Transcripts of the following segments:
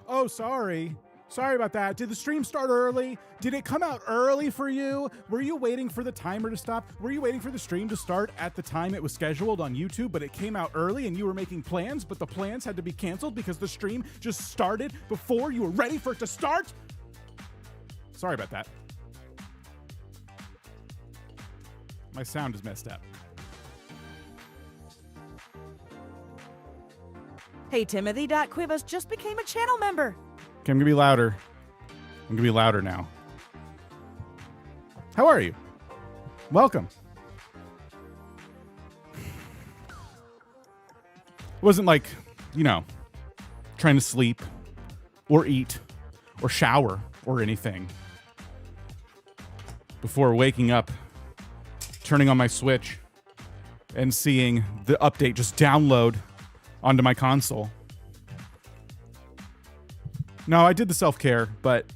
Oh, sorry. Sorry about that. Did the stream start early? Did it come out early for you? Were you waiting for the timer to stop? Were you waiting for the stream to start at the time it was scheduled on YouTube, but it came out early and you were making plans, but the plans had to be canceled because the stream just started before you were ready for it to start? Sorry about that. My sound is messed up. Hey, Timothy, Quivas just became a channel member. Okay, I'm gonna be louder. I'm gonna be louder now. How are you? Welcome. It wasn't like, you know, trying to sleep or eat or shower or anything before waking up, turning on my Switch, and seeing the update just download onto my console. No, I did the self-care, but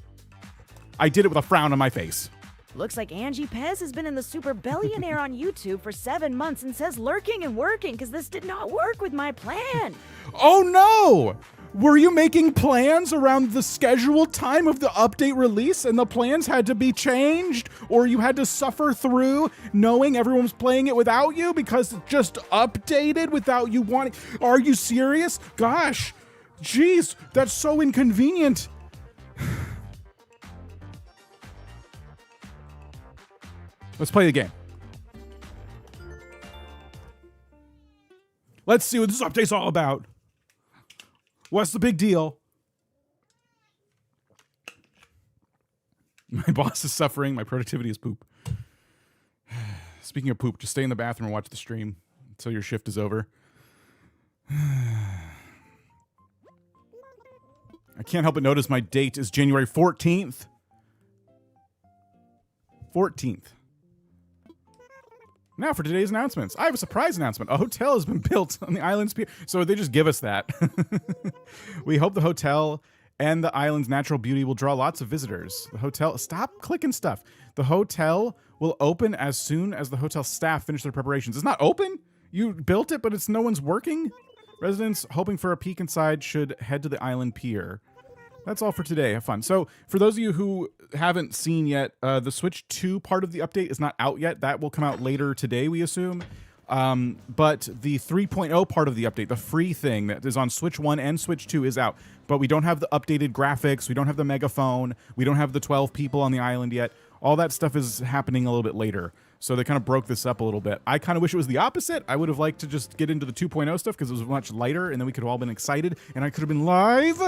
I did it with a frown on my face. Looks like Angie Pez has been in the Super Billionaire on YouTube for 7 months and says lurking and working because this did not work with my plan. Oh no! Were you making plans around the scheduled time of the update release and the plans had to be changed? Or you had to suffer through knowing everyone was playing it without you because it just updated without you wanting? Are you serious? Gosh, jeez, that's so inconvenient. Let's play the game. Let's see what this update's all about. What's the big deal? My boss is suffering. My productivity is poop. Speaking of poop, just stay in the bathroom and watch the stream until your shift is over. I can't help but notice my date is January 14th. 14th. Now for today's announcements. I have a surprise announcement. A hotel has been built on the island's pier. So they just give us that. We hope the hotel and the island's natural beauty will draw lots of visitors. The hotel, stop clicking stuff. The hotel will open as soon as the hotel staff finish their preparations. It's not open? You built it, but it's no one's working? Residents hoping for a peek inside should head to the island pier. That's all for today. Have fun. So for those of you who haven't seen yet, the Switch 2 part of the update is not out yet. That will come out later today, we assume. But the 3.0 part of the update, the free thing that is on Switch 1 and Switch 2 is out. But we don't have the updated graphics. We don't have the megaphone. We don't have the 12 people on the island yet. All that stuff is happening a little bit later. So they kind of broke this up a little bit. I kind of wish it was the opposite. I would have liked to just get into the 2.0 stuff because it was much lighter and then we could have all been excited and I could have been live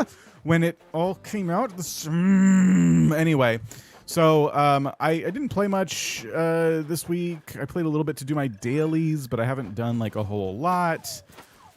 when it all came out. Anyway, so I didn't play much this week. I played a little bit to do my dailies, but I haven't done like a whole lot.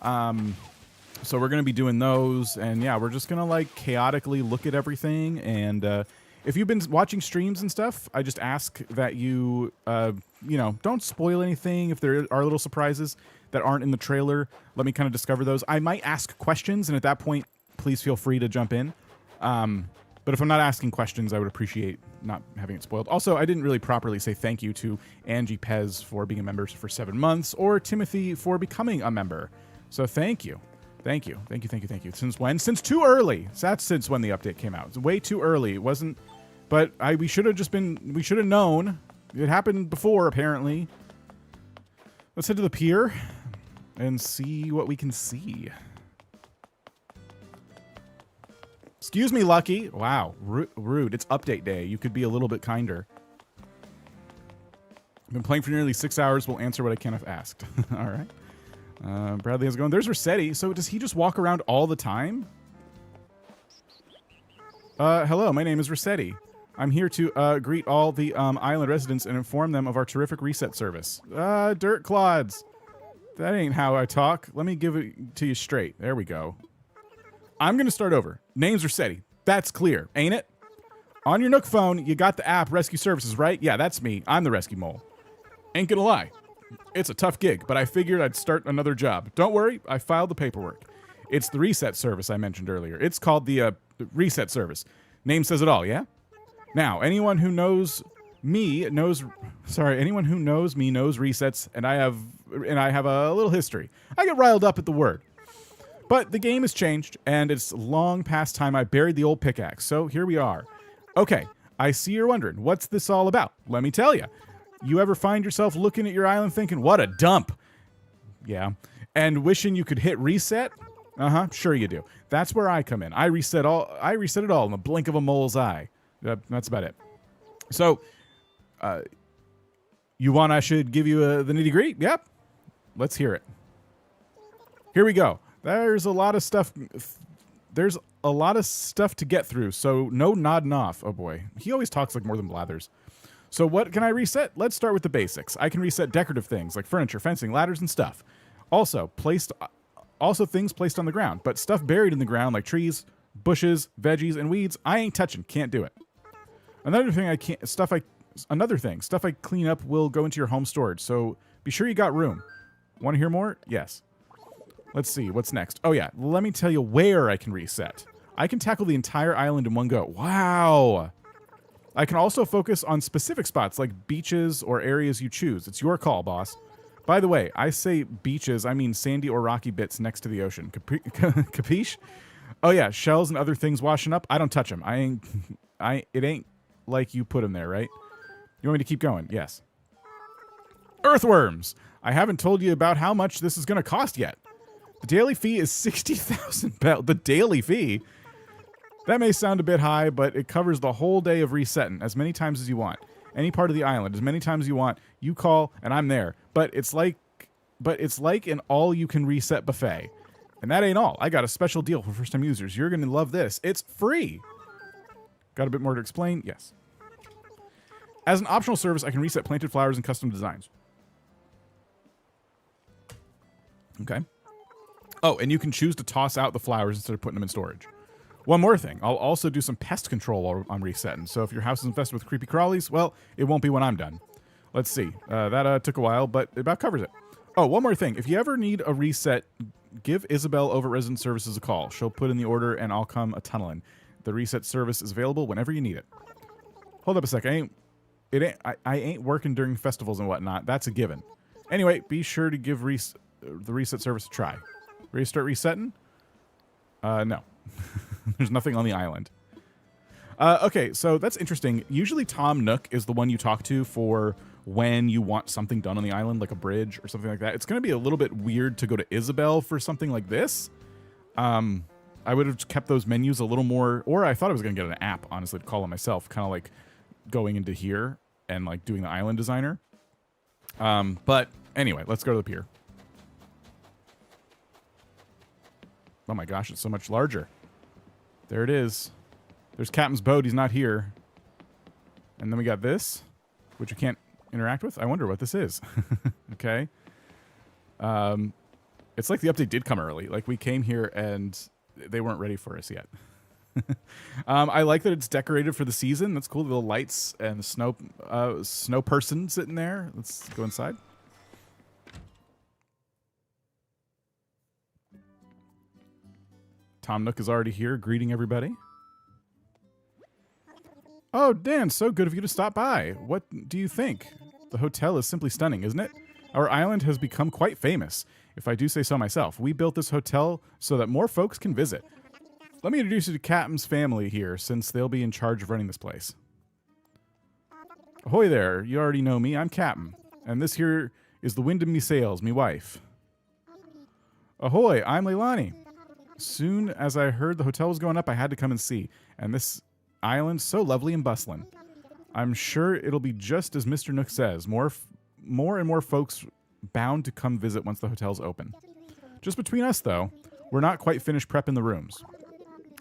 So we're going to be doing those. And yeah, we're just going to like chaotically look at everything. And if you've been watching streams and stuff, I just ask that you, you know, don't spoil anything. If there are little surprises that aren't in the trailer, let me kind of discover those. I might ask questions, and at that point, please feel free to jump in. But if I'm not asking questions, I would appreciate not having it spoiled. Also, I didn't really properly say thank you to Angie Pez for being a member for 7 months, or Timothy for becoming a member. So thank you. Thank you. Thank you, thank you, thank you. Since when? Since too early. That's since when the update came out. It's way too early. It wasn't But we should have known. It happened before, apparently. Let's head to the pier and see what we can see. Excuse me, Lucky. Wow, rude. It's update day. You could be a little bit kinder. I've been playing for nearly 6 hours. We'll answer what I can if asked. All right. Bradley, how's it going? There's Resetti. So does he just walk around all the time? Hello, my name is Resetti. I'm here to greet all the island residents and inform them of our terrific reset service. Dirt clods. That ain't how I talk. Let me give it to you straight. There we go. I'm going to start over. Name's Resetti. That's clear, ain't it? On your Nook phone, you got the app Rescue Services, right? Yeah, that's me. I'm the rescue mole. Ain't gonna lie. It's a tough gig, but I figured I'd start another job. Don't worry, I filed the paperwork. It's the reset service I mentioned earlier. It's called the reset service. Name says it all, yeah? Now, anyone who knows me knows resets, and I have a little history. I get riled up at the word. But the game has changed, and it's long past time I buried the old pickaxe, so here we are. Okay, I see you're wondering, what's this all about? Let me tell you. You ever find yourself looking at your island thinking, what a dump? Yeah. And wishing you could hit reset? Uh-huh, sure you do. That's where I come in. I reset it all in the blink of a mole's eye. That's about it. So, you want I should give you the nitty-gritty? Yep. Let's hear it. Here we go. There's a lot of stuff. There's a lot of stuff to get through, so no nodding off. Oh boy. He always talks like more than blathers. So what can I reset? Let's start with the basics. I can reset decorative things like furniture, fencing, ladders, and stuff. Also things placed on the ground, but stuff buried in the ground like trees, bushes, veggies, and weeds, I ain't touching. Can't do it. Another thing stuff I clean up will go into your home storage, so be sure you got room. Want to hear more? Yes. Let's see, what's next? Oh yeah, let me tell you where I can reset. I can tackle the entire island in one go. Wow! I can also focus on specific spots like beaches or areas you choose. It's your call, boss. By the way, I say beaches, I mean sandy or rocky bits next to the ocean. Capiche? Oh yeah, shells and other things washing up, I don't touch them. It ain't like you put them there, right? You want me to keep going? Yes. Earthworms! I haven't told you about how much this is going to cost yet. The daily fee is 60,000 bells. The daily fee? That may sound a bit high, but it covers the whole day of resetting as many times as you want. Any part of the island, as many times as you want. You call, and I'm there. But it's like an all-you-can reset buffet. And that ain't all. I got a special deal for first-time users. You're going to love this. It's free. Got a bit more to explain? Yes. As an optional service, I can reset planted flowers and custom designs. Okay. Oh, and you can choose to toss out the flowers instead of putting them in storage. One more thing, I'll also do some pest control while I'm resetting. So if your house is infested with creepy crawlies, well, it won't be when I'm done. Let's see. That took a while, but it about covers it. Oh, one more thing. If you ever need a reset, give Isabel over at Resident Services a call. She'll put in the order, and I'll come a-tunneling. The reset service is available whenever you need it. Hold up a sec. I ain't working during festivals and whatnot. That's a given. Anyway, be sure to give the reset service a try. Ready to start resetting? No. There's nothing on the island. Okay, so that's interesting. Usually Tom Nook is the one you talk to for when you want something done on the island, like a bridge or something like that. It's going to be a little bit weird to go to Isabel for something like this. I would have kept those menus a little more, or I thought I was going to get an app, honestly, to call it myself, kind of like going into here and like doing the island designer. But anyway, let's go to the pier. Oh my gosh, it's so much larger. There it is. There's Captain's boat. He's not here. And then we got this, which you can't interact with. I wonder what this is. Okay. It's like the update did come early. Like we came here and they weren't ready for us yet. I like that it's decorated for the season. That's cool. The little lights and the snow person sitting there. Let's go inside. Tom Nook is already here, greeting everybody. Oh, Dan, so good of you to stop by. What do you think? The hotel is simply stunning, isn't it? Our island has become quite famous, if I do say so myself. We built this hotel so that more folks can visit. Let me introduce you to Captain's family here, since they'll be in charge of running this place. Ahoy there, you already know me, I'm Captain. And this here is the wind in me sails, me wife. Ahoy, I'm Leilani. Soon as I heard the hotel was going up, I had to come and see. And this island's so lovely and bustling. I'm sure it'll be just as Mr. Nook says. More and more folks bound to come visit once the hotel's open. Just between us, though, we're not quite finished prepping the rooms.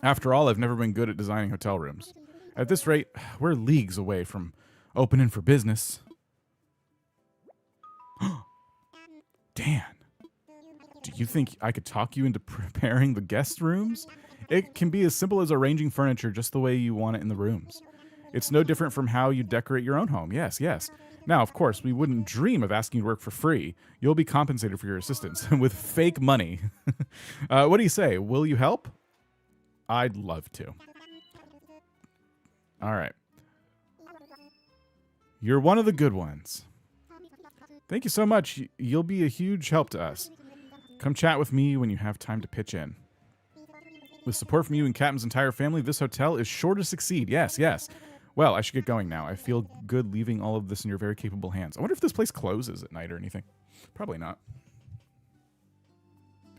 After all, I've never been good at designing hotel rooms. At this rate, we're leagues away from opening for business. Dan, do you think I could talk you into preparing the guest rooms? It can be as simple as arranging furniture just the way you want it in the rooms. It's no different from how you decorate your own home. Yes, yes. Now, of course, we wouldn't dream of asking you to work for free. You'll be compensated for your assistance with fake money. What do you say? Will you help? I'd love to. All right. You're one of the good ones. Thank you so much. You'll be a huge help to us. Come chat with me when you have time to pitch in. With support from you and Captain's entire family, this hotel is sure to succeed. Yes, yes. Well, I should get going now. I feel good leaving all of this in your very capable hands. I wonder if this place closes at night or anything. Probably not.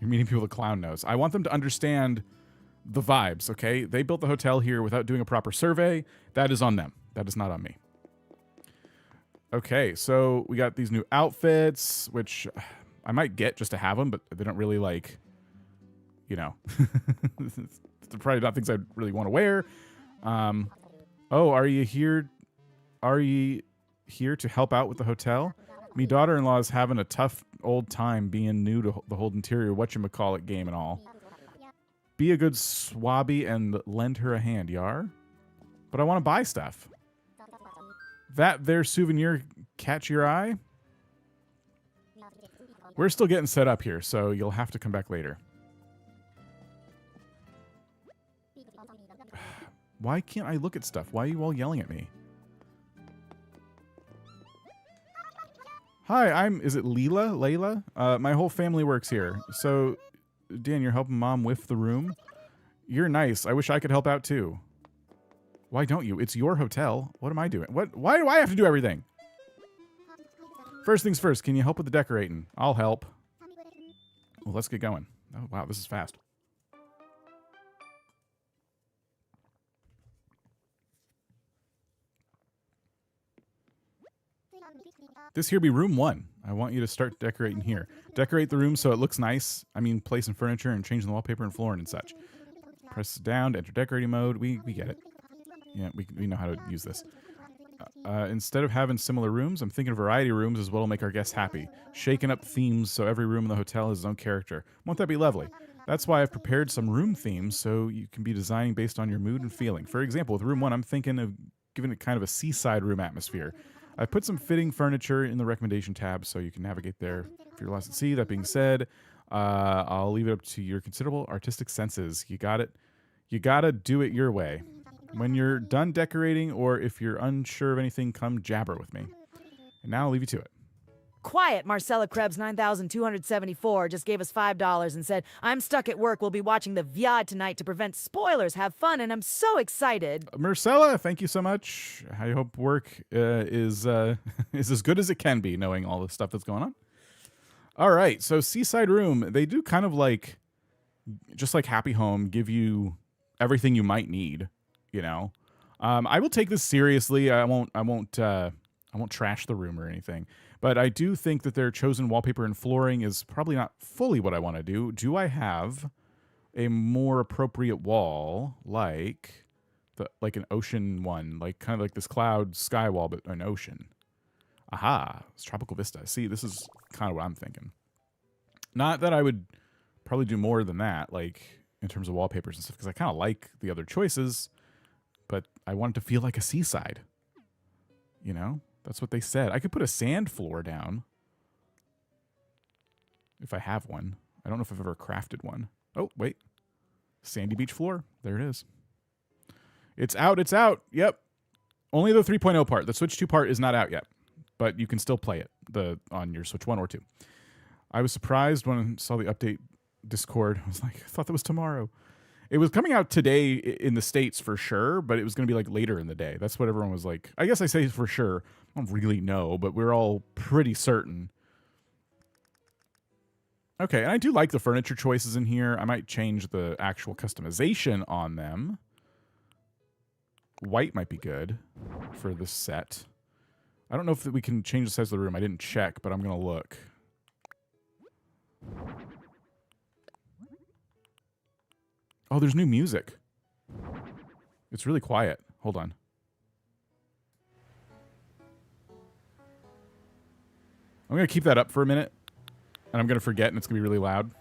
You're meeting people the clown knows. I want them to understand the vibes, okay? They built the hotel here without doing a proper survey. That is on them. That is not on me. Okay, so we got these new outfits, which I might get just to have them, but they don't really like, you know, they're probably not things I really want to wear. Oh, are you here? Are you here to help out with the hotel? Me daughter-in-law is having a tough old time being new to the whole interior whatchamacallit game and all. Be a good swabby and lend her a hand, yar? But I want to buy stuff. That there souvenir catch your eye? We're still getting set up here, so you'll have to come back later. Why can't I look at stuff? Why are you all yelling at me? Hi, is it Leela? Layla? My whole family works here. So, Dan, you're helping Mom whiff the room? You're nice. I wish I could help out too. Why don't you? It's your hotel. What am I doing? Why do I have to do everything? First things first, can you help with the decorating? I'll help. Well, let's get going. Oh, wow, this is fast. This here be room 1. I want you to start decorating here. Decorate the room so it looks nice. I mean, place some furniture and change the wallpaper and flooring and such. Press down to enter decorating mode. We get it. Yeah, we know how to use this. Instead of having similar rooms, I'm thinking variety rooms is what will make our guests happy. Shaking up themes so every room in the hotel has its own character. Won't that be lovely? That's why I've prepared some room themes so you can be designing based on your mood and feeling. For example, with room 1, I'm thinking of giving it kind of a seaside room atmosphere. I put some fitting furniture in the recommendation tab so you can navigate there if you're lost at sea. That being said, I'll leave it up to your considerable artistic senses. You got it. You gotta do it your way. When you're done decorating, or if you're unsure of anything, come jabber with me. And now I'll leave you to it. Quiet, Marcella Krebs 9274 just gave us $5 and said, I'm stuck at work. We'll be watching the VIA tonight to prevent spoilers. Have fun, and I'm so excited. Marcella, thank you so much. I hope work is as good as it can be, knowing all the stuff that's going on. All right, so Seaside Room, they do kind of like, just like Happy Home, give you everything you might need. You know, I will take this seriously. I won't trash the room or anything. But I do think that their chosen wallpaper and flooring is probably not fully what I want to do. Do I have a more appropriate wall, like an ocean one, like kind of like this cloud sky wall, but an ocean? Aha, it's Tropical Vista. See, this is kind of what I'm thinking. Not that I would probably do more than that, like in terms of wallpapers and stuff, because I kind of like the other choices, but I want it to feel like a seaside. You know? That's what they said. I could put a sand floor down. If I have one. I don't know if I've ever crafted one. Oh, wait. Sandy beach floor. There it is. It's out. It's out. Yep. Only the 3.0 part. The Switch 2 part is not out yet. But you can still play it on your Switch 1 or 2. I was surprised when I saw the update Discord. I was like, I thought that was tomorrow. It was coming out today in the States for sure, but it was going to be like later in the day. That's what everyone was like. I guess I say for sure. I don't really know, but we're all pretty certain. Okay, and I do like the furniture choices in here. I might change the actual customization on them. White might be good for this set. I don't know if we can change the size of the room. I didn't check, but I'm going to look. Oh, there's new music. It's really quiet. Hold on. I'm going to keep that up for a minute, and I'm going to forget, and it's going to be really loud.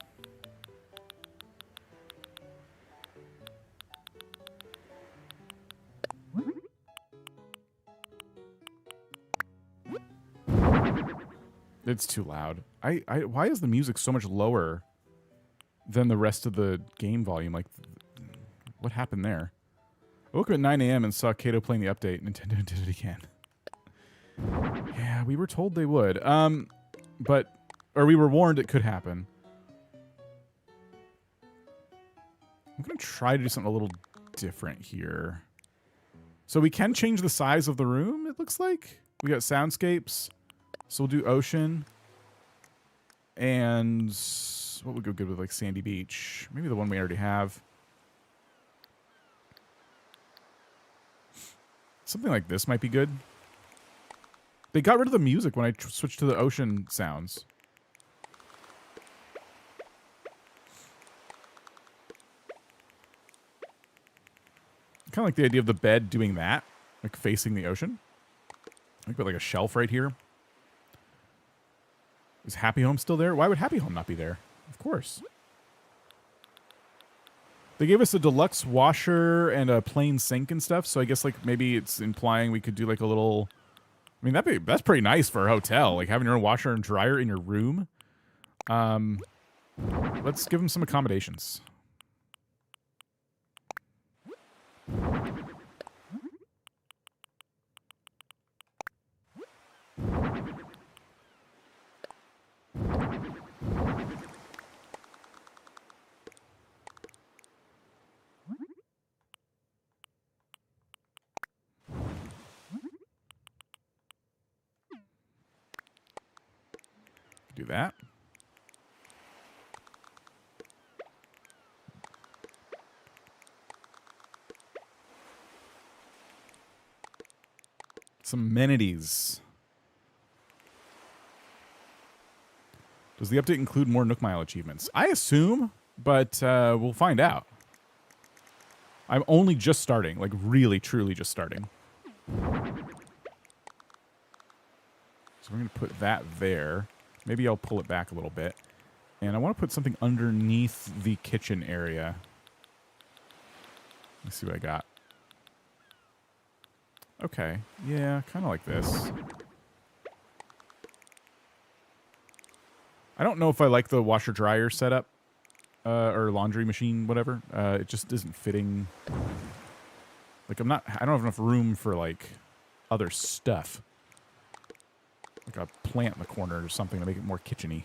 It's too loud. Why is the music so much lower than the rest of the game volume? Like, what happened there? I woke up at 9 a.m. and saw Kato playing the update. Nintendo did it again. Yeah, we were told they would. Or we were warned it could happen. I'm going to try to do something a little different here. So we can change the size of the room, it looks like. We got soundscapes. So we'll do ocean. And what would go good with like sandy beach? Maybe the one we already have. Something like this might be good. They got rid of the music when I switched to the ocean sounds. Kind of like the idea of the bed doing that, like facing the ocean. I put like a shelf right here. Is Happy Home still there? Why would Happy Home not be there? Of course. They gave us a deluxe washer and a plain sink and stuff, so I guess like maybe it's implying we could do like a little... I mean, that's pretty nice for a hotel, like having your own washer and dryer in your room. Let's give them some accommodations. Do that. Some amenities. Does the update include more Nook Mile achievements? I assume, but we'll find out. I'm only just starting, like really, truly just starting. So we're going to put that there. Maybe I'll pull it back a little bit. And I want to put something underneath the kitchen area. Let's see what I got. Okay. Yeah, kind of like this. I don't know if I like the washer-dryer setup. Or laundry machine, whatever. It just isn't fitting. Like, I don't have enough room for, like, other stuff. Like a plant in the corner or something to make it more kitchen-y.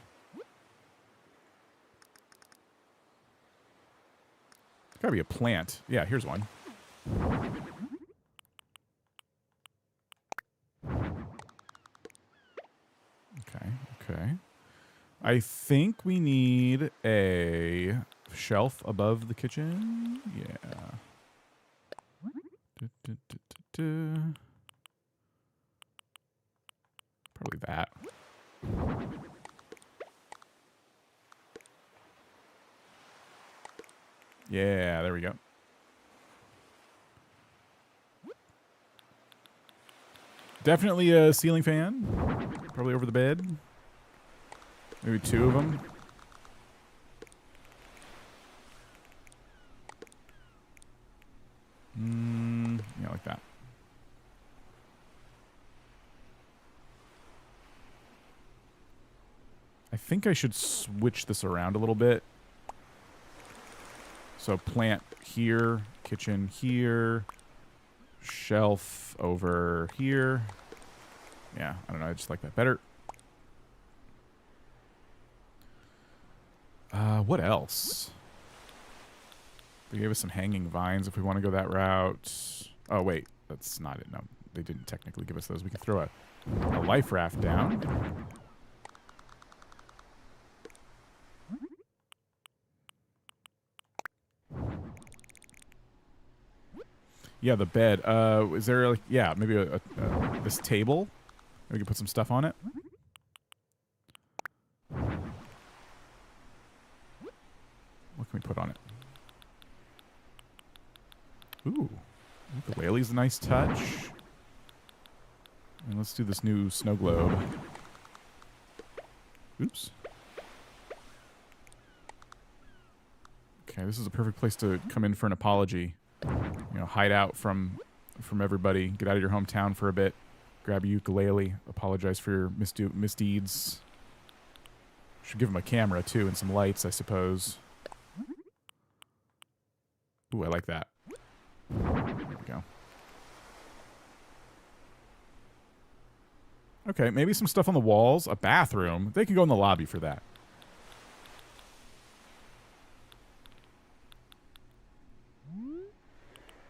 Gotta be a plant. Yeah, here's one. Okay. I think we need a shelf above the kitchen. Yeah. Probably that. Yeah, there we go. Definitely a ceiling fan. Probably over the bed. Maybe two of them. Yeah, like that. I think I should switch this around a little bit. So plant here, kitchen here, shelf over here. Yeah, I don't know. I just like that better. What else? They gave us some hanging vines if we want to go that route. Oh, wait. That's not it. No, they didn't technically give us those. We can throw a life raft down. Yeah, the bed. Is there, like, yeah, maybe this table? We can put some stuff on it. What can we put on it? Ooh. The whaley's a nice touch. And let's do this new snow globe. Oops. Okay, this is a perfect place to come in for an apology. You know, hide out from everybody. Get out of your hometown for a bit. Grab a ukulele. Apologize for your misdeeds. Should give him a camera, too, and some lights, I suppose. Ooh, I like that. There we go. Okay, maybe some stuff on the walls. A bathroom. They can go in the lobby for that.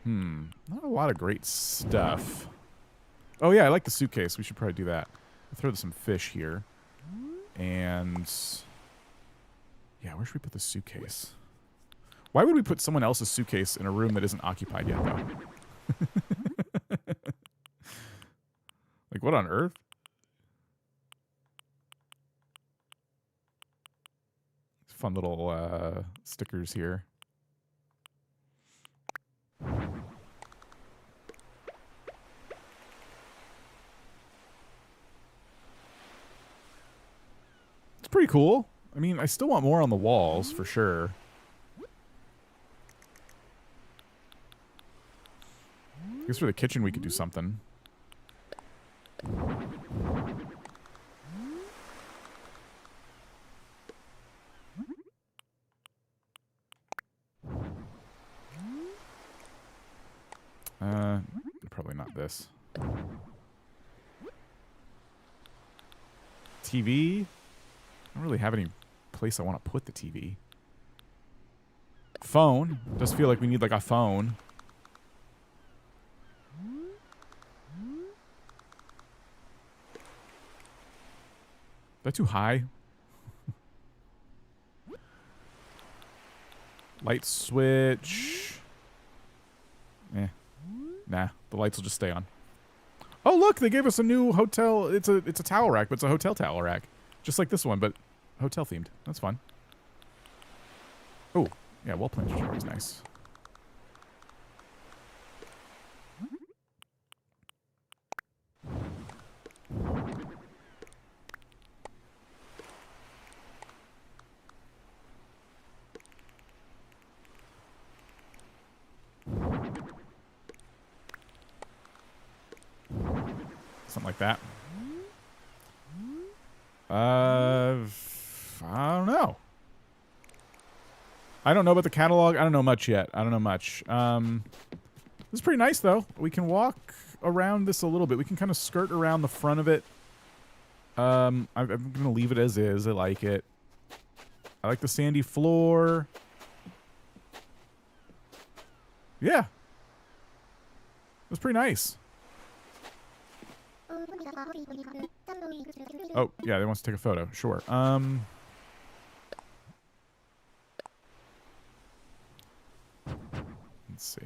Not a lot of great stuff. Oh, yeah, I like the suitcase. We should probably do that. I'll throw some fish here. And... yeah, where should we put the suitcase? Why would we put someone else's suitcase in a room that isn't occupied yet, though? Like, what on earth? Fun little stickers here. It's pretty cool. I mean, I still want more on the walls, for sure. I guess for the kitchen we could do something. Probably not this. TV? I don't really have any place I want to put the TV. Phone. Does feel like we need like a phone. Is that too high? Light switch. Eh. Nah, the lights will just stay on. Oh, look, they gave us a new hotel. It's a towel rack, but it's a hotel towel rack. Just like this one, but hotel themed. That's fun. Oh, yeah, wall planters are always nice. Something like that. I don't know. I don't know about the catalog. I don't know much yet. I don't know much. This is pretty nice, though. We can walk around this a little bit. We can kind of skirt around the front of it. I'm going to leave it as is. I like it. I like the sandy floor. Yeah. It's pretty nice. Oh, yeah, they want to take a photo. Sure. Let's see.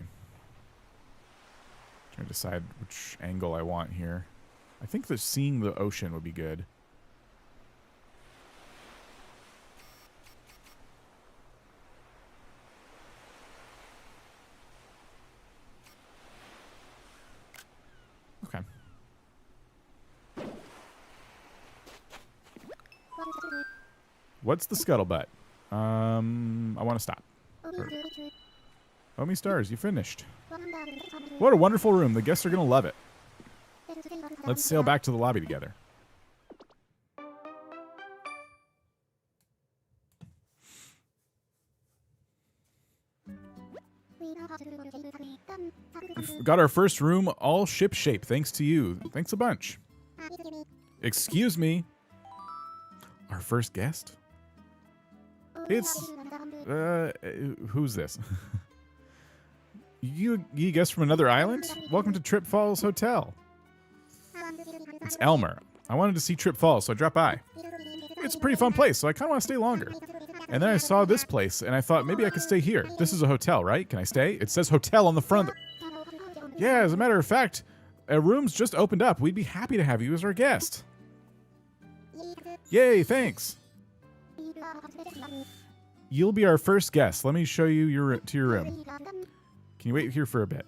Trying to decide which angle I want here. I think that seeing the ocean would be good. Okay. What's the scuttlebutt? I want to stop. Oh, me stars, you finished. What a wonderful room. The guests are going to love it. Let's sail back to the lobby together. We've got our first room all ship shape thanks to you. Thanks a bunch. Excuse me. Our first guest? It's... who's this? You guest from another island? Welcome to Trip Falls Hotel. It's Elmer. I wanted to see Trip Falls, so I dropped by. It's a pretty fun place, so I kind of want to stay longer. And then I saw this place, and I thought maybe I could stay here. This is a hotel, right? Can I stay? It says hotel on the front. Yeah, as a matter of fact, a room's just opened up. We'd be happy to have you as our guest. Yay, thanks. You'll be our first guest. Let me show you to your room. Can you wait here for a bit?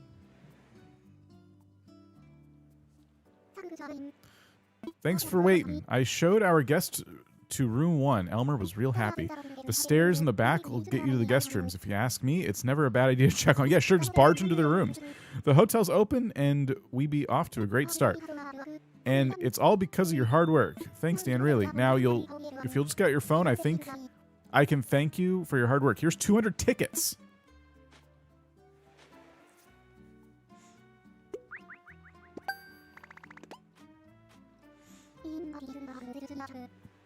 Thanks for waiting. I showed our guest to room 1. Elmer was real happy. The stairs in the back will get you to the guest rooms. If you ask me, it's never a bad idea to check on. Yeah, sure, just barge into their rooms. The hotel's open, and we be off to a great start. And it's all because of your hard work. Thanks, Dan, really. Now, if you'll just get out your phone, I think I can thank you for your hard work. Here's 200 tickets.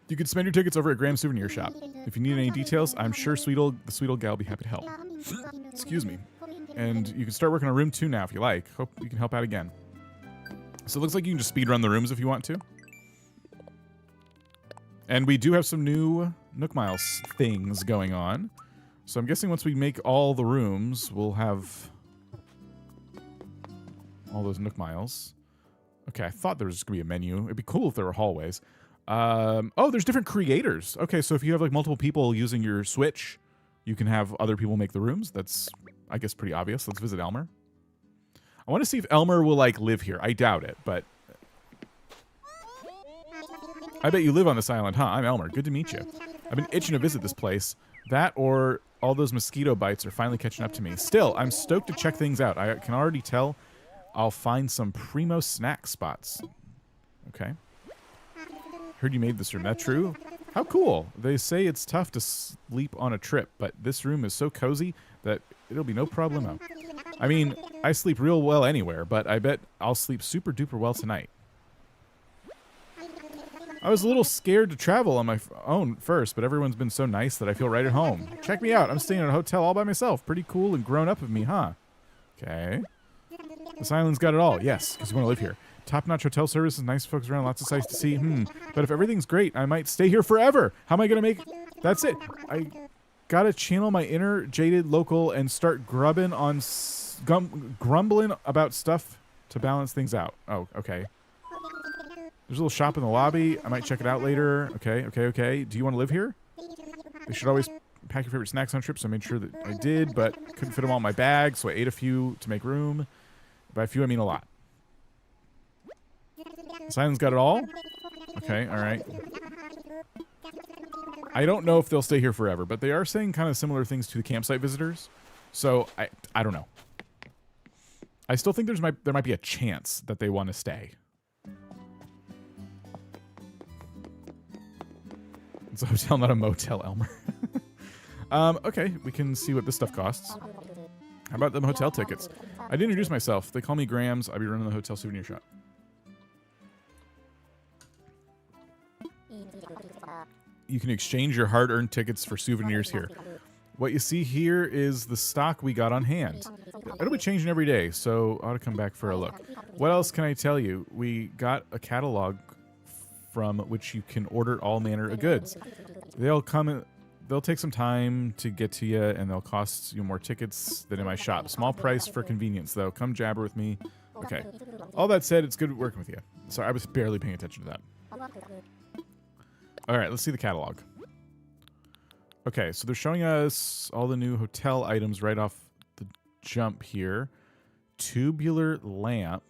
You can spend your tickets over at Graham's Souvenir Shop. If you need any details, I'm sure the sweet old gal will be happy to help. Excuse me. And you can start working on room 2 now if you like. Hope you can help out again. So it looks like you can just speed run the rooms if you want to. And we do have some new Nook Miles things going on. So I'm guessing once we make all the rooms, we'll have all those Nook Miles. Okay, I thought there was just going to be a menu. It'd be cool if there were hallways. Oh, there's different creators. Okay, so if you have like multiple people using your Switch, you can have other people make the rooms. That's, I guess, pretty obvious. Let's visit Elmer. I want to see if Elmer will like live here. I doubt it, but I bet you live on this island, huh? I'm Elmer. Good to meet you. I've been itching to visit this place. That or all those mosquito bites are finally catching up to me. Still, I'm stoked to check things out. I can already tell I'll find some primo snack spots. Okay. Heard you made this room. That true? How cool. They say it's tough to sleep on a trip, but this room is so cozy that it'll be no problemo. I mean, I sleep real well anywhere, but I bet I'll sleep super duper well tonight. I was a little scared to travel on my own first, but everyone's been so nice that I feel right at home. Check me out. I'm staying in a hotel all by myself. Pretty cool and grown up of me, huh? Okay. This island's got it all. Yes, because you want to live here. Top-notch hotel services, nice folks around, lots of sights to see. But if everything's great, I might stay here forever. How am I going to make... That's it. I got to channel my inner jaded local and start grumbling about stuff to balance things out. Oh, okay. There's a little shop in the lobby. I might check it out later. Okay. Do you want to live here? They should always pack your favorite snacks on trips, so I made sure that I did, but couldn't fit them all in my bag, so I ate a few to make room. By a few, I mean a lot. Silence got it all? Okay, alright. I don't know if they'll stay here forever, but they are saying kind of similar things to the campsite visitors. So, I don't know. I still think there might be a chance that they want to stay. It's a hotel, not a motel, Elmer. Okay, we can see what this stuff costs. How about them hotel tickets? I didn't introduce myself. They call me Grams. I'll be running the hotel souvenir shop. You can exchange your hard-earned tickets for souvenirs here. What you see here is the stock we got on hand. It'll be changing every day, so I ought to come back for a look. What else can I tell you? We got a catalog from which you can order all manner of goods. They'll take some time to get to you, and they'll cost you more tickets than in my shop. Small price for convenience, though. Come jabber with me. Okay. All that said, it's good working with you. Sorry, I was barely paying attention to that. All right, let's see the catalog. Okay, so they're showing us all the new hotel items right off the jump here. Tubular lamp.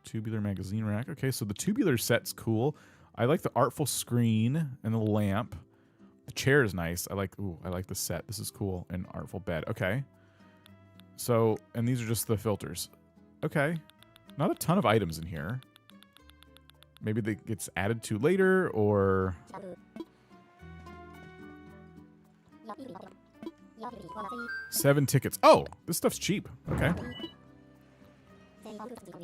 Tubular magazine rack. Okay, so the tubular set's cool. I like the artful screen and the lamp. The chair is nice. I like the set. This is cool. And artful bed. Okay. So, and these are just the filters. Okay. Not a ton of items in here. Maybe that gets added to later, or... $7 tickets. Oh, this stuff's cheap. Okay.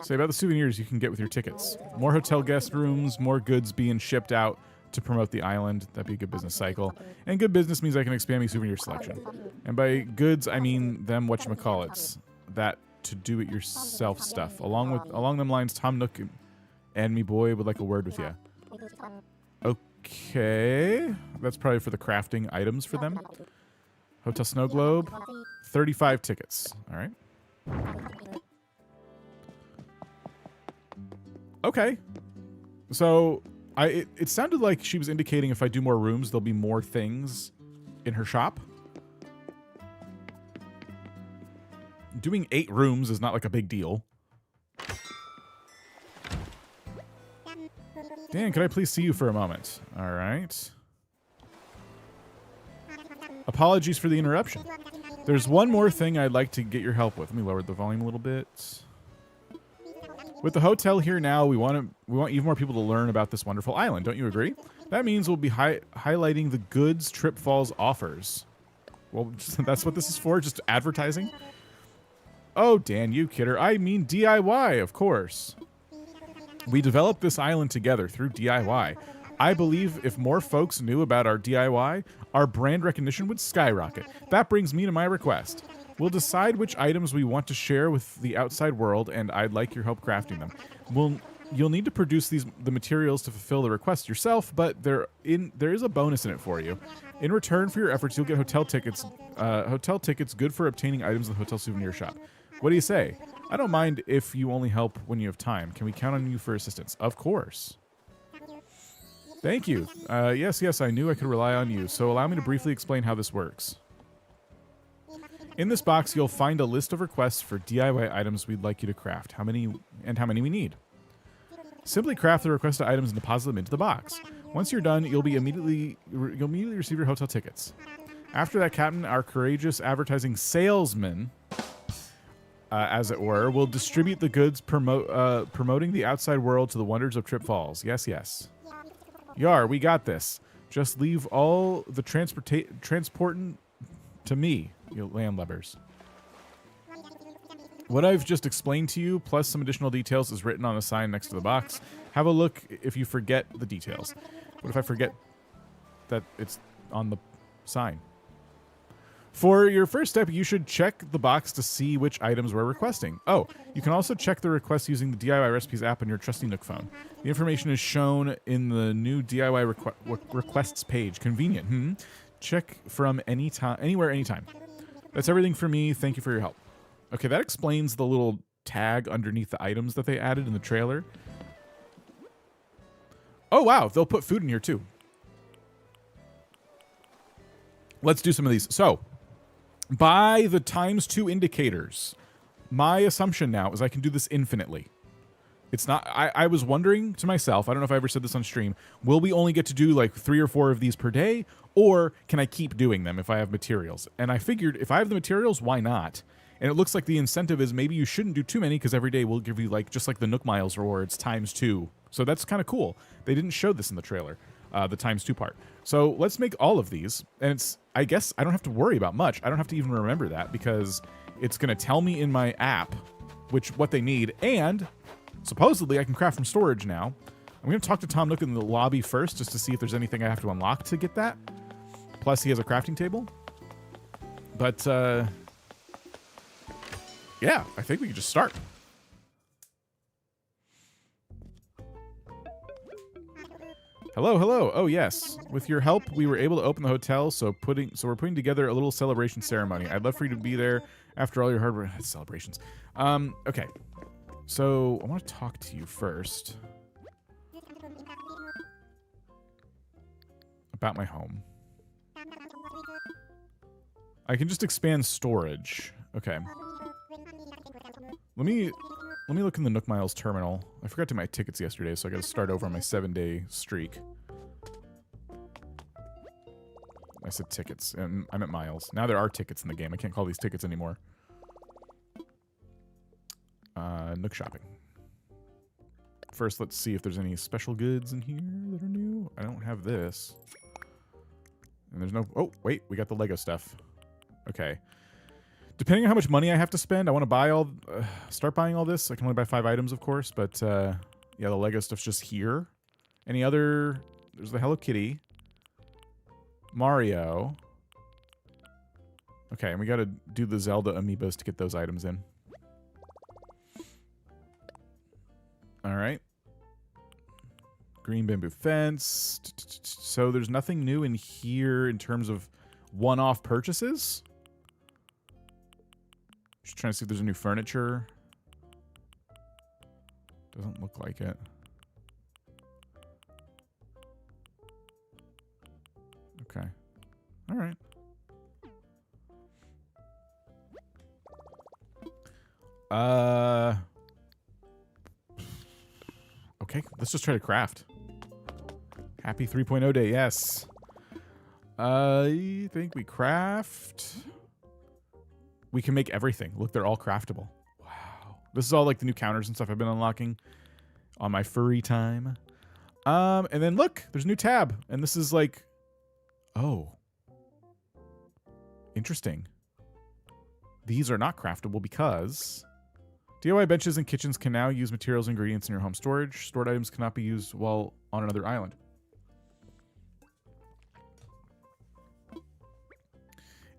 Say about the souvenirs you can get with your tickets. More hotel guest rooms, more goods being shipped out to promote the island. That'd be a good business cycle. And good business means I can expand my souvenir selection. And by goods, I mean them whatchamacallits. that to do it yourself stuff. Along them lines, Tom Nook and me boy would like a word with you. Okay, that's probably for the crafting items for them. Hotel Snow Globe, 35 tickets. All right. Okay. So it sounded like she was indicating if I do more rooms, there'll be more things in her shop. Doing 8 rooms is not like a big deal. Dan, could I please see you for a moment? All right. Apologies for the interruption. There's one more thing I'd like to get your help with. Let me lower the volume a little bit. With the hotel here now, we want even more people to learn about this wonderful island. Don't you agree? That means we'll be highlighting the goods Trip Falls offers. Well, that's what this is for, just advertising? Oh, Dan, you kidder. I mean DIY, of course. We developed this island together through DIY. I believe if more folks knew about our DIY, our brand recognition would skyrocket. That brings me to my request. We'll decide which items we want to share with the outside world, and I'd like your help crafting them. You'll need to produce the materials to fulfill the request yourself, but there is a bonus in it for you. In return for your efforts, you'll get hotel tickets good for obtaining items in the hotel souvenir shop. What do you say? I don't mind if you only help when you have time. Can we count on you for assistance? Of course. Thank you. Yes, I knew I could rely on you, so allow me to briefly explain how this works. In this box, you'll find a list of requests for DIY items we'd like you to craft, how many we need. Simply craft the requested items and deposit them into the box. Once you're done, you'll immediately receive your hotel tickets. After that, Captain, our courageous advertising salesman, as it were, will distribute the goods, promoting the outside world to the wonders of Trip Falls. Yes. Yar, we got this. Just leave all the transporting to me, you landlubbers. What I've just explained to you, plus some additional details, is written on a sign next to the box. Have a look if you forget the details. What if I forget that it's on the sign? For your first step, you should check the box to see which items we're requesting. Oh, you can also check the request using the DIY Recipes app on your trusty Nook phone. The information is shown in the new DIY requests page. Convenient, Check from anywhere, anytime. That's everything for me. Thank you for your help. Okay, that explains the little tag underneath the items that they added in the trailer. Oh, wow. They'll put food in here, too. Let's do some of these. So, by the ×2 indicators, my assumption now is I can do this infinitely. It's not, I was wondering to myself, I don't know if I ever said this on stream, will we only get to do like 3 or 4 of these per day, or can I keep doing them if I have materials? And I figured if I have the materials, why not? And it looks like the incentive is maybe you shouldn't do too many because every day we'll give you like just like the Nook Miles rewards ×2. So that's kind of cool. They didn't show this in the trailer, the ×2 part. So let's make all of these. And it's, I guess I don't have to worry about much. I don't have to even remember that because it's going to tell me in my app what they need. And supposedly I can craft from storage now. I'm going to talk to Tom Nook in the lobby first just to see if there's anything I have to unlock to get that. Plus he has a crafting table. But yeah, I think we can just start. Hello. Oh, yes. With your help, we were able to open the hotel, so we're putting together a little celebration ceremony. I'd love for you to be there after all your hard work. Celebrations. Okay. So, I want to talk to you first about my home. I can just expand storage. Okay. Let me look in the Nook Miles terminal. I forgot to my tickets yesterday, so I got to start over on my 7-day streak. I said tickets, and I meant miles. Now there are tickets in the game. I can't call these tickets anymore. Nook shopping. First, let's see if there's any special goods in here that are new. I don't have this. And there's no... Oh, wait. We got the Lego stuff. Okay. Depending on how much money I have to spend, I want to buy start buying all this. I can only buy 5 items, of course, but yeah, the Lego stuff's just here. Any other... There's the Hello Kitty. Mario. Okay, and we got to do the Zelda amiibos to get those items in. All right. Green bamboo fence. So there's nothing new in here in terms of one-off purchases. Just trying to see if there's a new furniture. Doesn't look like it. Okay. All right. Okay, let's just try to craft. Happy 3.0 day, yes. I think we craft. We can make everything. Look, they're all craftable. Wow. This is all like the new counters and stuff I've been unlocking on my furry time. And then look, there's a new tab. And this is like, oh. Interesting. These are not craftable because DIY benches and kitchens can now use materials and ingredients in your home storage. Stored items cannot be used while on another island.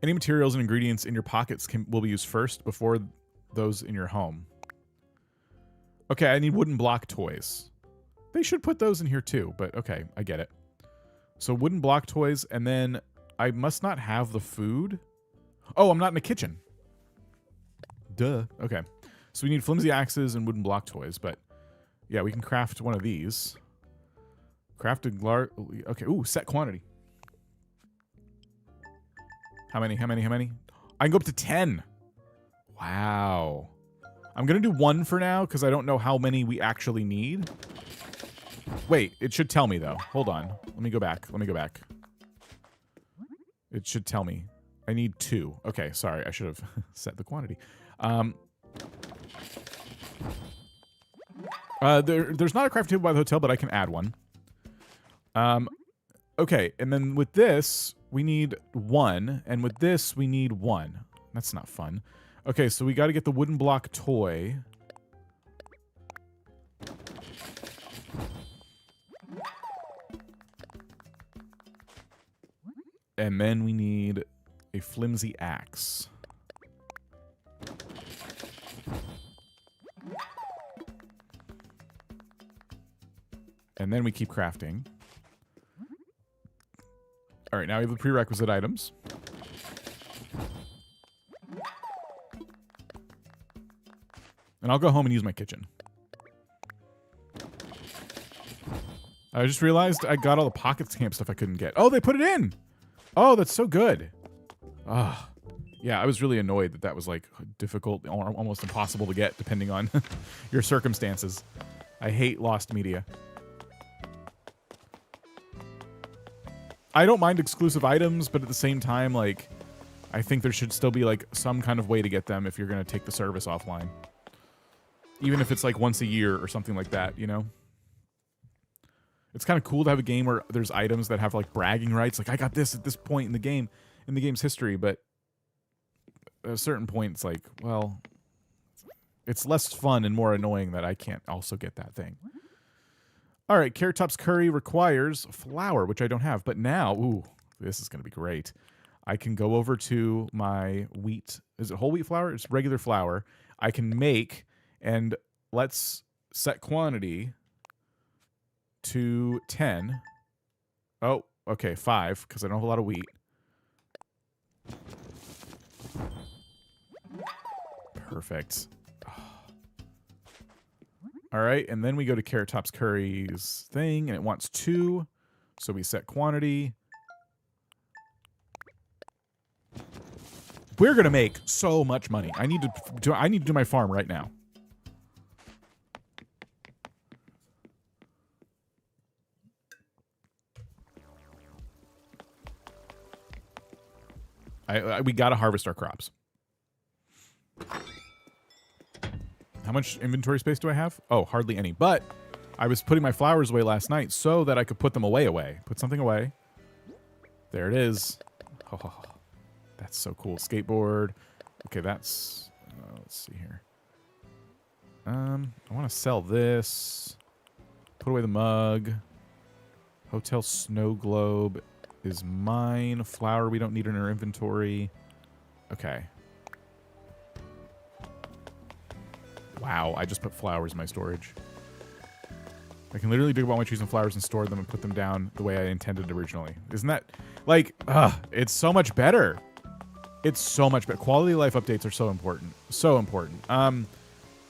Any materials and ingredients in your pockets will be used first before those in your home. Okay, I need wooden block toys. They should put those in here too, but okay, I get it. So wooden block toys, and then I must not have the food. Oh, I'm not in a kitchen. Duh. Okay. So we need flimsy axes and wooden block toys, but yeah, we can craft one of these. Crafted large. Okay. Ooh, set quantity. How many? How many? How many? I can go up to 10. Wow. I'm going to do 1 for now because I don't know how many we actually need. Wait, it should tell me though. Hold on. Let me go back. Let me go back. It should tell me. I need 2. Okay, sorry. I should have set the quantity. There's not a craft table by the hotel, but I can add one. Okay, and then with this, we need 1, and with this, we need 1. That's not fun. Okay, so we got to get the wooden block toy. And then we need a flimsy axe. And then we keep crafting. All right, now we have the prerequisite items. And I'll go home and use my kitchen. I just realized I got all the pocket stamp stuff I couldn't get. Oh, they put it in! Oh, that's so good. Ah, yeah, I was really annoyed that that was like difficult or almost impossible to get depending on your circumstances. I hate lost media. I don't mind exclusive items, but at the same time, like, I think there should still be like some kind of way to get them if you're going to take the service offline. Even if it's like once a year or something like that, you know? It's kind of cool to have a game where there's items that have like bragging rights. Like, I got this at this point in the game's history, but at a certain point, it's like, well, it's less fun and more annoying that I can't also get that thing. All right, Carrot Top's curry requires flour, which I don't have. But now, ooh, this is going to be great. I can go over to my wheat. Is it whole wheat flour? It's regular flour. I can make, and let's set quantity to 10. Oh, okay, 5, because I don't have a lot of wheat. Perfect. All right, and then we go to Carrot Top's Curry's thing, and it wants 2, so we set quantity. We're gonna make so much money. I need to do my farm right now. We gotta harvest our crops. How much inventory space do I have? Oh, hardly any. But I was putting my flowers away last night so that I could put them away. Put something away. There it is. Oh, that's so cool. Skateboard. Okay, that's... let's see here. I want to sell this. Put away the mug. Hotel snow globe is mine. Flower we don't need in our inventory. Okay. Wow, I just put flowers in my storage. I can literally dig up all my trees and flowers and store them and put them down the way I intended originally. Isn't that, like, it's so much better. It's so much better. Quality of life updates are so important. So important.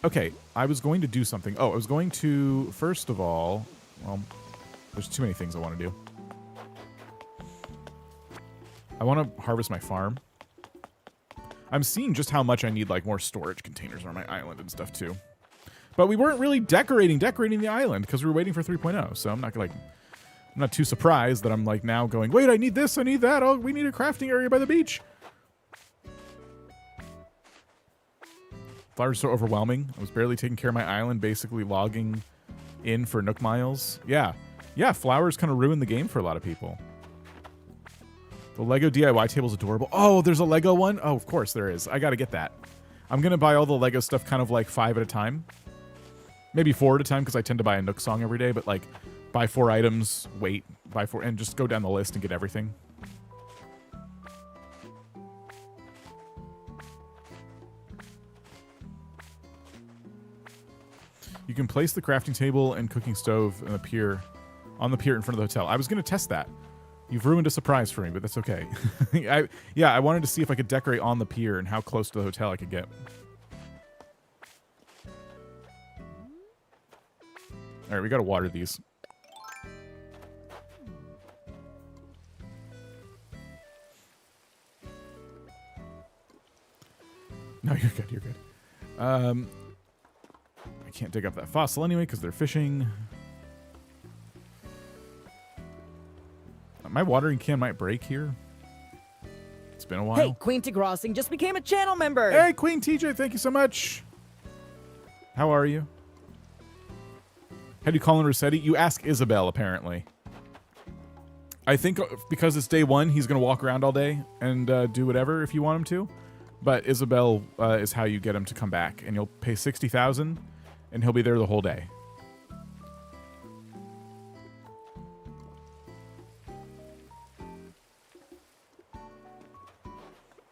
Okay, I was going to do something. Oh, I was going to, first of all, well, there's too many things I want to do. I want to harvest my farm. I'm seeing just how much I need, like, more storage containers on my island and stuff, too. But we weren't really decorating the island because we were waiting for 3.0. So I'm not too surprised that I'm, like, now going, wait, I need this, I need that. Oh, we need a crafting area by the beach. Flowers are so overwhelming. I was barely taking care of my island, basically logging in for Nook miles. Yeah. Yeah, flowers kind of ruin the game for a lot of people. The Lego DIY table is adorable. Oh, there's a Lego one? Oh, of course there is. I got to get that. I'm going to buy all the Lego stuff kind of like 5 at a time. Maybe 4 at a time because I tend to buy a Nook song every day, but like buy 4 items, wait, buy 4, and just go down the list and get everything. You can place the crafting table and cooking stove on the pier in front of the hotel. I was going to test that. You've ruined a surprise for me, but that's okay. I wanted to see if I could decorate on the pier and how close to the hotel I could get. All right, we got to water these. No, you're good, you're good. I can't dig up that fossil anyway because they're fishing. My watering can might break here. It's been a while. Hey, Queen Tigrossing just became a channel member. Hey, Queen TJ, thank you so much. How are you? How do you call in Resetti? You ask Isabel, apparently. I think because it's day 1, he's going to walk around all day and do whatever if you want him to. But Isabel is how you get him to come back. And you'll pay $60,000, and he'll be there the whole day.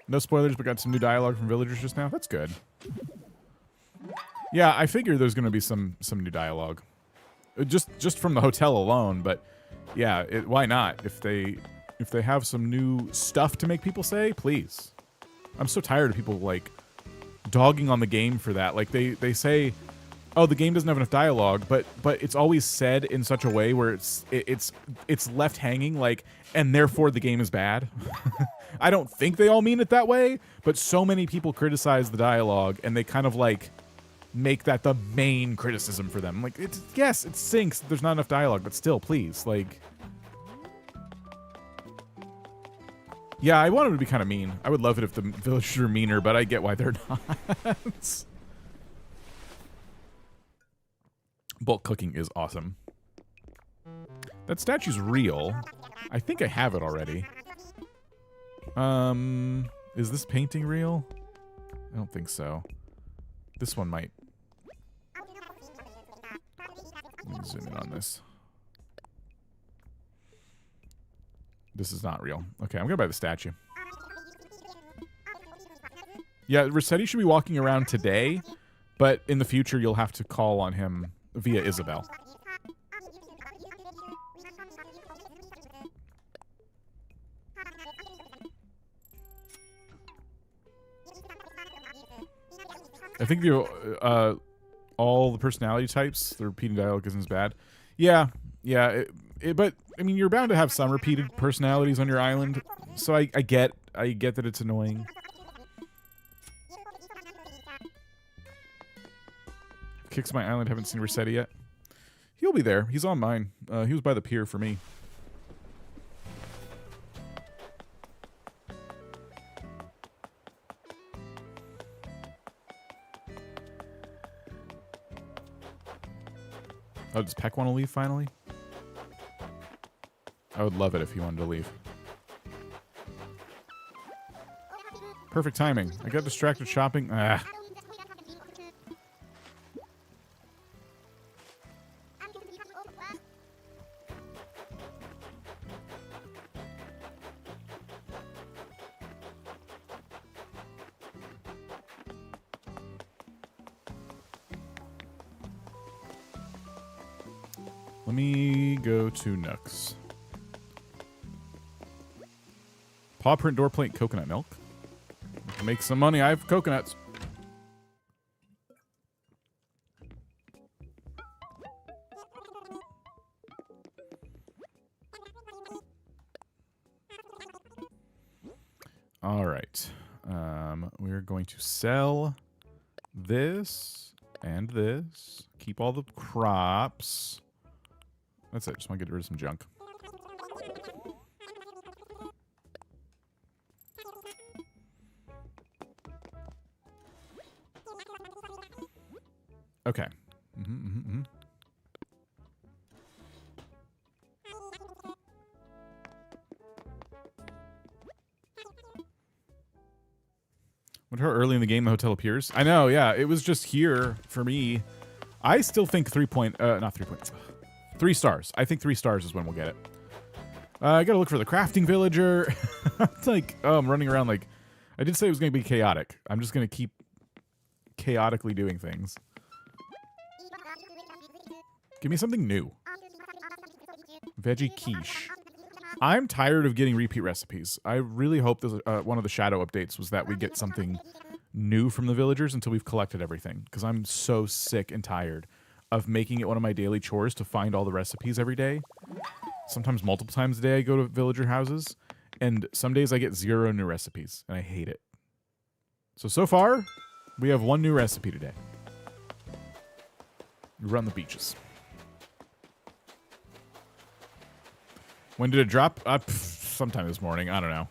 No spoilers, but got some new dialogue from villagers just now. That's good. Yeah, I figure there's going to be some new dialogue. Just from the hotel alone, but yeah, why not? If they have some new stuff to make people say, please. I'm so tired of people like dogging on the game for that. Like they say, oh, the game doesn't have enough dialogue, but it's always said in such a way where it's left hanging, like, and therefore the game is bad. I don't think they all mean it that way, but so many people criticize the dialogue and they kind of like make that the main criticism for them. Like, yes, it sinks. There's not enough dialogue, but still, please, like. Yeah, I want them to be kind of mean. I would love it if the villagers are meaner, but I get why they're not. Bulk cooking is awesome. That statue's real. I think I have it already. Is this painting real? I don't think so. This one might. Let me zoom in on this. This is not real. Okay, I'm gonna buy the statue. Yeah, Resetti should be walking around today, but in the future you'll have to call on him via Isabel. I think all the personality types, the repeating dialogue isn't as bad. Yeah, but I mean, you're bound to have some repeated personalities on your island, so I get that it's annoying. Kicks my island. Haven't seen Resetti yet. He'll be there. He's on mine. He was by the pier for me. Oh, does Peck want to leave finally? I would love it if he wanted to leave. Perfect timing. I got distracted shopping. Ah. Let me go to Nook's. Paw print door plate coconut milk. Make some money. I have coconuts. All right. We're going to sell this and this. Keep all the crops. That's it. Just want to get rid of some junk. Okay. Wonder how early in the game the hotel appears. I know, yeah. It was just here for me. I still think 3 stars. I think 3 stars is when we'll get it. I gotta look for the crafting villager. It's like, oh, I'm running around like... I did say it was going to be chaotic. I'm just going to keep chaotically doing things. Give me something new. Veggie quiche. I'm tired of getting repeat recipes. I really hope this, one of the shadow updates was that we get something new from the villagers until we've collected everything. Because I'm so sick and tired of making it one of my daily chores to find all the recipes every day. Sometimes multiple times a day I go to villager houses. And some days I get 0 new recipes. And I hate it. So far, we have 1 new recipe today. We run the beaches. When did it drop? Sometime this morning. I don't know.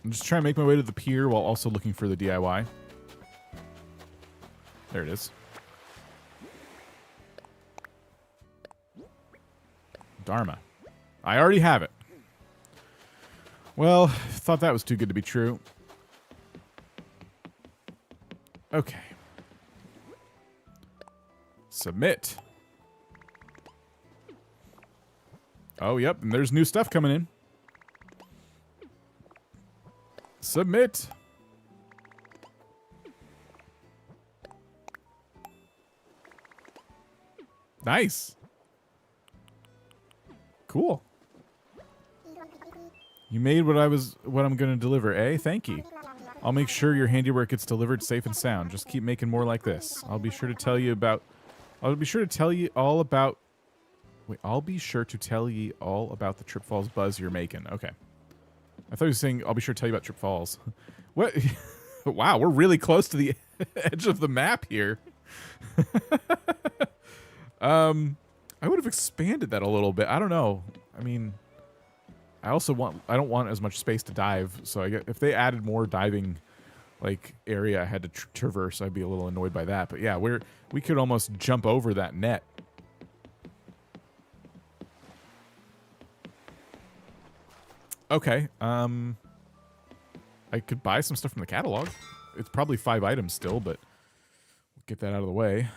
I'm just trying to make my way to the pier while also looking for the DIY. There it is. Dharma. I already have it. Well, thought that was too good to be true. Okay. Submit. Oh, yep, and there's new stuff coming in. Submit. Nice. Cool. You made what I'm going to deliver, eh? Thank you. I'll make sure your handiwork gets delivered safe and sound. Just keep making more like this. I'll be sure to tell you all about the Trip Falls buzz you're making. Okay. I thought you were saying I'll be sure to tell you about Trip Falls. What? Wow, we're really close to the edge of the map here. I would have expanded that a little bit. I don't know. I mean, I don't want as much space to dive, so if they added more diving like area I had to traverse, I'd be a little annoyed by that. But yeah, we could almost jump over that net. Okay. I could buy some stuff from the catalog. It's probably 5 items still, but we'll get that out of the way.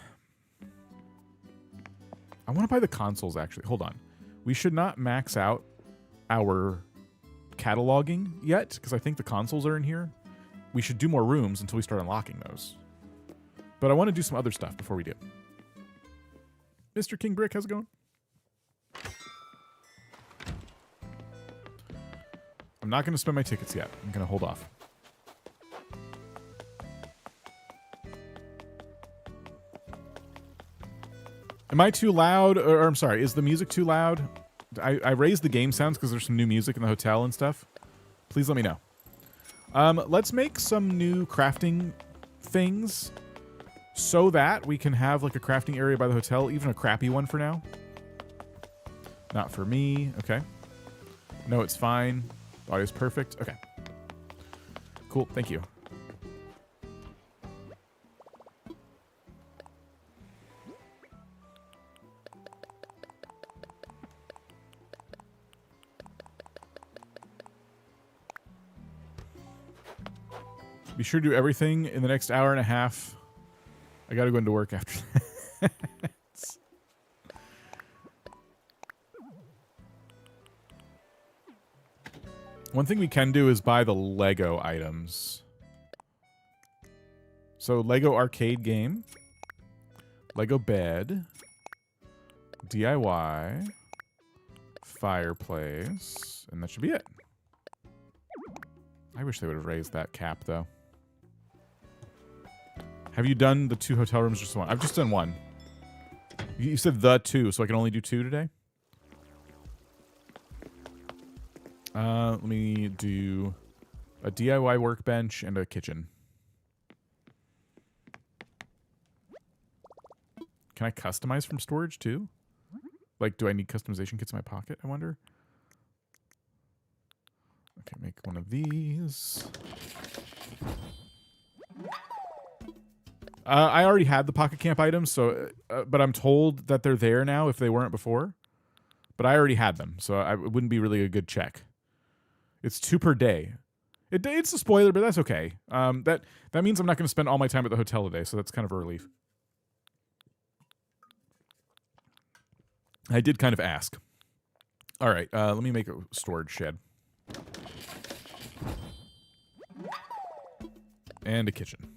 I want to buy the consoles, actually. Hold on. We should not max out our cataloging yet, because I think the consoles are in here. We should do more rooms until we start unlocking those. But I want to do some other stuff before we do. Mr. King Brick, how's it going? I'm not going to spend my tickets yet. I'm going to hold off. Am I too loud? Or I'm sorry, is the music too loud? I raised the game sounds because there's some new music in the hotel and stuff. Please let me know. Let's make some new crafting things so that we can have like a crafting area by the hotel, even a crappy one for now. Not for me. Okay. No, it's fine. Audio's perfect. Okay. Cool. Thank you. Be sure to do everything in the next hour and a half. I gotta go into work after that. One thing we can do is buy the Lego items. So Lego arcade game, Lego bed, DIY, fireplace, and that should be it. I wish they would have raised that cap, though. Have you done the 2 hotel rooms or just one? I've just done one. You said the 2, so I can only do 2 today? Let me do a DIY workbench and a kitchen. Can I customize from storage, too? Like, do I need customization kits in my pocket, I wonder? Okay, make one of these. I already had the pocket camp items, so but I'm told that they're there now if they weren't before. But I already had them, so it wouldn't be really a good check. It's 2 per day. It's a spoiler, but that's okay. That means I'm not going to spend all my time at the hotel today, so that's kind of a relief. I did kind of ask. All right, let me make a storage shed. And a kitchen.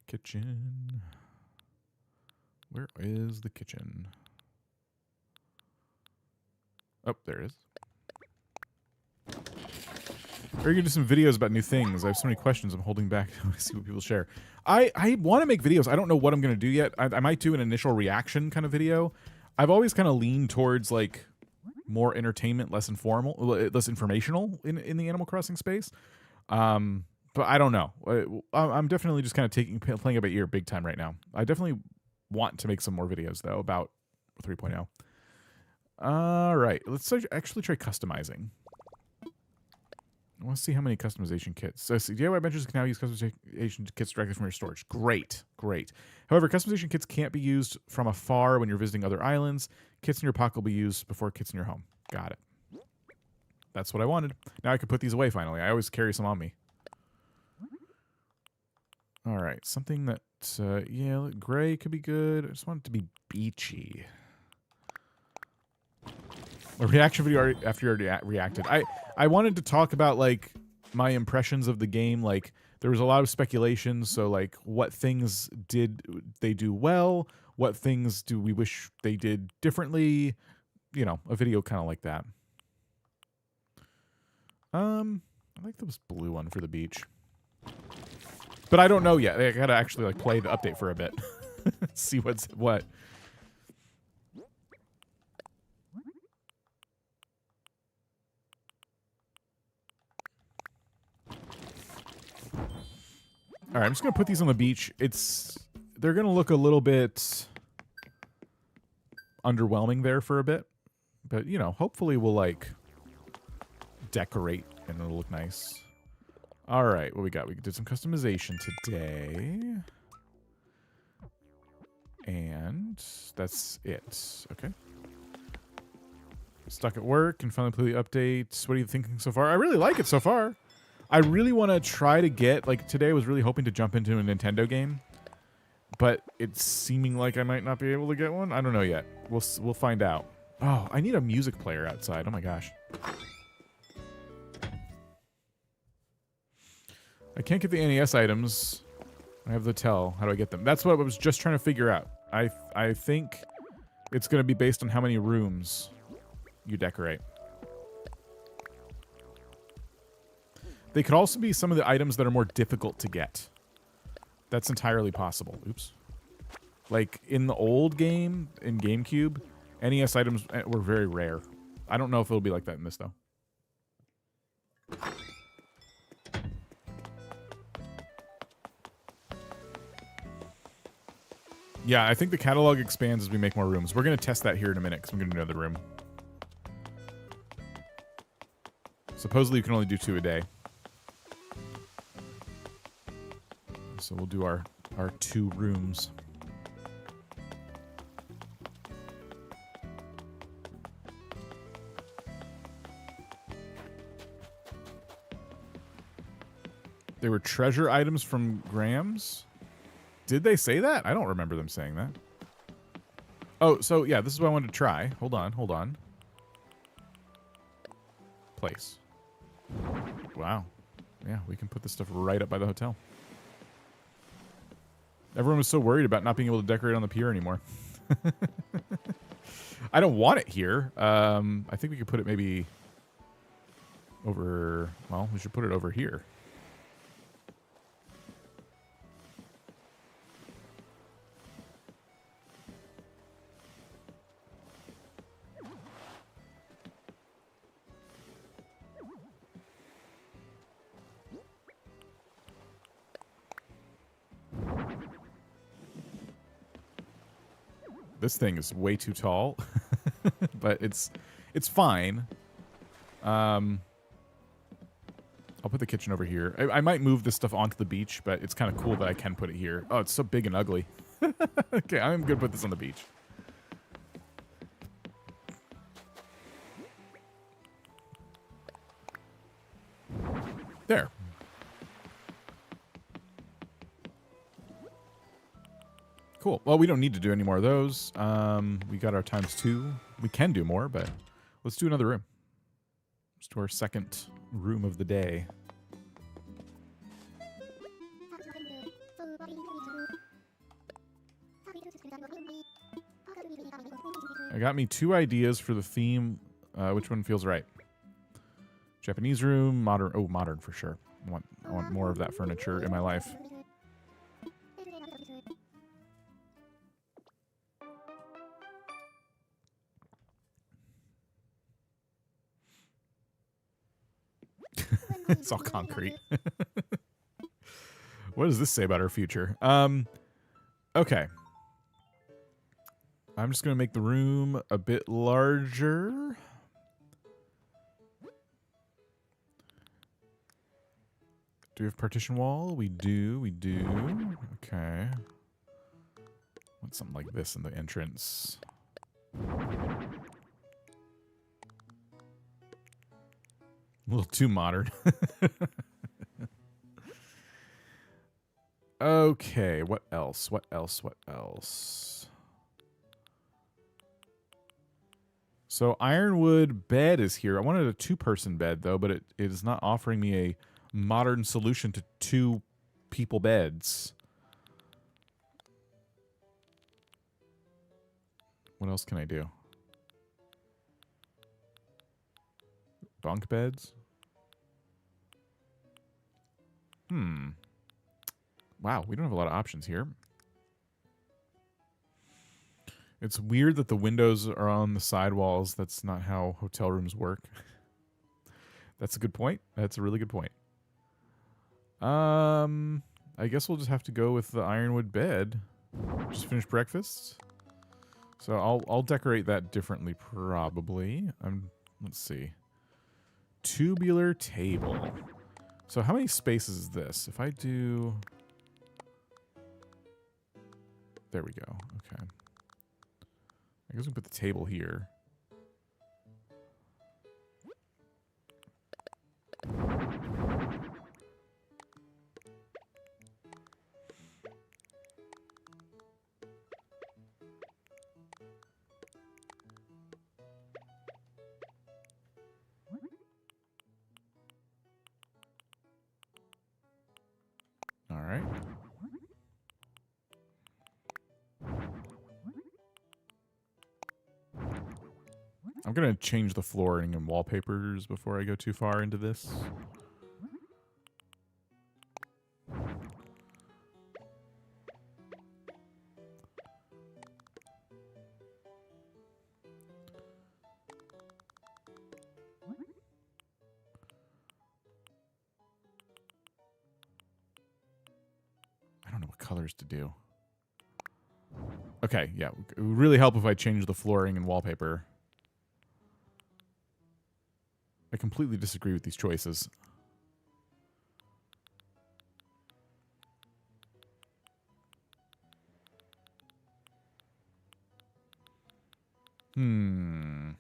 Kitchen. Where is the kitchen? Oh, there it is. We're gonna do some videos about new things. I have so many questions I'm holding back to see what people share. I want to make videos. I don't know what I'm gonna do yet. I might do an initial reaction kind of video. I've always kind of leaned towards like more entertainment, less informational in the Animal Crossing space. But I don't know. I'm definitely just kind of playing it by ear big time right now. I definitely want to make some more videos though about 3.0. All right, let's actually try customizing. I want to see how many customization kits. So DIY benches can now use customization kits directly from your storage. Great, great. However, customization kits can't be used from afar when you're visiting other islands. Kits in your pocket will be used before kits in your home. Got it. That's what I wanted. Now I can put these away finally. I always carry some on me. All right, something that, yeah, gray could be good. I just want it to be beachy. A reaction video after you already reacted. I wanted to talk about, like, my impressions of the game. Like, there was a lot of speculation, so, like, what things did they do well? What things do we wish they did differently? You know, a video kind of like that. I like this blue one for the beach. But I don't know yet. I gotta actually like play the update for a bit. See what's what. All right, I'm just gonna put these on the beach. They're gonna look a little bit underwhelming there for a bit, but you know, hopefully we'll like decorate and it'll look nice. All right, what we got? We did some customization today. And that's it. Okay. Stuck at work and finally play the update. What are you thinking so far? I really like it so far. I really want to try to get, like today I was really hoping to jump into a Nintendo game. But it's seeming like I might not be able to get one. I don't know yet. We'll find out. Oh, I need a music player outside. Oh my gosh. I can't get the NES items. I have the hotel. How do I get them? That's what I was just trying to figure out. I think it's going to be based on how many rooms you decorate. They could also be some of the items that are more difficult to get. That's entirely possible. Oops. Like in the old game, in GameCube, NES items were very rare. I don't know if it'll be like that in this, though. Yeah, I think the catalog expands as we make more rooms. We're going to test that here in a minute because I'm going to do another room. Supposedly you can only do 2 a day. So we'll do our 2 rooms. They were treasure items from Grams. Did they say that? I don't remember them saying that. Oh, so yeah, this is what I wanted to try. Hold on. place. Wow. Yeah, we can put this stuff right up by the hotel. Everyone was so worried about not being able to decorate on the pier anymore. I don't want it here. I think we could put it maybe over... Well, we should put it over here. This thing is way too tall, but it's fine. I'll put the kitchen over here. I might move this stuff onto the beach, but it's kind of cool that I can put it here. Oh, it's so big and ugly. Okay, I'm gonna put this on the beach. There. Cool. Well, we don't need to do any more of those. We got our ×2. We can do more, but let's do another room. Let's do our second room of the day. I got me 2 ideas for the theme. Which one feels right? Japanese room, modern. Oh, modern for sure. I want more of that furniture in my life. It's all concrete. What does this say about our future? Okay. I'm just going to make the room a bit larger. Do we have partition wall? We do. Okay. Want something like this in the entrance. A little too modern. Okay, what else? So Ironwood bed is here. I wanted a 2-person bed, though, but it is not offering me a modern solution to 2 people beds. What else can I do? Bunk beds? Wow, we don't have a lot of options here. It's weird that the windows are on the sidewalls. That's not how hotel rooms work. That's a good point. That's a really good point. I guess we'll just have to go with the Ironwood bed. Just finished breakfast. So I'll decorate that differently probably. Let's see. Tubular table. So how many spaces is this? If I do... There we go. Okay. I guess we put the table here. All right. I'm going to change the flooring and wallpapers before I go too far into this. I don't know what colors to do. Okay, yeah. It would really help if I changed the flooring and wallpaper. I completely disagree with these choices. Kind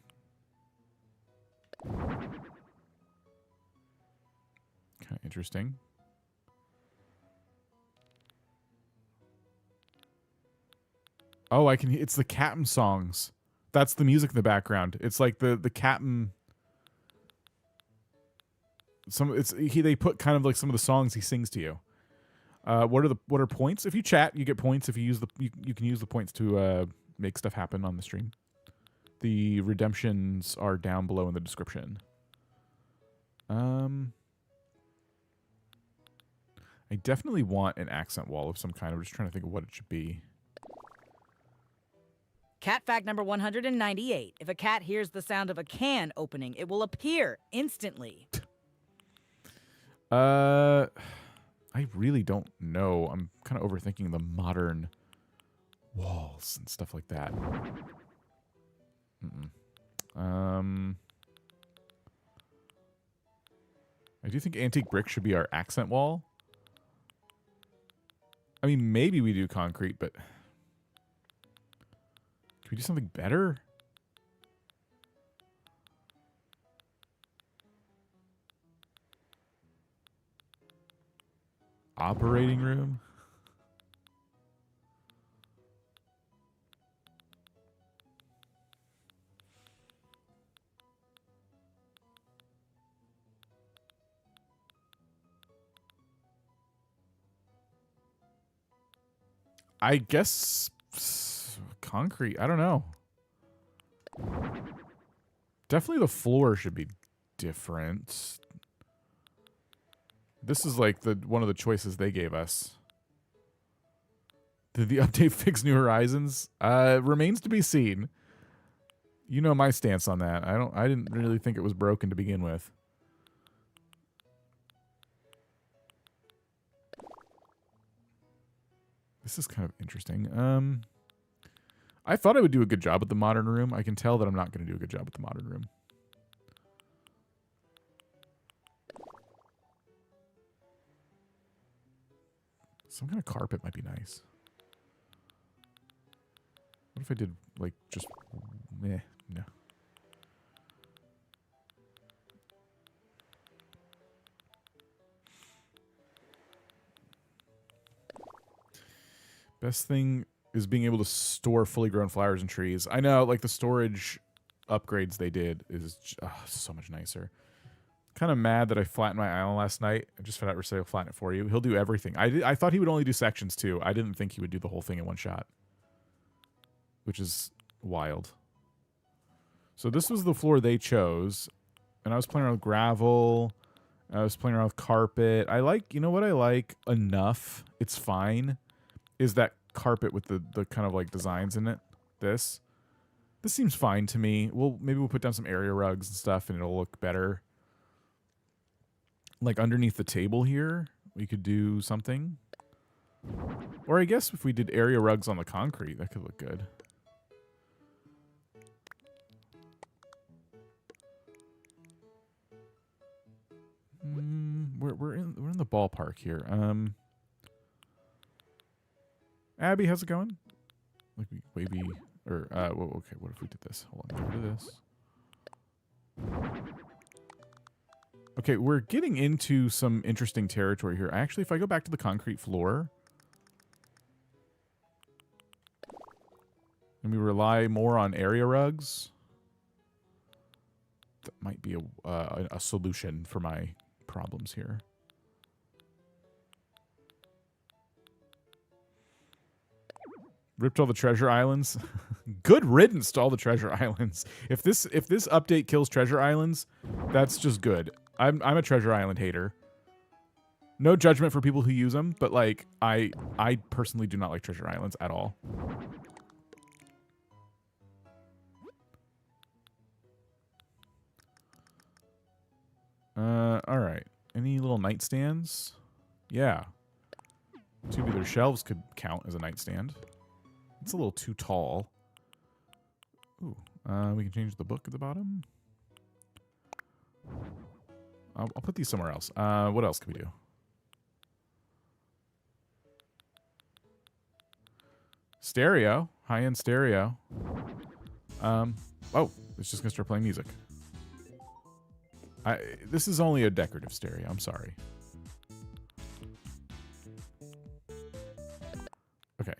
of interesting. Oh, I can. It's the Captain songs. That's the music in the background. It's like the Captain. they put kind of like some of the songs he sings to you. What are points? If you chat, you get points. If you use you can use the points to make stuff happen on the stream. The redemptions are down below in the description. I definitely want an accent wall of some kind. I'm just trying to think of what it should be. Cat fact number 198. If a cat hears the sound of a can opening, it will appear instantly. I really don't know. I'm kind of overthinking the modern walls and stuff like that. I do think antique brick should be our accent wall. I mean, maybe we do concrete, but can we do something better? Operating room? I guess concrete. I don't know. Definitely the floor should be different. This is like one of the choices they gave us. Did the update fix New Horizons? Remains to be seen. You know my stance on that. I didn't really think it was broken to begin with. This is kind of interesting. I thought I would do a good job at the modern room. I can tell that I'm not going to do a good job at the modern room. Some kind of carpet might be nice. What if I did, like, just... no. Best thing is being able to store fully grown flowers and trees. I know, like, the storage upgrades they did is so much nicer. Kind of mad that I flattened my island last night. I just found out Resetti will flatten it for you. He'll do everything. I thought he would only do sections, too. I didn't think he would do the whole thing in one shot. Which is wild. So this was the floor they chose. And I was playing around with gravel. I was playing around with carpet. You know what I like enough? It's fine. Is that carpet with the kind of like designs in it. This seems fine to me. Maybe we'll put down some area rugs and stuff and it'll look better. Like underneath the table here, we could do something. Or I guess if we did area rugs on the concrete, that could look good. We're in the ballpark here. Abby, how's it going? Like maybe okay, what if we did this? Hold on, get rid of this. Okay, we're getting into some interesting territory here. Actually, if I go back to the concrete floor and we rely more on area rugs, that might be a solution for my problems here. Ripped all the treasure islands. Good riddance to all the treasure islands. If this update kills treasure islands, that's just good. I'm a treasure island hater. No judgment for people who use them, but like I personally do not like treasure islands at all. All right. Any little nightstands? Yeah. Tubular shelves could count as a nightstand. It's a little too tall. Ooh, we can change the book at the bottom. I'll put these somewhere else. What else can we do? Stereo. High-end stereo. Oh, it's just gonna start playing music. This is only a decorative stereo. I'm sorry. Okay.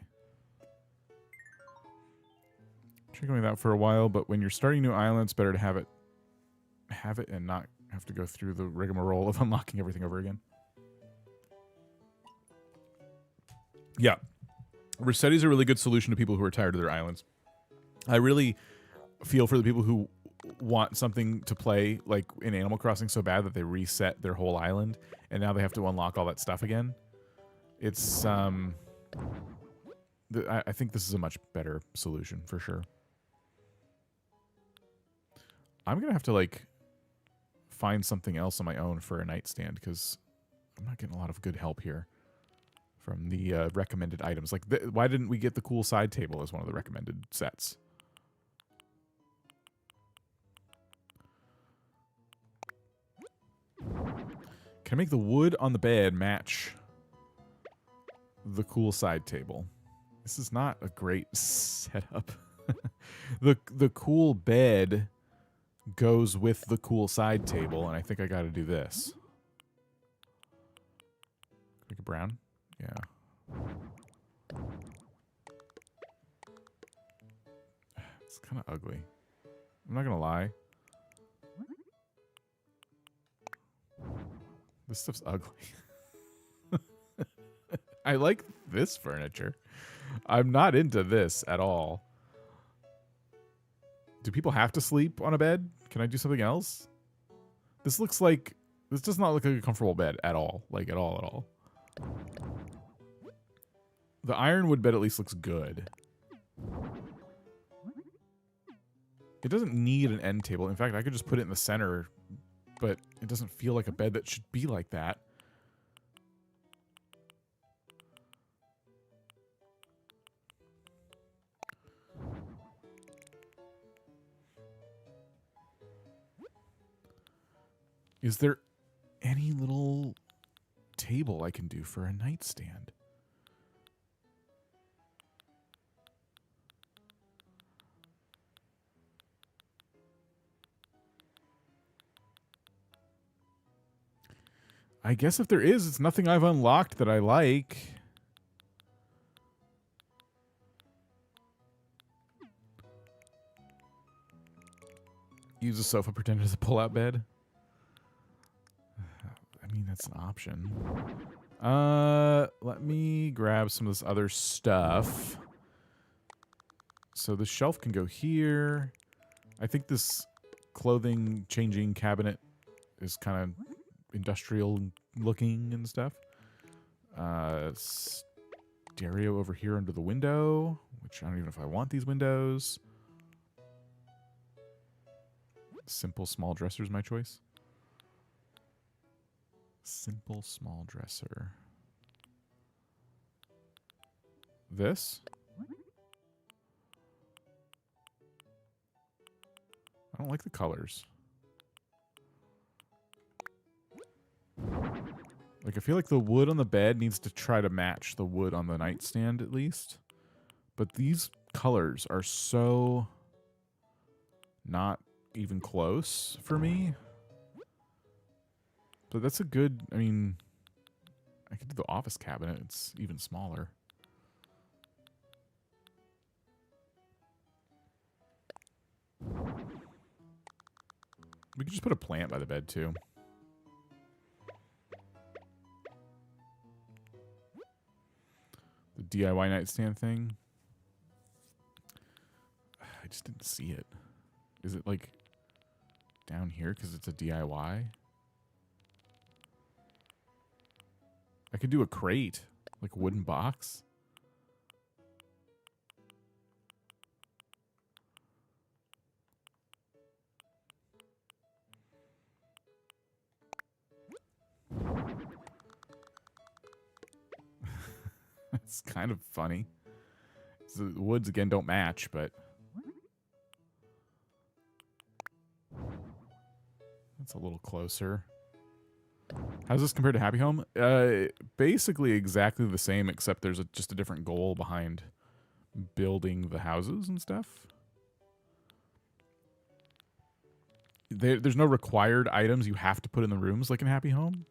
Tried going that for a while, but when you're starting new islands, better to have it and not have to go through the rigmarole of unlocking everything over again. Yeah. Resetti's a really good solution to people who are tired of their islands. I really feel for the people who want something to play like in Animal Crossing so bad that they reset their whole island and now they have to unlock all that stuff again. It's I think this is a much better solution for sure. I'm gonna have to like find something else on my own for a nightstand because I'm not getting a lot of good help here from the recommended items. Like, why didn't we get the cool side table as one of the recommended sets? Can I make the wood on the bed match the cool side table? This is not a great setup. The cool bed goes with the cool side table, and I think I got to do this. Make it brown? Yeah. It's kind of ugly. I'm not going to lie. This stuff's ugly. I like this furniture. I'm not into this at all. Do people have to sleep on a bed? Can I do something else? This looks like... This does not look like a comfortable bed at all. Like, at all. The ironwood bed at least looks good. It doesn't need an end table. In fact, I could just put it in the center, but it doesn't feel like a bed that should be like that. Is there any little table I can do for a nightstand? I guess if there is, it's nothing I've unlocked that I like. Use a sofa pretended as a pull-out bed. I mean, that's an option. Let me grab some of this other stuff. So the shelf can go here. I think this clothing changing cabinet is kind of industrial looking and stuff. Stereo over here under the window, which I don't even know if I want these windows. Simple small dresser is my choice. Simple small dresser. This? I don't like the colors. Like, I feel like the wood on the bed needs to try to match the wood on the nightstand at least. But these colors are so not even close for me. But that's a good, I mean, I could do the office cabinet. It's even smaller. We could just put a plant by the bed, too. The DIY nightstand thing. I just didn't see it. Is it, like, down here because it's a DIY? I could do a crate, like a wooden box. It's kind of funny. So the woods, again, don't match, but... That's a little closer. How's this compared to Happy Home? Basically exactly the same, except there's just a different goal behind building the houses and stuff. There's no required items you have to put in the rooms like in Happy Home.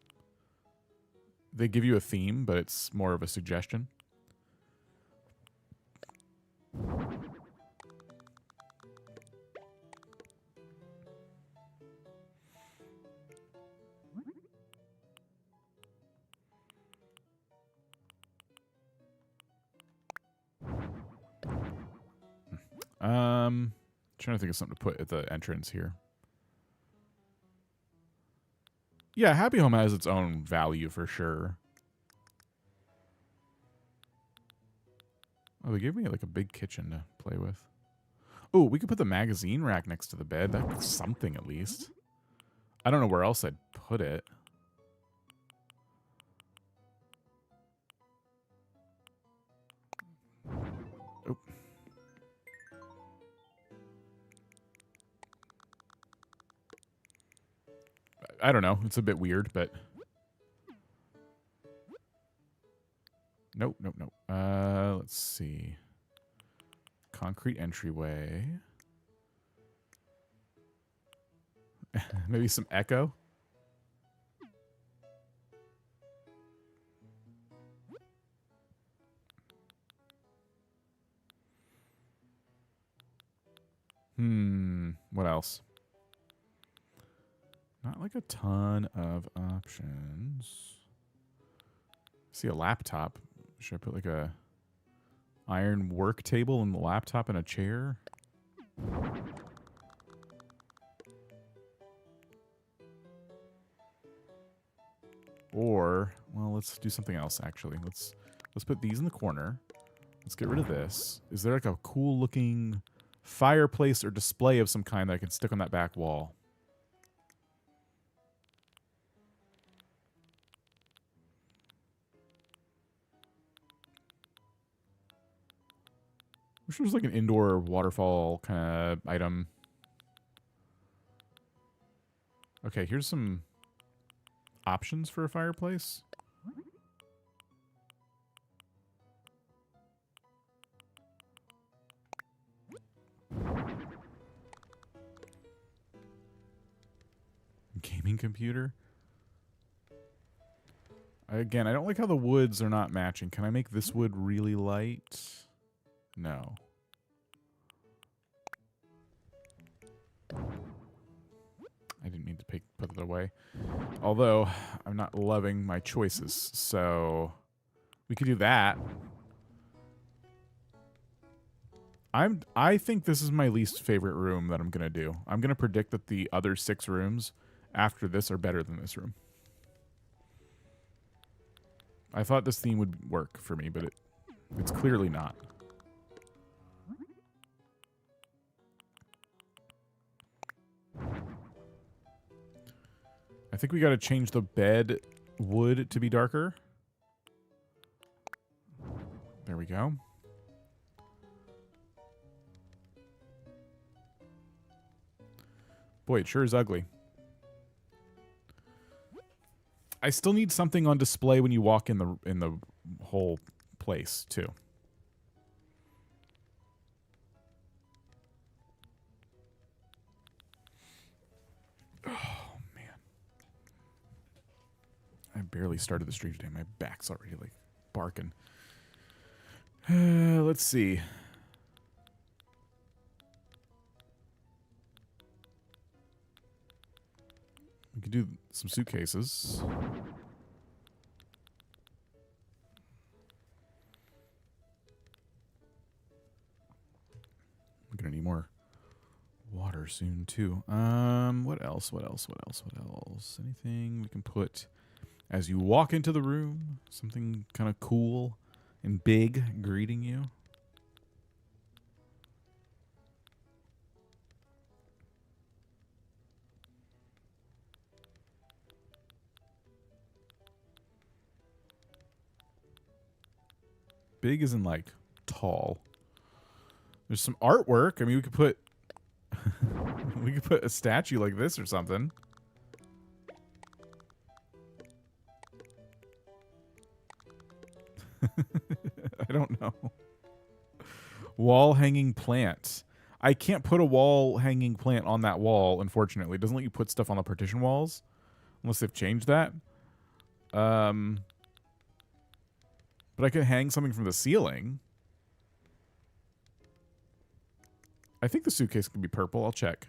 They give you a theme, but it's more of a suggestion. Trying to think of something to put at the entrance here. Yeah, Happy Home has its own value for sure. Oh, they gave me like a big kitchen to play with. Oh, we could put the magazine rack next to the bed. That's something at least. I don't know where else I'd put it. Oh. I don't know. It's a bit weird, but... Nope, nope, nope. Let's see. Concrete entryway. Maybe some echo. What else? Not like a ton of options. See a laptop. Should I put like a iron work table and the laptop and a chair? Or, well, let's do something else actually. Let's put these in the corner. Let's get rid of this. Is there like a cool looking fireplace or display of some kind that I can stick on that back wall? Wish there was like an indoor waterfall kind of item. Okay, here's some options for a fireplace. Gaming computer. Again, I don't like how the woods are not matching. Can I make this wood really light? No. I didn't mean to put it away. Although, I'm not loving my choices, so we could do that. I think this is my least favorite room that I'm going to do. I'm going to predict that the other 6 rooms after this are better than this room. I thought this theme would work for me, but it's clearly not. I think we got to change the bed wood to be darker. There we go. Boy, it sure is ugly. I still need something on display when you walk in the whole place too. Oh man, I barely started the stream today. My back's already like barking. Let's see. We could do some suitcases. We're gonna need more water soon too. What else? What else? What else? What else? Anything we can put as you walk into the room? Something kind of cool and big greeting you. Big isn't like tall. There's some artwork. I mean, we could put we could put a statue like this or something. I don't know. Wall hanging plant. I can't put a wall hanging plant on that wall, unfortunately. It doesn't let you put stuff on the partition walls unless they've changed that. But I could hang something from the ceiling. I think the suitcase can be purple. I'll check.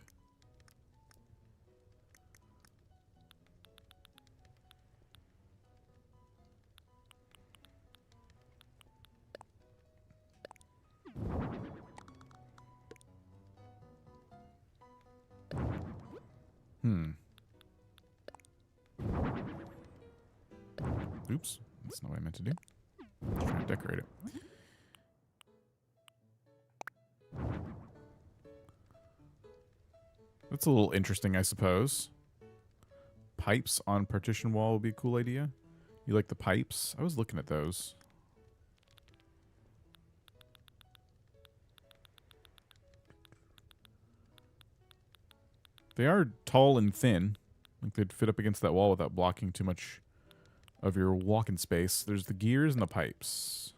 Oops. That's not what I meant to do. Just trying to decorate it. That's a little interesting, I suppose. Pipes on partition wall would be a cool idea. You like the pipes? I was looking at those. They are tall and thin. Like they'd fit up against that wall without blocking too much of your walking space. There's the gears and the pipes.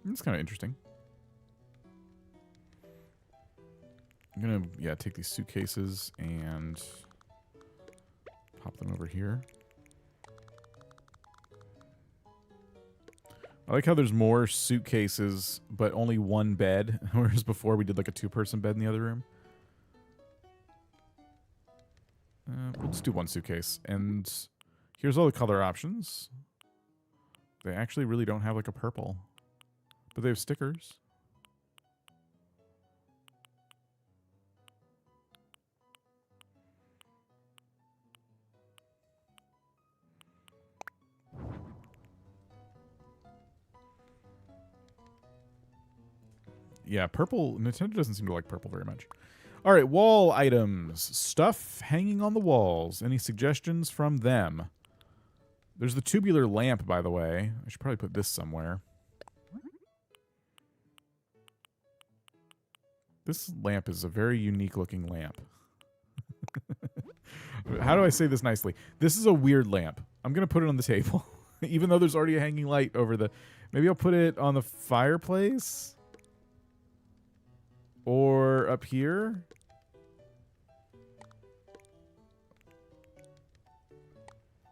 It's kind of interesting. I'm gonna, yeah, take these suitcases and pop them over here. I like how there's more suitcases, but only one bed, whereas before we did like a two-person bed in the other room. We'll just do one suitcase. And here's all the color options. They actually really don't have like a purple, but they have stickers. Yeah, purple. Nintendo doesn't seem to like purple very much. All right, wall items. Stuff hanging on the walls. Any suggestions from them? There's the tubular lamp, by the way. I should probably put this somewhere. This lamp is a very unique looking lamp. How do I say this nicely? This is a weird lamp. I'm going to put it on the table. Even though there's already a hanging light over the... Maybe I'll put it on the fireplace? Or up here?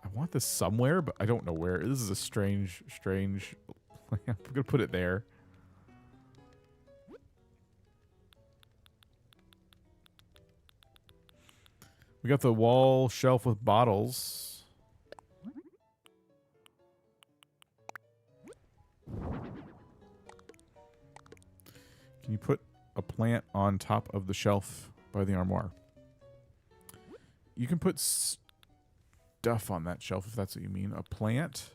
I want this somewhere, but I don't know where. This is a strange lamp. I'm going to put it there. We got the wall shelf with bottles. Can you put a plant on top of the shelf by the armoire? You can put stuff on that shelf if that's what you mean. A plant?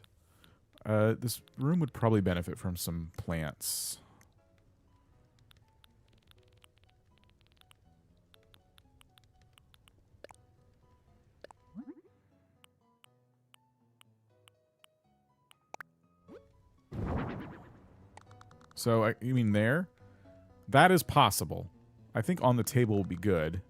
This room would probably benefit from some plants. So, you mean there? That is possible. I think on the table will be good.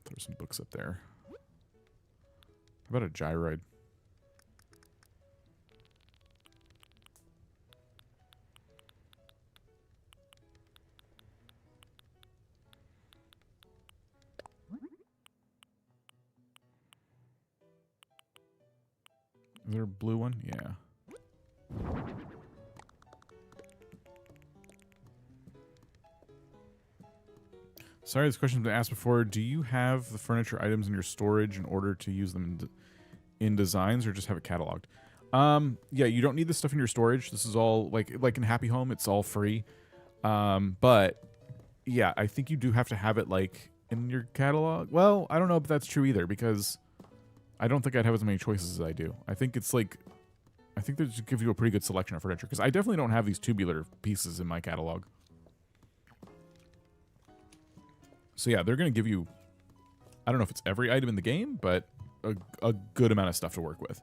Throw some books up there. How about a gyroid? Is there a blue one? Yeah. Sorry, this question's been asked before. Do you have the furniture items in your storage in order to use them in designs, or just have it cataloged? Yeah, you don't need this stuff in your storage. This is all like in Happy Home, it's all free. But yeah, I think you do have to have it like in your catalog. Well, I don't know if that's true either, because I don't think I'd have as many choices as I do. I think it's like, I think they just give you a pretty good selection of furniture, because I definitely don't have these tubular pieces in my catalog. So yeah, they're going to give you, I don't know if it's every item in the game, but a good amount of stuff to work with.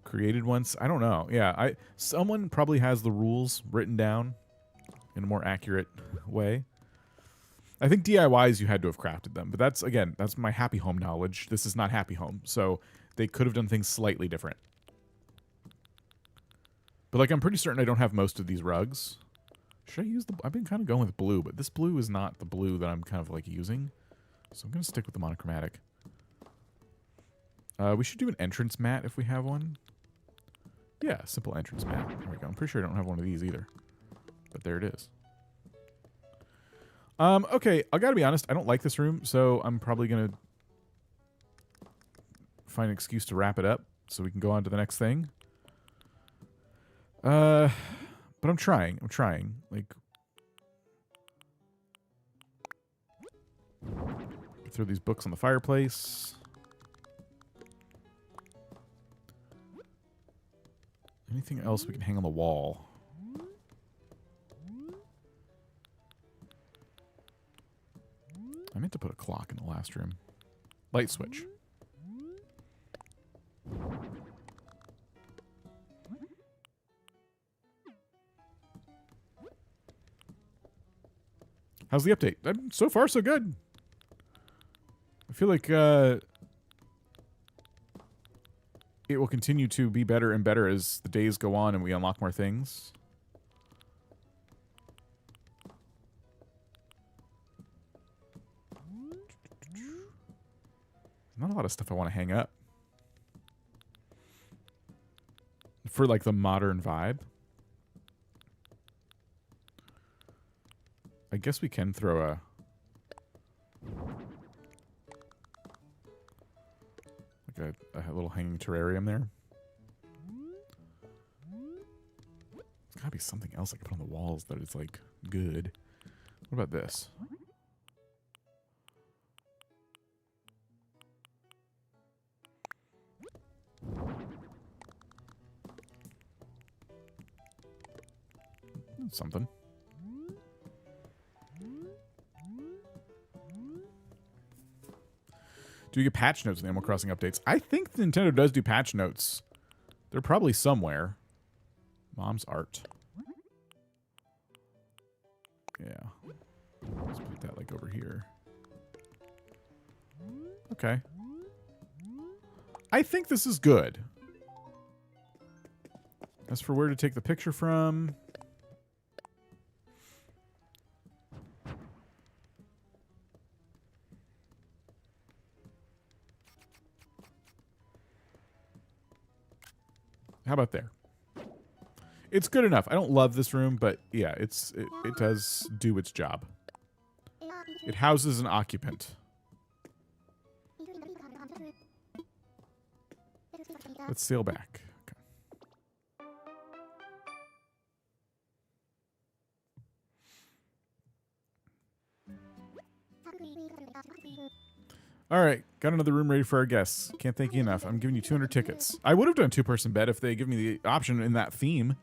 Created once, I don't know. Yeah, someone probably has the rules written down in a more accurate way. I think DIYs you had to have crafted them, but that's, again, that's my Happy Home knowledge. This is not Happy Home, so they could have done things slightly different. But like, I'm pretty certain I don't have most of these rugs. Should I use the... I've been kind of going with blue, but this blue is not the blue that I'm kind of like using. So I'm going to stick with the monochromatic. We should do an entrance mat if we have one. Yeah, simple entrance mat. There we go. I'm pretty sure I don't have one of these either. but there it is. Okay, I gotta be honest, I don't like this room, so I'm probably gonna find an excuse to wrap it up so we can go on to the next thing. But I'm trying. Like, throw these books on the fireplace. Anything else we can hang on the wall? I meant to put a clock in the last room. Light switch. How's the update? So far, so good. I feel like it will continue to be better and better as the days go on and we unlock more things. Not a lot of stuff I want to hang up. For like the modern vibe. I guess we can throw a little hanging terrarium there. There's gotta be something else I can put on the walls that is like good. What about this? Something. Do you get patch notes in Animal Crossing updates? I think Nintendo does do patch notes. They're probably somewhere. Mom's art. Yeah. Let's put that like over here. Okay. I think this is good. As for where to take the picture from... How about there? It's good enough. I don't love this room, but yeah, it does do its job. It houses an occupant. Let's sail back. Okay. All right, got another room ready for our guests. Can't thank you enough. I'm giving you 200 tickets. I would have done a two-person bed if they give me the option in that theme.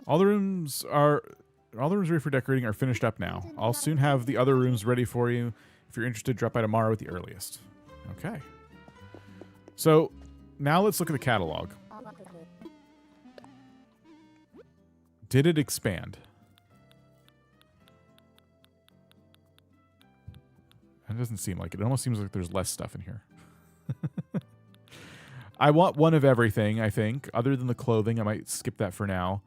All the rooms ready for decorating are finished up now. I'll soon have the other rooms ready for you. If you're interested, drop by tomorrow at the earliest. Okay. So now let's look at the catalog. Did it expand? It doesn't seem like it. It almost seems like there's less stuff in here. I want one of everything, I think. Other than the clothing, I might skip that for now.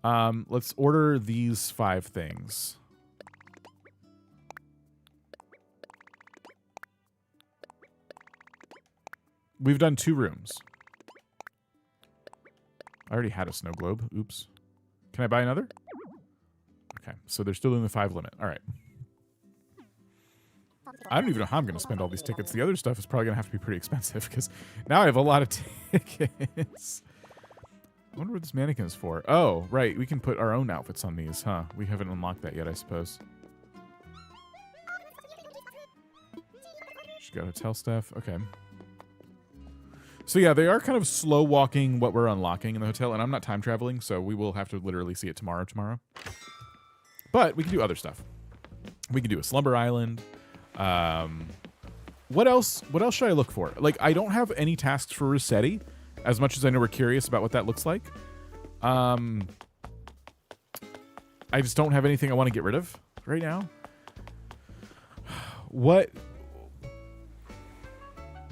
Let's order these 5 things. We've done 2 rooms. I already had a snow globe. Oops. Can I buy another? Okay, so they're still doing the 5 limit. All right. I don't even know how I'm going to spend all these tickets. The other stuff is probably going to have to be pretty expensive because now I have a lot of tickets. I wonder what this mannequin is for. Oh, right. We can put our own outfits on these, huh? We haven't unlocked that yet, I suppose. She's got hotel stuff. Okay. So yeah, they are kind of slow walking what we're unlocking in the hotel, and I'm not time traveling, so we will have to literally see it tomorrow. But we can do other stuff. We can do a Slumber Island. What else should I look for? Like, I don't have any tasks for Resetti, as much as I know we're curious about what that looks like. I just don't have anything I want to get rid of right now. What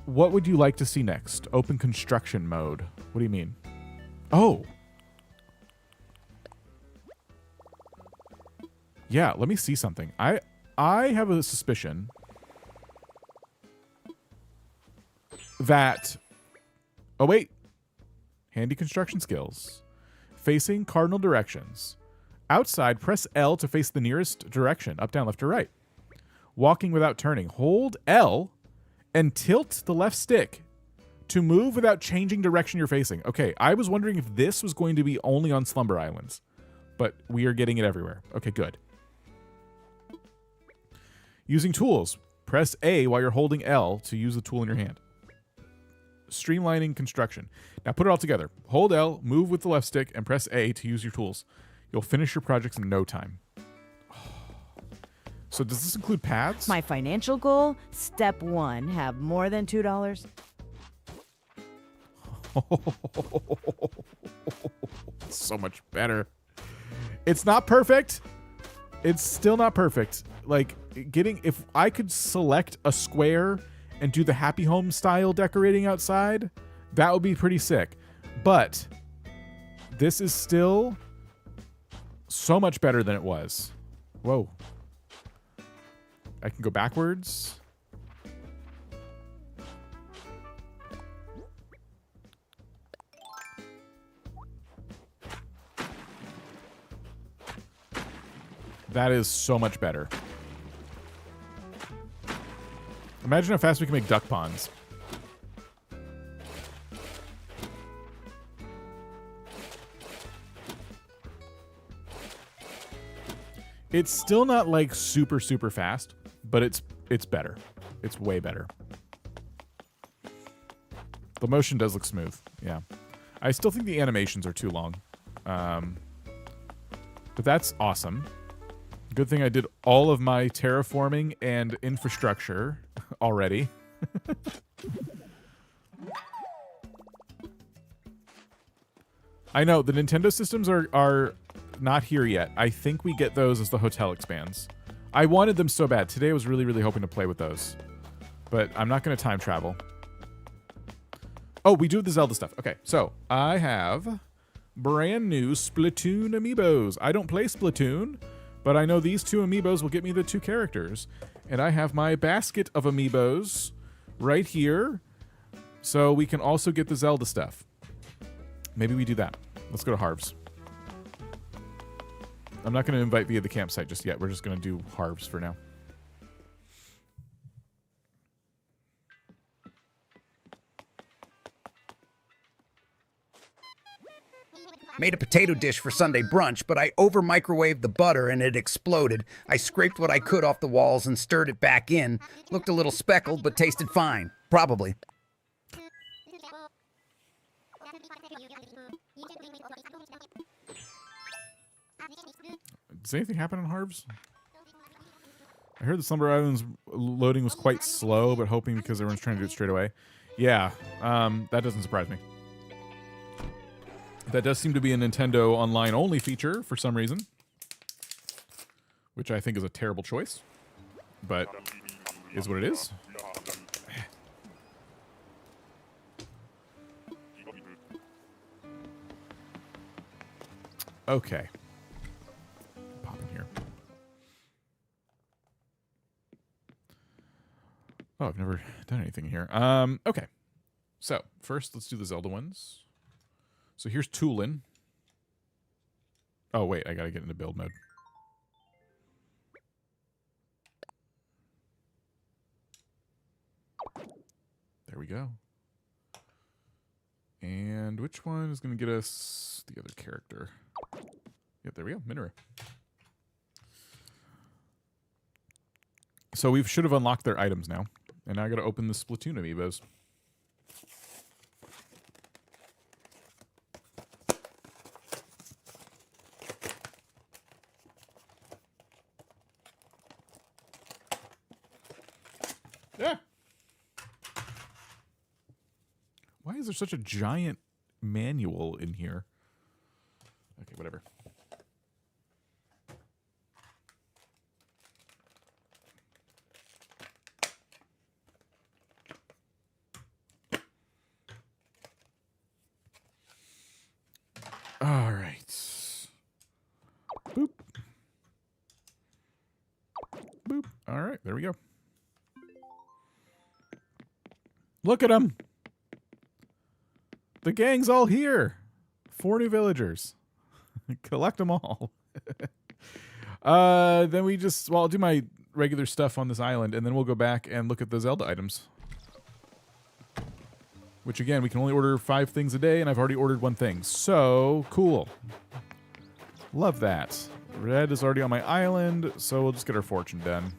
would you like to see next? Open construction mode. What do you mean? Oh. Yeah, let me see something. I have a suspicion that... Oh, wait. Handy construction skills. Facing cardinal directions. Outside, press L to face the nearest direction. Up, down, left, or right. Walking without turning. Hold L and tilt the left stick to move without changing direction you're facing. Okay, I was wondering if this was going to be only on Slumber Islands, but we are getting it everywhere. Okay, good. Using tools. Press A while you're holding L to use the tool in your hand. Streamlining construction. Now put it all together. Hold L, move with the left stick, and press A to use your tools. You'll finish your projects in no time. So does this include paths? My financial goal, step 1, have more than $2. So much better. It's not perfect. It's still not perfect. Like, if I could select a square and do the happy home style decorating outside, that would be pretty sick. But this is still so much better than it was. Whoa. I can go backwards. That is so much better. Imagine how fast we can make duck ponds. It's still not like super, super fast, but it's better. It's way better. The motion does look smooth. Yeah. I still think the animations are too long. But that's awesome. Good thing I did all of my terraforming and infrastructure already. I know, the Nintendo systems are not here yet. I think we get those as the hotel expands. I wanted them so bad. Today I was really, really hoping to play with those. But I'm not going to time travel. Oh, we do the Zelda stuff. Okay, so I have brand new Splatoon amiibos. I don't play Splatoon, but I know these 2 amiibos will get me the 2 characters. And I have my basket of amiibos right here, so we can also get the Zelda stuff. Maybe we do that. Let's go to Harv's. I'm not going to invite via the campsite just yet. We're just going to do Harv's for now. Made a potato dish for Sunday brunch, but I over-microwaved the butter and it exploded. I scraped what I could off the walls and stirred it back in. Looked a little speckled, but tasted fine. Probably. Does anything happen on Harv's? I heard the Slumber Islands loading was quite slow, but hoping because everyone's trying to do it straight away. Yeah, that doesn't surprise me. That does seem to be a Nintendo Online only feature for some reason, which I think is a terrible choice, but is what it is. Okay. Pop in here. Oh, I've never done anything in here. Okay. So, first, let's do the Zelda ones. So here's Toolin. Oh, wait, I gotta get into build mode. There we go. And which one is gonna get us the other character? Yep, there we go, Minora. So we should have unlocked their items now. And now I gotta open the Splatoon amiibos. Yeah. Why is there such a giant manual in here? Okay, whatever. All right. Boop. Boop. All right, there we go. Look at him. The gang's all here. 4 new villagers. Collect them all. Then we just, well, I'll do my regular stuff on this island, and then we'll go back and look at the Zelda items. Which, again, we can only order 5 things a day, and I've already ordered 1 thing. So, cool. Love that. Red is already on my island, so we'll just get our fortune done.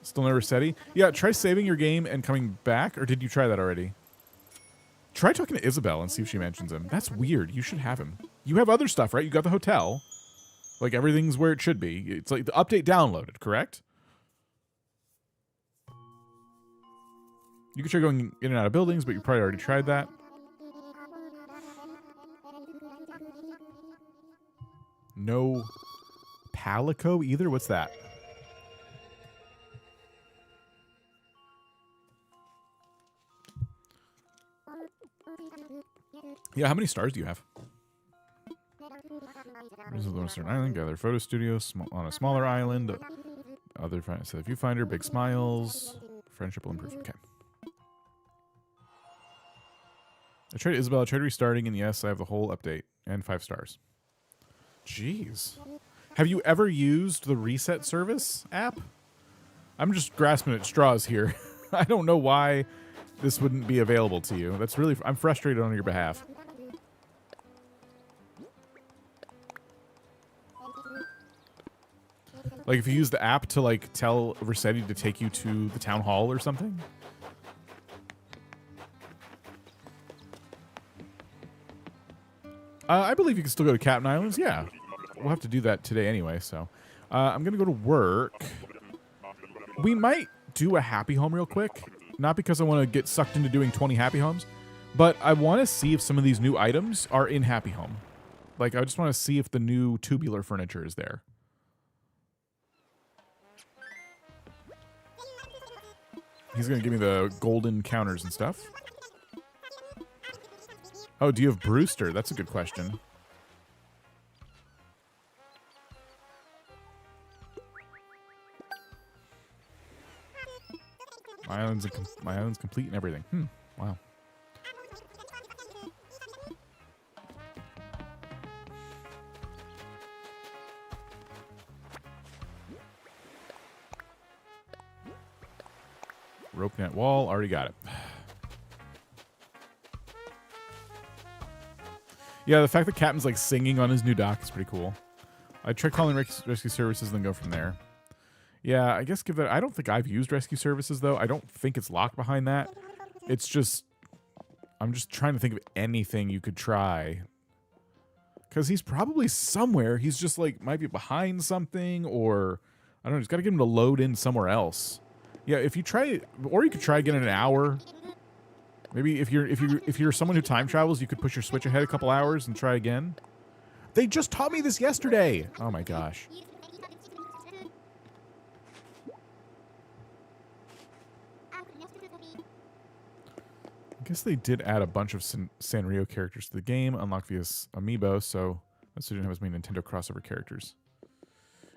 Still no Resetti? Yeah, try saving your game and coming back, or did you try that already? Try talking to Isabel and see if she mentions him. That's weird. You should have him. You have other stuff, right? You got the hotel. Like, everything's where it should be. It's like the update downloaded, correct? You could try going in and out of buildings, but you probably already tried that. No Palico either? What's that? Yeah, how many stars do you have? Visit the Western Island, gather photo studio on a smaller island. Other so if you find her, big smiles. Friendship will improve. Okay. I tried Isabel. I tried restarting, and yes, I have the whole update and 5 stars. Jeez. Have you ever used the Reset Service app? I'm just grasping at straws here. I don't know why this wouldn't be available to you. That's really, I'm frustrated on your behalf. Like, if you use the app to, like, tell Resetti to take you to the town hall or something? I believe you can still go to Captain Islands. Yeah. We'll have to do that today anyway, so. I'm going to go to work. We might do a happy home real quick. Not because I want to get sucked into doing 20 happy homes, but I want to see if some of these new items are in happy home. Like, I just want to see if the new tubular furniture is there. He's going to give me the golden counters and stuff. Oh, do you have Brewster? That's a good question. My island's complete and everything. Wow. Rope net wall, already got it. Yeah, the fact that Captain's like singing on his new dock is pretty cool. I tried calling rescue services and then go from there. Yeah, I guess give that. I don't think I've used rescue services though. I don't think it's locked behind that. It's just, I'm just trying to think of anything you could try. Because he's probably somewhere. He's just like, might be behind something, or I don't know, just got to get him to load in somewhere else. Yeah, if you try, or you could try again in an hour. Maybe if you're someone who time travels, you could push your switch ahead a couple hours and try again. They just taught me this yesterday. Oh my gosh. I guess they did add a bunch of Sanrio characters to the game, unlocked via Amiibo, so that's why we didn't have as many Nintendo crossover characters.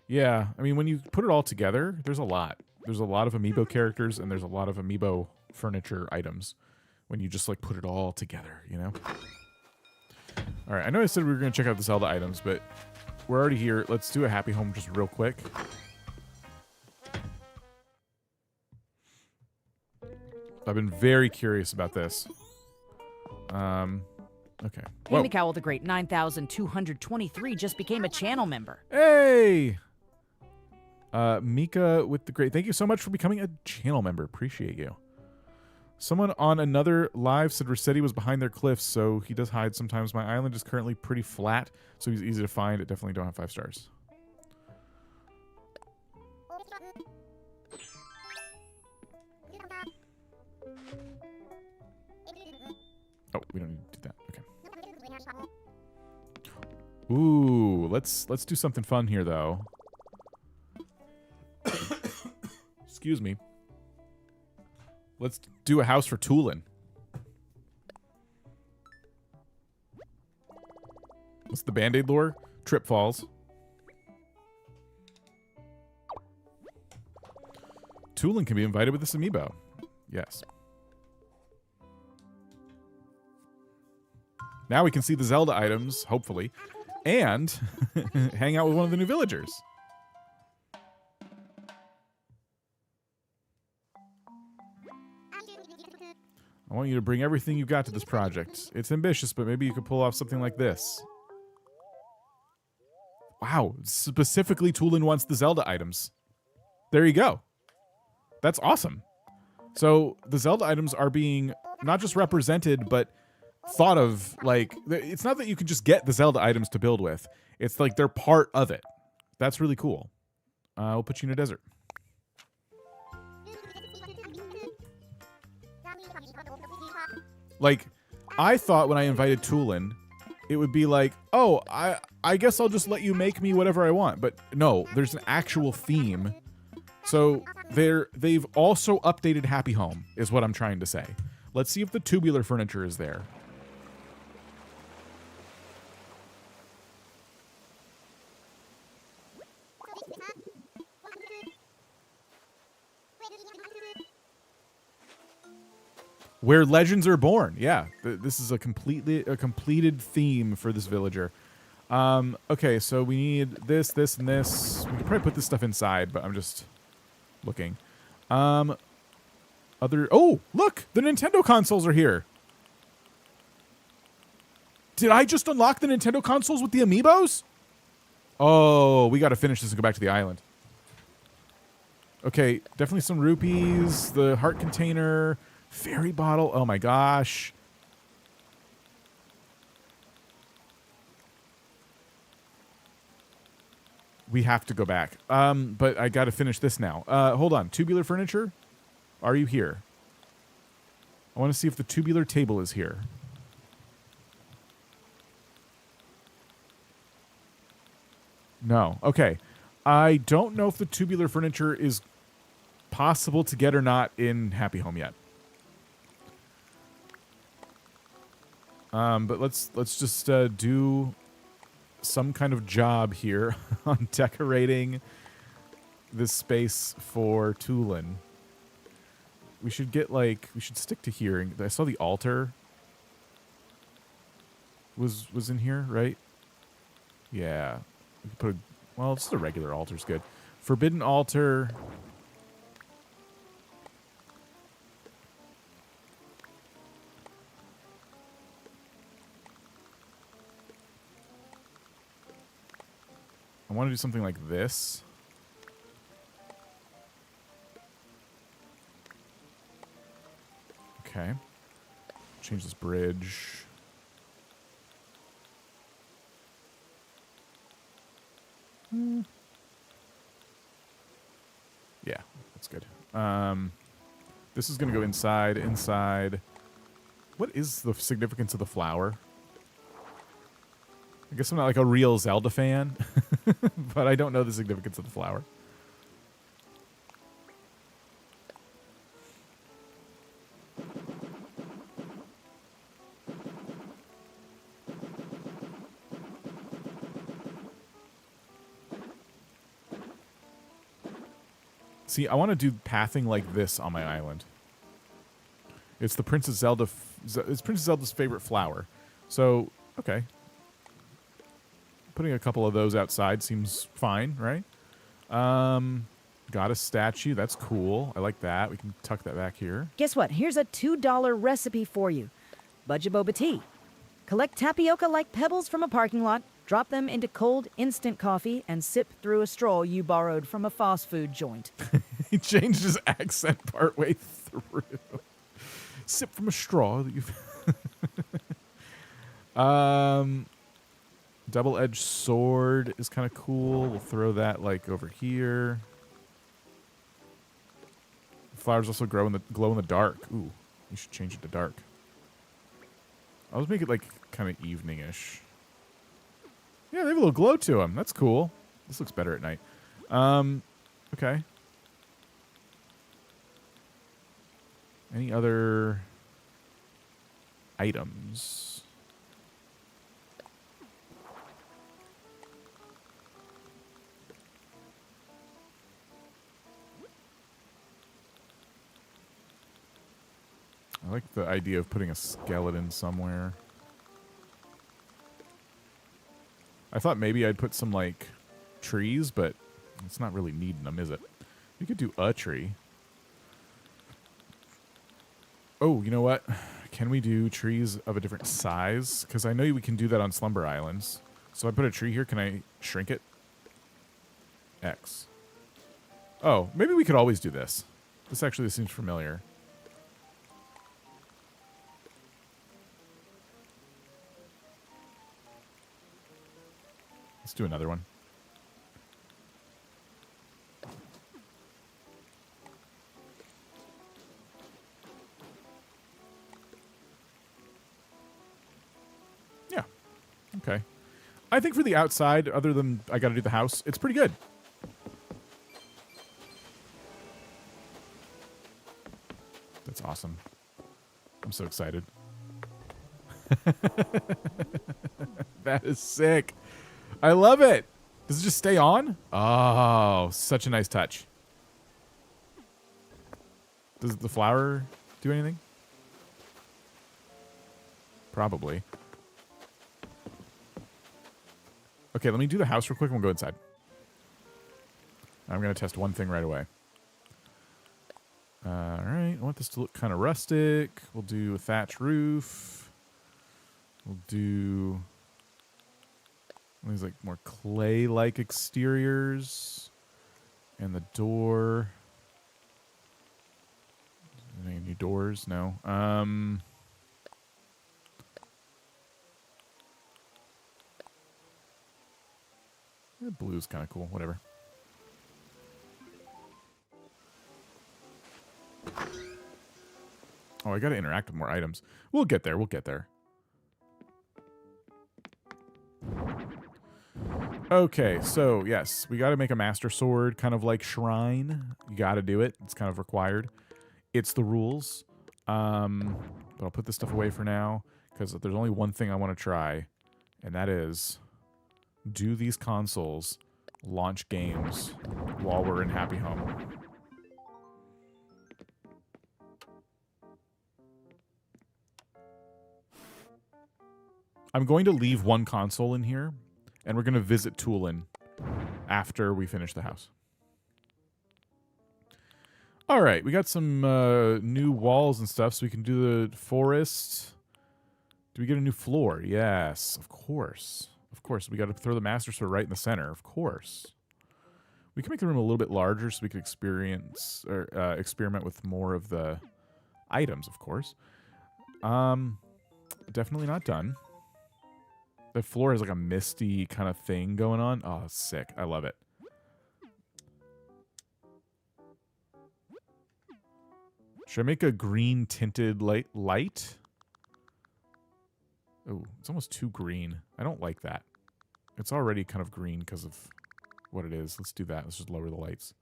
Yeah, I mean, when you put it all together, there's a lot. There's a lot of Amiibo characters, and there's a lot of Amiibo furniture items when you just, like, put it all together, you know? All right, I know I said we were going to check out the Zelda items, but we're already here. Let's do a happy home just real quick. I've been very curious about this. Okay. Amy Cowell the Great 9223 just became a channel member. Hey! Mika with the Great. Thank you so much for becoming a channel member. Appreciate you. Someone on another live said Resetti was behind their cliffs, so he does hide sometimes. My island is currently pretty flat, so he's easy to find. It definitely don't have 5 stars. Oh, we don't need to do that. Okay. Ooh, let's do something fun here, though. Excuse me. Let's do a house for Tulin. What's the Band-Aid lure? Trip falls. Tulin can be invited with this amiibo. Yes. Now we can see the Zelda items, hopefully, and hang out with one of the new villagers. I want you to bring everything you've got to this project. It's ambitious, but maybe you could pull off something like this. Wow, specifically Tulin wants the Zelda items. There you go. That's awesome. So the Zelda items are being not just represented, but thought of. Like, it's not that you can just get the Zelda items to build with. It's like they're part of it. That's really cool. We'll put you in a desert. Like, I thought when I invited Tulin, it would be like, oh, I guess I'll just let you make me whatever I want. But no, there's an actual theme. So they've also updated Happy Home, is what I'm trying to say. Let's see if the tubular furniture is there. Where legends are born. Yeah, this is a completed theme for this villager. Okay, so we need this, and this. We could probably put this stuff inside, but I'm just looking. Oh, look! The Nintendo consoles are here. Did I just unlock the Nintendo consoles with the amiibos? Oh, we got to finish this and go back to the island. Okay, definitely some rupees. The heart container. Fairy bottle. Oh my gosh. We have to go back. But I got to finish this now. Hold on. Tubular furniture? Are you here? I want to see if the tubular table is here. No. Okay. I don't know if the tubular furniture is possible to get or not in Happy Home yet. But let's just do some kind of job here on decorating this space for Tulin. We should get we should stick to here. I saw the altar was in here, right? Yeah. We could put well, just a regular altar's good. Forbidden altar. I want to do something like this. Okay. Change this bridge. Yeah, that's good. This is going to go inside. What is the significance of the flower? I guess I'm not like a real Zelda fan, but I don't know the significance of the flower. See, I want to do pathing like this on my island. It's the Princess Zelda. It's Princess Zelda's favorite flower. So, okay. Putting a couple of those outside seems fine, right? Got a statue. That's cool. I like that. We can tuck that back here. Guess what? Here's a $2 recipe for you. Budget boba tea. Collect tapioca like pebbles from a parking lot, drop them into cold instant coffee, and sip through a straw you borrowed from a fast food joint. He changed his accent partway through. Sip from a straw that you've... Double-edged sword is kind of cool. We'll throw that over here. Flowers also glow in the dark. Ooh, you should change it to dark. I'll just make it kind of evening-ish. Yeah, they have a little glow to them. That's cool. This looks better at night. Okay. Any other items? I like the idea of putting a skeleton somewhere. I thought maybe I'd put some, like, trees, but it's not really needing them, is it? We could do a tree. Oh, you know what? Can we do trees of a different size? Because I know we can do that on Slumber Islands. So if I put a tree here, can I shrink it? X. Oh, maybe we could always do this. This actually seems familiar. Let's do another one. Yeah. Okay. I think for the outside, other than I got to do the house, it's pretty good. That's awesome. I'm so excited. That is sick. I love it. Does it just stay on? Oh, such a nice touch. Does the flower do anything? Probably. Okay, let me do the house real quick and we'll go inside. I'm going to test one thing right away. Alright, I want this to look kind of rustic. We'll do a thatch roof. We'll do these like more clay-like exteriors. And the door. Any new doors? No. The blue's kind of cool. Whatever. Oh, I gotta interact with more items. We'll get there. We'll get there. Okay, so yes, we gotta make a master sword, kind of like shrine. You gotta do it. It's kind of required. It's the rules. But I'll put this stuff away for now because there's only one thing I want to try, and that is do these consoles launch games while we're in Happy Home. I'm going to leave one console in here, and we're going to visit Tulin after we finish the house. All right, we got some new walls and stuff, so we can do the forest. Do we get a new floor? Yes, of course. Of course, we got to throw the master sword right in the center. Of course. We can make the room a little bit larger so we can experience or experiment with more of the items, of course. Definitely not done. The floor has like a misty kind of thing going on. Oh, sick. I love it. Should I make a green tinted light? Oh, it's almost too green. I don't like that. It's already kind of green because of what it is. Let's do that. Let's just lower the lights.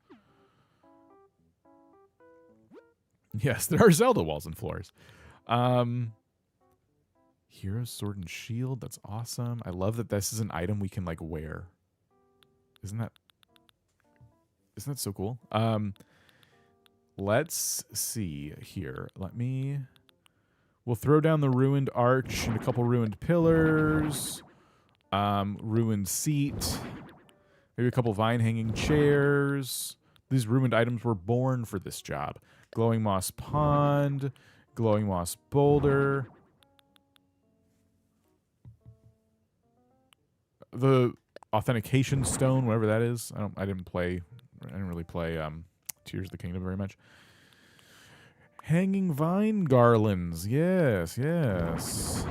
Yes, there are Zelda walls and floors. Hero sword and shield. That's awesome. I love that this is an item we can like wear. Isn't that so cool? Let's see here. We'll throw down the ruined arch and a couple ruined pillars. Ruined seat. Maybe a couple vine hanging chairs. These ruined items were born for this job. Glowing moss pond. Glowing moss boulder. The authentication stone, whatever that is. I didn't really play Tears of the Kingdom very much. Hanging vine garlands. Yes, yes.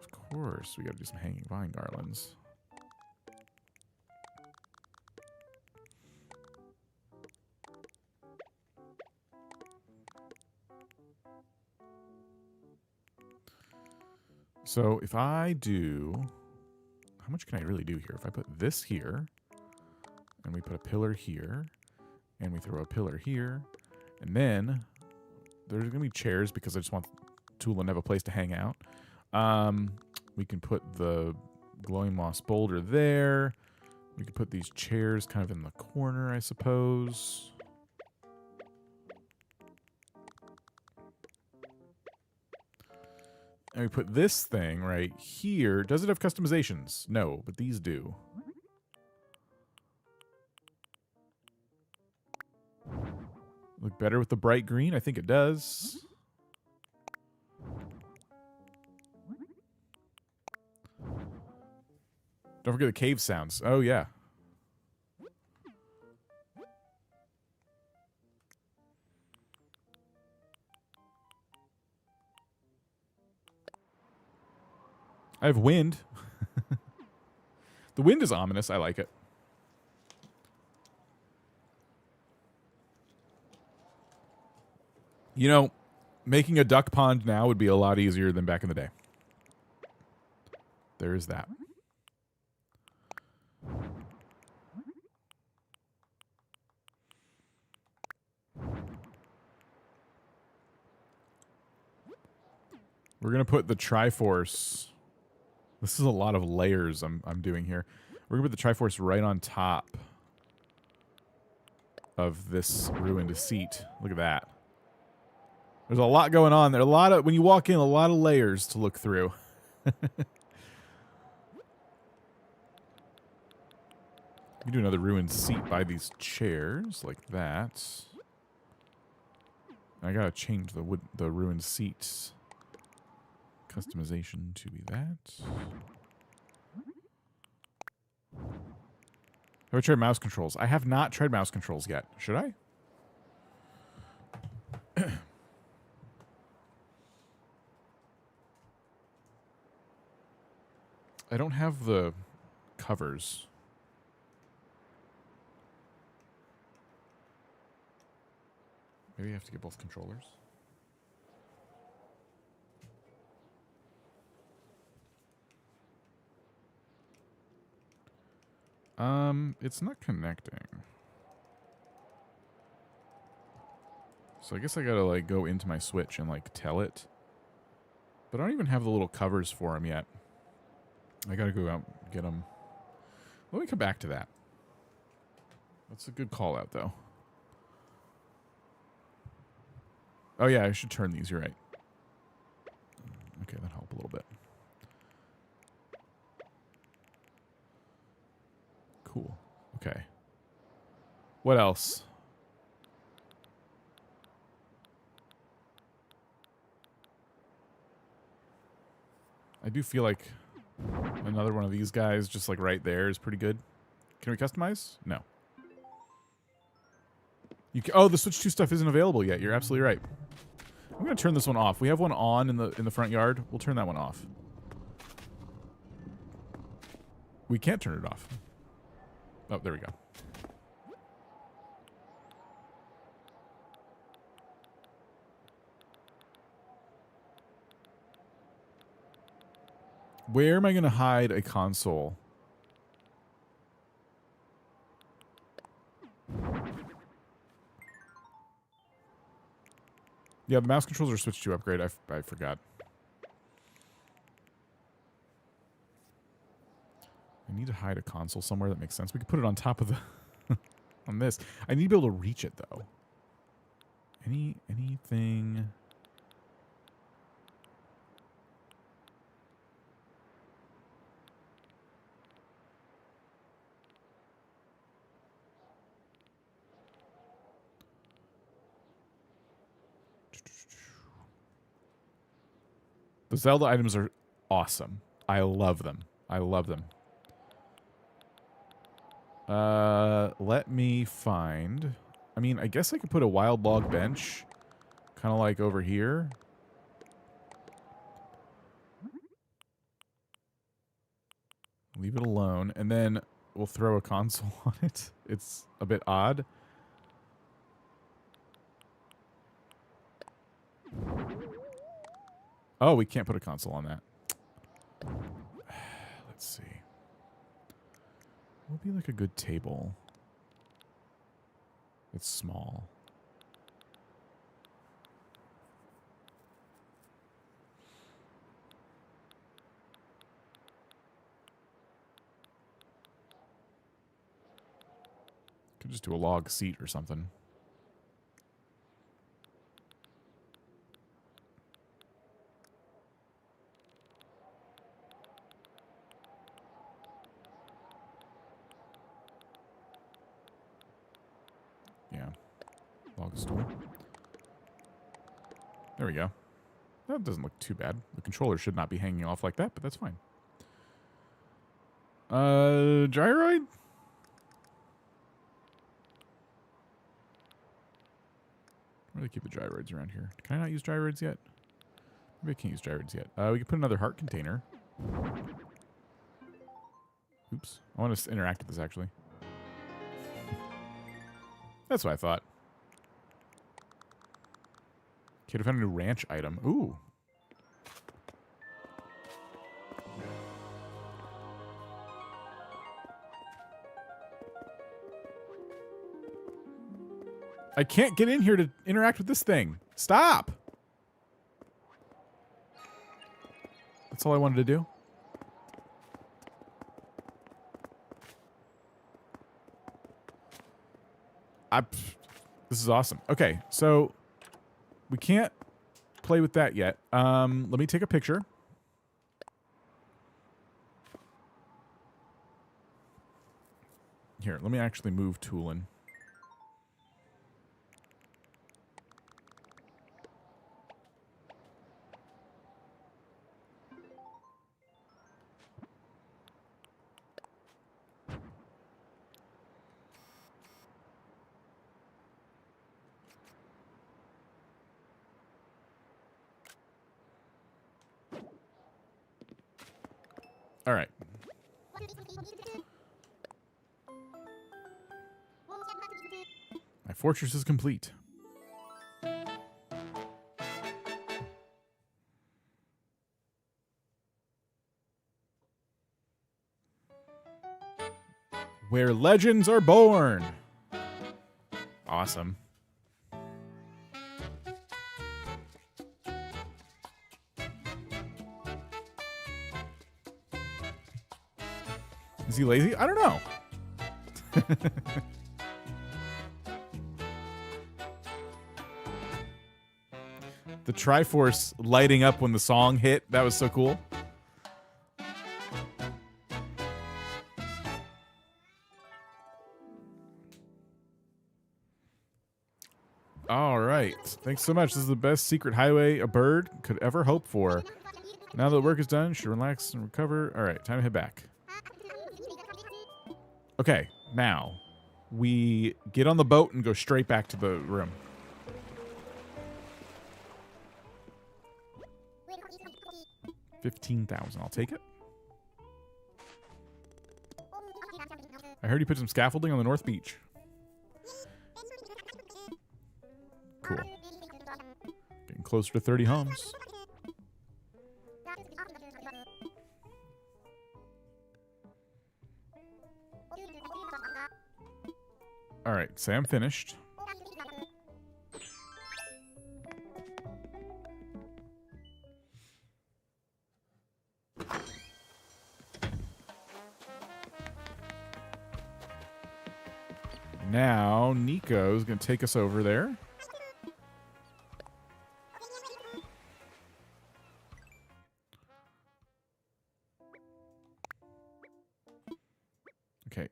Of course, we got to do some hanging vine garlands. So if I do... How much can I really do here? If I put this here, and we put a pillar here, and we throw a pillar here, and then there's going to be chairs because I just want Tulin to have a place to hang out. We can put the glowing moss boulder there. We could put these chairs kind of in the corner, I suppose. And we put this thing right here. Does it have customizations? No, but these do. Look better with the bright green? I think it does. Don't forget the cave sounds. Oh, yeah. I have wind. The wind is ominous. I like it. You know, making a duck pond now would be a lot easier than back in the day. There is that. We're going to put the Triforce. This is a lot of layers I'm doing here. We're going to put the Triforce right on top of this ruined seat. Look at that. There's a lot going on there. When you walk in, a lot of layers to look through. You do another ruined seat by these chairs like that. I gotta change the ruined seats customization to be that. Have I tried mouse controls? I have not tried mouse controls yet. Should I? I don't have the covers. Maybe I have to get both controllers. It's not connecting. So I guess I gotta like go into my Switch and like tell it. But I don't even have the little covers for them yet. I gotta go out and get them. Let me come back to that. That's a good call out though. Oh yeah, I should turn these, you're right. Okay, that'll help a little bit. Cool. Okay. What else? I do feel like another one of these guys just like right there is pretty good. Can we customize? No. Oh, the Switch 2 stuff isn't available yet. You're absolutely right. I'm going to turn this one off. We have one on in the front yard. We'll turn that one off. We can't turn it off. Oh, there we go. Where am I going to hide a console? Yeah, the mouse controls are Switch 2 upgrade. I forgot. I need to hide a console somewhere that makes sense. We could put it on top of the... on this. I need to be able to reach it, though. Anything... The Zelda items are awesome. I love them. I love them. Let me find... I mean, I guess I could put a wild log bench. Kind of like over here. Leave it alone. And then we'll throw a console on it. It's a bit odd. Oh, we can't put a console on that. Let's see. What would be like a good table? It's small. Could just do a log seat or something. the stool. There we go. That doesn't look too bad. The controller should not be hanging off like that, but that's fine. Gyroid? Where do they keep the gyroids around here? Can I not use gyroids yet? Maybe I can't use gyroids yet. We can put another heart container. Oops. I want to interact with this, actually. That's what I thought. Okay, I found a new ranch item. Ooh. I can't get in here to interact with this thing. Stop! That's all I wanted to do. This is awesome. Okay, so we can't play with that yet. Let me take a picture. Here, let me actually move Toolin. All right. My fortress is complete. Where legends are born. Awesome. Is he lazy? I don't know. The Triforce lighting up when the song hit, that was so cool. All right. Thanks so much. This is the best secret highway a bird could ever hope for. Now that the work is done, you should relax and recover. All right, time to head back. Okay, now we get on the boat and go straight back to the room. $15,000. I'll take it. I heard you put some scaffolding on the North Beach. Cool. Getting closer to 30 homes. All right, say I'm finished. Now, Nico's going to take us over there. Okay,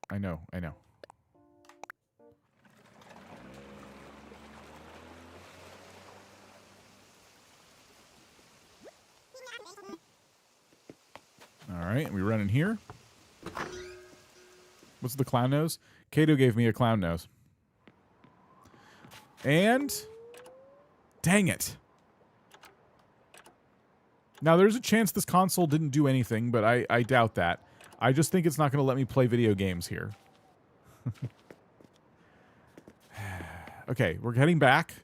I know. All right, we run in here. What's the clown nose? Kato gave me a clown nose. And dang it. Now, there's a chance this console didn't do anything, but I doubt that. I just think it's not going to let me play video games here. Okay, we're heading back,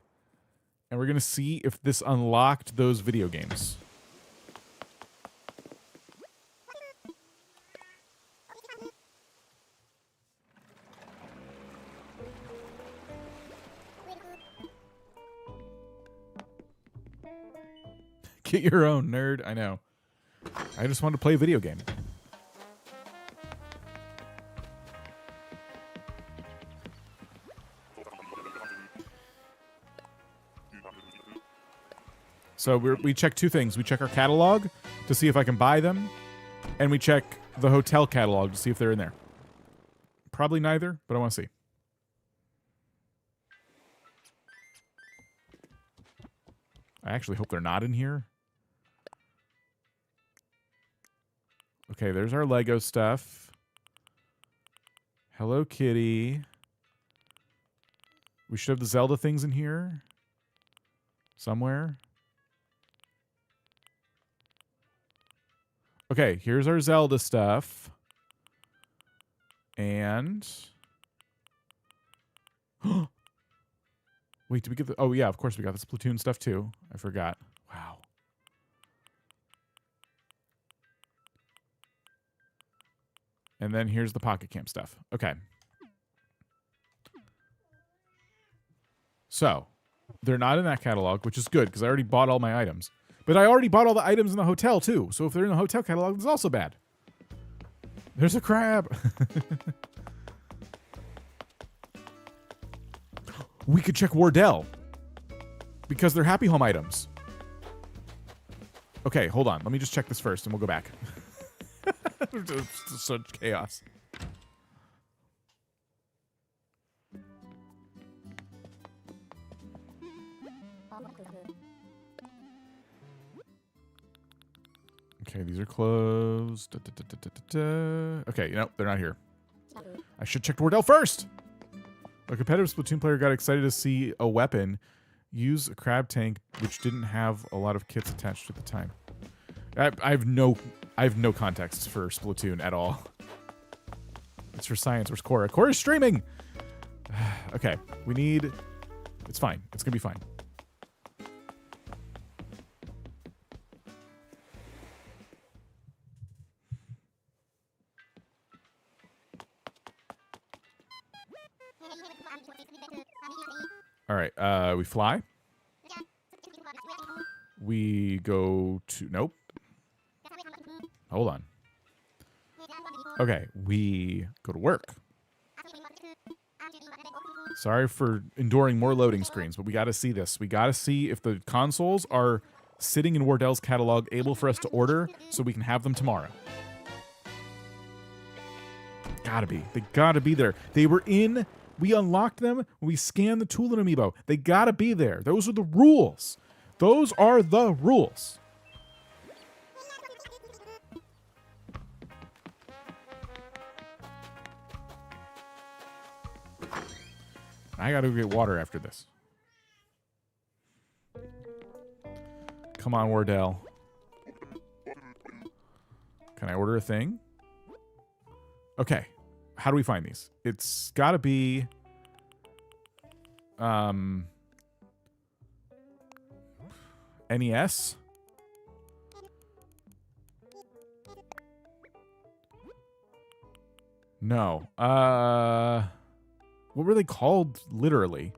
and we're going to see if this unlocked those video games. Get your own, nerd. I know. I just want to play a video game. So we check two things. We check our catalog to see if I can buy them, and we check the hotel catalog to see if they're in there. Probably neither, but I want to see. I actually hope they're not in here. Okay, there's our Lego stuff. Hello Kitty. We should have the Zelda things in here. Somewhere. Okay, here's our Zelda stuff. And... Wait, did we get the... Oh, yeah, of course we got the Splatoon stuff, too. I forgot. Wow. And then here's the Pocket Camp stuff. Okay. So, they're not in that catalog, which is good, because I already bought all my items. But I already bought all the items in the hotel, too. So if they're in the hotel catalog, it's also bad. There's a crab. We could check Wardell. Because they're Happy Home items. Okay, hold on. Let me just check this first, and we'll go back. It's such chaos. Okay, these are closed. Okay, no, they're not here. I should check Wardell first. A competitive Splatoon player got excited to see a weapon use a crab tank which didn't have a lot of kits attached at the time. I have no context for Splatoon at all. It's for science. Where's Cora? Cora's streaming. Okay, we need. It's fine. It's gonna be fine. All right, we fly. We go to... Nope. Hold on. Okay, we go to work. Sorry for enduring more loading screens, but we got to see this. We got to see if the consoles are sitting in Wardell's catalog, able for us to order, so we can have them tomorrow. Gotta be. They gotta be there. They were in... We unlocked them when we scanned the tool and amiibo. They gotta be there. Those are the rules. Those are the rules. I gotta go get water after this. Come on, Wardell. Can I order a thing? Okay. How do we find these? It's gotta be... NES? No. What were they called, literally?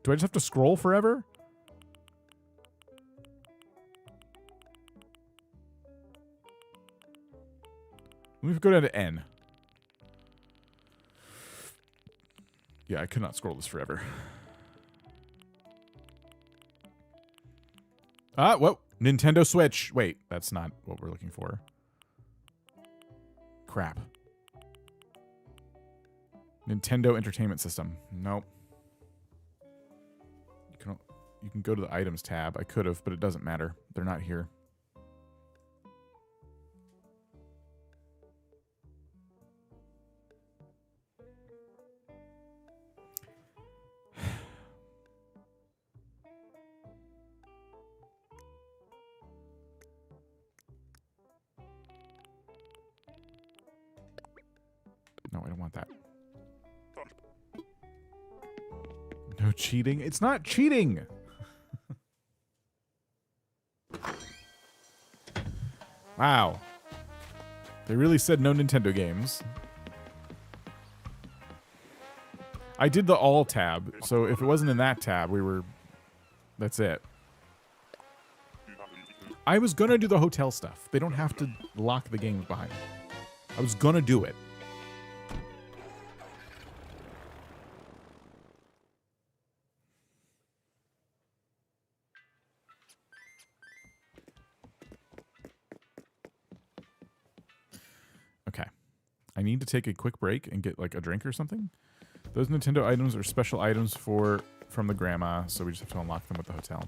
Do I just have to scroll forever? Let me go down to N. Yeah, I could not scroll this forever. Whoa. Nintendo Switch. Wait, that's not what we're looking for. Crap. Nintendo Entertainment System. Nope. You can go to the items tab. I could have, but it doesn't matter. They're not here. No, I don't want that. No cheating? It's not cheating! Wow. They really said no Nintendo games. I did the all tab, so if it wasn't in that tab, we were... That's it. I was gonna do the hotel stuff. They don't have to lock the games behind. I was gonna do it. Okay. I need to take a quick break and get like a drink or something. Those Nintendo items are special items from the grandma, so we just have to unlock them at the hotel.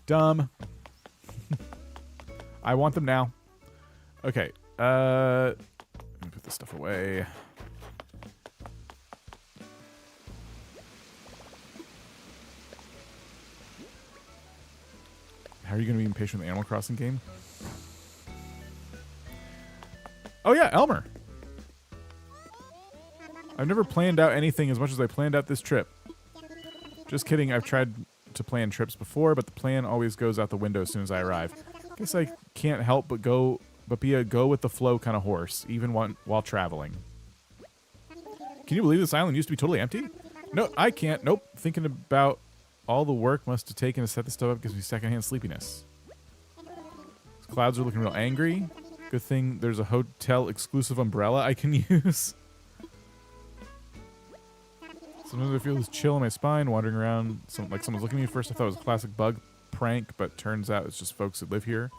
Dumb. I want them now. Okay. Let me put this stuff away. How are you going to be impatient with the Animal Crossing game? Oh yeah, Elmer. I've never planned out anything as much as I planned out this trip. Just kidding, I've tried to plan trips before, but the plan always goes out the window as soon as I arrive. Guess I can't help but be a go with the flow kind of horse, even while traveling. Can you believe this island used to be totally empty? No, I can't. Nope. Thinking about all the work must have taken to set this stuff up gives me secondhand sleepiness. These clouds are looking real angry. Good thing there's a hotel exclusive umbrella I can use. Sometimes I feel this chill in my spine wandering around. Like someone's looking at me. First I thought it was a classic bug prank, but turns out it's just folks that live here.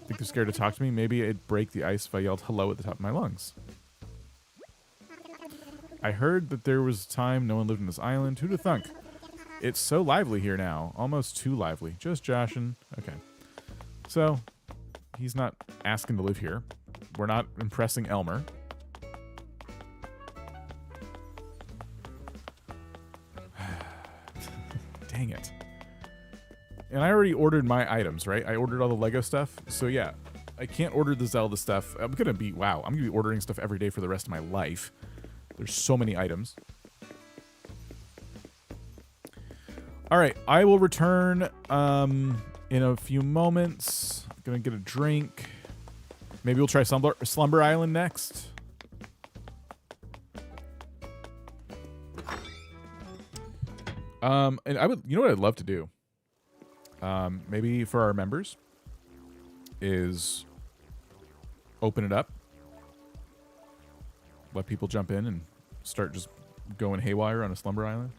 Think they're scared to talk to me? Maybe it'd break the ice if I yelled hello at the top of my lungs. I heard that there was a time no one lived on this island. Who'da thunk? It's so lively here now. Almost too lively. Just joshing. Okay. So, he's not asking to live here. We're not impressing Elmer. Dang it. And I already ordered my items, right? I ordered all the Lego stuff. So yeah, I can't order the Zelda stuff. I'm going to be ordering stuff every day for the rest of my life. There's so many items. All right, I will return in a few moments. I'm going to get a drink. Maybe we'll try Slumber Island next. And you know what I'd love to do? Maybe for our members is open it up, let people jump in and start just going haywire on a Slumber Island.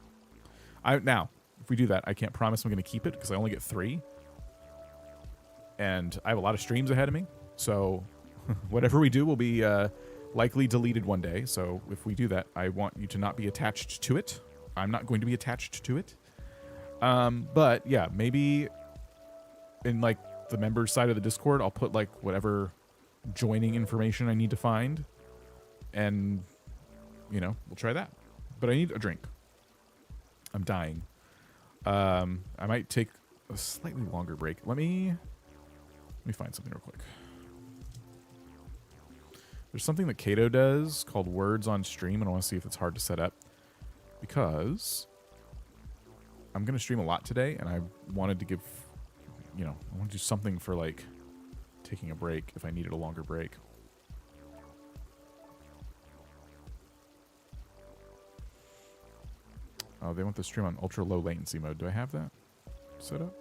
Now, if we do that, I can't promise I'm going to keep it because I only get 3. And I have a lot of streams ahead of me. So whatever we do will be likely deleted one day. So if we do that, I want you to not be attached to it. I'm not going to be attached to it. But yeah, maybe in like the members side of the Discord, I'll put like whatever joining information I need to find, and you know, we'll try that. But I need a drink. I'm dying. I might take a slightly longer break. Let me find something real quick. There's something that Kato does called words on stream, and I want to see if it's hard to set up because I'm going to stream a lot today, and I wanted to give, I want to do something for, like, taking a break if I needed a longer break. Oh, they want the stream on ultra low latency mode. Do I have that set up?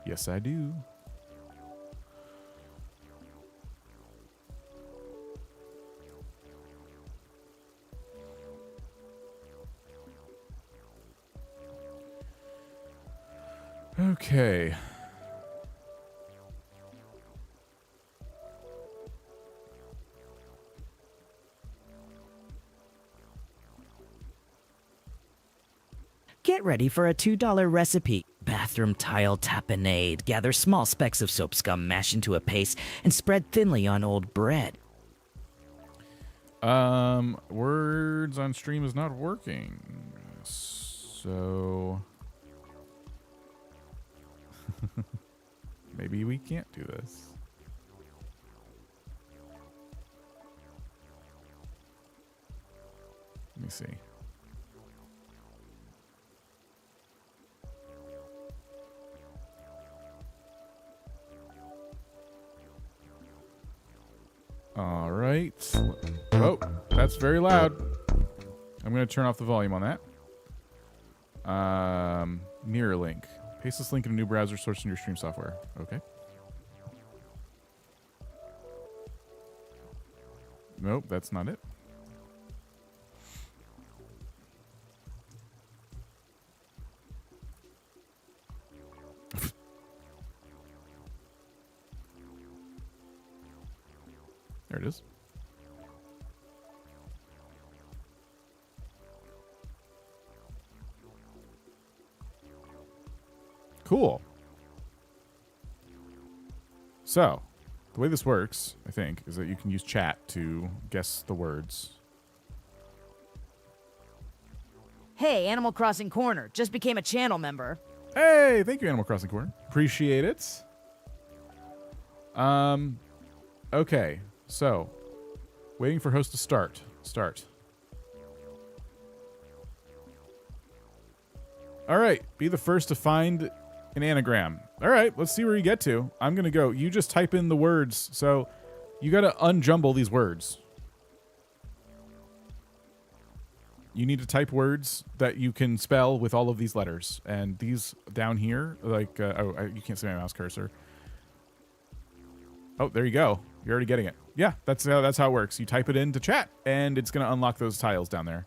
Yes, I do. Okay. Get ready for a $2 recipe. Bathroom tile tapenade. Gather small specks of soap scum, mash into a paste, and spread thinly on old bread. Words on stream is not working. So maybe we can't do this. Let me see. All right. Oh, that's very loud. I'm going to turn off the volume on that. Mirror link. Paste this link in a new browser source in your stream software. Okay. Nope, that's not it. There it is. Cool. So, the way this works, I think, is that you can use chat to guess the words. Hey, Animal Crossing Corner just became a channel member. Hey, thank you, Animal Crossing Corner. Appreciate it. Okay, so waiting for host to start. All right, be the first to find an anagram. All right, let's see where you get to. I'm gonna go. You just type in the words, so you gotta unjumble these words. You need to type words that you can spell with all of these letters. And these down here, like, you can't see my mouse cursor. Oh, there you go. You're already getting it. Yeah, that's how it works. You type it into chat, and it's going to unlock those tiles down there.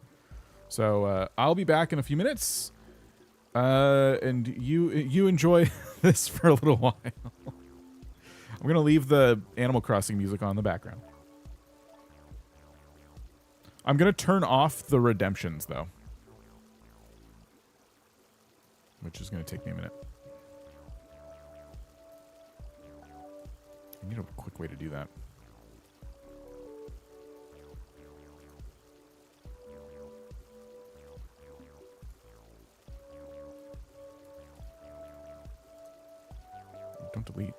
So I'll be back in a few minutes. And you enjoy this for a little while. I'm going to leave the Animal Crossing music on in the background. I'm going to turn off the redemptions, though. Which is going to take me a minute. I need a quick way to do that. Don't delete.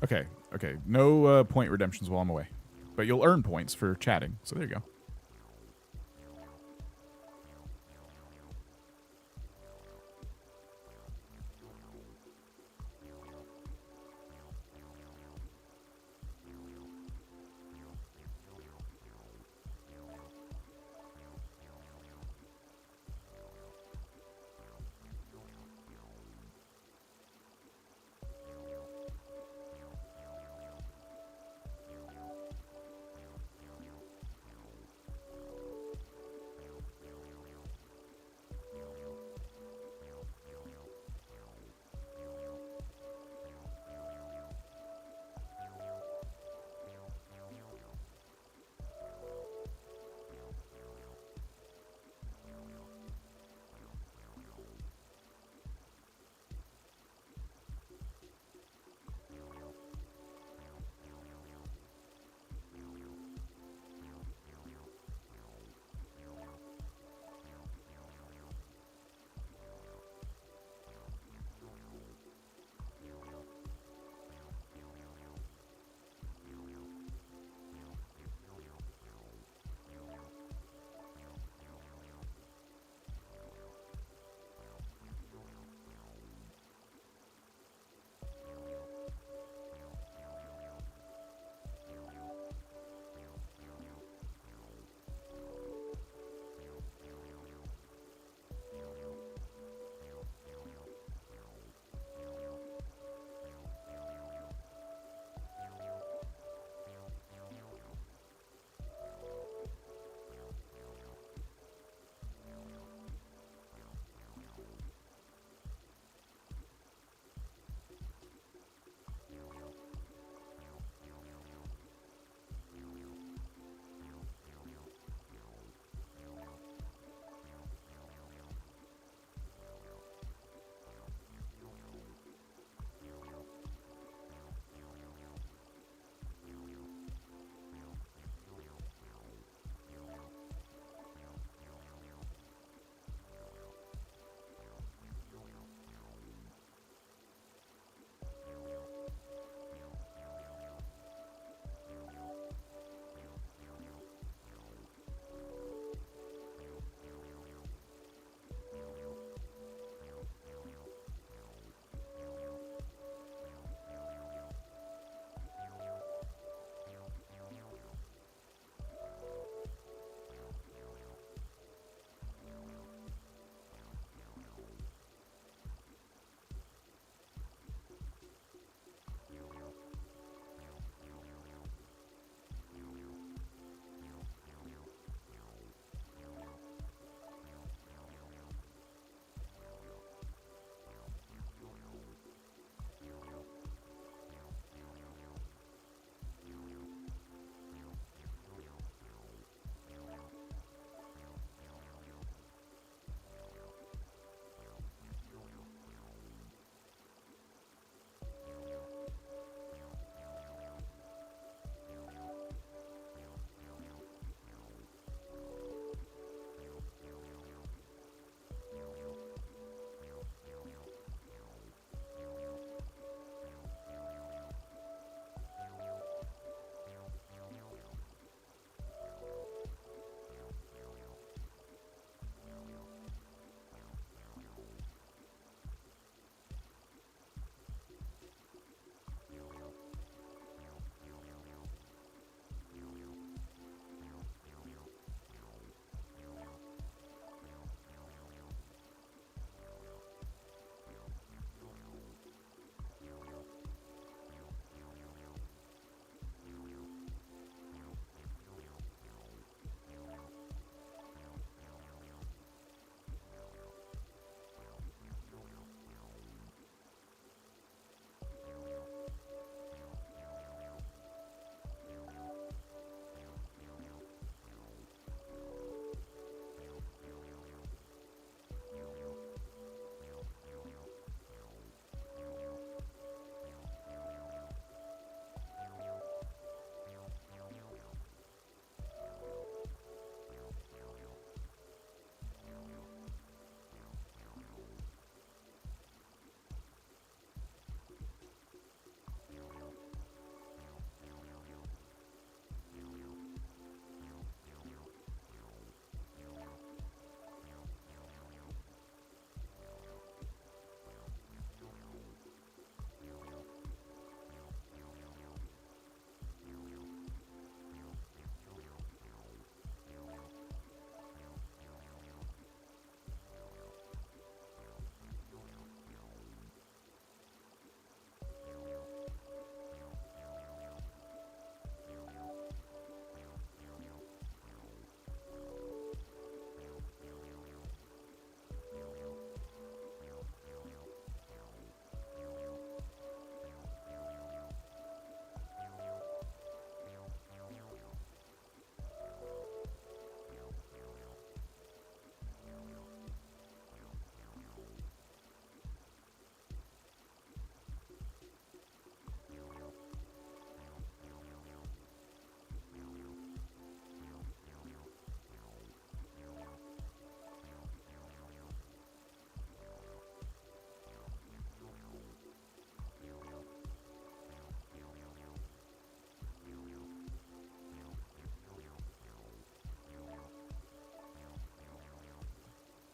Okay. No point redemptions while I'm away. But you'll earn points for chatting. So there you go.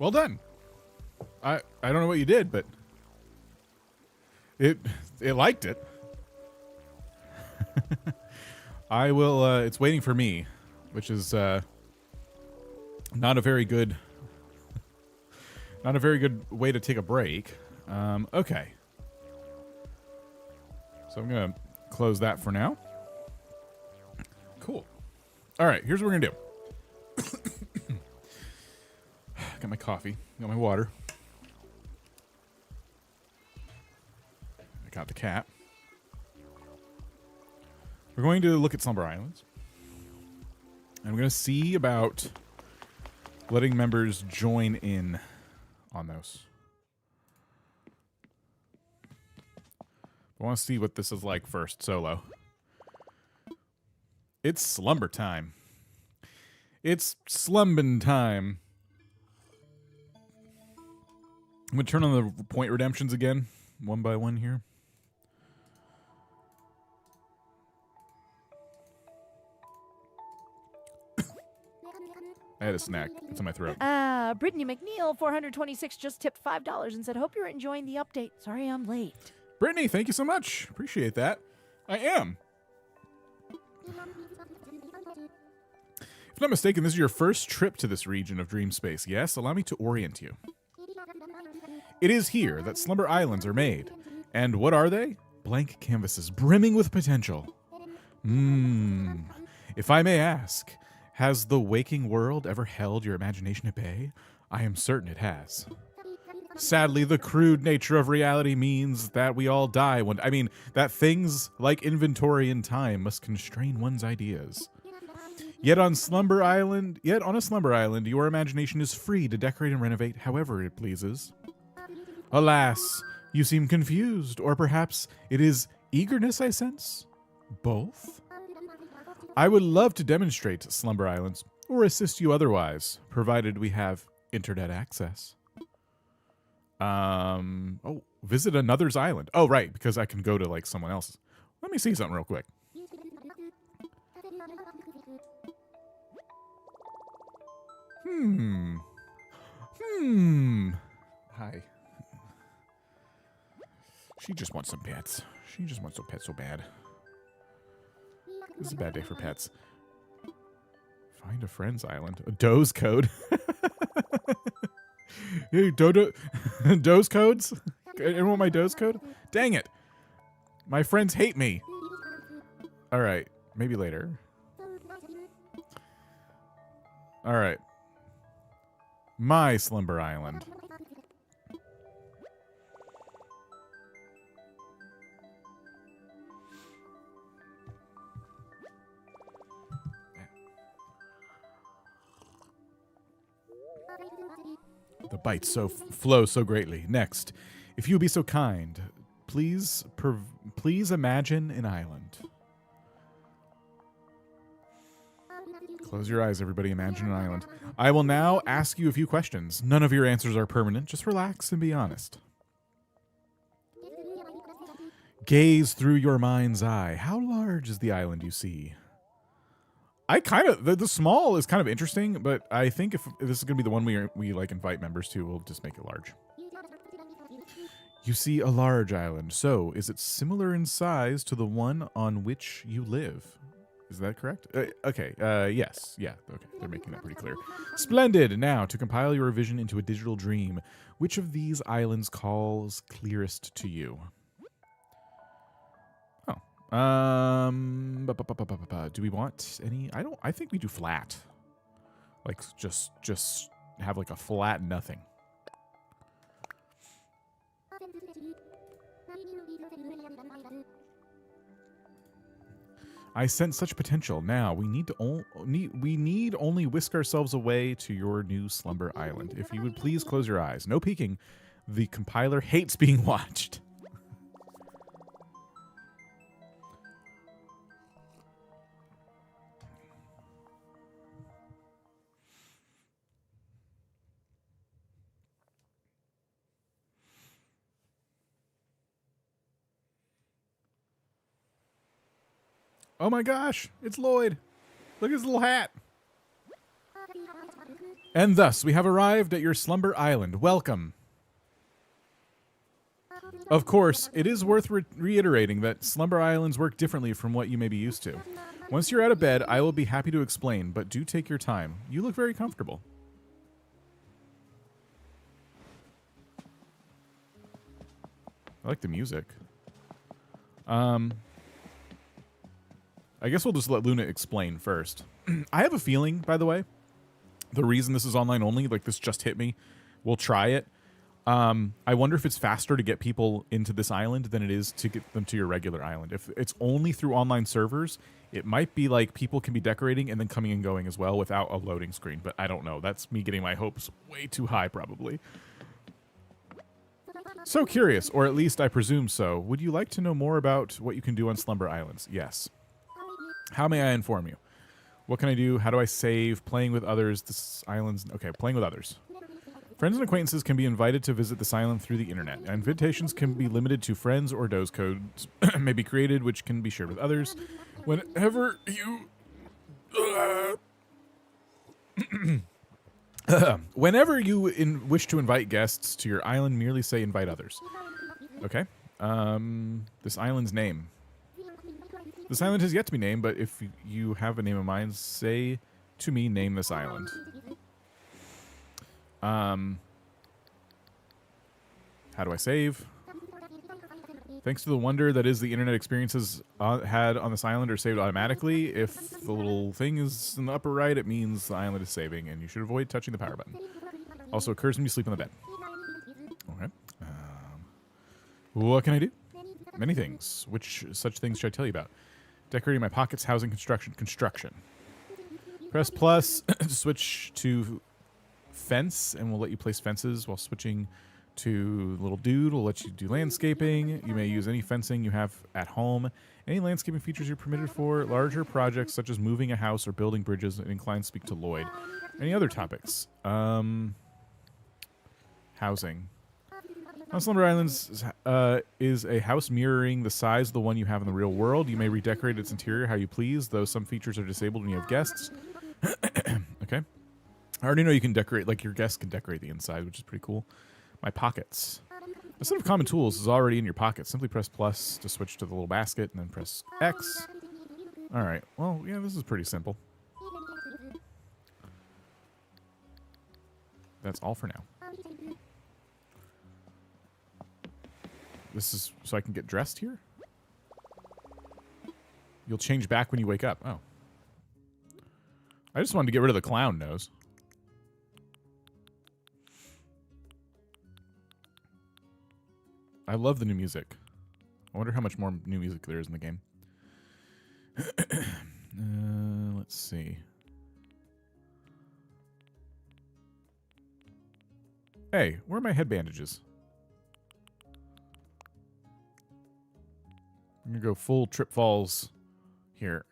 Well done. I don't know what you did, but it liked it. I will. It's waiting for me, which is not a very good way to take a break. Okay. So I'm gonna close that for now. Cool. All right. Here's what we're gonna do. Got my coffee. Got my water. I got the cat. We're going to look at Slumber Islands. And we're going to see about letting members join in on those. I want to see what this is like first, solo. It's slumber time. It's slumbin' time. I'm going to turn on the point redemptions again, one by one here. I had a snack. It's in my throat. Brittany McNeil, 426, just tipped $5 and said, hope you're enjoying the update. Sorry I'm late. Brittany, thank you so much. Appreciate that. I am. If not mistaken, this is your first trip to this region of dream space. Yes, allow me to orient you. It is here that Slumber Islands are made. And what are they? Blank canvases brimming with potential. If I may ask, has the waking world ever held your imagination at bay? I am certain it has. Sadly, the crude nature of reality means that we all die that things like inventory and time must constrain one's ideas. Yet on a Slumber Island, your imagination is free to decorate and renovate however it pleases. Alas, you seem confused, or perhaps it is eagerness I sense? Both? I would love to demonstrate Slumber Islands, or assist you otherwise, provided we have internet access. Visit another's island. Oh, right, because I can go to, like, someone else's. Let me see something real quick. Hi. She just wants some pets. She just wants some pets so bad. This is a bad day for pets. Find a friend's island. A Doe's code. Hey, Doe's codes? Anyone want my Doe's code? Dang it. My friends hate me. All right. Maybe later. All right. My Slumber Island. The bites flow so greatly. Next, if you would be so kind, please imagine an island. Close your eyes, everybody. Imagine an island. I will now ask you a few questions. None of your answers are permanent. Just relax and be honest. Gaze through your mind's eye. How large is the island you see? The small is kind of interesting, but I think if this is going to be the one we like invite members to, we'll just make it large. You see a large island. So, is it similar in size to the one on which you live? Is that correct? Okay. Yes. Yeah. Okay. They're making that pretty clear. Splendid. Now, to compile your vision into a digital dream, which of these islands calls clearest to you? Do we want any? I think we do flat. Like just have like a flat nothing. I sense such potential. Now we need only whisk ourselves away to your new Slumber Island. If you would please close your eyes. No peeking. The compiler hates being watched. Oh my gosh, it's Lloyd. Look at his little hat. And thus, we have arrived at your Slumber Island. Welcome. Of course, it is worth reiterating that Slumber Islands work differently from what you may be used to. Once you're out of bed, I will be happy to explain, but do take your time. You look very comfortable. I like the music. I guess we'll just let Luna explain first. I have a feeling, by the way, the reason this is online only, like this just hit me, we'll try it. I wonder if it's faster to get people into this island than it is to get them to your regular island. If it's only through online servers, it might be like people can be decorating and then coming and going as well without a loading screen. But I don't know. That's me getting my hopes way too high, probably. So curious, or at least I presume so. Would you like to know more about what you can do on Slumber Islands? Yes. How may I inform you? What can I do? How do I save? Playing with others. This island's... Okay, playing with others. Friends and acquaintances can be invited to visit this island through the internet. Invitations can be limited to friends, or DOS codes may be created, which can be shared with others. Whenever you... Whenever you wish to invite guests to your island, merely say invite others. Okay. This island's name. This island has yet to be named, but if you have a name in mind, say to me, name this island. How do I save? Thanks to the wonder that is the internet experiences had on this island are saved automatically. If the little thing is in the upper right, it means the island is saving, and you should avoid touching the power button. Also occurs when you sleep on the bed. Okay. What can I do? Many things. Which such things should I tell you about? Decorating my pockets, housing, construction. Construction. Press plus to switch to fence, and we'll let you place fences while switching to little dude. We'll let you do landscaping. You may use any fencing you have at home. Any landscaping features you're permitted for. Larger projects such as moving a house or building bridges, and inclined speak to Lloyd. Any other topics? Housing. On Slumber Islands is a house mirroring the size of the one you have in the real world. You may redecorate its interior how you please, though some features are disabled when you have guests. Okay. I already know you can decorate, like your guests can decorate the inside, which is pretty cool. My pockets. A set of common tools is already in your pocket. Simply press plus to switch to the little basket, and then press X. All right. Well, yeah, this is pretty simple. That's all for now. This is so I can get dressed here? You'll change back when you wake up. Oh. I just wanted to get rid of the clown nose. I love the new music. I wonder how much more new music there is in the game. Let's see. Hey, where are my head bandages? I'm going to go full trip falls here.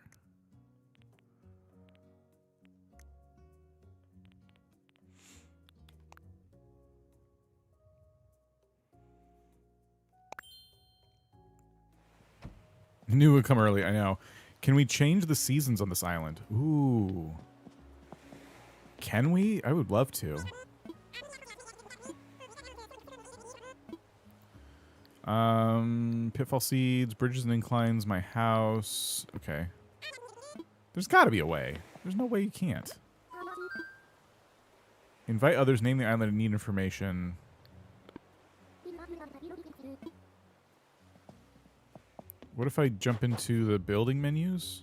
Knew it would come early, I know. Can we change the seasons on this island? Ooh. Can we? I would love to. Pitfall seeds, bridges and inclines, my house. Okay. There's got to be a way. There's no way you can't. Invite others, name the island, and need information. What if I jump into the building menus?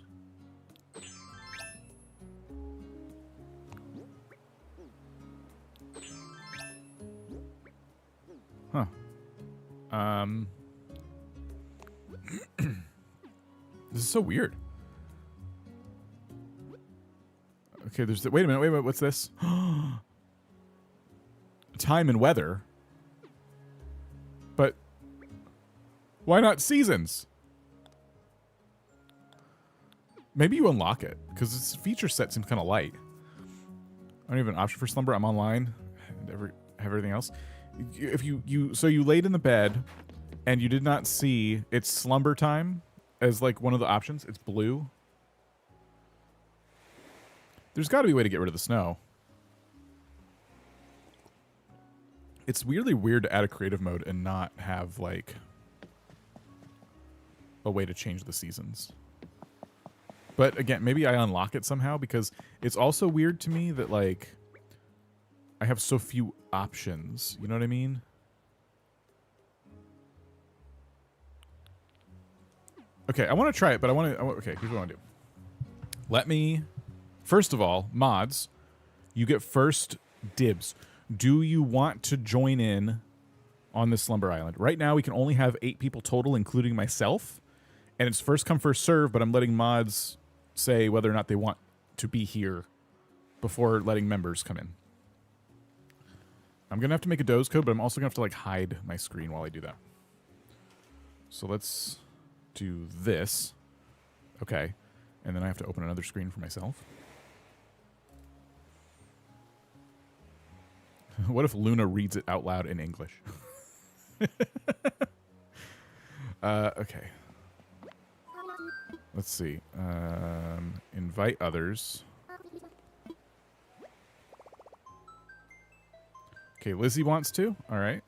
Huh. This is so weird. Okay, there's the, wait a minute, what's this? Time and weather. But why not seasons? Maybe you unlock it, because its feature set seems kind of light. I don't even have an option for Slumber. I'm online. Have everything else. If so you laid in the bed, and you did not see its slumber time as like one of the options. It's blue. There's got to be a way to get rid of the snow. It's weirdly weird to add a creative mode and not have, like, a way to change the seasons. But again, maybe I unlock it somehow, because it's also weird to me that, like, I have so few options. You know what I mean? Okay, I want to try it, but okay, here's what I want to do. Let me, first of all, mods, you get first dibs. Do you want to join in on this Slumber Island? Right now, we can only have 8 people total, including myself. And it's first come, first serve, but I'm letting mods say whether or not they want to be here before letting members come in. I'm going to have to make a doze code, but I'm also going to have to, like, hide my screen while I do that. So let's do this. Okay. And then I have to open another screen for myself. What if Luna reads it out loud in English? Okay. Let's see. Invite others. Okay, Lizzie wants to. All right.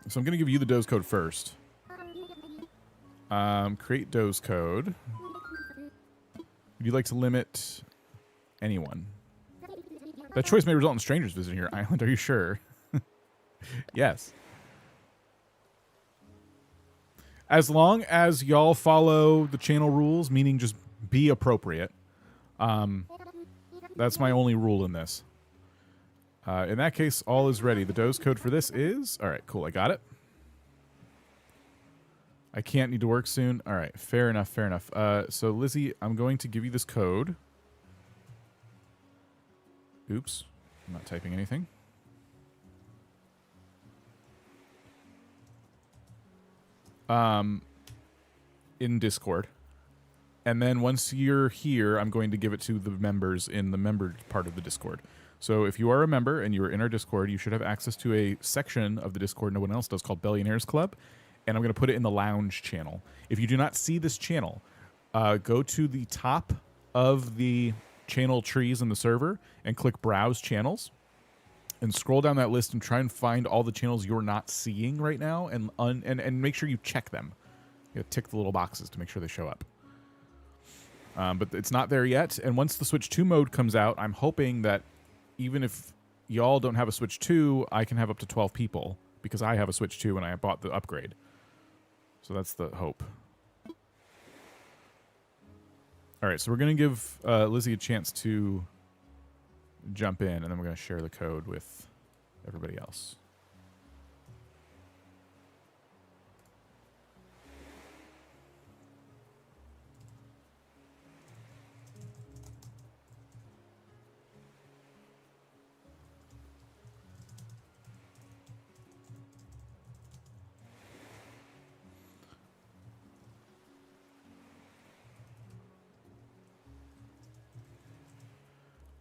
So I'm going to give you the doze code first. Create doze code. Would you like to limit anyone? That choice may result in strangers visiting your island. Are you sure? Yes. As long as y'all follow the channel rules, meaning just be appropriate. That's my only rule in this. In that case, all is ready. The doze code for this is... All right, cool. I got it. I can't need to work soon. All right, fair enough, fair enough. So, Lizzie, I'm going to give you this code. Oops. I'm not typing anything. In Discord. And then once you're here, I'm going to give it to the members in the member part of the Discord. So if you are a member and you are in our Discord, you should have access to a section of the Discord no one else does called Billionaires Club. And I'm going to put it in the lounge channel. If you do not see this channel, go to the top of the channel trees in the server and click Browse Channels. And scroll down that list and try and find all the channels you're not seeing right now, and make sure you check them. You tick the little boxes to make sure they show up. But it's not there yet. And once the Switch 2 mode comes out, I'm hoping that even if y'all don't have a Switch 2, I can have up to 12 people because I have a Switch 2 and I bought the upgrade. So that's the hope. All right, so we're going to give Lizzie a chance to jump in, and then we're going to share the code with everybody else.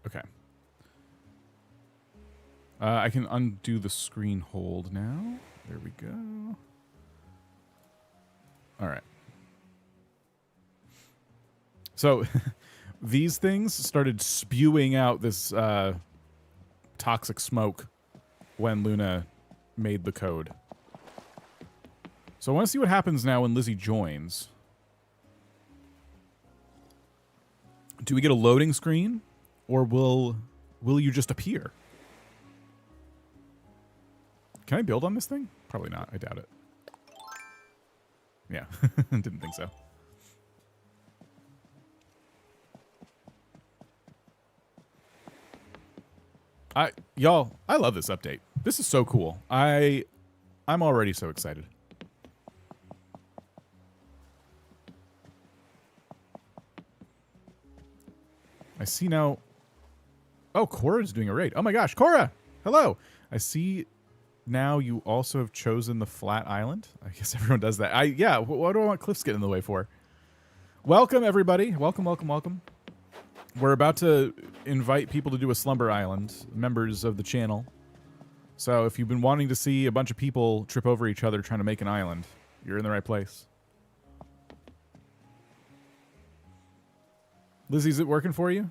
Okay. I can undo the screen hold now. There we go. All right. So these things started spewing out this toxic smoke when Luna made the code. So I want to see what happens now when Lizzie joins. Do we get a loading screen, or will you just appear? Can I build on this thing? Probably not. I doubt it. Yeah, didn't think so. Y'all, I love this update. This is so cool. I'm already so excited. I see now. Oh, Cora's doing a raid. Oh my gosh, Cora! Hello! I see now you also have chosen the flat island. I guess everyone does that. Yeah, what do I want Cliffs getting in the way for? Welcome, everybody. Welcome, welcome, welcome. We're about to invite people to do a Slumber Island, members of the channel. So if you've been wanting to see a bunch of people trip over each other trying to make an island, you're in the right place. Lizzie, is it working for you?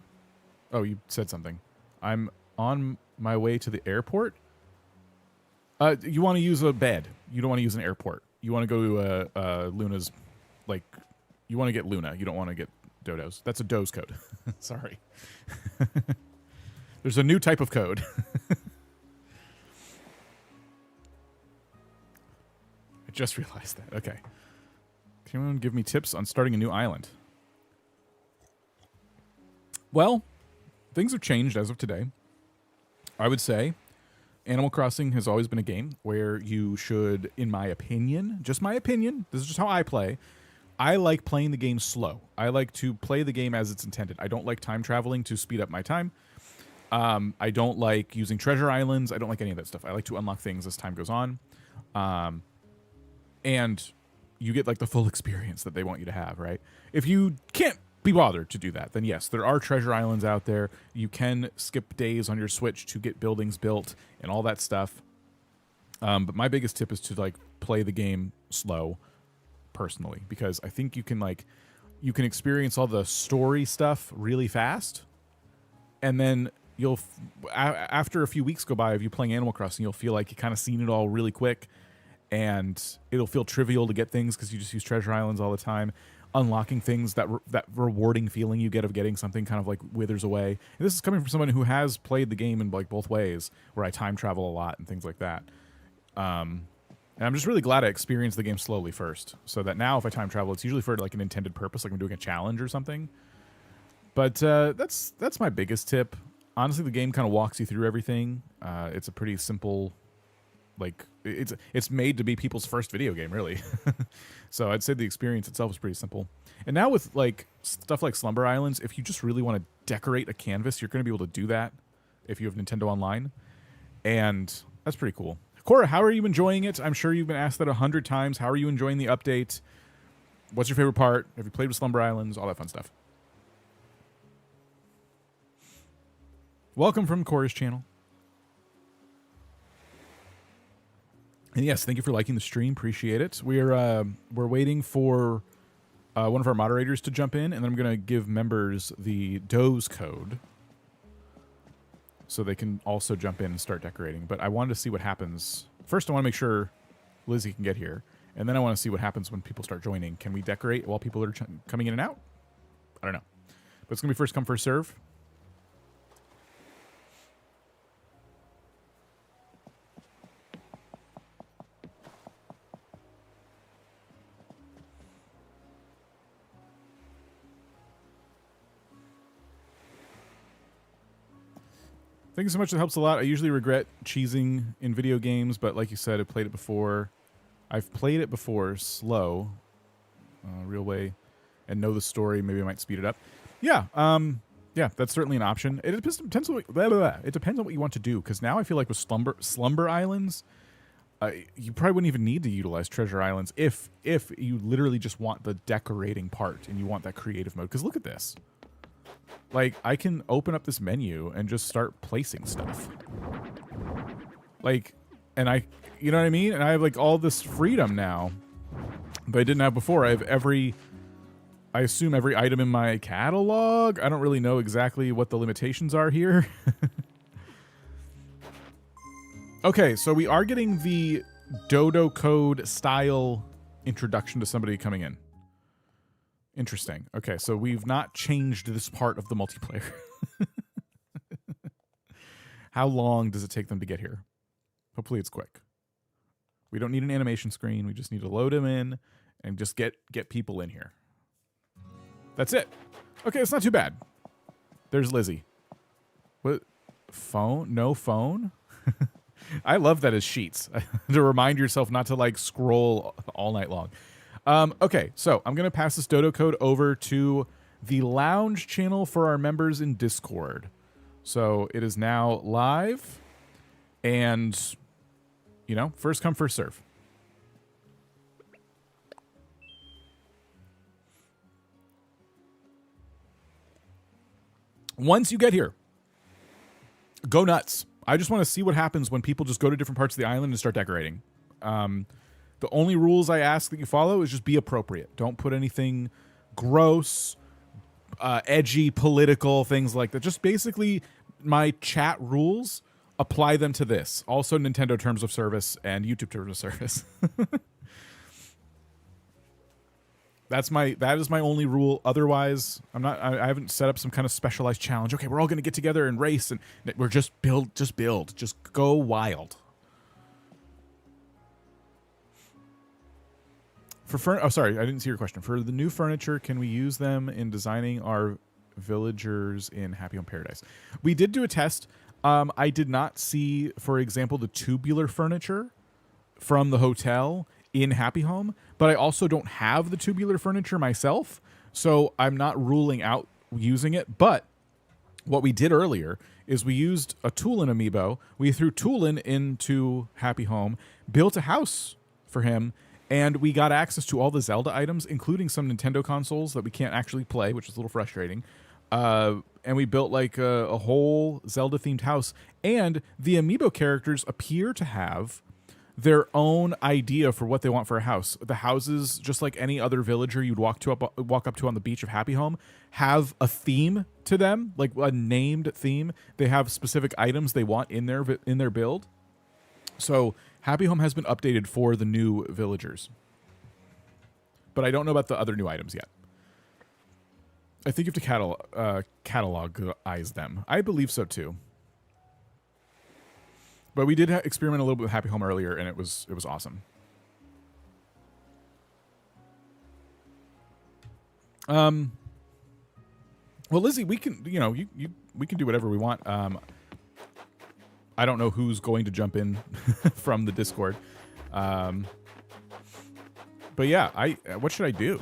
Oh, you said something. I'm on my way to the airport. You want to use a bed. You don't want to use an airport. You want to go to Luna's, like, you want to get Luna. You don't want to get Dodo's. That's a Do's code. Sorry. There's a new type of code. I just realized that. Okay. Can anyone give me tips on starting a new island? Well, things have changed as of today. I would say Animal Crossing has always been a game where you should, in my opinion, just my opinion, this is just how I play, I like playing the game slow. I like to play the game as it's intended. I don't like time traveling to speed up my time. I don't like using treasure islands. I don't like any of that stuff. I like to unlock things as time goes on. And you get like the full experience that they want you to have, right? If you can't be bothered to do that, then yes, there are treasure islands out there. You can skip days on your Switch to get buildings built and all that stuff. But my biggest tip is to like play the game slow personally, because I think you can experience all the story stuff really fast. And then you'll, after a few weeks go by of you playing Animal Crossing, you'll feel like you kind of seen it all really quick. And it'll feel trivial to get things because you just use treasure islands all the time. Unlocking things, that rewarding feeling you get of getting something kind of like withers away. And this is coming from someone who has played the game in like both ways, where I time travel a lot and things like that. And I'm just really glad I experienced the game slowly first, so that now if I time travel, it's usually for like an intended purpose, like I'm doing a challenge or something. But that's my biggest tip. Honestly, the game kind of walks you through everything. It's a pretty simple, like it's made to be people's first video game, really. So I'd say the experience itself is pretty simple. And now with like stuff like Slumber Islands, if you just really want to decorate a canvas, you're going to be able to do that if you have Nintendo Online, and that's pretty cool. Cora, how are you enjoying it? I'm sure you've been asked that 100 times. How are you enjoying the update? What's your favorite part? Have you played with Slumber Islands? All that fun stuff. Welcome from Cora's channel. And yes, thank you for liking the stream. Appreciate it. We're waiting for one of our moderators to jump in, and then I'm going to give members the Doze code so they can also jump in and start decorating. But I wanted to see what happens. First, I want to make sure Lizzie can get here, and then I want to see what happens when people start joining. Can we decorate while people are coming in and out? I don't know. But it's going to be first come, first serve. Thank you so much. That helps a lot. I usually regret cheesing in video games, but like you said, I've played it before. I've played it before slow, real way, and know the story. Maybe I might speed it up. Yeah, yeah, that's certainly an option. It depends on it depends on what you want to do, because now I feel like with Slumber Islands, you probably wouldn't even need to utilize treasure islands if you literally just want the decorating part and you want that creative mode. Because look at this. Like, I can open up this menu and just start placing stuff. Like, and you know what I mean? And I have, like, all this freedom now, but I didn't have before. I have I assume every item in my catalog. I don't really know exactly what the limitations are here. Okay, so we are getting the Dodo code style introduction to somebody coming in. Interesting. Okay, so we've not changed this part of the multiplayer. How long does it take them to get here? Hopefully it's quick. We don't need an animation screen. We just need to load them in and just get people in here. That's it. Okay, it's not too bad. There's Lizzie. What? Phone? No phone? I love that as sheets. To remind yourself not to, like, scroll all night long. Okay, so I'm going to pass this Dodo code over to the lounge channel for our members in Discord. So it is now live, and, you know, first come, first serve. Once you get here, go nuts. I just want to see what happens when people just go to different parts of the island and start decorating. The only rules I ask that you follow is just be appropriate. Don't put anything gross, edgy, political, things like that. Just basically my chat rules, apply them to this. Also Nintendo terms of service and YouTube terms of service. That is my only rule. Otherwise, I haven't set up some kind of specialized challenge. Okay, we're all going to get together and race, and we're just build, just go wild. Oh, sorry, I didn't see your question. For the new furniture, can we use them in designing our villagers in Happy Home Paradise? We did do a test. I did not see, for example, the tubular furniture from the hotel in Happy Home, but I also don't have the tubular furniture myself, so I'm not ruling out using it. But what we did earlier is we used a Toolin amiibo. We threw Toolin into Happy Home, built a house for him, and we got access to all the Zelda items, including some Nintendo consoles that we can't actually play, which is a little frustrating. And we built like a whole Zelda-themed house, and the amiibo characters appear to have their own idea for what they want for a house. The houses, just like any other villager you'd walk up to on the beach of Happy Home, have a theme to them, like a named theme. They have specific items they want in their build. So Happy Home has been updated for the new villagers, but I don't know about the other new items yet. I think you have to catalogize them. I believe so too. But we did experiment a little bit with Happy Home earlier, and it was awesome. Well, Lizzie, we can we can do whatever we want. I don't know who's going to jump in from the Discord. But yeah, what should I do?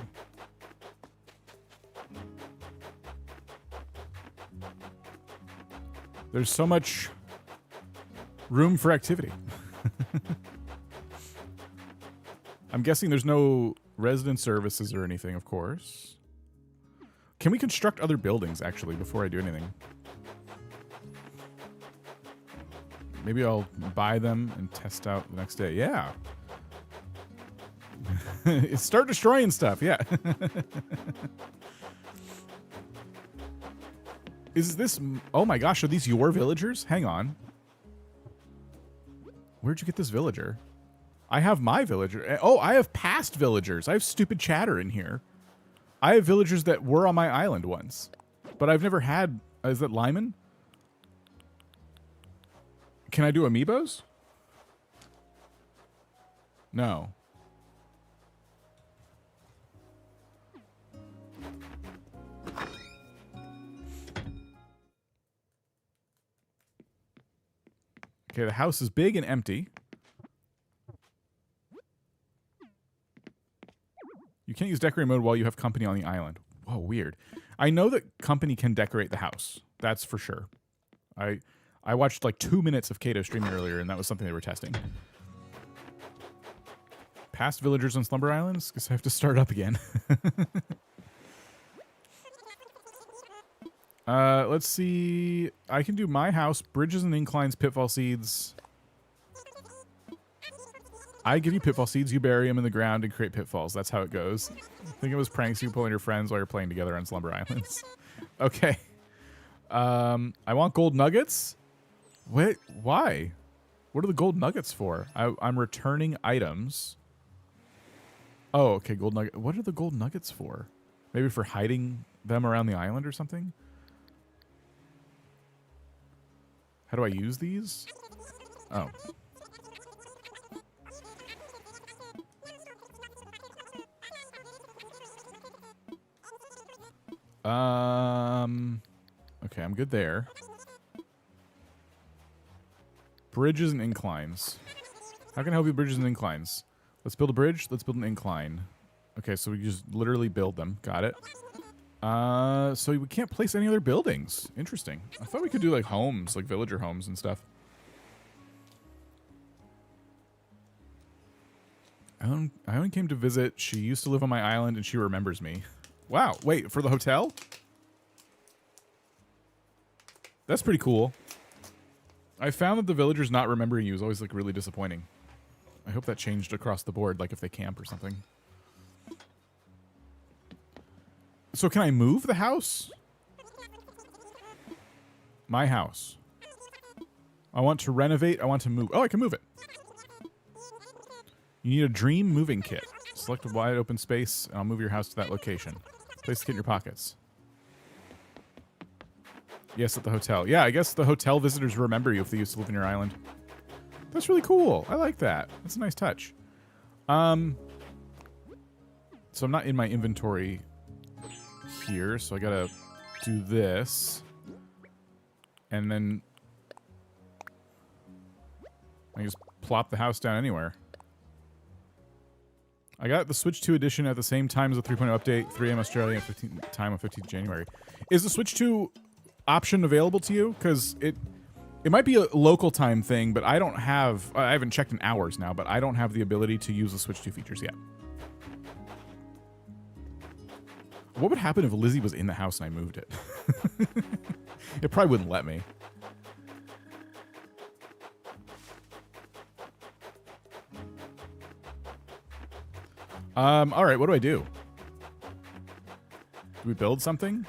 There's so much room for activity. I'm guessing there's no resident services or anything, of course. Can we construct other buildings, actually, before I do anything? Maybe I'll buy them and test out the next day. Yeah. Start destroying stuff, yeah. Is this... Oh my gosh, are these your villagers? Hang on. Where'd you get this villager? I have my villager. Oh, I have past villagers. I have stupid chatter in here. I have villagers that were on my island once, but I've never had... Is that Lyman? Can I do amiibos? No. Okay, the house is big and empty. You can't use decorate mode while you have company on the island. Whoa, weird. I know that company can decorate the house. That's for sure. I watched like 2 minutes of Kato streaming earlier, and that was something they were testing. Past villagers on Slumber Islands? Guess I have to start up again. Let's see. I can do my house, bridges and inclines, pitfall seeds. I give you pitfall seeds, you bury them in the ground and create pitfalls. That's how it goes. I think it was pranks you pulling your friends while you're playing together on Slumber Islands. Okay. I want gold nuggets. Wait, why? What are the gold nuggets for? I'm returning items. Oh, okay, gold nugget. What are the gold nuggets for? Maybe for hiding them around the island or something? How do I use these? Oh. Okay, I'm good there. Bridges and inclines. How can I help you with bridges and inclines? Let's build a bridge. Let's build an incline. Okay, so we just literally build them. Got it. So we can't place any other buildings. Interesting. I thought we could do like homes, like villager homes and stuff. I only came to visit. She used to live on my island and she remembers me. Wow. Wait, for the hotel? That's pretty cool. I found that the villagers not remembering you is always like really disappointing. I hope that changed across the board, like if they camp or something. So can I move the house? My house. I want to renovate. I want to move. Oh, I can move it. You need a dream moving kit. Select a wide open space, and I'll move your house to that location. Place the kit in your pockets. Yes, at the hotel. Yeah, I guess the hotel visitors remember you if they used to live in your island. That's really cool. I like that. That's a nice touch. So I'm not in my inventory here, so I gotta do this. And then I just plop the house down anywhere. I got the Switch 2 edition at the same time as the 3.0 update, 3 a.m. Australia, 15 time on 15th January. Is the Switch 2 option available to you? Because it might be a local time thing, but I haven't checked in hours now, but I don't have the ability to use the Switch 2 features yet. What would happen if Lizzie was in the house and I moved it? It probably wouldn't let me. All right, what do I do? Do we build something?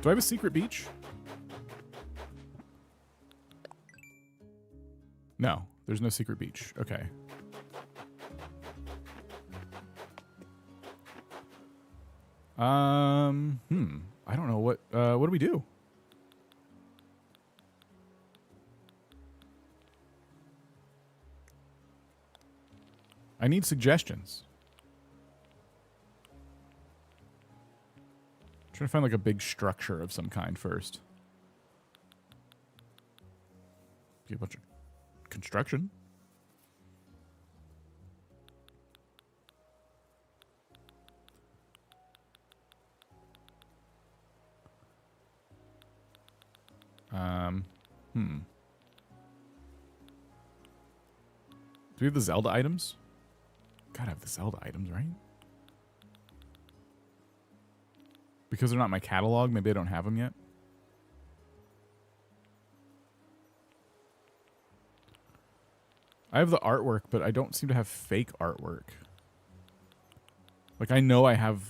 Do I have a secret beach? No, there's no secret beach. Okay. I don't know what do we do? I need suggestions. I'm trying to find like a big structure of some kind first. Be a bunch of construction. Do we have the Zelda items? Gotta have the Zelda items, right? Because they're not in my catalog, maybe I don't have them yet. I have the artwork, but I don't seem to have fake artwork. Like, I know I have...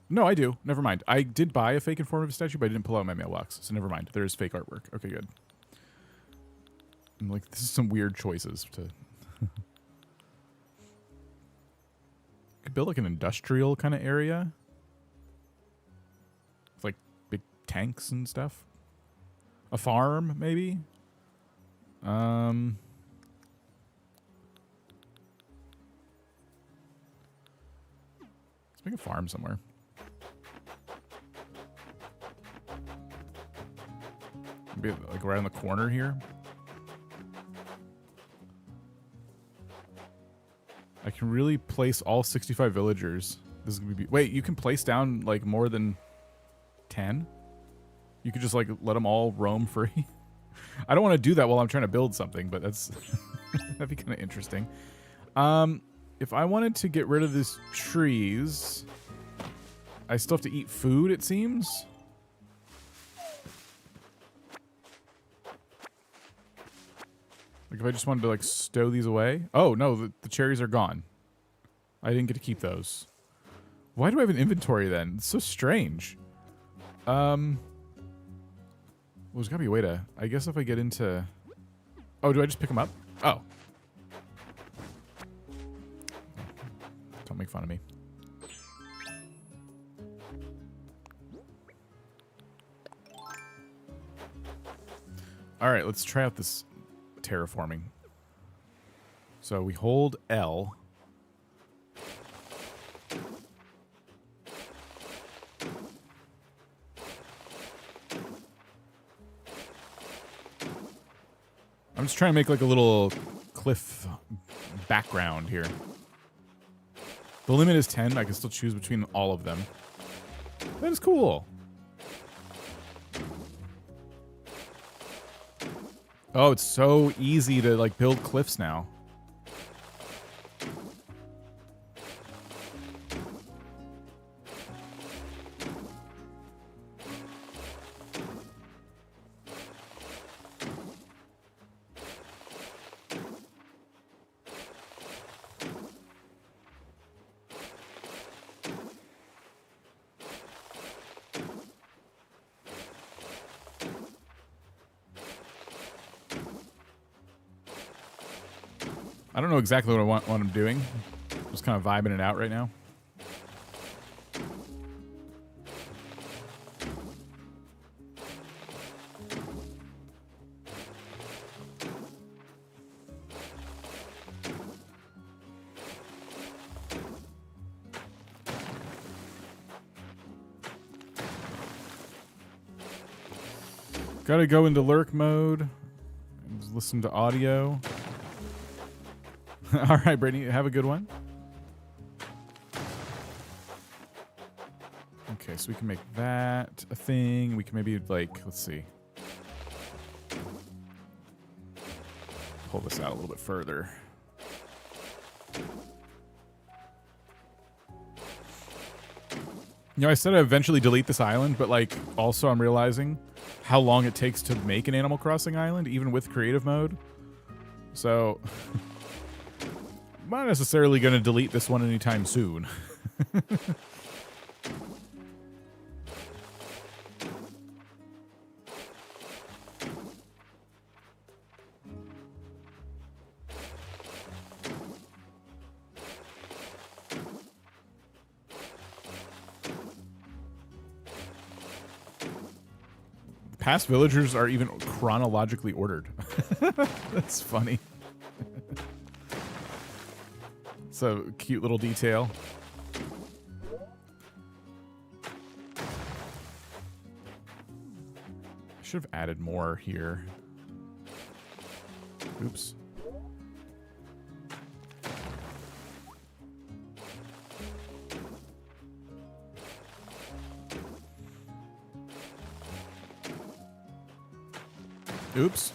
No, I do. Never mind. I did buy a fake informative statue, but I didn't pull out my mailbox, so never mind. There is fake artwork. Okay, good. I'm like, this is some weird choices to... Could build like an industrial kind of area. With like big tanks and stuff. A farm, maybe? Let's make a farm somewhere. Maybe like right on the corner here. I can really place all 65 villagers. This is gonna be... Wait, you can place down like more than 10? You could just like let them all roam free? I don't want to do that while I'm trying to build something, but that's... that'd be kind of interesting. If I wanted to get rid of these trees, I still have to eat food, it seems. Like if I just wanted to like stow these away. Oh no, the cherries are gone. I didn't get to keep those. Why do I have an inventory then? It's so strange. Well, there's gotta be a way to... I guess if I get into... Oh, do I just pick them up? Oh. Don't make fun of me. Alright, let's try out this terraforming. So we hold L. I'm just trying to make like a little cliff background here. The limit is 10. I can still choose between all of them. That is cool. Oh, it's so easy to like build cliffs now. I don't know exactly what I'm doing. Just kind of vibing it out right now. Gotta go into lurk mode and listen to audio. All right, Brittany, have a good one. Okay, so we can make that a thing. We can maybe, like, let's see. Pull this out a little bit further. You know, I said I'd eventually delete this island, but, like, also I'm realizing how long it takes to make an Animal Crossing island, even with creative mode. So, I'm not necessarily going to delete this one anytime soon. Past villagers are even chronologically ordered. That's funny. It's a cute little detail. I should have added more here. Oops. Oops.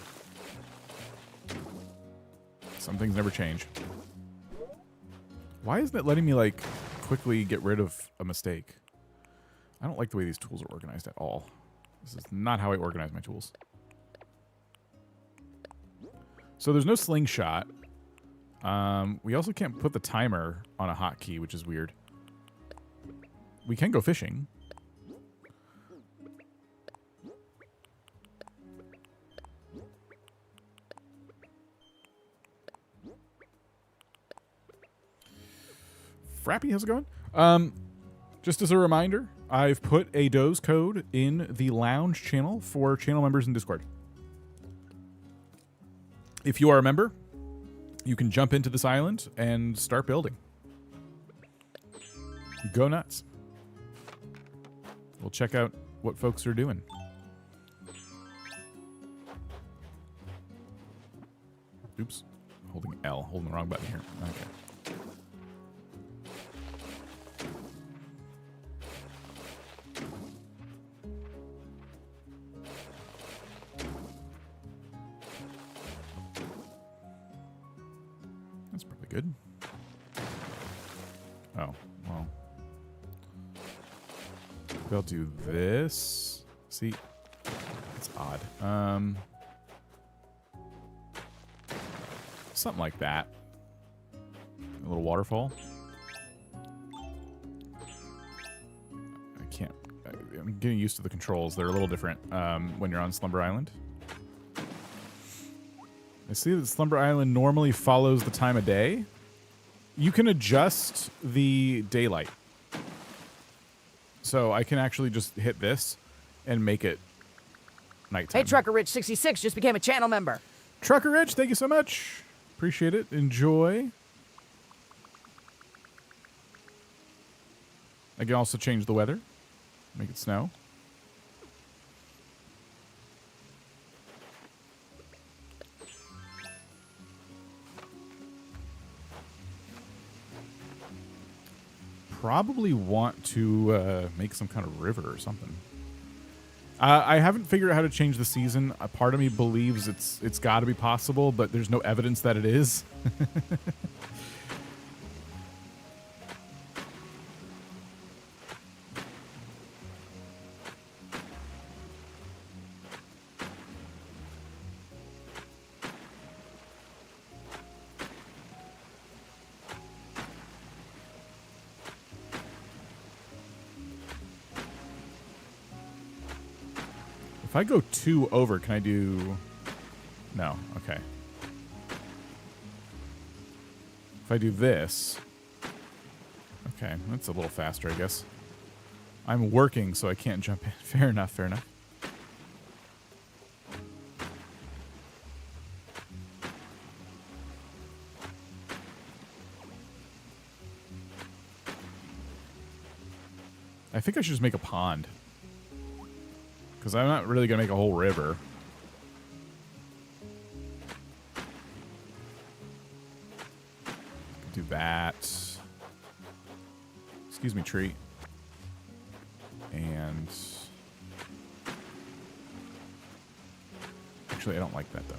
Some things never change. Why isn't it letting me, like, quickly get rid of a mistake? I don't like the way these tools are organized at all. This is not how I organize my tools. So there's no slingshot. We also can't put the timer on a hotkey, which is weird. We can go fishing. Frappy, how's it going? Just as a reminder, I've put a Doze code in the lounge channel for channel members in Discord. If you are a member, you can jump into this island and start building. Go nuts. We'll check out what folks are doing. Oops. Holding L. Holding the wrong button here. Okay. Good. Oh, well. They'll do this. See? It's odd. Something like that. A little waterfall. I can't. I'm getting used to the controls. They're a little different when you're on Slumber Island. I see that Slumber Island normally follows the time of day. You can adjust the daylight. So I can actually just hit this and make it nighttime. Hey, Trucker Rich 66 just became a channel member. Trucker Rich, thank you so much. Appreciate it. Enjoy. I can also change the weather. Make it snow. Probably want to make some kind of river or something. I haven't figured out how to change the season. A part of me believes it's got to be possible, but there's no evidence that it is. If I go 2 over, can I do... No, okay. If I do this... Okay, that's a little faster, I guess. I'm working, so I can't jump in. Fair enough, fair enough. I think I should just make a pond. Because I'm not really going to make a whole river. Do that. Excuse me, tree. And... Actually, I don't like that, though.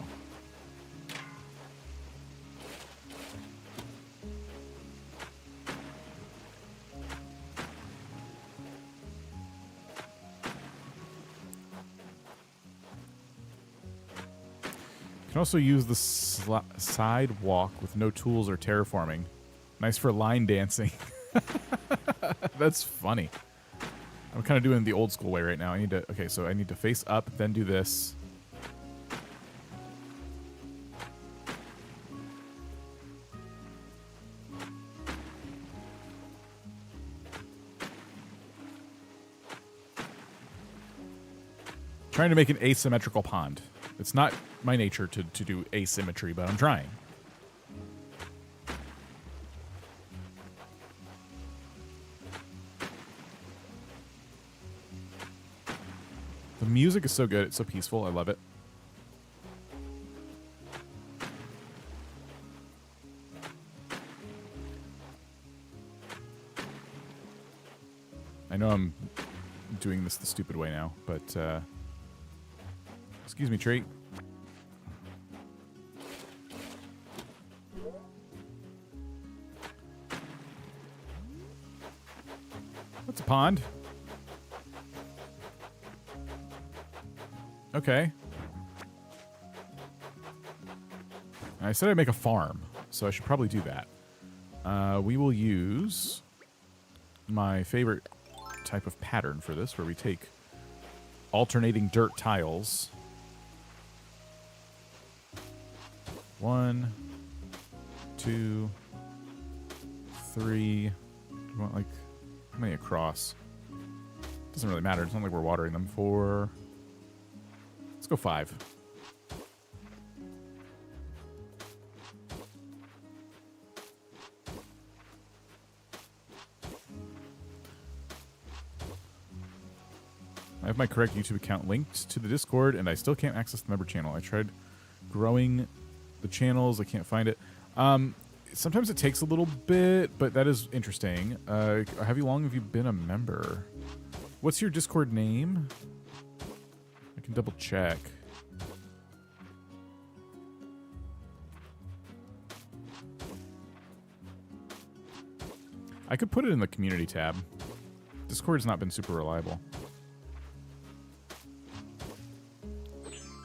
You can also use the sidewalk with no tools or terraforming. Nice for line dancing. That's funny. I'm kind of doing it the old school way right now. I need to... Okay, so I need to face up, then do this. Trying to make an asymmetrical pond. It's not my nature to do asymmetry, but I'm trying. The music is so good. It's so peaceful. I love it. I know I'm doing this the stupid way now, but... Excuse me, tree. What's a pond? Okay. I said I'd make a farm, so I should probably do that. We will use my favorite type of pattern for this, where we take alternating dirt tiles. 1, 2, 3. Do you want, like, how many across? Doesn't really matter. It's not like we're watering them. 4. Let's go 5. I have my correct YouTube account linked to the Discord, and I still can't access the member channel. I tried growing the channels. I can't find it. Sometimes it takes a little bit, but that is interesting. How long have you been a member? What's your Discord name? I can double check. I could put it in the community tab. Discord's not been super reliable.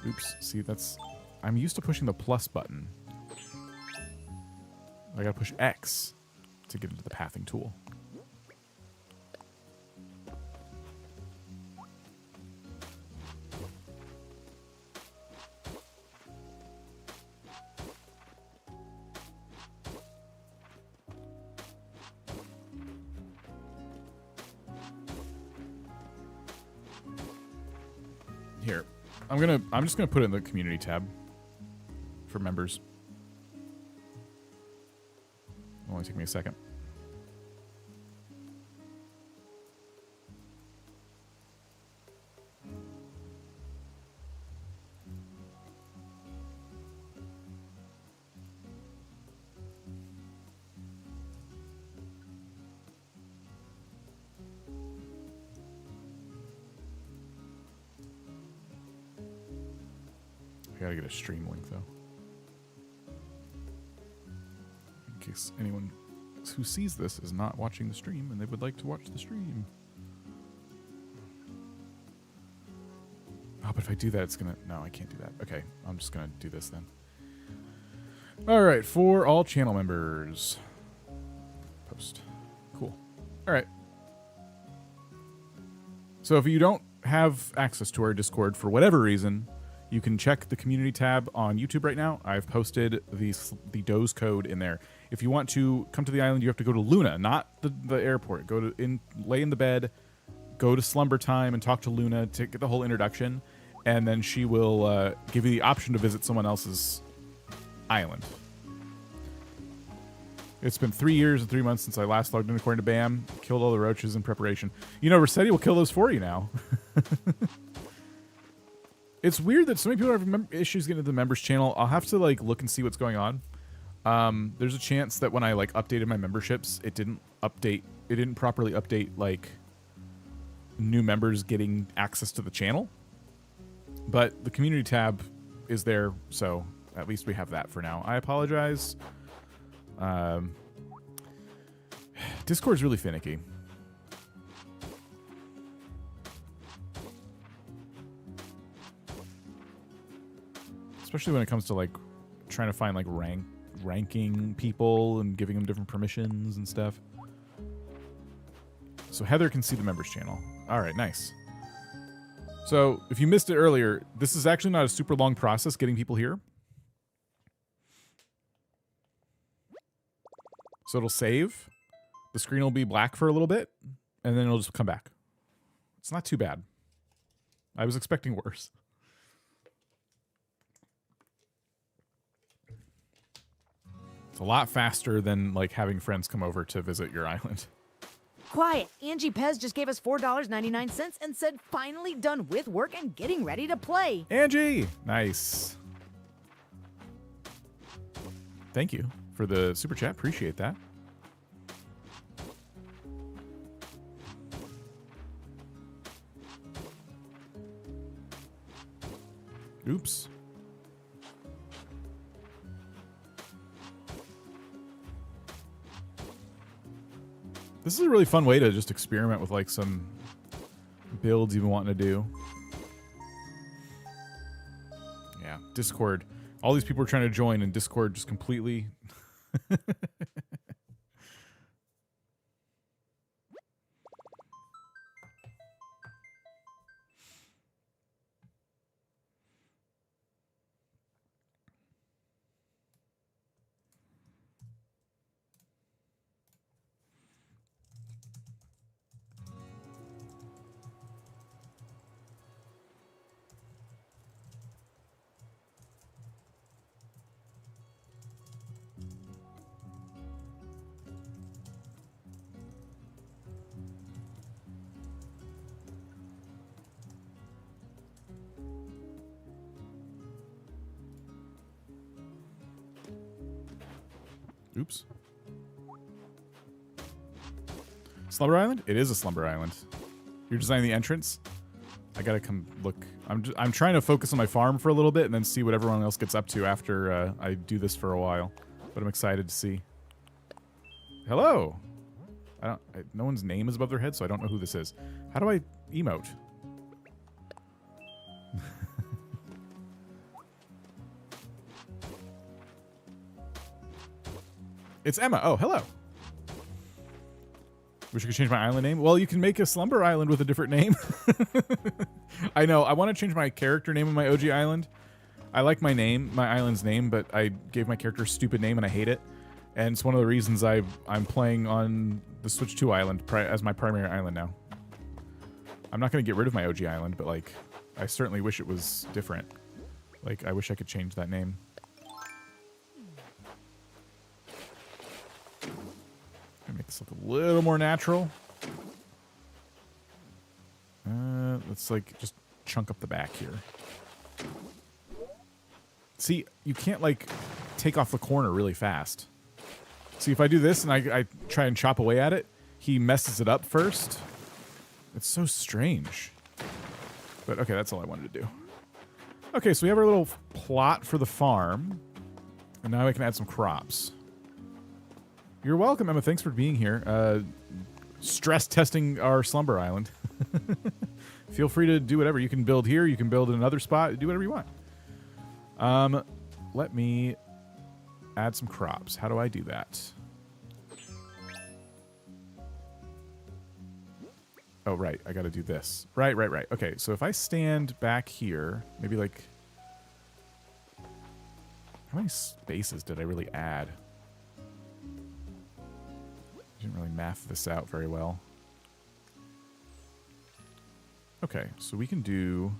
Oops. See, that's... I'm used to pushing the plus button. I gotta push X to get into the pathing tool. Here. I'm just gonna put it in the community tab for members. It'll only take me a second. I gotta get a stream link though. In case anyone who sees this is not watching the stream and they would like to watch the stream. Oh, but if I do that, it's gonna... No, I can't do that. Okay, I'm just gonna do this then. Alright, for all channel members. Post. Cool. Alright. So if you don't have access to our Discord for whatever reason, You can check the community tab on YouTube right now. I've posted the Doze code in there. If you want to come to the island, you have to go to Luna, not the airport. Lay in the bed, go to Slumber time and talk to Luna to get the whole introduction, and then she will give you the option to visit someone else's island. It's been 3 years and 3 months since I last logged in according to BAM. Killed all the roaches in preparation. You know, Resetti will kill those for you now. It's weird that so many people have issues getting to the members channel. I'll have to like look and see what's going on. There's a chance that when I like updated my memberships, it didn't properly update like new members getting access to the channel. But the community tab is there, so at least we have that for now. I apologize. Discord's really finicky. Especially when it comes to like trying to find like ranking people and giving them different permissions and stuff. So Heather can see the members channel. All right, nice. So if you missed it earlier, this is actually not a super long process getting people here. So it'll save. The screen will be black for a little bit, and then it'll just come back. It's not too bad. I was expecting worse. It's a lot faster than like having friends come over to visit your island. Quiet. Angie Pez just gave us $4.99 and said finally done with work and getting ready to play. Angie! Nice. Thank you for the super chat. Appreciate that. Oops. This is a really fun way to just experiment with like some builds you've been wanting to do. Yeah, Discord. All these people are trying to join and Discord just completely... Oops. Slumber Island? It is a Slumber Island. You're designing the entrance? I gotta come look. I'm trying to focus on my farm for a little bit and then see what everyone else gets up to after I do this for a while. But I'm excited to see. Hello! No one's name is above their head, so I don't know who this is. How do I emote? It's Emma. Oh, hello. Wish I could change my island name. Well, you can make a Slumber Island with a different name. I know. I want to change my character name on my OG island. I like my name, my island's name, but I gave my character a stupid name and I hate it. And it's one of the reasons I'm playing on the Switch 2 island as my primary island now. I'm not going to get rid of my OG island, but like, I certainly wish it was different. Like, I wish I could change that name. Make this look a little more natural. Let's like just chunk up the back here. See, you can't like take off the corner really fast. See, if I do this and I try and chop away at it, he messes it up first. It's so strange. But okay, that's all I wanted to do. Okay, so we have our little plot for the farm. And now I can add some crops. You're welcome, Emma. Thanks for being here. Stress testing our Slumber Island. Feel free to do whatever. You can build here. You can build in another spot. Do whatever you want. Let me add some crops. How do I do that? Oh, right. I got to do this. Right. Okay, so if I stand back here, maybe like How many spaces did I really add? Didn't really math this out very well. Okay, so we can do...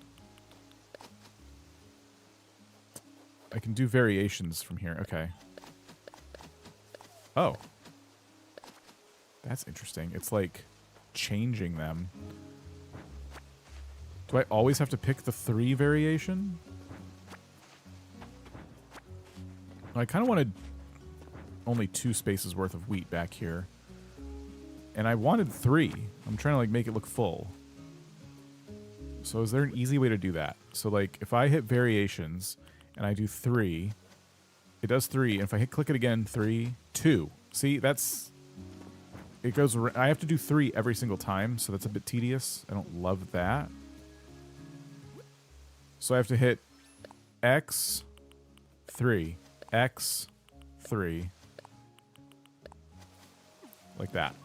I can do variations from here. Okay. Oh. That's interesting. It's like changing them. Do I always have to pick the 3 variation? I kind of wanted only 2 spaces worth of wheat back here. And I wanted 3. I'm trying to like make it look full. So is there an easy way to do that? So like if I hit variations and I do 3, it does 3. And if I hit click it again, 3, 2. See, that's... It goes... I have to do 3 every single time, so that's a bit tedious. I don't love that. So I have to hit X, 3, X, 3. Like that.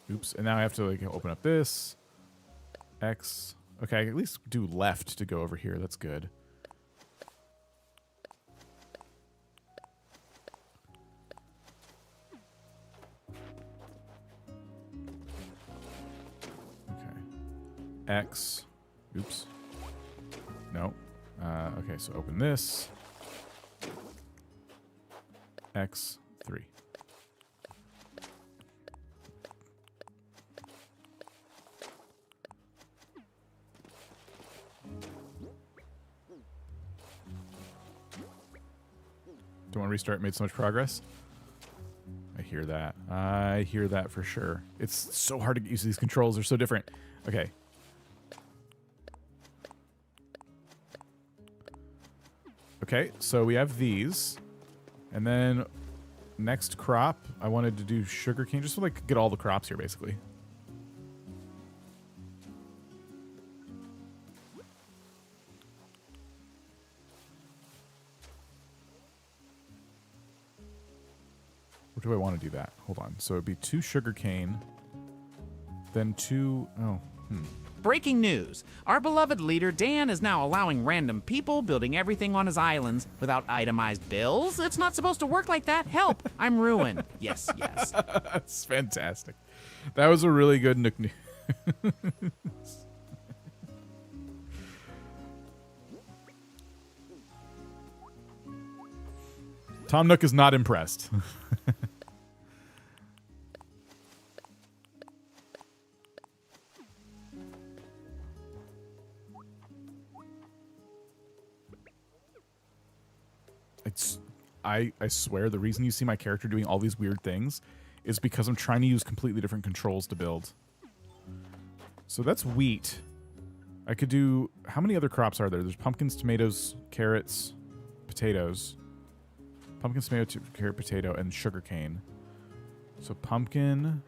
Oops. And now I have to like open up this. X. Okay, I can at least do left to go over here. That's good. Okay. X. Oops. No. Okay, so open this. X, 3. Don't want to restart. Made so much progress. I hear that. I hear that for sure. It's so hard to get used to these controls. They're so different. Okay. Okay, so we have these. And then next crop, I wanted to do sugarcane. Just to like get all the crops here, basically. Or do I want to do that? Hold on. So it'd be 2 sugarcane, then 2... Oh, Breaking news. Our beloved leader Dan is now allowing random people building everything on his islands without itemized bills. It's not supposed to work like that. Help! I'm ruined. Yes, yes. That's fantastic. That was a really good Nook news. Tom Nook is not impressed. I swear the reason you see my character doing all these weird things is because I'm trying to use completely different controls to build. So that's wheat. I could do... How many other crops are there? There's pumpkins, tomatoes, carrots, potatoes. Pumpkin, tomato, carrot, potato, and sugarcane. So pumpkin,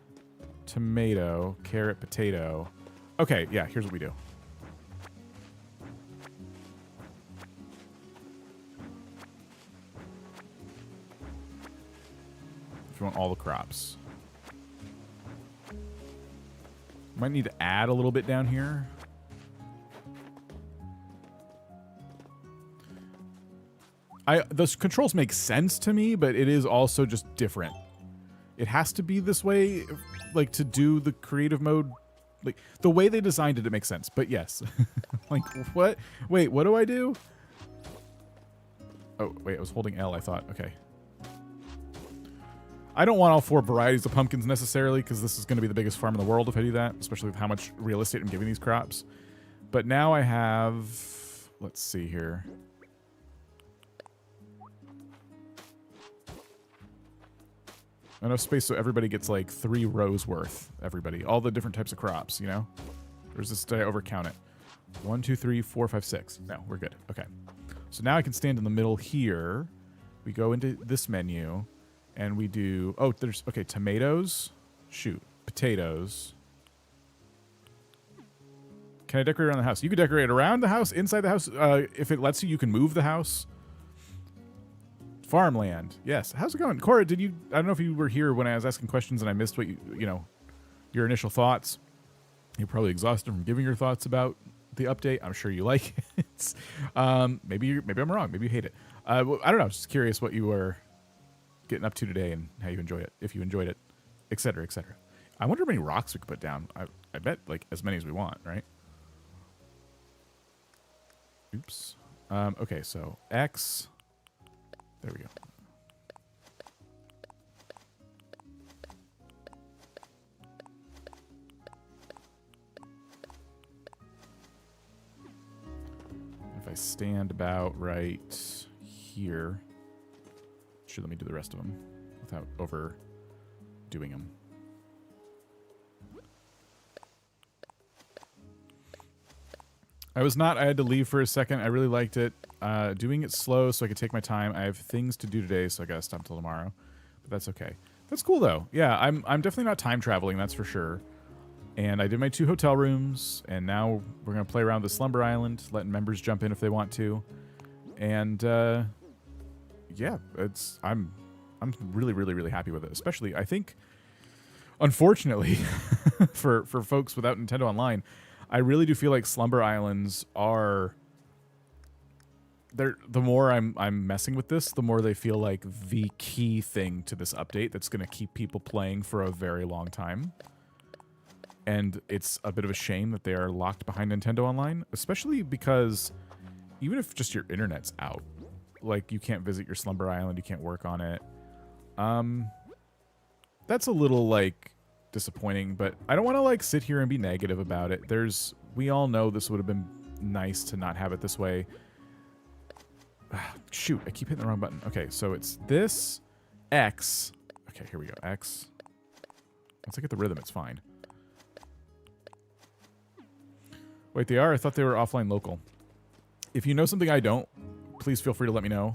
tomato, carrot, potato. Okay, yeah, here's what we do. If you want all the crops. Might need to add a little bit down here. Those controls make sense to me, but it is also just different. It has to be this way, like, to do the creative mode. Like, the way they designed it, it makes sense. But yes. Like, what? Wait, what do I do? Oh, wait, I was holding L, I thought. Okay. I don't want all 4 varieties of pumpkins necessarily, because this is going to be the biggest farm in the world if I do that, especially with how much real estate I'm giving these crops. But now I have... Let's see here. Enough space so everybody gets like 3 rows worth. Everybody. All the different types of crops, you know? Or is this, did I overcount it? 1, 2, 3, 4, 5, 6. No, we're good. Okay. So now I can stand in the middle here. We go into this menu and we do... Oh, there's... Okay, tomatoes. Shoot. Potatoes. Can I decorate around the house? You can decorate around the house, inside the house. If it lets you, you can move the house. Farmland. Yes. How's it going? Cora, did you... I don't know if you were here when I was asking questions and I missed what you know, your initial thoughts. You're probably exhausted from giving your thoughts about the update. I'm sure you like it. Maybe I'm wrong. Maybe you hate it. I don't know. Just curious what you were getting up to today and how you enjoy it, if you enjoyed it, etc., etc. I wonder how many rocks we could put down. I bet like as many as we want, right? Oops. Okay, so X. There we go. If I stand about right here, should let me do the rest of them without overdoing them. I had to leave for a second. I really liked it. Doing it slow so I could take my time. I have things to do today, so I gotta stop till tomorrow. But that's okay. That's cool though. Yeah, I'm definitely not time traveling, that's for sure. And I did my 2 hotel rooms, and now we're gonna play around the Slumber Island, letting members jump in if they want to. And yeah, I'm really, really, really happy with it. Especially, I think, unfortunately, for folks without Nintendo Online, I really do feel like Slumber Islands are. The more I'm messing with this, the more they feel like the key thing to this update that's going to keep people playing for a very long time. And it's a bit of a shame that they are locked behind Nintendo Online, especially because even if just your internet's out, like you can't visit your Slumber Island, you can't work on it. That's a little like disappointing, but I don't want to like sit here and be negative about it. We all know this would have been nice to not have it this way. Shoot, I keep hitting the wrong button. Okay, so it's this X. Okay, here we go. X. Once I get the rhythm, it's fine. Wait, they are? I thought they were offline local. If you know something I don't, please feel free to let me know.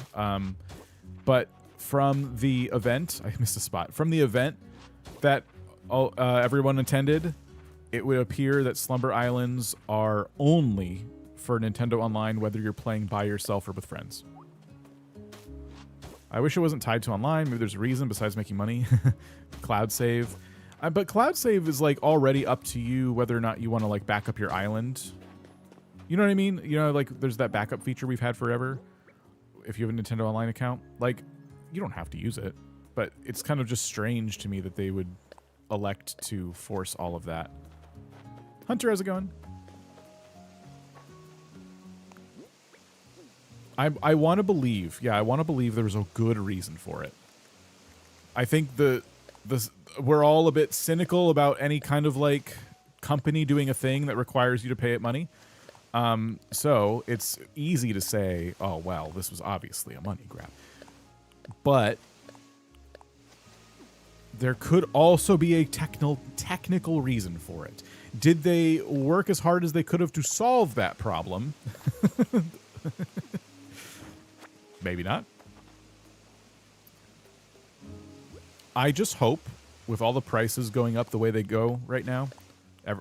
But from the event, I missed a spot. From the event that everyone attended, it would appear that Slumber Islands are only for Nintendo Online, whether you're playing by yourself or with friends. I wish it wasn't tied to online. Maybe there's a reason besides making money. Cloud save. But cloud save is like already up to you whether or not you want to like back up your island. You know what I mean? You know, like there's that backup feature we've had forever. If you have a Nintendo Online account, like you don't have to use it, but it's kind of just strange to me that they would elect to force all of that. Hunter, how's it going? I want to believe, I want to believe there was a good reason for it. I think we're all a bit cynical about any kind of like company doing a thing that requires you to pay it money. So it's easy to say, oh, well, this was obviously a money grab. But there could also be a technical reason for it. Did they work as hard as they could have to solve that problem? Maybe not. I just hope, with all the prices going up the way they go right now,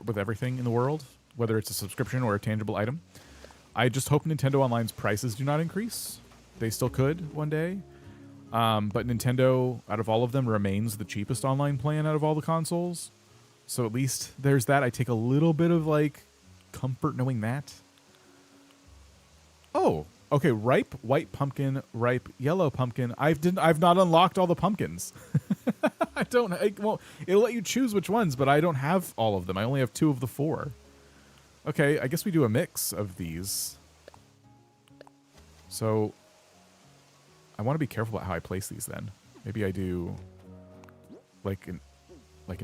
with everything in the world, whether it's a subscription or a tangible item, I just hope Nintendo Online's prices do not increase. They still could one day. But Nintendo, out of all of them, remains the cheapest online plan out of all the consoles. So at least there's that. I take a little bit of like comfort knowing that. Oh, okay. Ripe white pumpkin, ripe yellow pumpkin. I've not unlocked all the pumpkins. It'll let you choose which ones, but I don't have all of them. I only have 2 of the 4. Okay, I guess we do a mix of these. So I want to be careful about how I place these then. Maybe I do like an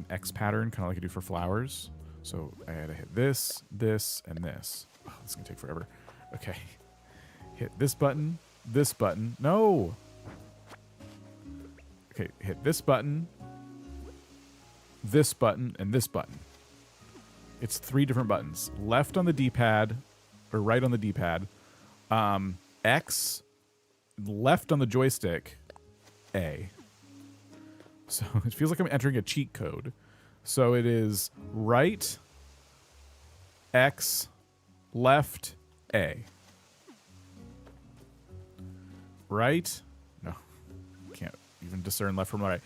X pattern, kind of like I do for flowers. So I had to hit this, this, and this. Oh, this is going to take forever. Okay. Hit this button, no. Okay, hit this button, and this button. It's 3 different buttons. Left on the D-pad, or right on the D-pad. X, left on the joystick, A. So it feels like I'm entering a cheat code. So it is right, X, left, A. Right? No. Can't even discern left from right.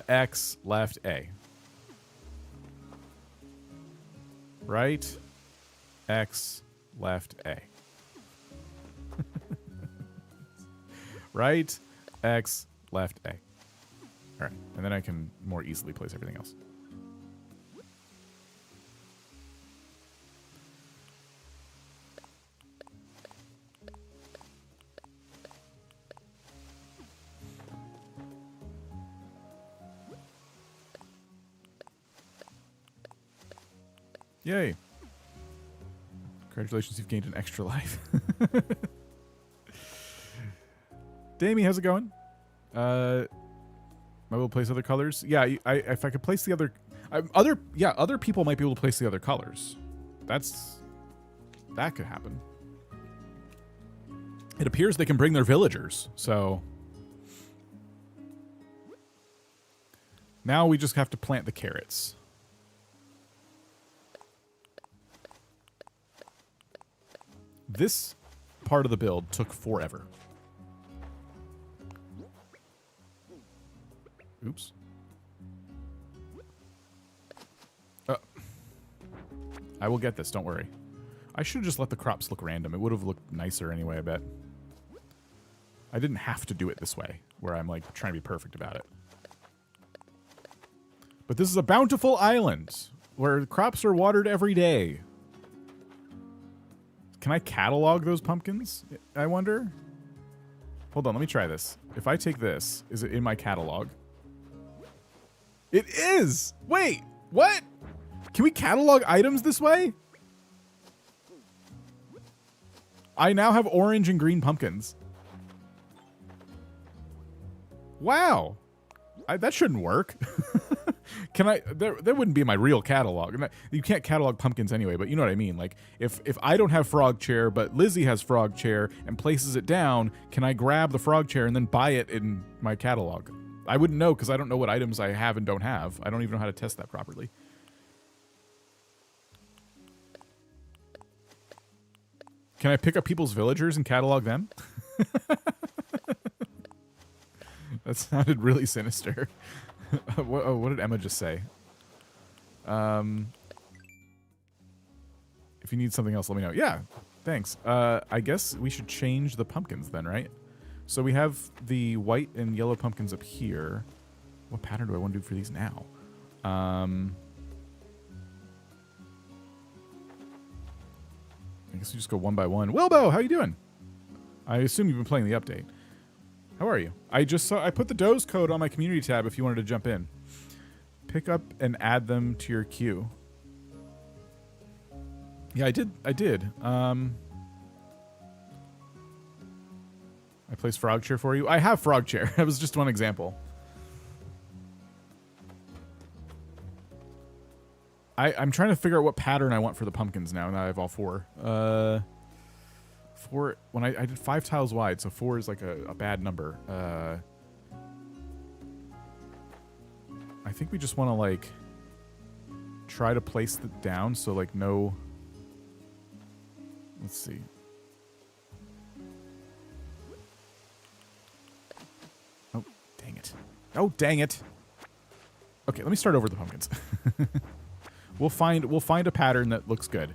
X, left, A. Right, X, left, A. Right, X, left, A. All right, and then I can more easily place everything else. Yay. Congratulations, you've gained an extra life. Damie, how's it going? Am I able to place other colors? Yeah, if I could place the other... other people might be able to place the other colors. That could happen. It appears they can bring their villagers, so... Now we just have to plant the carrots. This part of the build took forever. Oops. I will get this, don't worry. I should have just let the crops look random. It would have looked nicer anyway, I bet. I didn't have to do it this way, where I'm like trying to be perfect about it. But this is a bountiful island, where crops are watered every day. Can I catalog those pumpkins, I wonder? Hold on, let me try this. If I take this, is it in my catalog? It is! Wait, what? Can we catalog items this way? I now have orange and green pumpkins. Wow. That shouldn't work. Can I... That wouldn't be my real catalog. You can't catalog pumpkins anyway, but you know what I mean. Like, if I don't have frog chair, but Lizzie has frog chair and places it down, can I grab the frog chair and then buy it in my catalog? I wouldn't know because I don't know what items I have and don't have. I don't even know how to test that properly. Can I pick up people's villagers and catalog them? That sounded really sinister. What did Emma just say? If you need something else, let me know. Yeah, thanks. I guess we should change the pumpkins then, right? So we have the white and yellow pumpkins up here. What pattern do I want to do for these now? I guess we just go one by one. Wilbo, how you doing? I assume you've been playing the update. How are you? I put the Doze code on my community tab if you wanted to jump in. Pick up and add them to your queue. Yeah, I did. I placed frog chair for you. I have frog chair. That was just one example. I'm trying to figure out what pattern I want for the pumpkins now I have all four. Four, when I did 5 tiles wide, so 4 is like a bad number. I think we just want to like try to place it down so like no... Let's see. Oh, dang it. Oh, dang it. Okay, let me start over the pumpkins. We'll find a pattern that looks good.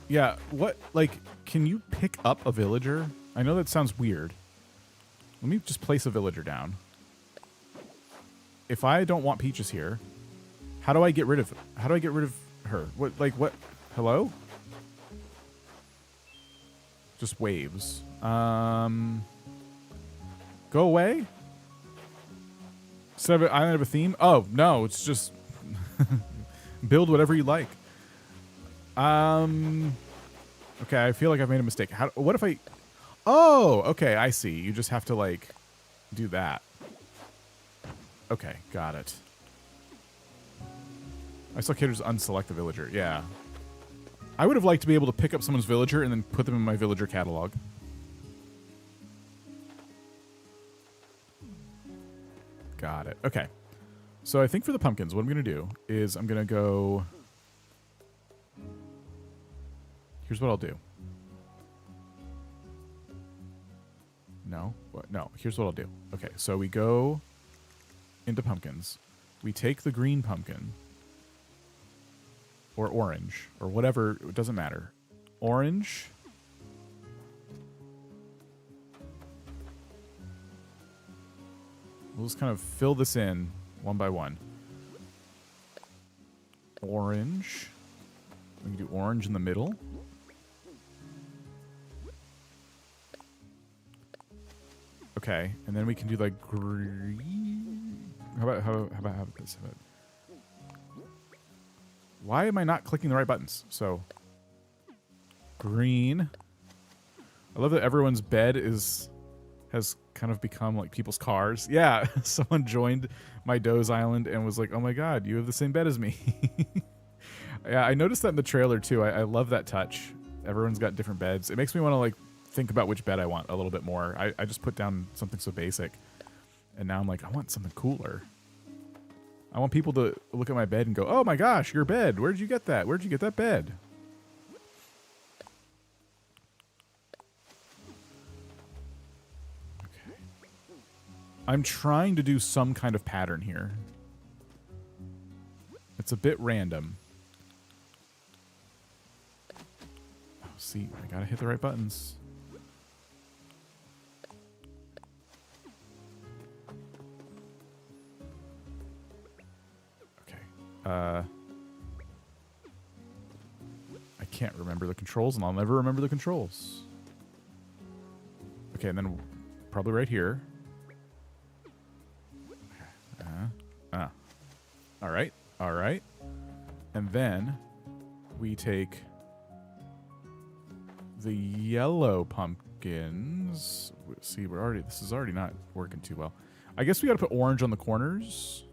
Yeah, what, like, can you pick up a villager? I know that sounds weird. Let me just place a villager down. If I don't want Peaches here, how do I get rid of her? What? Hello? Just waves. Go away? Instead of I don't have a theme? Oh, no, it's just build whatever you like. Okay, I feel like I've made a mistake. What if I... Oh, okay, I see. You just have to, like, do that. Okay, got it. I saw caters unselect a villager. Yeah. I would have liked to be able to pick up someone's villager and then put them in my villager catalog. Got it. Okay. So I think for the pumpkins, what I'm going to do is I'm going to go... Here's what I'll do. No, no. Here's what I'll do. Okay, so we go into pumpkins. We take the green pumpkin or orange or whatever. It doesn't matter. Orange. We'll just kind of fill this in one by one. Orange. We can do orange in the middle. Okay, and then we can do like green. How about this? Why am I not clicking the right buttons? So, green. I love that everyone's bed has kind of become like people's cars. Yeah, someone joined my Doe's Island and was like, "Oh my God, you have the same bed as me." Yeah, I noticed that in the trailer too. I love that touch. Everyone's got different beds. It makes me want to like think about which bed I want a little bit more. I just put down something so basic, and now I'm like, I want something cooler. I want people to look at my bed and go, "Oh my gosh, your bed. Where'd you get that? Where'd you get that bed?" Okay. I'm trying to do some kind of pattern here. It's a bit random. Oh, see, I gotta hit the right buttons. I can't remember the controls, and I'll never remember the controls. Okay, and then probably right here. All right, all right. And then we take the yellow pumpkins. See, this is already not working too well. I guess we got to put orange on the corners.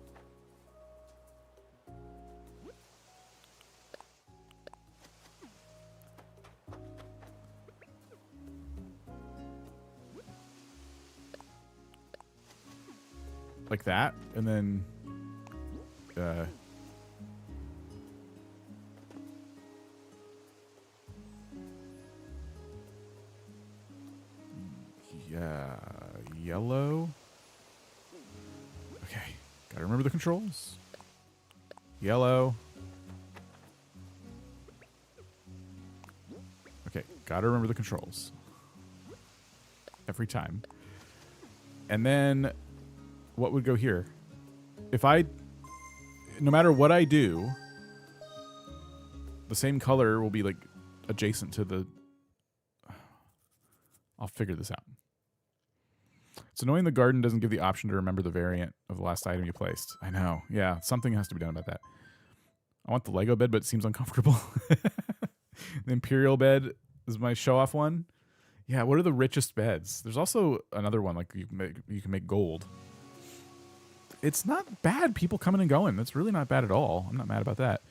Like that, and then yeah, yellow. Okay, gotta remember the controls. Yellow. Okay, gotta remember the controls. Every time. And then what would go here? No matter what I do, the same color will be like adjacent to the... I'll figure this out. It's annoying the garden doesn't give the option to remember the variant of the last item you placed. I know. Yeah, something has to be done about that. I want the Lego bed, but it seems uncomfortable. The Imperial bed is my show-off one. Yeah, what are the richest beds? There's also another one, like you can make gold. It's not bad, people coming and going. That's really not bad at all. I'm not mad about that.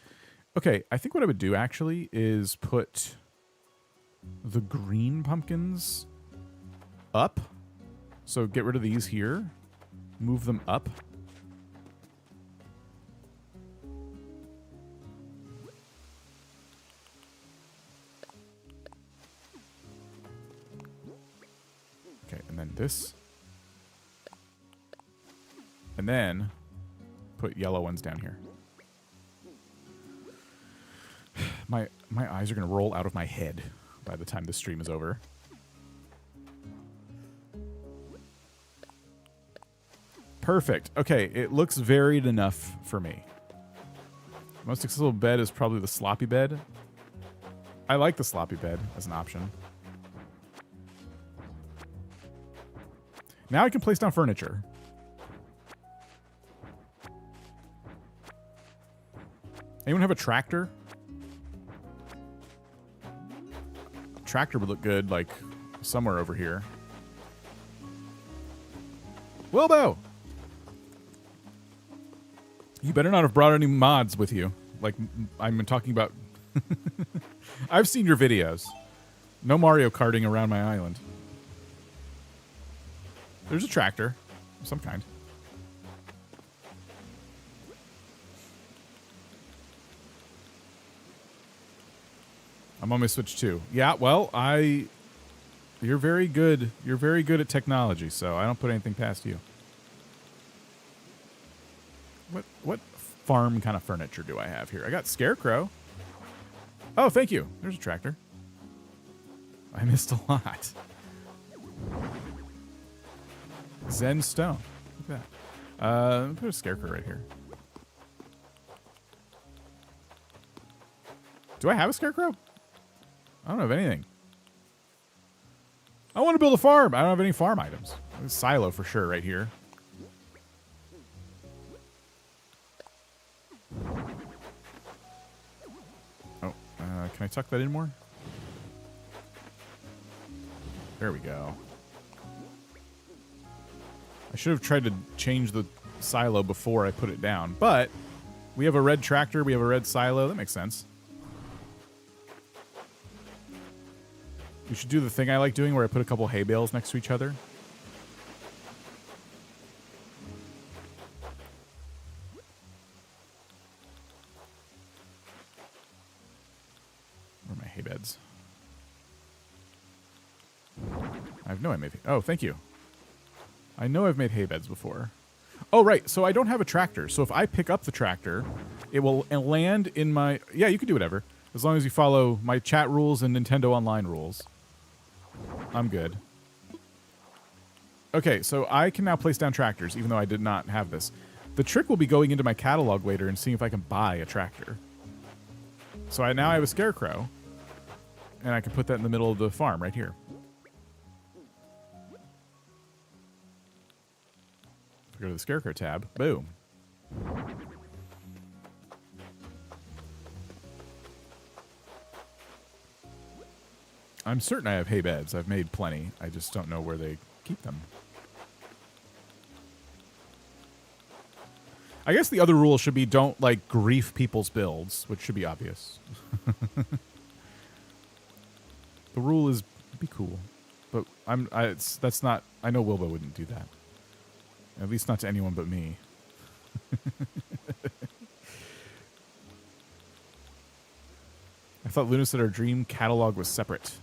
Okay, I think what I would do actually is put the green pumpkins up. So get rid of these here. Move them up. Okay, and then this. And then put yellow ones down here. My eyes are going to roll out of my head by the time this stream is over. Perfect. Okay, it looks varied enough for me. Most accessible bed is probably the sloppy bed. I like the sloppy bed as an option. Now I can place down furniture. Anyone have a tractor? Tractor would look good, like, somewhere over here. Wilbo! You better not have brought any mods with you. Like, I'm talking about... I've seen your videos. No Mario Karting around my island. There's a tractor of some kind. I'm on my Switch too. Yeah, well, you're very good. You're very good at technology, so I don't put anything past you. What farm kind of furniture do I have here? I got Scarecrow. Oh, thank you. There's a tractor. I missed a lot. Zen stone. Look at that. Let me put a Scarecrow right here. Do I have a Scarecrow? I don't have anything. I want to build a farm. I don't have any farm items. There's a silo for sure right here. Oh, can I tuck that in more? There we go. I should have tried to change the silo before I put it down, but we have a red tractor, we have a red silo. That makes sense. We should do the thing I like doing where I put a couple hay bales next to each other. Where are my hay beds? I know I made... Oh, thank you. I know I've made hay beds before. Oh, right. So I don't have a tractor. So if I pick up the tractor, it will land in my... Yeah, you can do whatever. As long as you follow my chat rules and Nintendo Online rules. I'm good. Okay, so I can now place down tractors, even though I did not have this. The trick will be going into my catalog later and seeing if I can buy a tractor. So now I have a Scarecrow, and I can put that in the middle of the farm right here. If I go to the Scarecrow tab, boom. I'm certain I have hay beds. I've made plenty. I just don't know where they keep them. I guess the other rule should be don't, like, grief people's builds, which should be obvious. The rule is be cool. But that's not... I know Wilbur wouldn't do that. At least not to anyone but me. I thought Luna said our dream catalog was separate.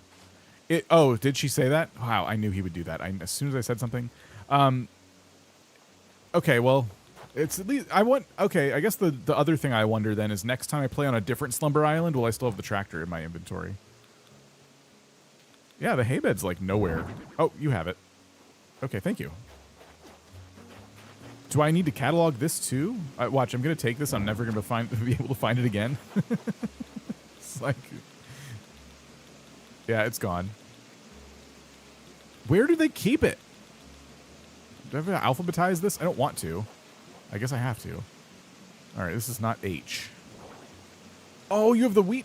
Oh, did she say that? Wow, I knew he would do that. As soon as I said something. Okay, well, it's at least okay, I guess the other thing I wonder then is next time I play on a different Slumber Island, will I still have the tractor in my inventory? Yeah, the hay bed's like nowhere. Oh, you have it. Okay, thank you. Do I need to catalog this too? Watch, I'm gonna take this. I'm never gonna be able to find it again. It's like. Yeah, it's gone. Where do they keep it? Do I have to alphabetize this? I don't want to. I guess I have to. All right, this is not H. Oh, you have the wheat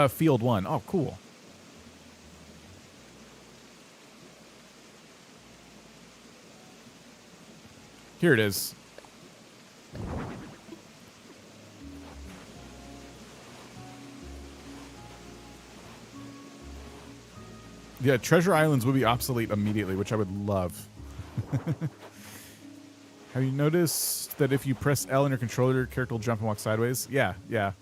field one. Oh, cool. Here it is. Yeah, Treasure Islands would be obsolete immediately, which I would love. Have you noticed that if you press L on your controller, your character will jump and walk sideways? Yeah, yeah.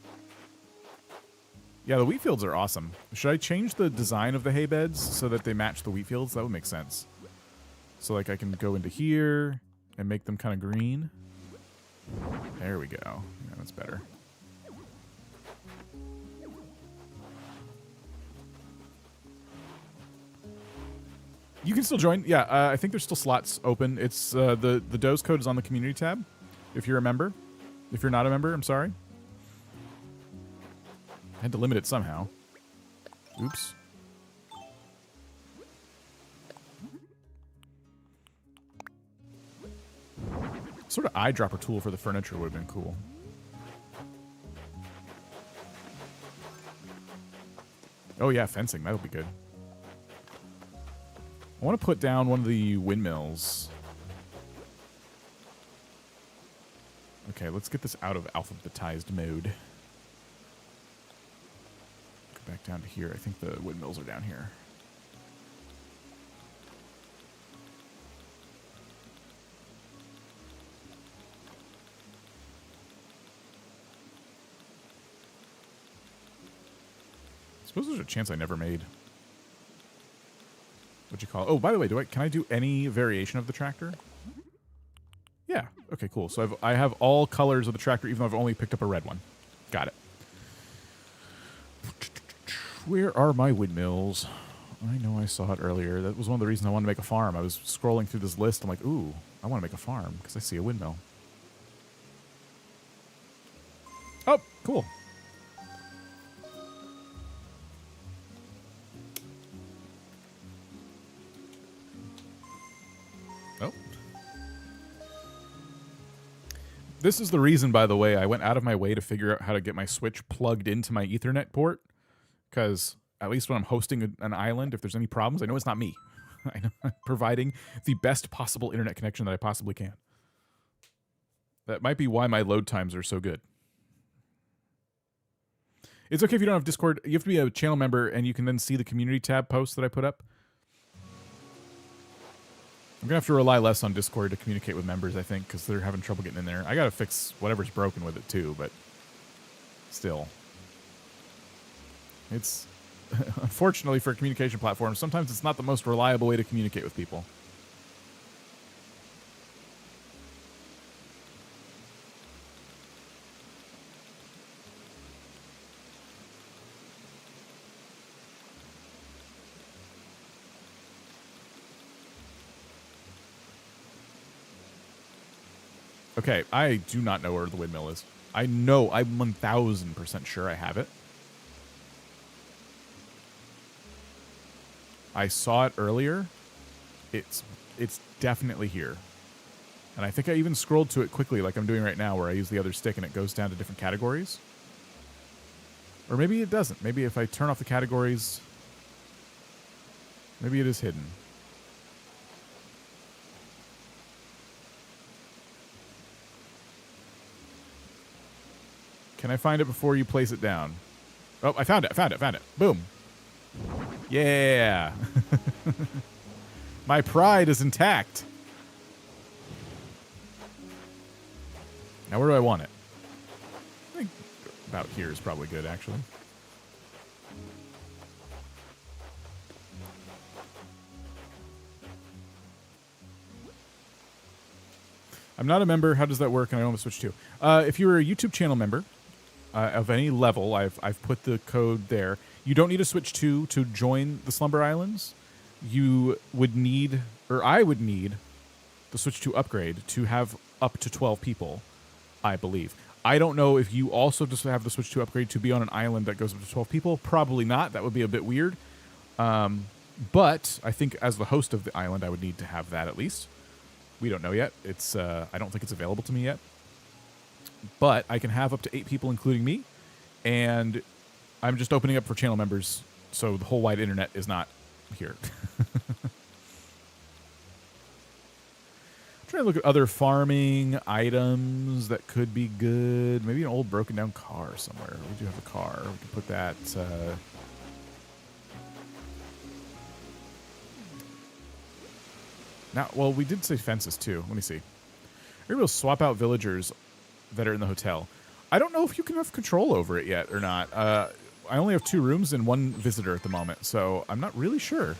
Yeah, the wheat fields are awesome. Should I change the design of the hay beds so that they match the wheat fields? That would make sense. So, like, I can go into here and make them kind of green. There we go. Yeah, that's better. You can still join. Yeah, I think there's still slots open. It's the Doze code is on the community tab. If you're a member, if you're not a member, I'm sorry. I had to limit it somehow. Oops. Sort of eyedropper tool for the furniture would have been cool. Oh yeah, fencing. That'll be good. I want to put down one of the windmills. Okay, let's get this out of alphabetized mode. Go back down to here. I think the windmills are down here. suppose there's a chance I never made. What'd you call it? Oh, by the way, can I do any variation of the tractor? Yeah. Okay, cool. So I have all colors of the tractor, even though I've only picked up a red one. Got it. Where are my windmills? I know I saw it earlier. That was one of the reasons I wanted to make a farm. I was scrolling through this list. I'm like, ooh, I want to make a farm because I see a windmill. Oh, cool. Oh. This is the reason, by the way, I went out of my way to figure out how to get my Switch plugged into my Ethernet port. Because at least when I'm hosting an island, if there's any problems, I know it's not me. I know I'm providing the best possible internet connection that I possibly can. That might be why my load times are so good. It's okay if you don't have Discord. You have to be a channel member, and you can then see the community tab posts that I put up. I'm going to have to rely less on Discord to communicate with members, I think, because they're having trouble getting in there. I got to fix whatever's broken with it, too, but still. It's, unfortunately for a communication platform, sometimes it's not the most reliable way to communicate with people. Okay, I do not know where the windmill is. I know, I'm 1000% sure I have it. I saw it earlier. It's definitely here. And I think I even scrolled to it quickly like I'm doing right now where I use the other stick and it goes down to different categories. Or maybe it doesn't. Maybe if I turn off the categories, maybe it is hidden. Can I find it before you place it down? Oh, I found it. Boom. Yeah. My pride is intact. Now, where do I want it? I think about here is probably good, actually. I'm not a member. How does that work? And I want to switch to. If you're a YouTube channel member of any level, I've put the code there. You don't need to switch to join the Slumber Islands. You would need, or I would need, the Switch 2 upgrade to have up to 12 people, I believe. I don't know if you also just have the Switch 2 upgrade to be on an island that goes up to 12 people. Probably not. That would be a bit weird. But I think as the host of the island, I would need to have that at least. We don't know yet. It's I don't think it's available to me yet. But I can have up to 8 people, including me. And I'm just opening up for channel members, so the whole wide internet is not here. Trying to look at other farming items that could be good. Maybe an old broken down car somewhere. We do have a car. We can put that. Now, well, we did say fences too. Let me see. Maybe we'll swap out villagers that are in the hotel. I don't know if you can have control over it yet or not. I only have 2 rooms and 1 visitor at the moment, so I'm not really sure.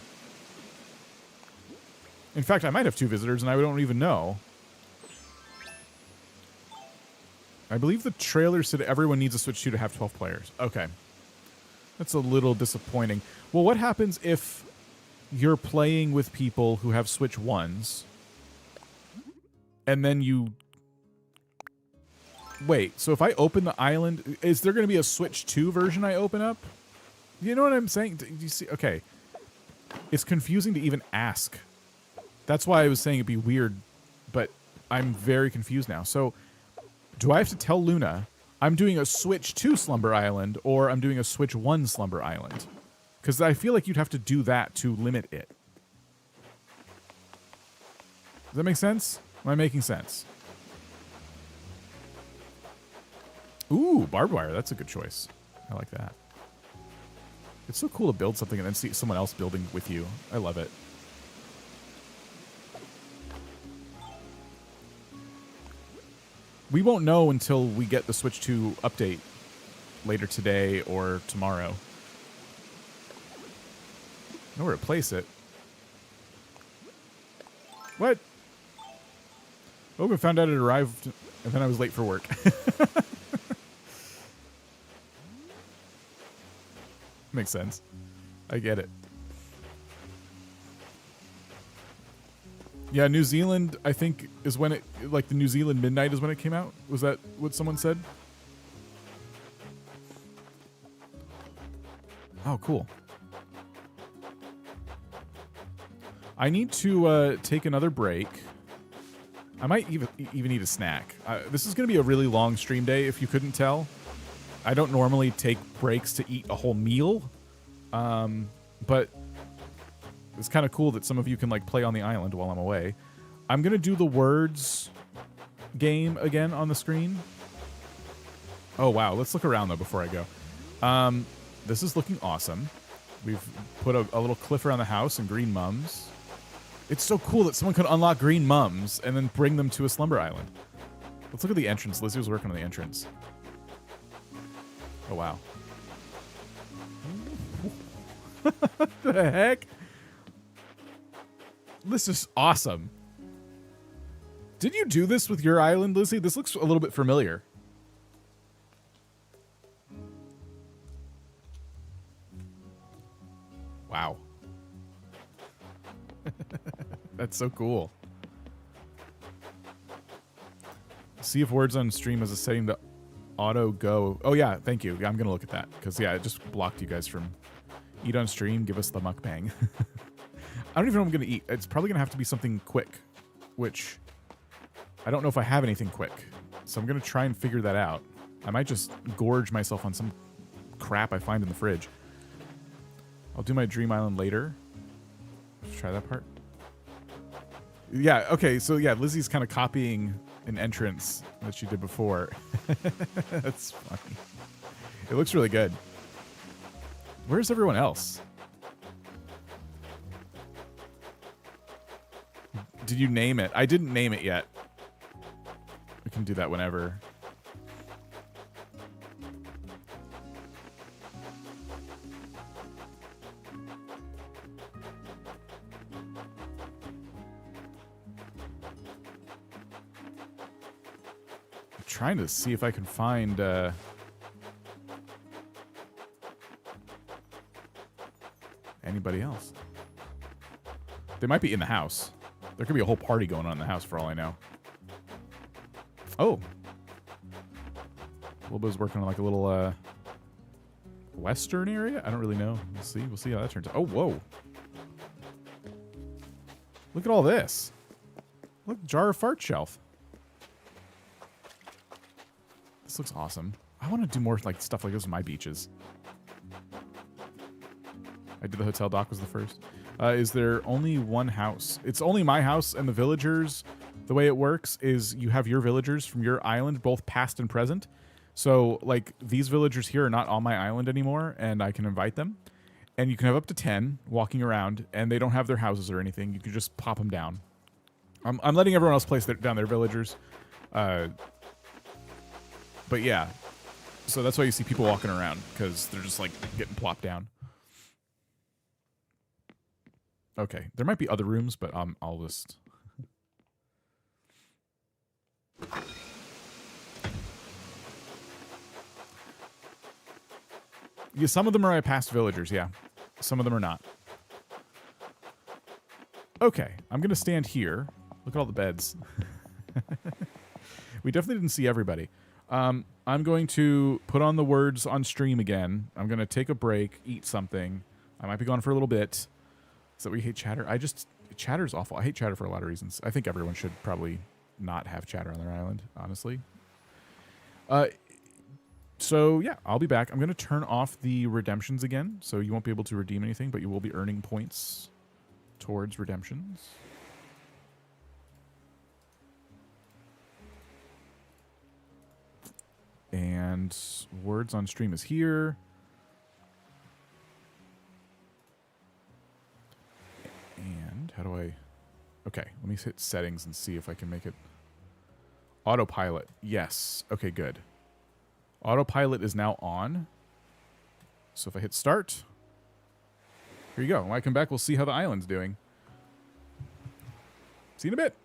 In fact, I might have 2 visitors and I don't even know. I believe the trailer said everyone needs a Switch 2 to have 12 players. Okay. That's a little disappointing. Well, what happens if you're playing with people who have Switch 1s and then you... Wait, so if I open the island, is there going to be a Switch 2 version I open up? You know what I'm saying? Do you see? Okay. It's confusing to even ask. That's why I was saying it'd be weird, but I'm very confused now. So, do I have to tell Luna I'm doing a Switch 2 Slumber Island or I'm doing a Switch 1 Slumber Island? Because I feel like you'd have to do that to limit it. Does that make sense? Am I making sense? Ooh, barbed wire. That's a good choice. I like that. It's so cool to build something and then see someone else building with you. I love it. We won't know until we get the Switch 2 update later today or tomorrow. Know where to place it. What? Oh, we found out it arrived, and then I was late for work. Makes sense. I get it. Yeah, New Zealand, I think, is when it, like, the New Zealand midnight is when it came out. Was that what someone said? Oh, cool. I need to take another break. I might even eat a snack. This is going to be a really long stream day, if you couldn't tell. I don't normally take breaks to eat a whole meal, but it's kind of cool that some of you can like play on the island while I'm away. I'm going to do the words game again on the screen. Oh, wow. Let's look around, though, before I go. This is looking awesome. We've put a little cliff around the house and green mums. It's so cool that someone could unlock green mums and then bring them to a slumber island. Let's look at the entrance. Lizzie was working on the entrance. Oh, wow. What the heck? This is awesome. Did you do this with your island, Lizzie? This looks a little bit familiar. Wow. That's so cool. See if words on stream has a setting to auto go. Oh, yeah. Thank you. Yeah, I'm going to look at that. Because, yeah, it just blocked you guys from eat on stream. Give us the mukbang. I don't even know what I'm going to eat. It's probably going to have to be something quick. Which, I don't know if I have anything quick. So I'm going to try and figure that out. I might just gorge myself on some crap I find in the fridge. I'll do my dream island later. Let's try that part. Yeah, okay, so yeah, Lizzie's kind of copying an entrance that she did before. That's funny. It looks really good. Where's everyone else? Did you name it? I didn't name it yet. We can do that whenever. Trying to see if I can find anybody else. They might be in the house. There could be a whole party going on in the house for all I know. Oh. Wilbo's working on like a little western area? I don't really know. We'll see. We'll see how that turns out. Oh, whoa. Look at all this. Look, jar of fart shelf. This looks awesome. I want to do more like stuff like this with my beaches. I did the hotel dock was the first. Is there only one house? It's only my house and the villagers. The way it works is you have your villagers from your island, both past and present. So like these villagers here are not on my island anymore and I can invite them. And you can have up to 10 walking around and they don't have their houses or anything. You can just pop them down. I'm letting everyone else place down their villagers. But yeah, so that's why you see people walking around, because they're just like getting plopped down. Okay, there might be other rooms, but I'll just... Yeah, some of them are my past villagers, yeah. Some of them are not. Okay, I'm going to stand here. Look at all the beds. We definitely didn't see everybody. I'm going to put on the words on stream again. I'm going to take a break, eat something. I might be gone for a little bit. Is that we hate chatter? Chatter's awful. I hate chatter for a lot of reasons. I think everyone should probably not have chatter on their island, honestly. So, yeah, I'll be back. I'm going to turn off the redemptions again, so you won't be able to redeem anything, but you will be earning points towards redemptions. And words on stream is here. And how do I... Okay, let me hit settings and see if I can make it... Autopilot. Yes. Okay, good. Autopilot is now on. So if I hit start... Here you go. When I come back, we'll see how the island's doing. See you in a bit.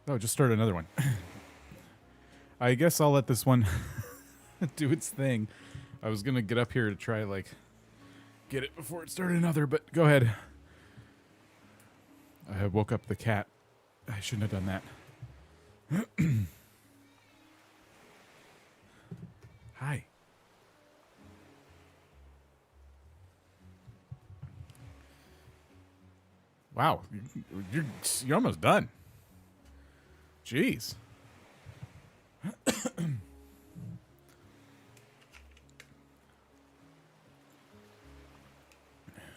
Oh, just start another one. I guess I'll let this one do its thing. I was going to get up here to try, like, get it before it started another, but go ahead. I woke up the cat. I shouldn't have done that. Hi. Wow, you're almost done. Jeez.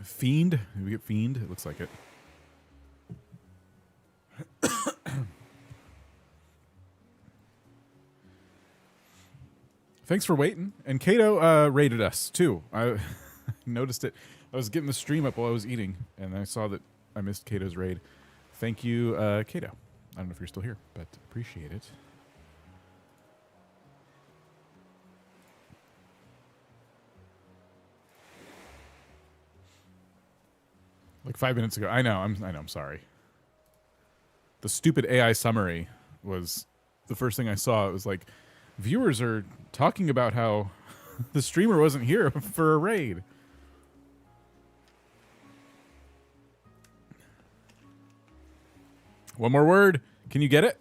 Fiend? Did we get Fiend? It looks like it. Thanks for waiting. And Kato raided us, too. I noticed it. I was getting the stream up while I was eating, and I saw that I missed Kato's raid. Thank you, Kato. I don't know if you're still here, but appreciate it. Like 5 minutes ago. I know, I'm sorry. The stupid AI summary was the first thing I saw. It was like, viewers are talking about how the streamer wasn't here for a raid. One more word. Can you get it?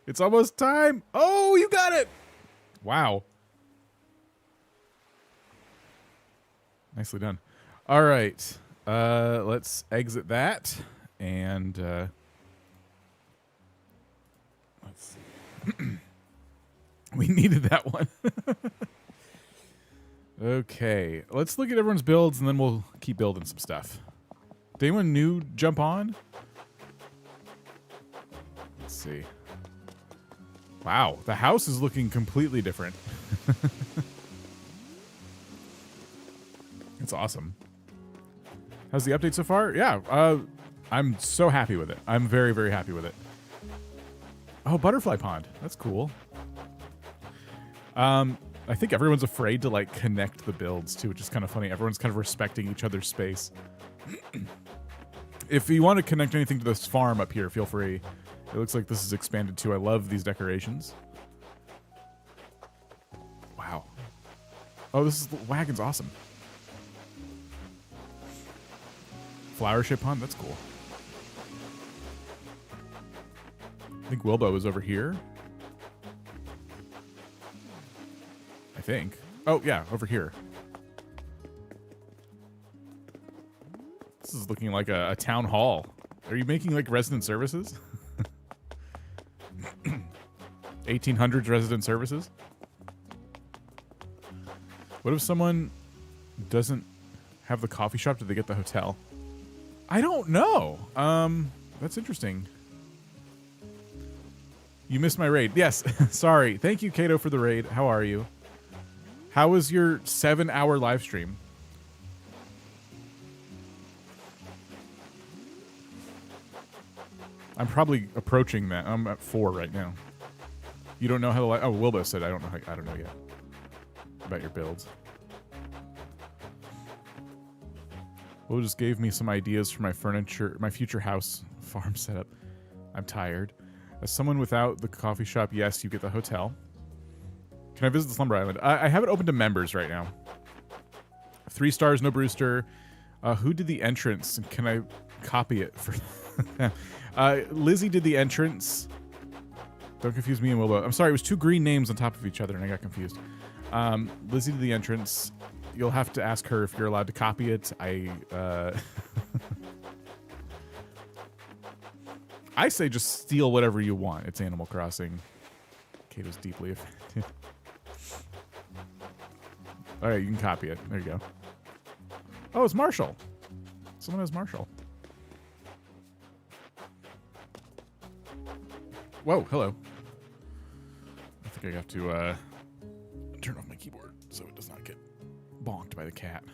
It's almost time. Oh, you got it. Wow. Nicely done. All right. Let's exit that. And let's see. We needed that one. Okay. Let's look at everyone's builds, and then we'll keep building some stuff. Did anyone new jump on? Let's see. Wow, the house is looking completely different. It's awesome. How's the update so far? Yeah, I'm so happy with it. I'm very, very happy with it. Oh, butterfly pond. That's cool. I think everyone's afraid to like connect the builds too, which is kind of funny. Everyone's kind of respecting each other's space. If you want to connect anything to this farm up here, feel free. It looks like this is expanded too. I love these decorations. Wow. Oh, this is the wagon's awesome. Flower shaped pond, that's cool. I think Wilbo is over here. I think. Oh, yeah, over here. This is looking like a town hall. Are you making like resident services? 1800s resident services? What if someone doesn't have the coffee shop? Do they get the hotel? I don't know. That's interesting. You missed my raid. Yes, sorry. Thank you, Kato, for the raid. How are you? How was your 7-hour live stream? I'm probably approaching that. I'm at 4 right now. You don't know how to oh, Wilbo said I don't know I don't know yet about your builds. Will just gave me some ideas for my furniture, my future house farm setup. I'm tired. As someone without the coffee shop, yes, you get the hotel. Can I visit the Slumber Island? I have it open to members right now. 3 stars, no Brewster. Who did the entrance? Can I copy it for Lizzie did the entrance. Don't confuse me and Wilbo. I'm sorry, it was 2 green names on top of each other and I got confused. Lizzie did the entrance. You'll have to ask her if you're allowed to copy it. I say just steal whatever you want. It's Animal Crossing. Kato's deeply offended. All right, you can copy it. There you go. Oh, it's Marshall. Someone has Marshall. Whoa, hello. I think I have to turn off my keyboard so it does not get bonked by the cat.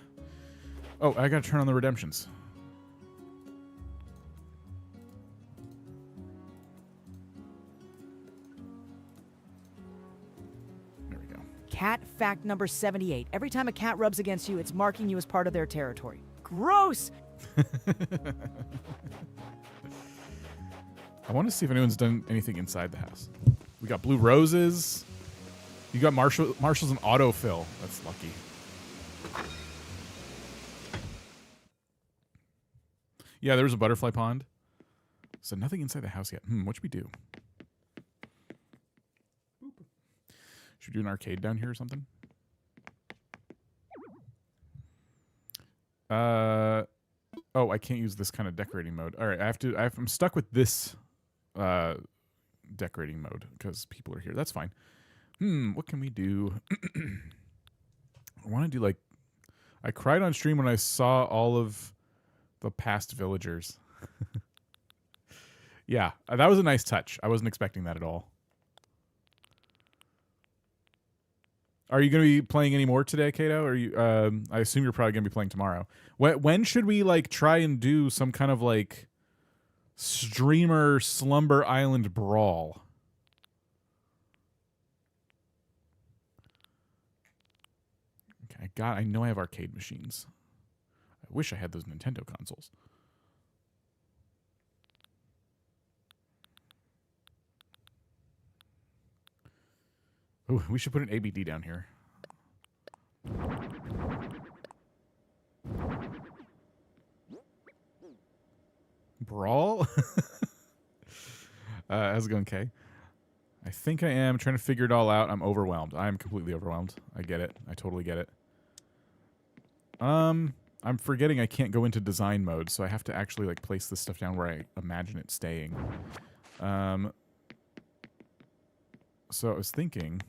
Oh, I gotta turn on the redemptions. There we go. Cat fact number 78. Every time a cat rubs against you, it's marking you as part of their territory. Gross! I want to see if anyone's done anything inside the house. We got blue roses. You got Marshall's an autofill. That's lucky. Yeah, there was a butterfly pond. So nothing inside the house yet. What should we do? Should we do an arcade down here or something? Oh, I can't use this kind of decorating mode. All right, I'm stuck with this decorating mode because people are here. That's fine. What can we do? I want to do like... I cried on stream when I saw all of the past villagers. Yeah, that was a nice touch. I wasn't expecting that at all. Are you going to be playing any more today, Kato? Or you? I assume you're probably going to be playing tomorrow. When should we like try and do some kind of like streamer Slumber Island brawl? Okay, I know I have arcade machines. I wish I had those Nintendo consoles. Oh, we should put an ABD down here. Brawl? How's it going, Kay? I think I am trying to figure it all out. I'm overwhelmed. I'm completely overwhelmed. I get it. I totally get it. I'm forgetting I can't go into design mode, so I have to actually like place this stuff down where I imagine it staying. So I was thinking...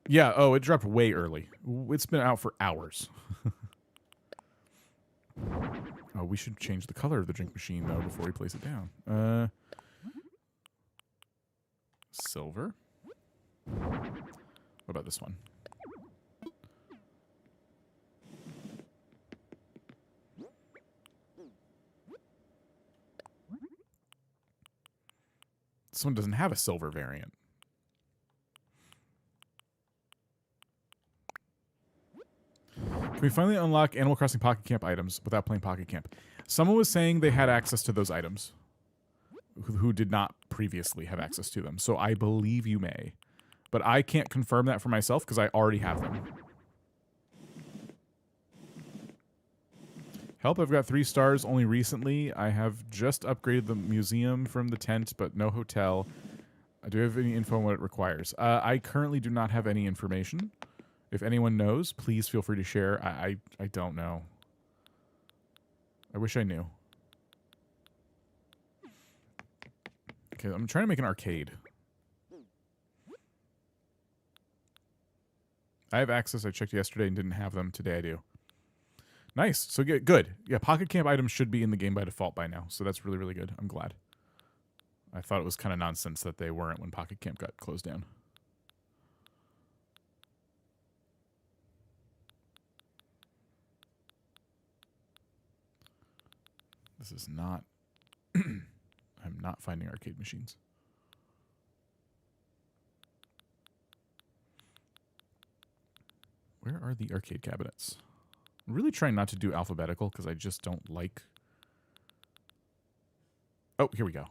Yeah, oh, it dropped way early. It's been out for hours. Oh, we should change the color of the drink machine, though, before we place it down. Silver. What about this one? This one doesn't have a silver variant. Can we finally unlock Animal Crossing Pocket Camp items without playing Pocket Camp? Someone was saying they had access to those items who did not previously have access to them. So I believe you may. But I can't confirm that for myself because I already have them. Help, I've got 3 stars only recently. I have just upgraded the museum from the tent, but no hotel. Do you have any info on what it requires? I currently do not have any information. If anyone knows, please feel free to share. I don't know. I wish I knew. Okay, I'm trying to make an arcade. I have access. I checked yesterday and didn't have them. Today I do. Nice. So good. Yeah, Pocket Camp items should be in the game by default by now. So that's really, really good. I'm glad. I thought it was kind of nonsense that they weren't when Pocket Camp got closed down. This is not... I'm not finding arcade machines. Where are the arcade cabinets? I'm really trying not to do alphabetical because I just don't like... Oh, here we go.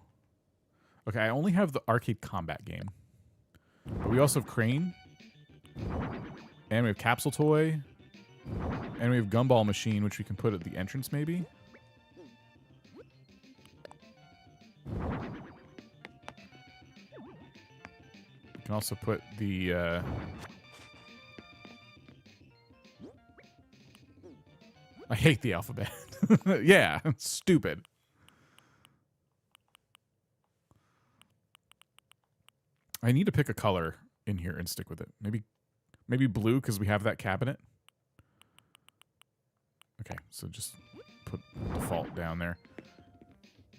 Okay, I only have the arcade combat game. But we also have Crane. And we have Capsule Toy. And we have Gumball Machine, which we can put at the entrance, maybe. We can also put the... I hate the alphabet. Yeah, stupid. I need to pick a color in here and stick with it. Maybe blue because we have that cabinet. Okay, so just put default down there.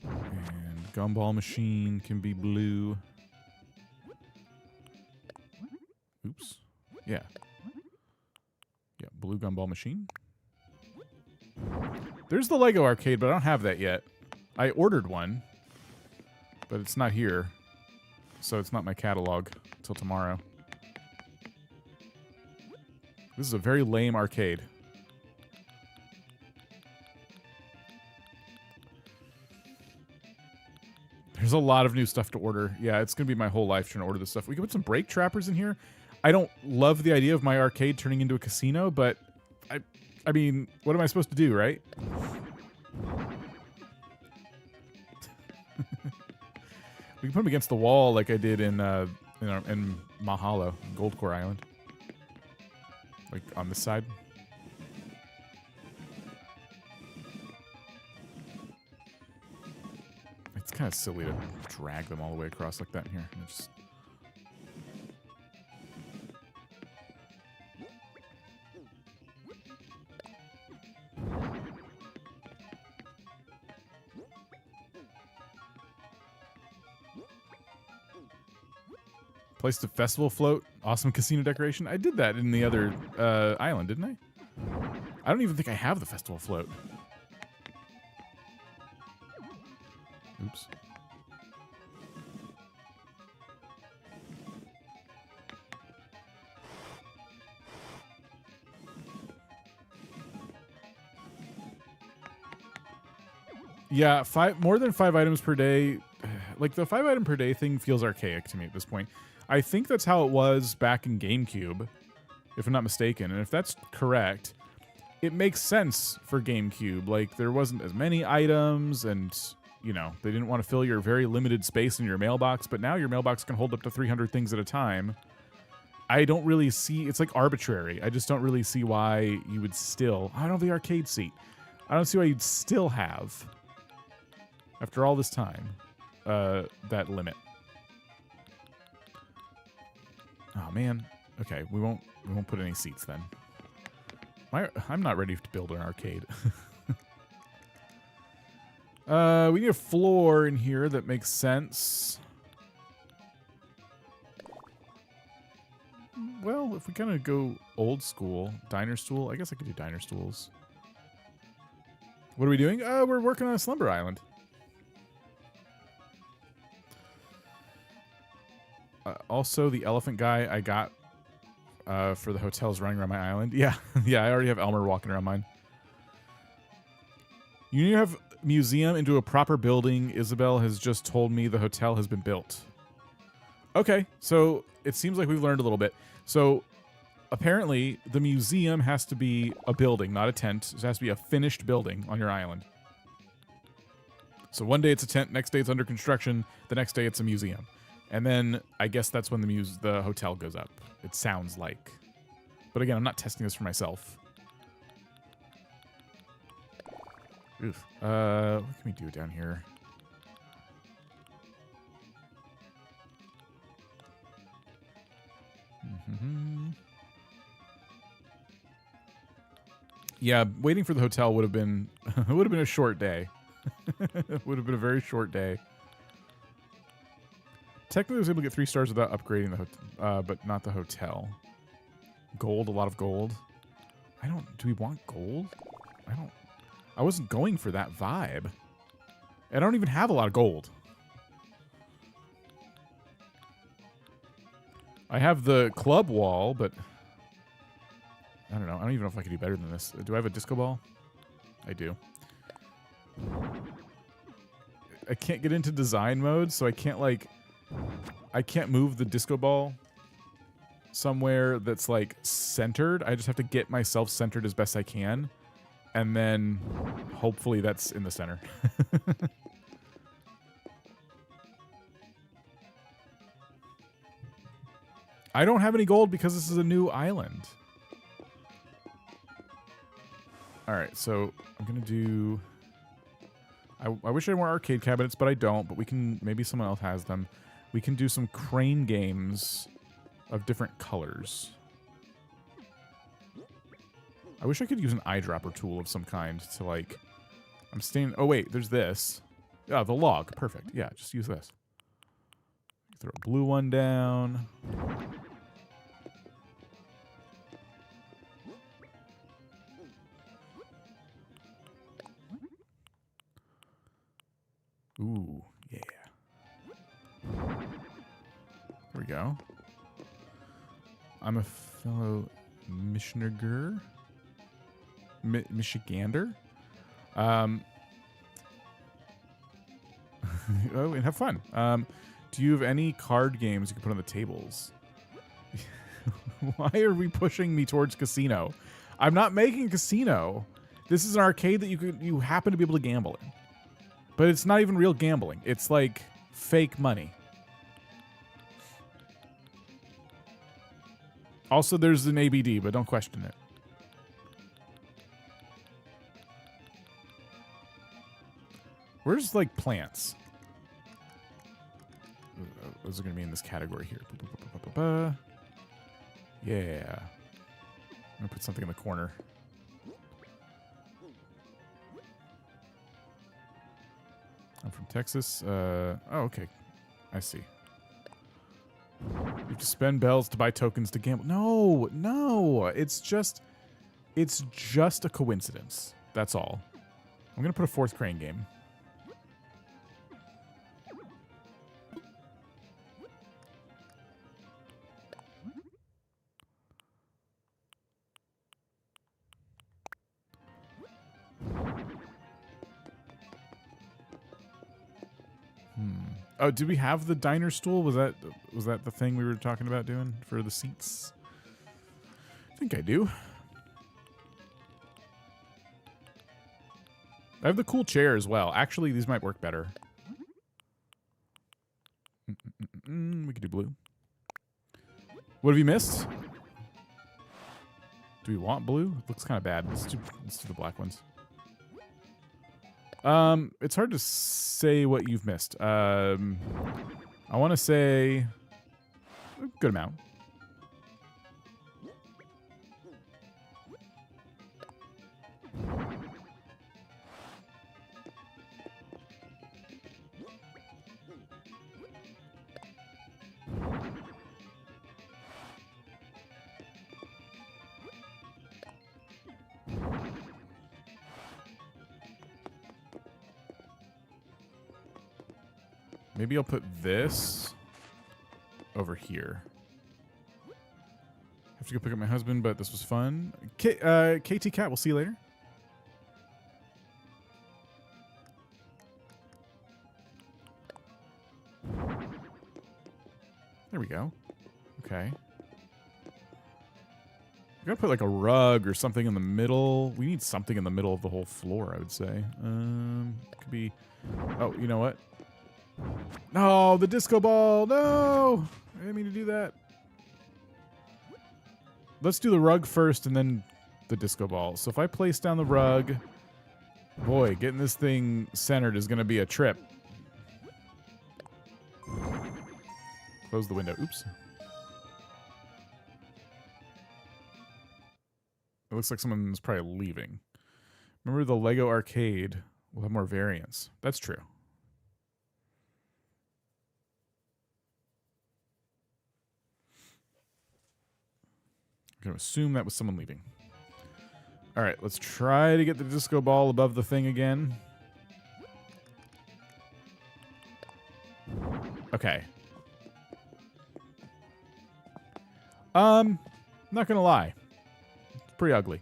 And Gumball Machine can be blue. Oops. Yeah. Yeah, blue Gumball Machine. There's the Lego arcade, but I don't have that yet. I ordered one, but it's not here. So it's not my catalog till tomorrow. This is a very lame arcade. There's a lot of new stuff to order. Yeah, it's going to be my whole life trying to order this stuff. We can put some brake trappers in here. I don't love the idea of my arcade turning into a casino, but I mean, what am I supposed to do, right? We can put them against the wall like I did in Mahalo, Goldcore Island. Like on this side. It's kind of silly to drag them all the way across like that in here. Just... Placed a festival float. Awesome casino decoration. I did that in the other island, didn't I? I don't even think I have the festival float. Oops. Yeah, more than 5 items per day. Like, the 5 item per day thing feels archaic to me at this point. I think that's how it was back in GameCube, if I'm not mistaken. And if that's correct, it makes sense for GameCube. Like, there wasn't as many items, and, you know, they didn't want to fill your very limited space in your mailbox. But now your mailbox can hold up to 300 things at a time. I don't really see... It's, like, arbitrary. I just don't really see why you would still... I don't have the arcade seat. I don't see why you'd still have, after all this time, that limit. Oh man. Okay, we won't put any seats then. I'm not ready to build an arcade. We need a floor in here that makes sense. Well, if we kind of go old school, diner stool, I guess I could do diner stools. What are we doing? We're working on a Slumber Island. Also, the elephant guy I got for the hotels running around my island. Yeah, yeah, I already have Elmer walking around mine. You need to have museum into a proper building. Isabel has just told me the hotel has been built. Okay, so it seems like we've learned a little bit. So apparently the museum has to be a building, not a tent. It has to be a finished building on your island. So one day it's a tent, next day it's under construction, the next day it's a museum. And then I guess that's when the hotel goes up. It sounds like. But again, I'm not testing this for myself. Oof. What can we do down here? Yeah, waiting for the hotel would have been a short day. Would have been a very short day. Technically, I was able to get 3 stars without upgrading the hotel, but not the hotel. Gold, a lot of gold. Do we want gold? I wasn't going for that vibe. I don't even have a lot of gold. I have the club wall, but I don't know. I don't even know if I could do better than this. Do I have a disco ball? I do. I can't get into design mode, so I can't move the disco ball somewhere that's like centered. I just have to get myself centered as best I can, and then hopefully that's in the center. I don't have any gold because this is a new island. Alright, so I'm gonna do... I wish I had more arcade cabinets, but I don't. But we can... Maybe someone else has them. We can do some crane games of different colors. I wish I could use an eyedropper tool of some kind to, like... I'm staying... Oh, wait. There's this. Yeah, the log. Perfect. Yeah, just use this. Throw a blue one down. Ooh, yeah. There we go. I'm a fellow Michigander. Michigander. Oh, and have fun. Do you have any card games you can put on the tables? Why are we pushing me towards casino? I'm not making a casino. This is an arcade that you happen to be able to gamble in. But it's not even real gambling. It's like fake money. Also, there's an ABD, but don't question it. Where's, like, plants? Those are going to be in this category here. Yeah. I'm going to put something in the corner. I'm from Texas. Oh, okay. I see. You have to spend bells to buy tokens to gamble. No, no. It's just a coincidence. That's all. I'm going to put a fourth crane game. Oh, did we have the diner stool? Was that the thing we were talking about doing for the seats? I think I do. I have the cool chair as well. Actually, these might work better. We could do blue. What have you missed? Do we want blue? It looks kind of bad. Let's do the black ones. It's hard to say what you've missed. I want to say a good amount. Maybe I'll put this over here. Have to go pick up my husband, but this was fun. KT Cat, we'll see you later. There we go. Okay. We gotta put like a rug or something in the middle. We need something in the middle of the whole floor, I would say. Could be... Oh, you know what? No, the disco ball. No, I didn't mean to do that. Let's do the rug first and then the disco ball. So if I place down the rug, boy, getting this thing centered is going to be a trip. Close the window. Oops. It looks like someone's probably leaving. Remember the Lego arcade will have more variants. That's true. I'm going to assume that was someone leaving. All right, let's try to get the disco ball above the thing again. Okay. Not going to lie. It's pretty ugly.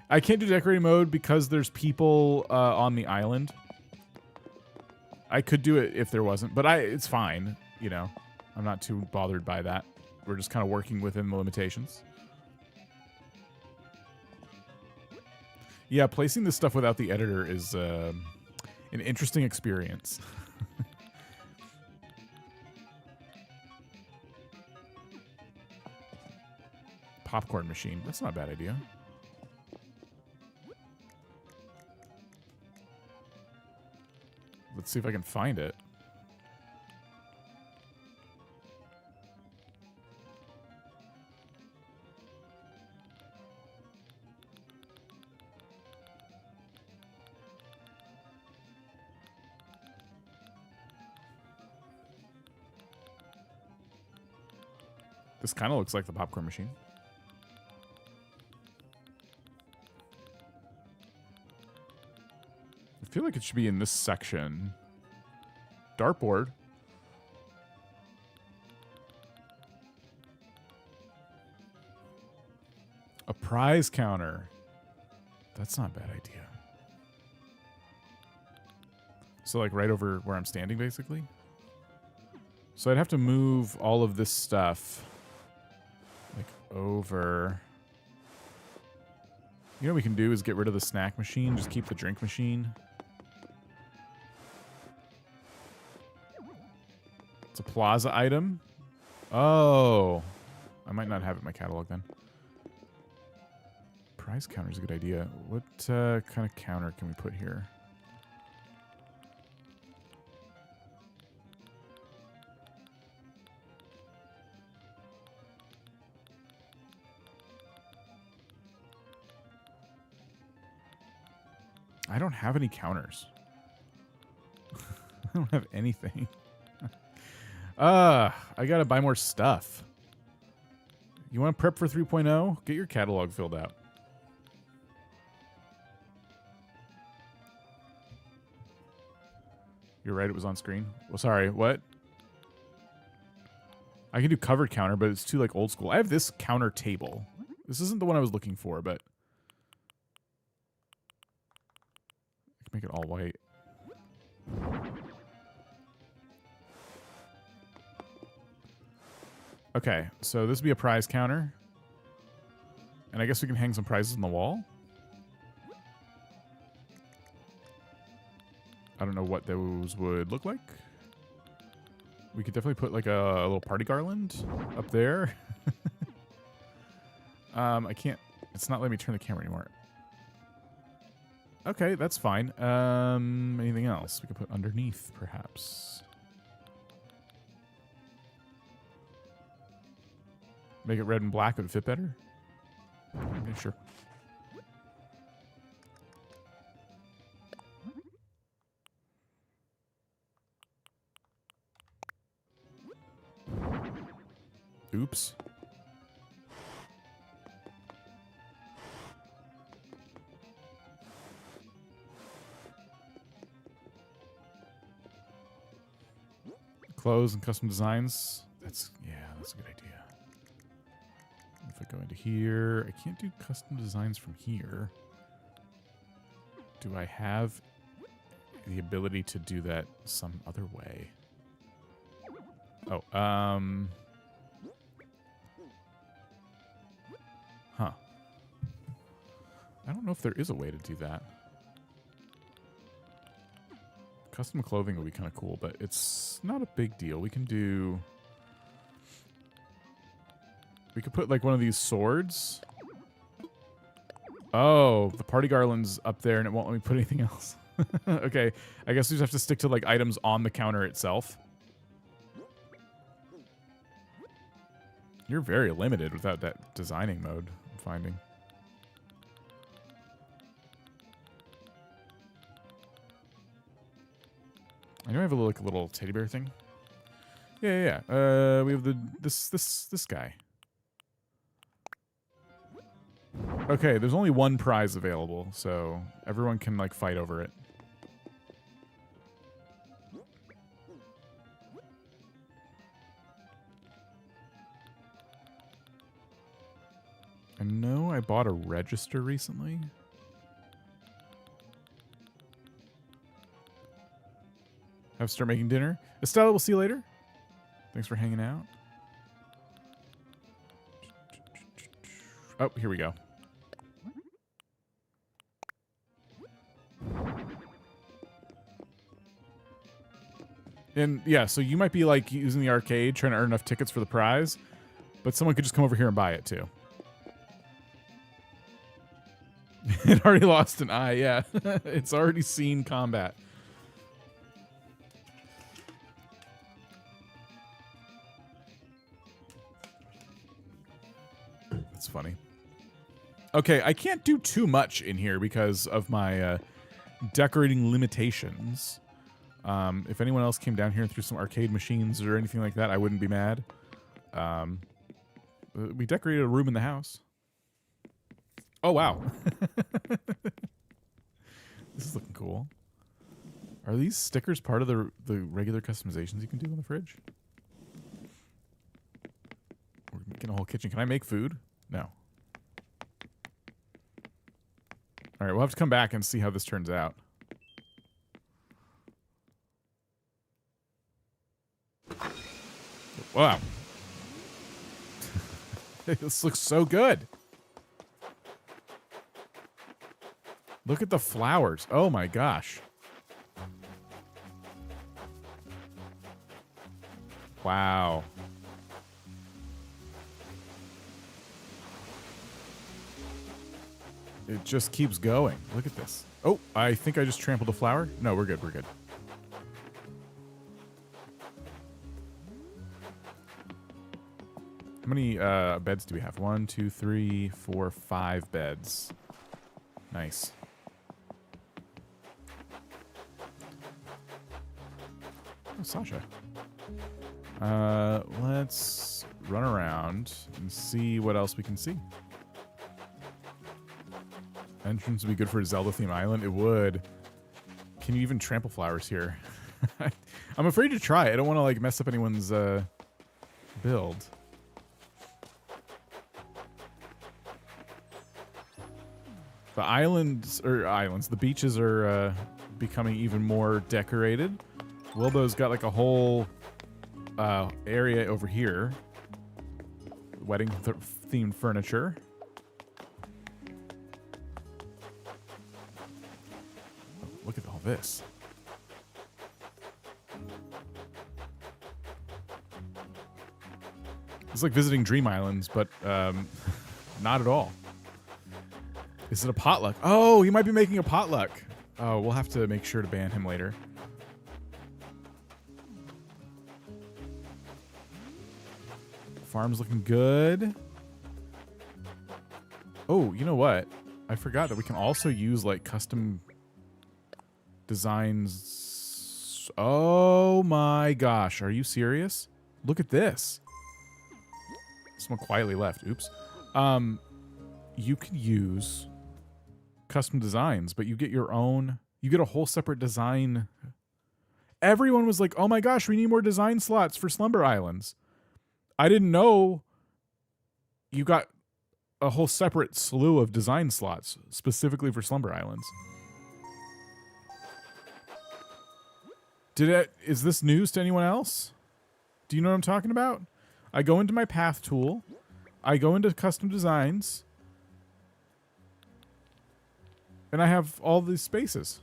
I can't do decorating mode because there's people on the island. I could do it if there wasn't, but it's fine, you know. I'm not too bothered by that. We're just kind of working within the limitations. Yeah, placing this stuff without the editor is an interesting experience. Popcorn machine. That's not a bad idea. Let's see if I can find it. This kind of looks like the popcorn machine. I feel like it should be in this section. Dartboard. A prize counter. That's not a bad idea. So like right over where I'm standing, basically. So I'd have to move all of this stuff like over. You know what we can do is get rid of the snack machine, just keep the drink machine. It's a plaza item. Oh, I might not have it in my catalog then. Price counter is a good idea. What kind of counter can we put here? I don't have any counters. I don't have anything. I gotta buy more stuff. You want to prep for 3.0? Get your catalog filled out. You're right, it was on screen. Well, sorry, what? I can do covered counter, but it's too like old school. I have this counter table. This isn't the one I was looking for, but I can make it all white. Okay, so this would be a prize counter. And I guess we can hang some prizes on the wall. I don't know what those would look like. We could definitely put like a little party garland up there. I can't, it's not letting me turn the camera anymore. Okay, that's fine. Anything else we could put underneath, perhaps? Make it red and black, would it fit better? Okay, sure. Oops. Clothes and custom designs. That's a good idea. If I go into here, I can't do custom designs from here. Do I have the ability to do that some other way? Oh, huh. I don't know if there is a way to do that. Custom clothing would be kind of cool, but it's not a big deal. We can do... We could put like one of these swords. Oh, the party garland's up there and it won't let me put anything else. Okay, I guess we just have to stick to like items on the counter itself. You're very limited without that designing mode, I'm finding. I know I have a little teddy bear thing. Yeah. We have this guy. Okay, there's only one prize available, so everyone can like fight over it. I know I bought a register recently. Have to start making dinner. Estella, we'll see you later. Thanks for hanging out. Oh, here we go. And yeah, so you might be like using the arcade trying to earn enough tickets for the prize, but someone could just come over here and buy it too. It already lost an eye, yeah. It's already seen combat. That's funny. Okay, I can't do too much in here because of my decorating limitations. If anyone else came down here and threw some arcade machines or anything like that, I wouldn't be mad. We decorated a room in the house. Oh, wow. This is looking cool. Are these stickers part of the regular customizations you can do on the fridge? We're making a whole kitchen. Can I make food? No. All right, we'll have to come back and see how this turns out. Wow. This looks so good. Look at the flowers. Oh my gosh. Wow. It just keeps going. Look at this. Oh, I think I just trampled a flower. No, we're good. We're good. How many beds do we have? 1, 2, 3, 4, 5 beds. Nice. Oh, Sasha. Let's run around and see what else we can see. Entrance would be good for a Zelda-themed island. It would. Can you even trample flowers here? I'm afraid to try. I don't want to like mess up anyone's build. The the beaches are becoming even more decorated. Wilbo's got like a whole area over here. Wedding themed furniture. Oh, look at all this. It's like visiting Dream Islands, but not at all. Is it a potluck? Oh, he might be making a potluck. Oh, we'll have to make sure to ban him later. Farm's looking good. Oh, you know what? I forgot that we can also use like custom designs. Oh my gosh. Are you serious? Look at this. Someone quietly left. Oops. You can use custom designs, but you get your own, you get a whole separate design. Everyone was like, oh my gosh, we need more design slots for Slumber Islands. I didn't know you got a whole separate slew of design slots specifically for Slumber Islands. Is this news to anyone else? Do you know what I'm talking about? I go into my path tool. I go into custom designs. And I have all these spaces.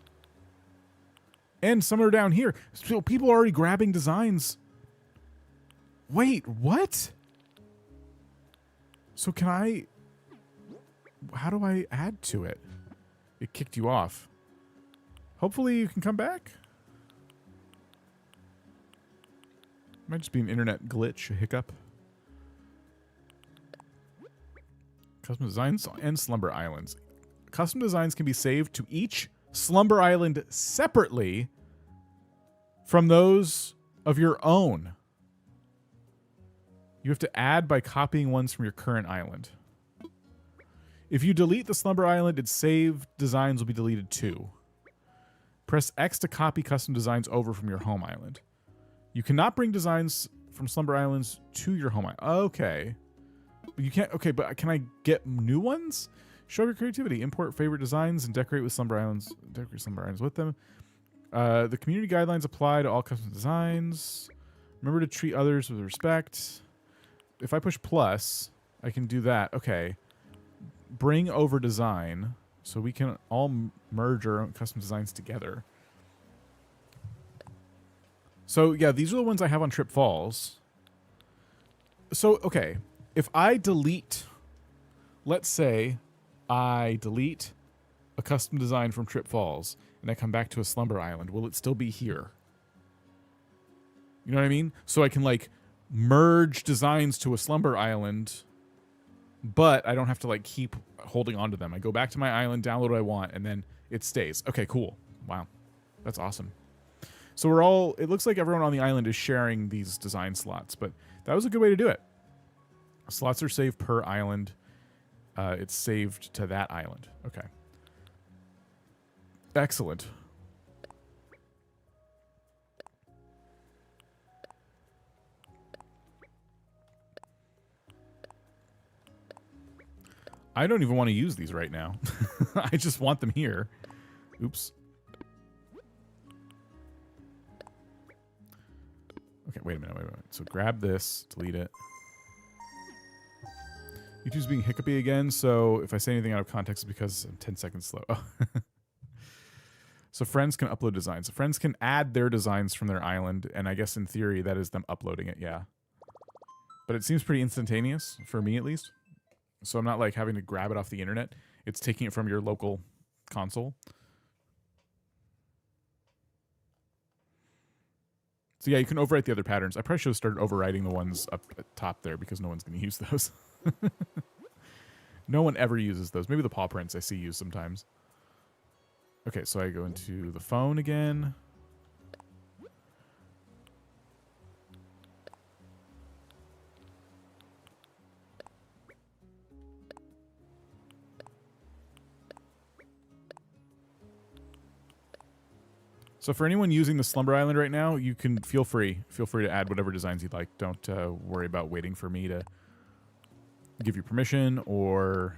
And some are down here. So people are already grabbing designs. Wait, what? So can I... How do I add to it? It kicked you off. Hopefully you can come back. Might just be an internet glitch, a hiccup. Custom designs and Slumber Islands. Custom designs can be saved to each Slumber Island separately from those of your own. You have to add by copying ones from your current island. If you delete the Slumber Island, its saved designs will be deleted too. Press X to copy custom designs over from your home island. You cannot bring designs from Slumber Islands to your home island. Okay. But you can't, okay, but can I get new ones? Show your creativity. Import favorite designs and decorate with Slumber Islands. Decorate Slumber Islands with them. The community guidelines apply to all custom designs. Remember to treat others with respect. If I push plus, I can do that. Okay. Bring over design. So we can all merge our own custom designs together. So, yeah, these are the ones I have on Trip Falls. So, okay. If I delete... Let's say I delete a custom design from Trip Falls and I come back to a Slumber Island. Will it still be here? You know what I mean? So I can, like, merge designs to a Slumber Island, but I don't have to, like, keep holding on to them. I go back to my island, download what I want, and then it stays. Okay, cool. Wow. That's awesome. So we're all... It looks like everyone on the island is sharing these design slots, but that was a good way to do it. Slots are saved per island. It's saved to that island. Okay. Excellent. I don't even want to use these right now. I just want them here. Oops. Okay, wait a minute. So grab this, delete it. YouTube's being hiccupy again, so if I say anything out of context, it's because I'm 10 seconds slow. Oh. So friends can upload designs. Friends can add their designs from their island, and I guess in theory that is them uploading it, yeah. But it seems pretty instantaneous, for me at least. So I'm not like having to grab it off the internet. It's taking it from your local console. So yeah, you can overwrite the other patterns. I probably should have started overwriting the ones up at top there because no one's going to use those. No one ever uses those. Maybe the paw prints I see used sometimes. Okay, so I go into the phone again. So for anyone using the Slumber Island right now, you can feel free to add whatever designs you'd like. Don't worry about waiting for me to give you permission, or,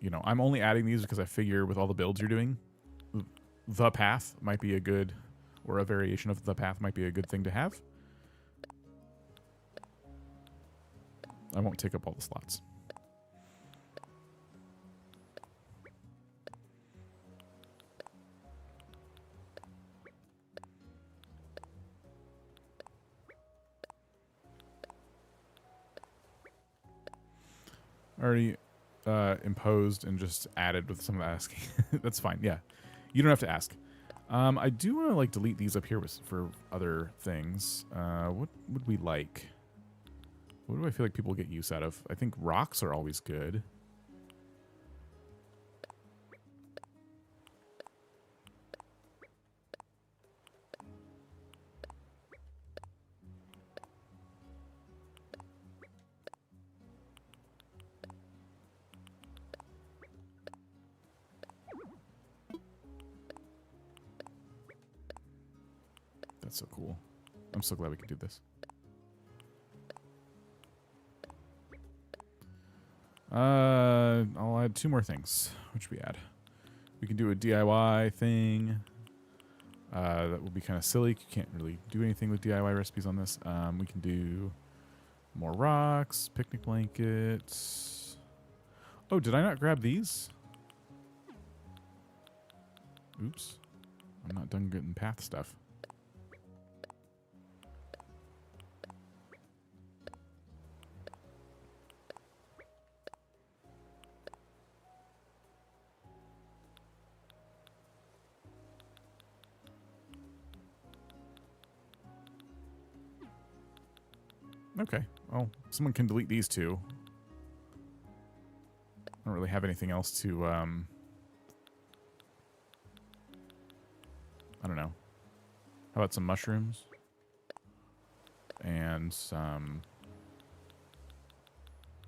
you know, I'm only adding these because I figure with all the builds you're doing, the path might be a good, or a variation of the path might be a good thing to have. I won't take up all the slots. Already imposed and just added with some asking. That's fine. Yeah, you don't have to ask. I do want to like delete these up here for other things. What would we like? What do I feel like people get use out of? I think rocks are always good. That's so cool. I'm so glad we could do this. I'll add 2 more things. What should we add? We can do a DIY thing. That will be kind of silly. You can't really do anything with DIY recipes on this. We can do more rocks, picnic blankets. Oh, did I not grab these? Oops. I'm not done getting path stuff. Okay. Well, someone can delete these 2. I don't really have anything else to, I don't know. How about some mushrooms? And some...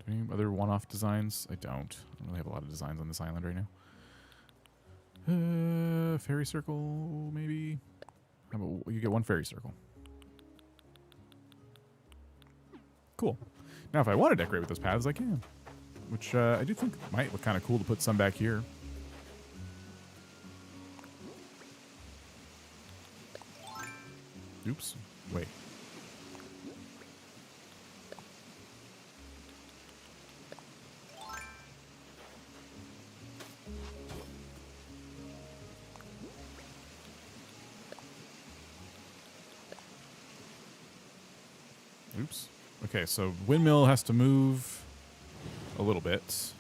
Do any other one-off designs? I don't really have a lot of designs on this island right now. Fairy circle, maybe? How about you get 1 fairy circle? Cool. Now, if I want to decorate with those paths, I can. Which I do think might look kind of cool to put some back here. Oops. Wait. Oops. Okay, so windmill has to move a little bit.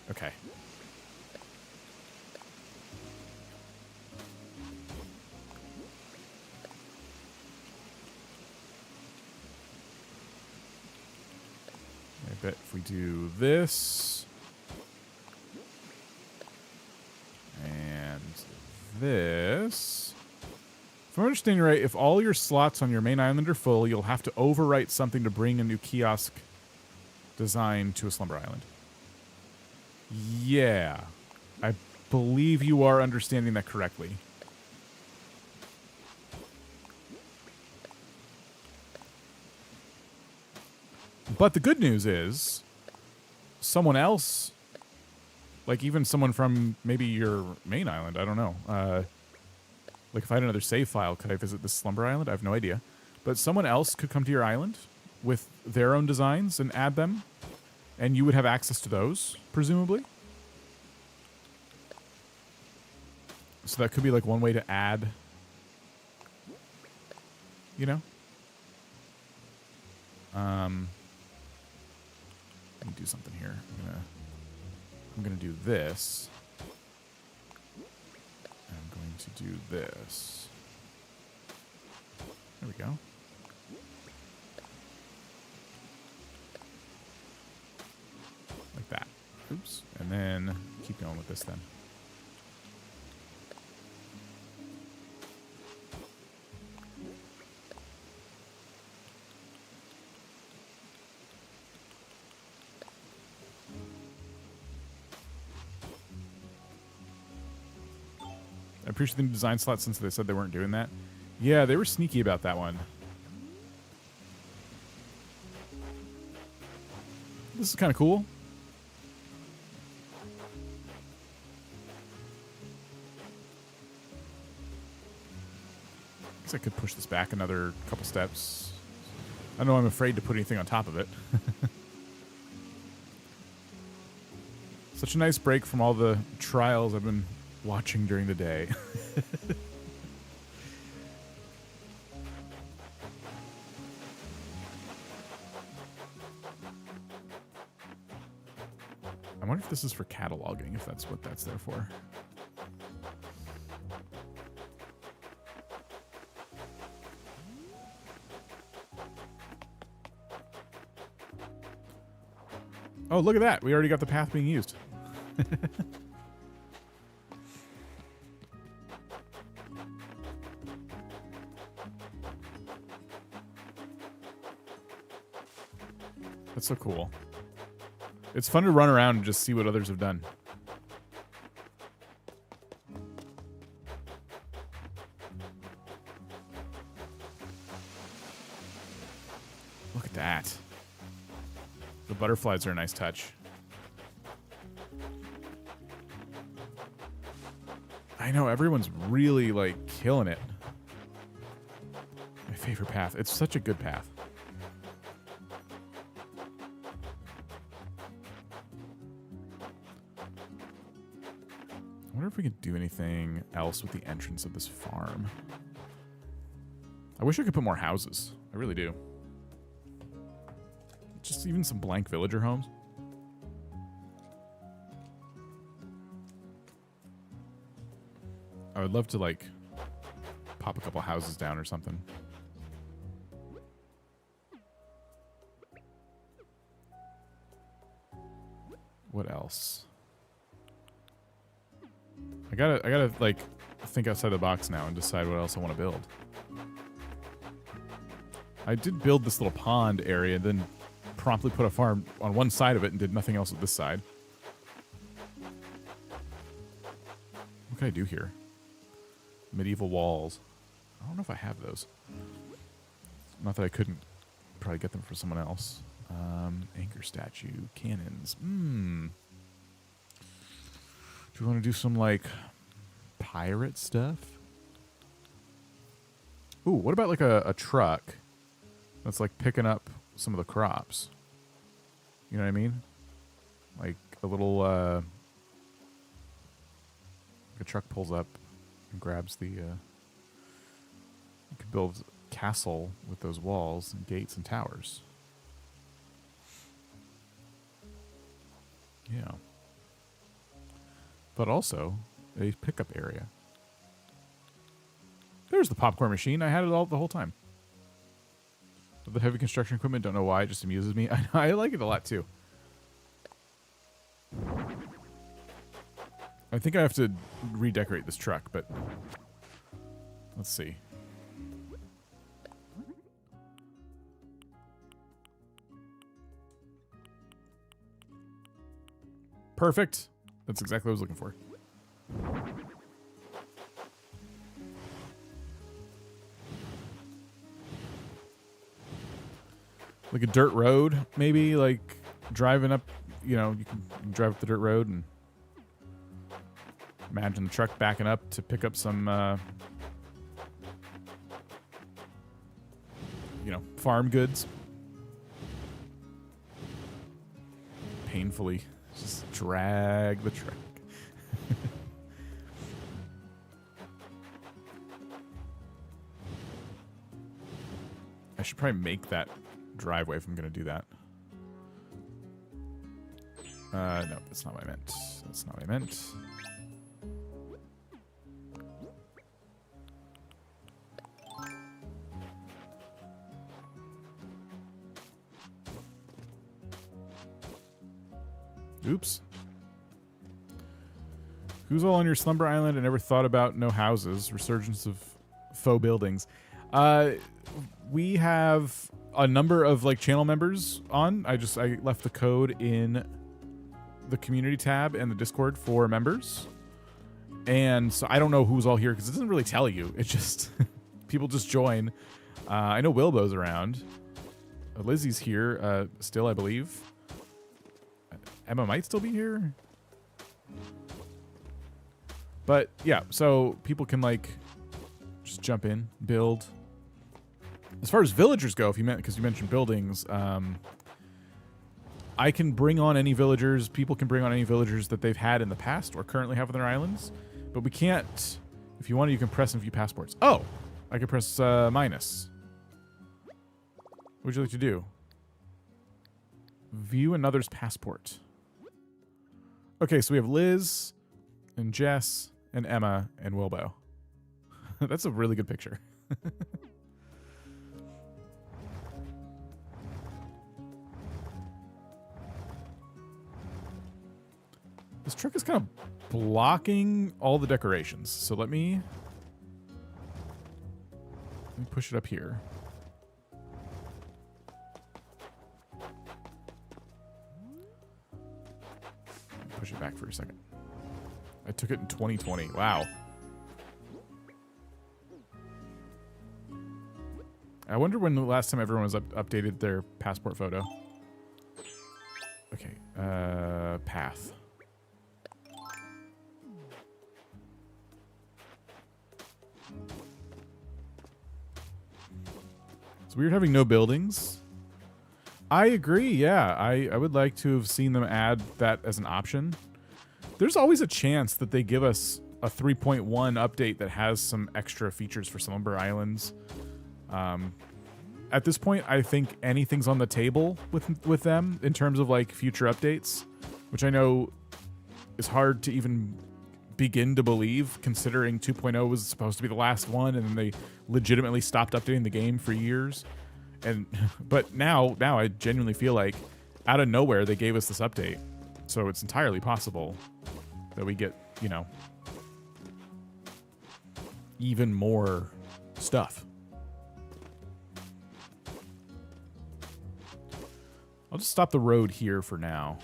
Okay. I bet if we do this and this... If I'm understanding right, if all your slots on your main island are full, you'll have to overwrite something to bring a new kiosk design to a Slumber Island. Yeah. I believe you are understanding that correctly. But the good news is, someone else Like even someone from maybe your main island. I don't know. Like if I had another save file, could I visit this Slumber Island? I have no idea. But someone else could come to your island with their own designs and add them, and you would have access to those, presumably. So that could be like one way to add, you know? Let me do something here. I'm gonna do this. I'm going to do this. There we go. Like that. Oops. And then keep going with this then. I appreciate the new design slot since they said they weren't doing that. Yeah, they were sneaky about that one. This is kind of cool. I guess I could push this back another couple steps. I know I'm afraid to put anything on top of it. Such a nice break from all the trials I've been watching during the day. I wonder if this is for cataloging, if that's what that's there for. Oh, look at that. We already got the path being used. That's so cool. It's fun to run around and just see what others have done. Look at that. The butterflies are a nice touch. I know, everyone's really, like, killing it. My favorite path. It's such a good path. I wonder if we could do anything else with the entrance of this farm. I wish I could put more houses. I really do. Just even some blank villager homes. I would love to, like, pop a couple houses down or something. What else? I gotta like think outside the box now and decide what else I want to build. I did build this little pond area, then promptly put a farm on one side of it and did nothing else with this side. What can I do here? Medieval walls. I don't know if I have those. Not that I couldn't probably get them for someone else. Anchor statue, cannons. Do we want to do some, like, pirate stuff? Ooh, what about, like, a truck that's, like, picking up some of the crops? You know what I mean? Like, a little, like a truck pulls up and grabs the, you could build a castle with those walls and gates and towers. Yeah. But also a pickup area. There's the popcorn machine. I had it all the whole time. But the heavy construction equipment, don't know why. It just amuses me. I like it a lot, too. I think I have to redecorate this truck, but let's see. Perfect. That's exactly what I was looking for. Like a dirt road, maybe, like driving up, you know, you can drive up the dirt road and Imagine the truck backing up to pick up some, you know, farm goods. Painfully just drag the truck. I should probably make that driveway if I'm going to do that. No, that's not what I meant. That's not what I meant. Oops. Who's all on your Slumber Island and never thought about no houses? Resurgence of faux buildings. We have a number of like channel members on. I left the code in the community tab and the Discord for members. And so I don't know who's all here because it doesn't really tell you. It's just people just join. I know Wilbo's around. Lizzie's here still, I believe. Emma might still be here. But yeah, so people can like just jump in, build. As far as villagers go, if you meant because you mentioned buildings, I can bring on any villagers. People can bring on any villagers that they've had in the past or currently have on their islands. But we can't. If you want to, you can press and view passports. Oh, I can press minus. What would you like to do? View another's passport. Okay, so we have Liz and Jess and Emma and Wilbo. That's a really good picture. This truck is kind of blocking all the decorations. So let me push it up here. Push it back for a second. I took it in 2020. Wow. I wonder when the last time everyone was updated their passport photo. Okay. Path. It's weird having no buildings. I agree, yeah. I would like to have seen them add that as an option. There's always a chance that they give us a 3.1 update that has some extra features for Slumber Islands. At this point, I think anything's on the table with them in terms of like future updates, which I know is hard to even begin to believe, considering 2.0 was supposed to be the last one, and then they legitimately stopped updating the game for years. But now I genuinely feel like out of nowhere they gave us this update, so it's entirely possible that we get, you know, even more stuff. I'll just stop the road here for now.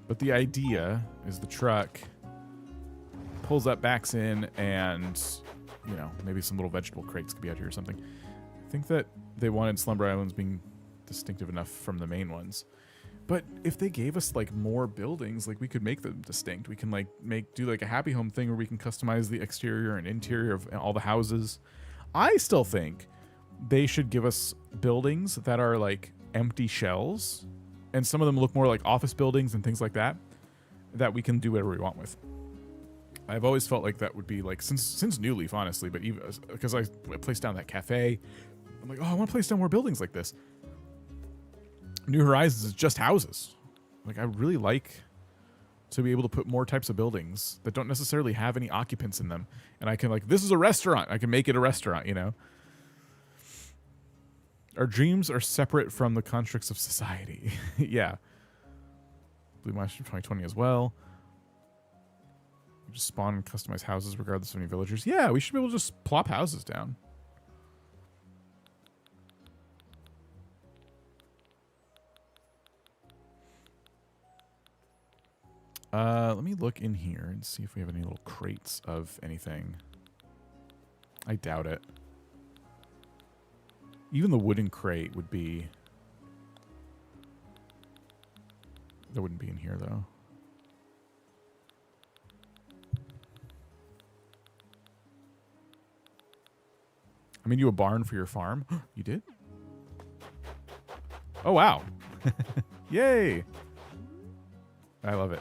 But the idea is the truck pulls up, backs in, and, you know, maybe some little vegetable crates could be out here or something. I think that they wanted Slumber Islands being distinctive enough from the main ones. But if they gave us, like, more buildings, like, we could make them distinct. We can, like, do, like, a Happy Home thing where we can customize the exterior and interior of all the houses. I still think they should give us buildings that are, like, empty shells, and some of them look more like office buildings and things like that, that we can do whatever we want with. I've always felt like that would be, like, since New Leaf, honestly, but even because I placed down that cafe, I'm like, oh, I want to place down more buildings like this. New Horizons is just houses. Like, I really like to be able to put more types of buildings that don't necessarily have any occupants in them. And I can, like, this is a restaurant. I can make it a restaurant, you know? Our dreams are separate from the constructs of society. Yeah. Blue Master 2020 as well. We just spawn and customize houses regardless of any villagers. Yeah, we should be able to just plop houses down. Let me look in here and see if we have any little crates of anything. I doubt it. Even the wooden crate would be That wouldn't be in here, though. I made you a barn for your farm. You did? Oh, wow. Yay. I love it.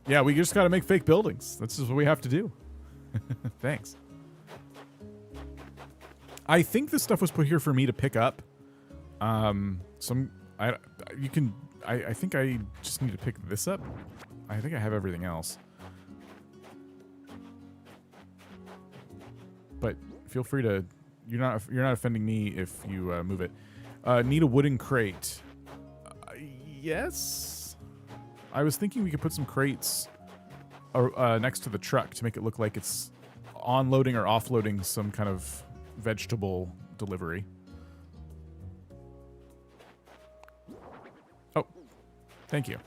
Yeah, we just got to make fake buildings. That's just what we have to do. Thanks. I think this stuff was put here for me to pick up. I think I just need to pick this up. I think I have everything else. But feel free to. You're not offending me if you move it. Need a wooden crate. Yes. I was thinking we could put some crates next to the truck to make it look like it's onloading or offloading some kind of vegetable delivery. Oh, thank you.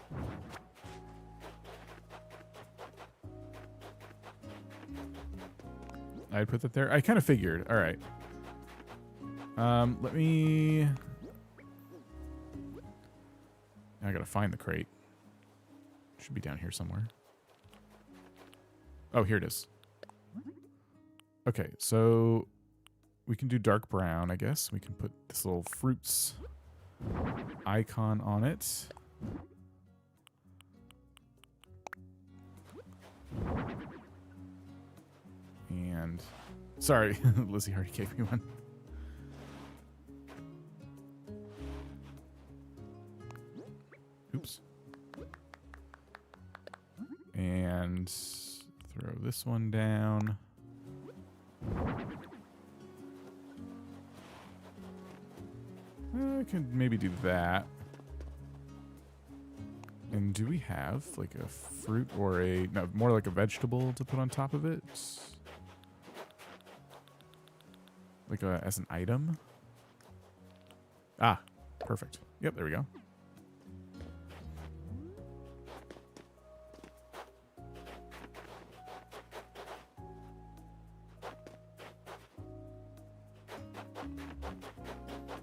I'd put that there. I kind of figured. All right. Let me... I gotta find the crate. Should be down here somewhere. Oh, here it is. Okay, so we can do dark brown, I guess. We can put this little fruits icon on it. And sorry, Lizzie already gave me one. Oops. And throw this one down. I can maybe do that. And do we have like a fruit or no, more like a vegetable to put on top of it? Like as an item? Ah, perfect. Yep, there we go.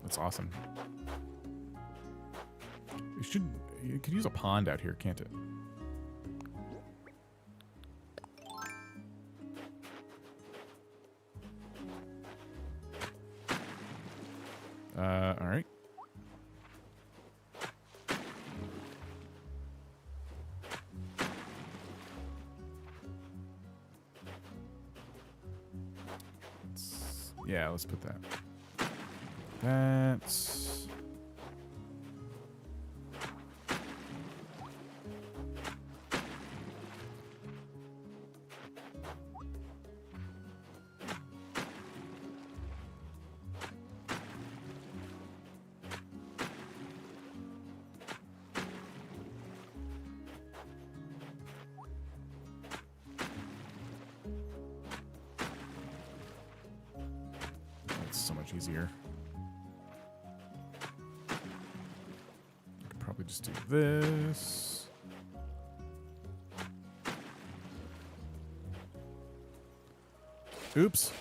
That's awesome. You could use a pond out here, can't it? All right. Let's put that. That's... so much easier. I could probably just do this. Oops.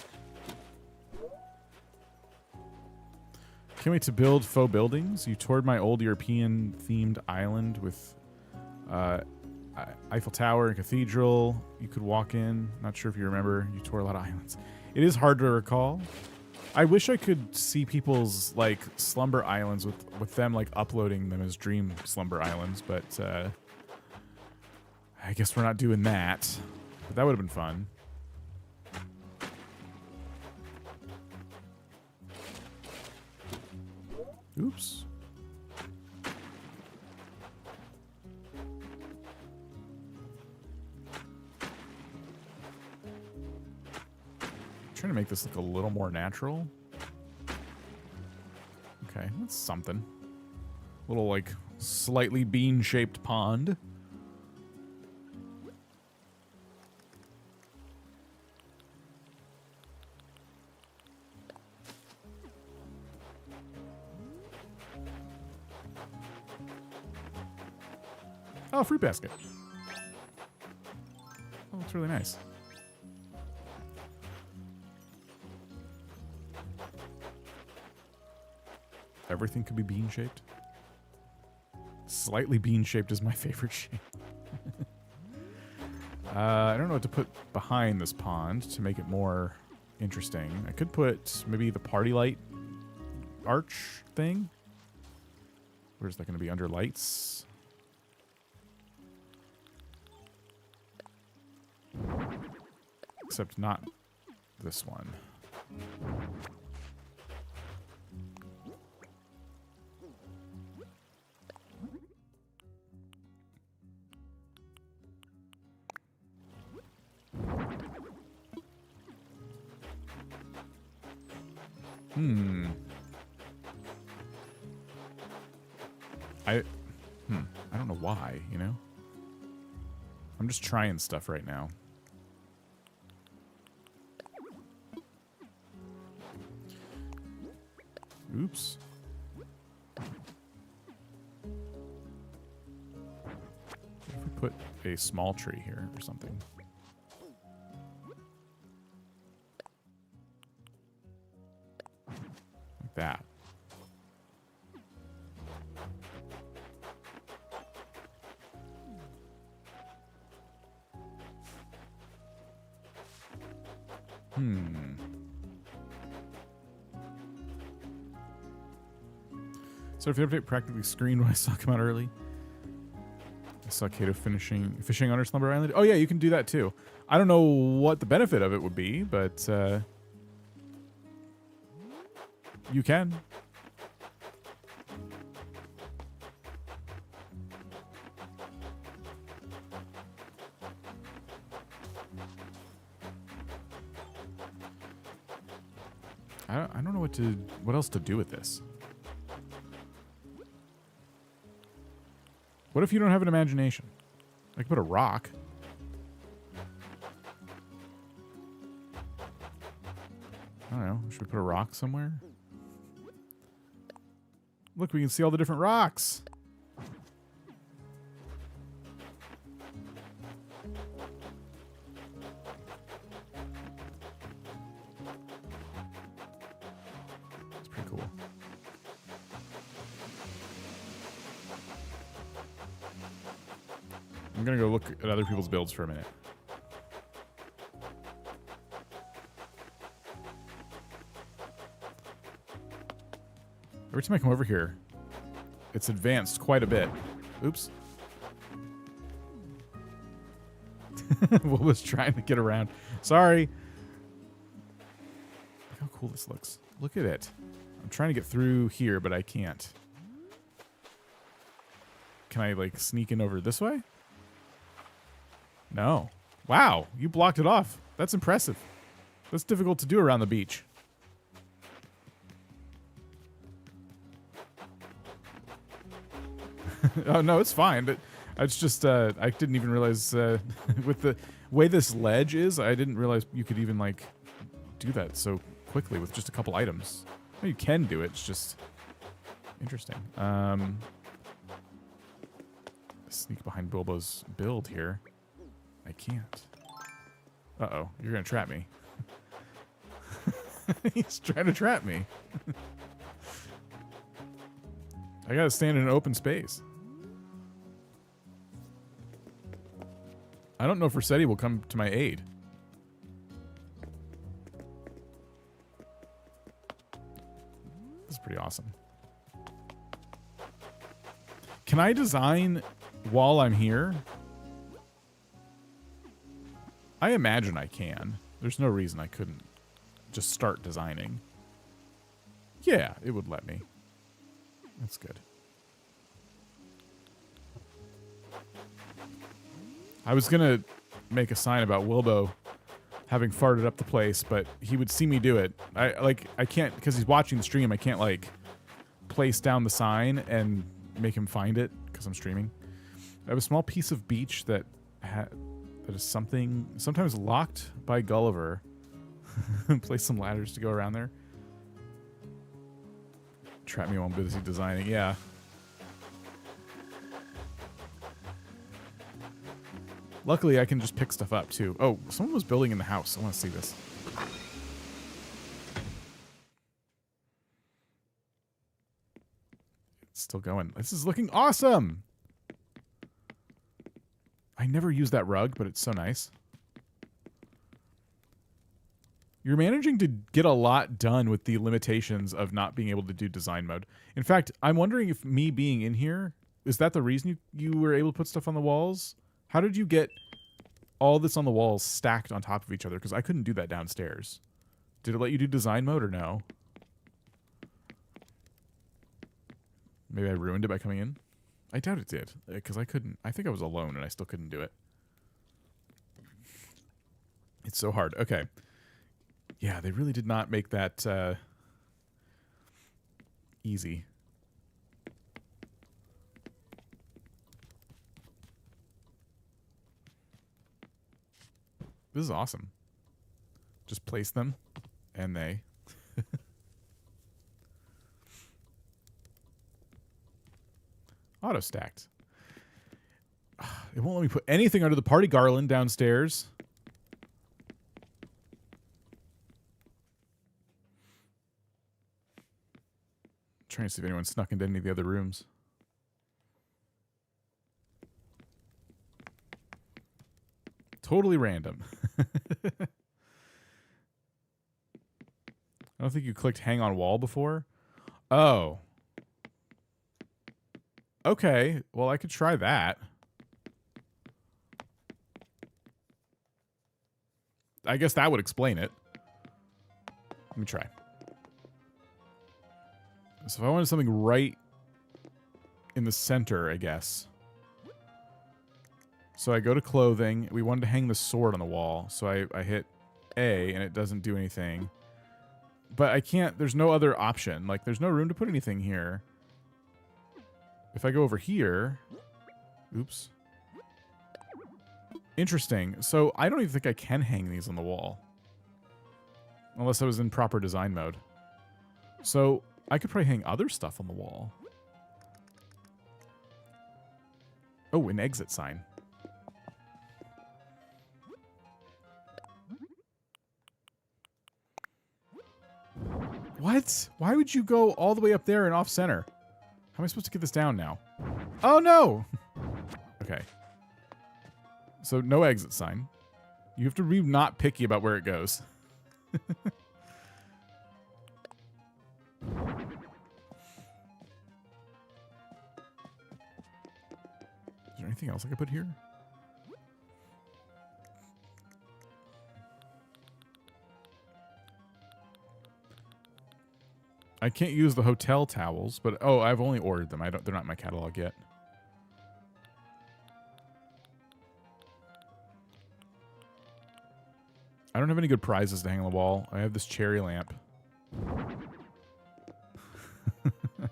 Can't wait to build faux buildings. You toured my old European-themed island with Eiffel Tower and cathedral. You could walk in. Not sure if you remember. You toured a lot of islands. It is hard to recall. I wish I could see people's like slumber islands with them like uploading them as dream slumber islands, but I guess we're not doing that. But that would have been fun. Oops. Trying to make this look a little more natural. Okay, that's something. Little like slightly bean-shaped pond. Oh, fruit basket. Oh, that's really nice. everything could be bean-shaped. Slightly bean-shaped is my favorite shape. I don't know what to put behind this pond to make it more interesting. I could put maybe the party light arch thing. Where's that going to be? Under lights? Except not this one. I don't know why, you know? I'm just trying stuff right now. Oops. What if we put a small tree here or something? Like that. So if you update practically screened when I saw it come out early. I saw Kato fishing on her Slumber Island. Oh yeah, you can do that too. I don't know what the benefit of it would be, but you can. I don't know what else to do with this. What if you don't have an imagination? I could put a rock. I don't know. Should we put a rock somewhere? Look, we can see all the different rocks. It's pretty cool. I'm gonna go look at other people's builds for a minute. Every time I come over here, it's advanced quite a bit. Oops. What was trying to get around. Sorry. Look how cool this looks. Look at it. I'm trying to get through here, but I can't. Can I, like, sneak in over this way? No. Wow, you blocked it off. That's impressive. That's difficult to do around the beach. Oh, no, it's fine. But it's just, I didn't even realize, with the way this ledge is, I didn't realize you could even, like, do that so quickly with just a couple items. Well, you can do it. It's just interesting. Sneak behind Bilbo's build here. I can't. Uh-oh, you're gonna trap me. He's trying to trap me. I gotta stand in an open space. I don't know if Resetti will come to my aid. This is pretty awesome. Can I design while I'm here? I imagine I can. There's no reason I couldn't just start designing. Yeah, it would let me. That's good. I was gonna make a sign about Wilbo having farted up the place, but he would see me do it. I can't, because he's watching the stream, I can't, like, place down the sign and make him find it, because I'm streaming. I have a small piece of beach that is sometimes locked by Gulliver. Place some ladders to go around there. Trap me while I'm busy designing. Yeah. Luckily, I can just pick stuff up, too. Oh, someone was building in the house. I want to see this. still going. This is looking awesome. I never used that rug, but it's so nice. You're managing to get a lot done with the limitations of not being able to do design mode. In fact, I'm wondering if me being in here, is that the reason you were able to put stuff on the walls? How did you get all this on the walls stacked on top of each other? Because I couldn't do that downstairs. Did it let you do design mode or no? Maybe I ruined it by coming in? I doubt it did, because I couldn't. I think I was alone and I still couldn't do it. It's so hard. Okay. Yeah, they really did not make that easy. This is awesome. Just place them, and they... Auto-stacked. It won't let me put anything under the party garland downstairs. Trying to see if anyone snuck into any of the other rooms. Totally random. I don't think you clicked hang on wall before. Oh. Okay. Well, I could try that. I guess that would explain it. Let me try. So if I wanted something right in the center, I guess. So I go to clothing. We wanted to hang the sword on the wall. So I hit A, and it doesn't do anything. But I can't... There's no other option. Like, there's no room to put anything here. If I go over here... Oops. Interesting. So I don't even think I can hang these on the wall. Unless I was in proper design mode. So... I could probably hang other stuff on the wall. Oh, an exit sign. What? Why would you go all the way up there and off center? How am I supposed to get this down now? Oh, no! Okay. So, no exit sign. You have to be not picky about where it goes. Is there anything else I could put here? I can't use the hotel towels, but oh, I've only ordered them. They're not in my catalog yet. I don't have any good prizes to hang on the wall. I have this cherry lamp.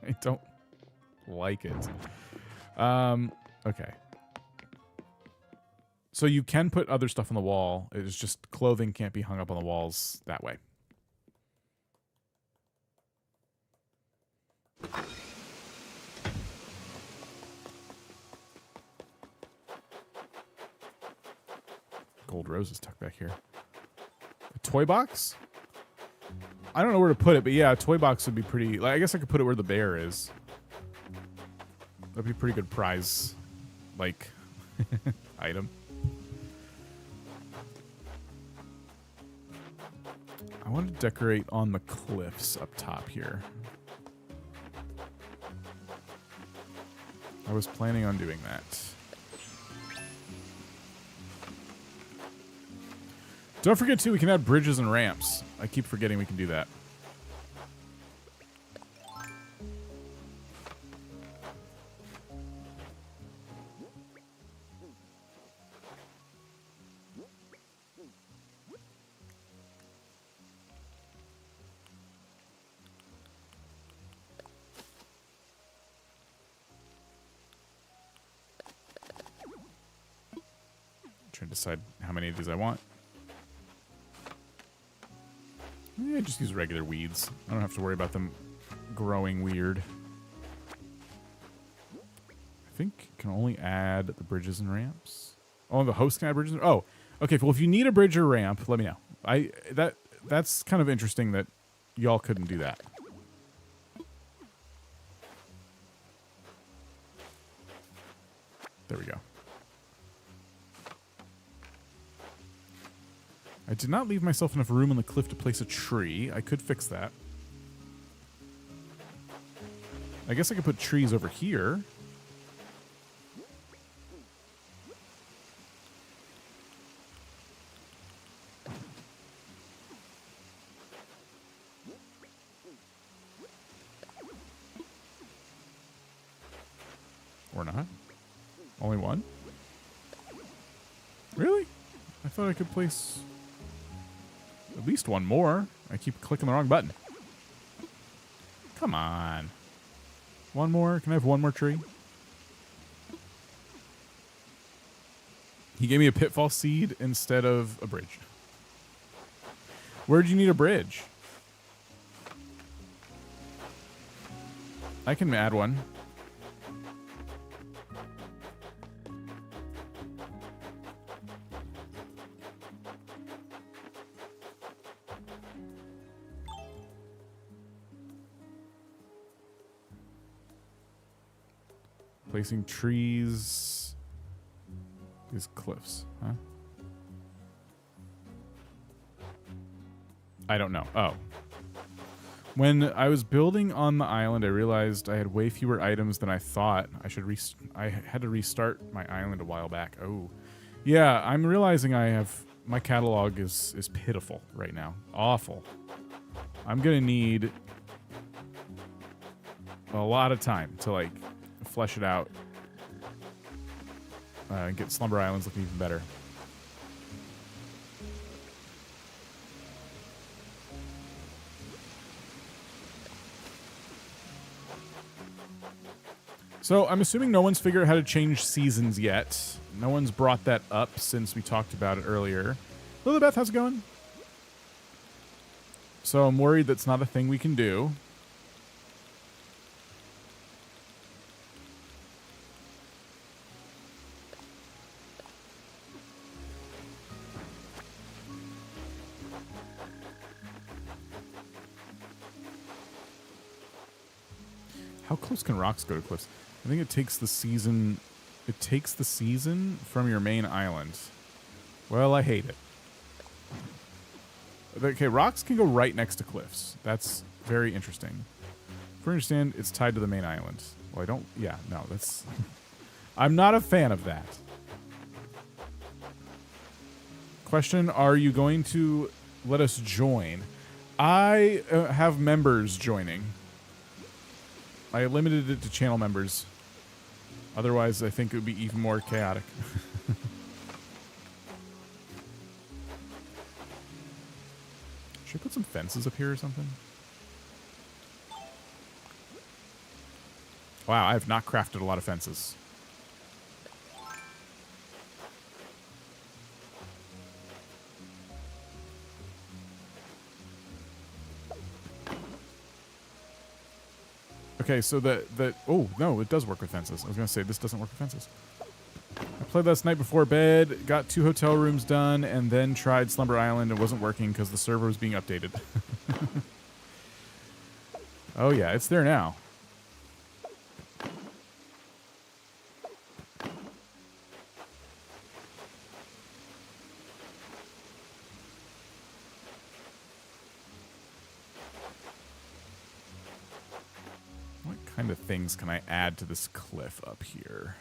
I don't like it. Okay. So you can put other stuff on the wall. It's just clothing can't be hung up on the walls that way. Gold roses tucked back here. A toy box? I don't know where to put it, but yeah, a toy box would be pretty... Like, I guess I could put it where the bear is. That'd be a pretty good prize, like, item. I want to decorate on the cliffs up top here. I was planning on doing that. Don't forget, too, we can add bridges and ramps. I keep forgetting we can do that. Trying to decide how many of these I want. Yeah, just use regular weeds. I don't have to worry about them growing weird. I think you can only add the bridges and ramps. Oh, the host can add bridges. Oh, okay. Well, if you need a bridge or ramp, let me know. That's kind of interesting that y'all couldn't do that. There we go. I did not leave myself enough room on the cliff to place a tree. I could fix that. I guess I could put trees over here. Or not. Only one? Really? I thought I could place at least one more. I keep clicking the wrong button. Come on. One more? Can I have one more tree? He gave me a pitfall seed instead of a bridge. Where do you need a bridge? I can add one. Placing trees. These cliffs, huh? I don't know. Oh. When I was building on the island, I realized I had way fewer items than I thought. I had to restart my island a while back. Oh. Yeah, I'm realizing my catalog is pitiful right now. Awful. I'm gonna need a lot of time to like flesh it out and get Slumber Islands looking even better. So I'm assuming no one's figured out how to change seasons yet. No one's brought that up since we talked about it earlier. Lilibeth, how's it going? So I'm worried that's not a thing we can do. How close can rocks go to cliffs? I think it takes the season. It takes the season from your main island. Well, I hate it. Okay, rocks can go right next to cliffs. That's very interesting. If I understand, it's tied to the main island. Well, I don't. Yeah, no, that's. I'm not a fan of that. Question: are you going to let us join? I have members joining. I limited it to channel members. Otherwise, I think it would be even more chaotic. Should I put some fences up here or something? Wow, I have not crafted a lot of fences. Okay, so oh, no, it does work with fences. I was going to say, this doesn't work with fences. I played last night before bed, got 2 hotel rooms done, and then tried Slumber Island. It wasn't working because the server was being updated. Oh, yeah, it's there now. What kind of things can I add to this cliff up here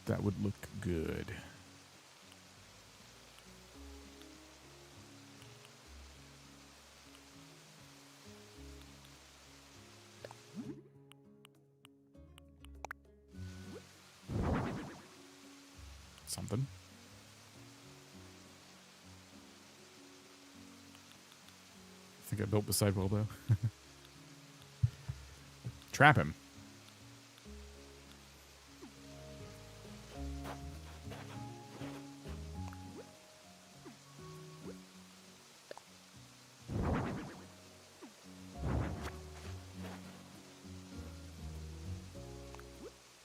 that would look good? Something. I think I built beside Wilbo. Trap him.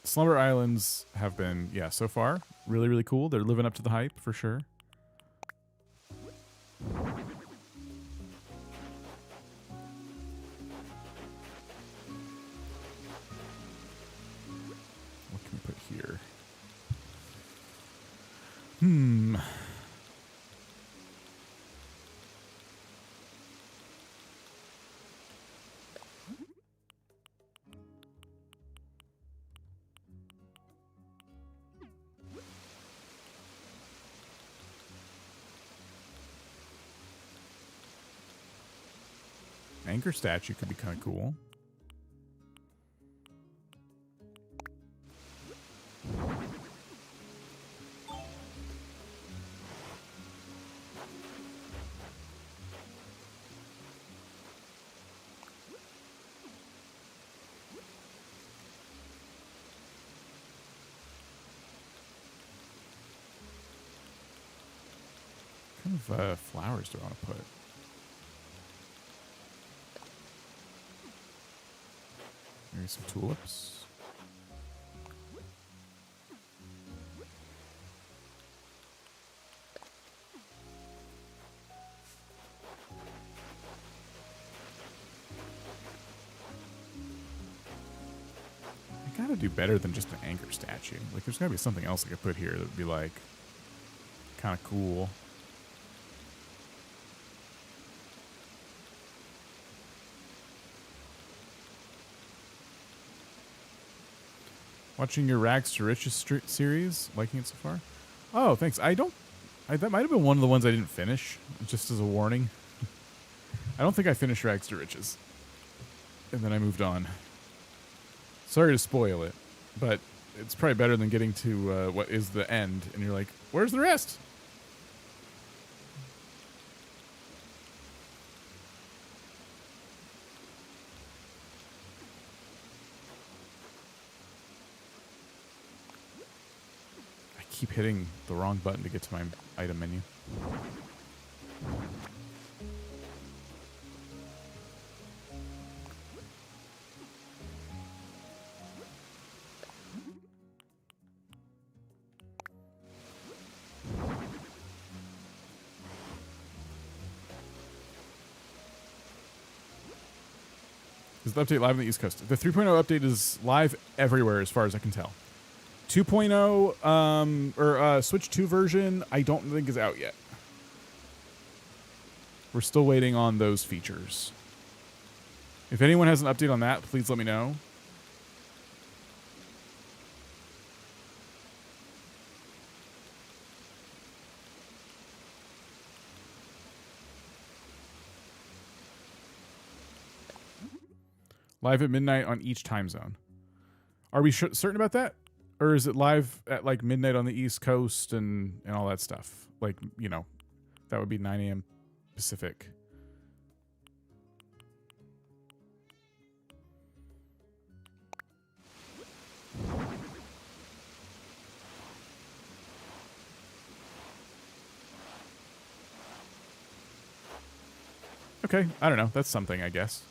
Slumber Islands have been, yeah, so far, really, really cool. They're living up to the hype, for sure. What can we put here? Anchor statue could be kind of cool. What kind of flowers do I want to put? Maybe some tulips. I gotta do better than just an anchor statue. Like, there's gotta be something else I could put here that would be, like, kind of cool. Watching your Rags to Riches series, liking it so far. Oh, thanks. That might have been one of the ones I didn't finish, just as a warning. I don't think I finished Rags to Riches. And then I moved on. Sorry to spoil it, but it's probably better than getting to what is the end, and you're like, where's the rest? Keep hitting the wrong button to get to my item menu. Is the update live on the East Coast? The 3.0 update is live everywhere as far as I can tell. 2.0 or Switch 2 version, I don't think is out yet. We're still waiting on those features. If anyone has an update on that, please let me know. Live at midnight on each time zone. Are we certain about that? Or is it live at like midnight on the East Coast and all that stuff? Like, you know, that would be 9 a.m. Pacific. Okay, I don't know. That's something, I guess.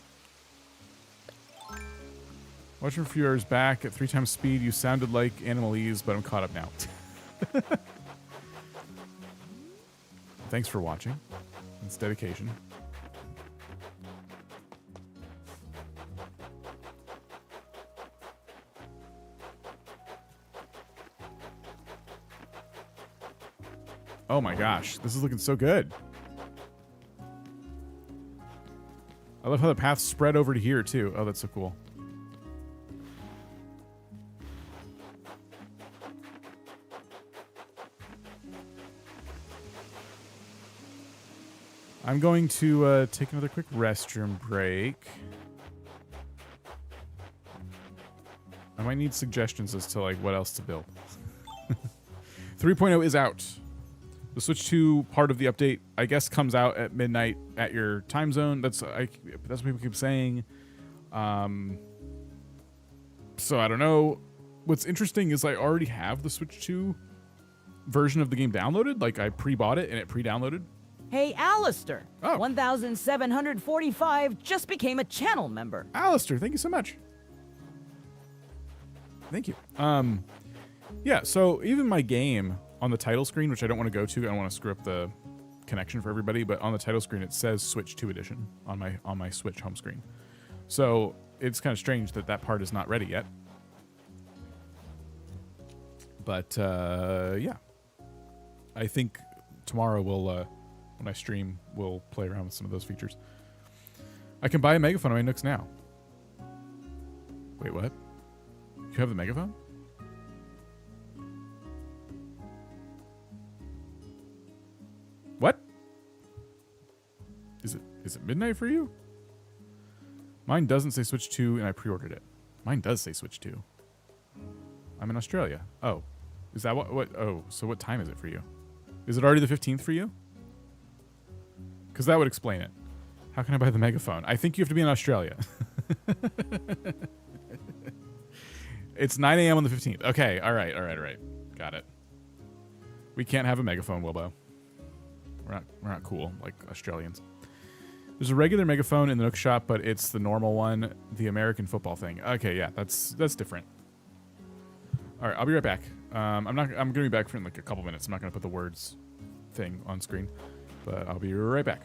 Watching a few hours back at 3 times speed, you sounded like Animalese, but I'm caught up now. Thanks for watching. It's dedication. Oh my gosh, this is looking so good. I love how the paths spread over to here too. Oh, that's so cool. I'm going to take another quick restroom break. I might need suggestions as to like what else to build. 3.0 is out. The Switch 2 part of the update, I guess, comes out at midnight at your time zone. That's what people keep saying. So I don't know. What's interesting is I already have the Switch 2 version of the game downloaded. Like I pre-bought it and it pre-downloaded. Hey, Alistair. Oh. 1745 just became a channel member. Alistair, thank you so much. Thank you. Yeah, so even my game on the title screen, which I don't want to go to, I don't want to screw up the connection for everybody, but on the title screen it says Switch 2 edition on my Switch home screen. So it's kind of strange that that part is not ready yet. But yeah. I think tomorrow we'll, when I stream, we'll play around with some of those features. I can buy a megaphone on my Nooks now. Wait, what? You have the megaphone? What? Is it midnight for you? Mine doesn't say Switch 2 and I pre-ordered it. Mine does say Switch 2. I'm in Australia. Oh. Is that what oh, so what time is it for you? Is it already the 15th for you? Because that would explain it. How can I buy the megaphone? I think you have to be in Australia. It's 9 a.m. on the 15th. Okay, all right. Got it. We can't have a megaphone, Wilbo. We're not cool like Australians. There's a regular megaphone in the Nook shop, but it's the normal one, the American football thing. Okay, yeah, that's different. All right, I'll be right back. I'm gonna be back for in like a couple minutes. I'm not gonna put the words thing on screen, but I'll be right back.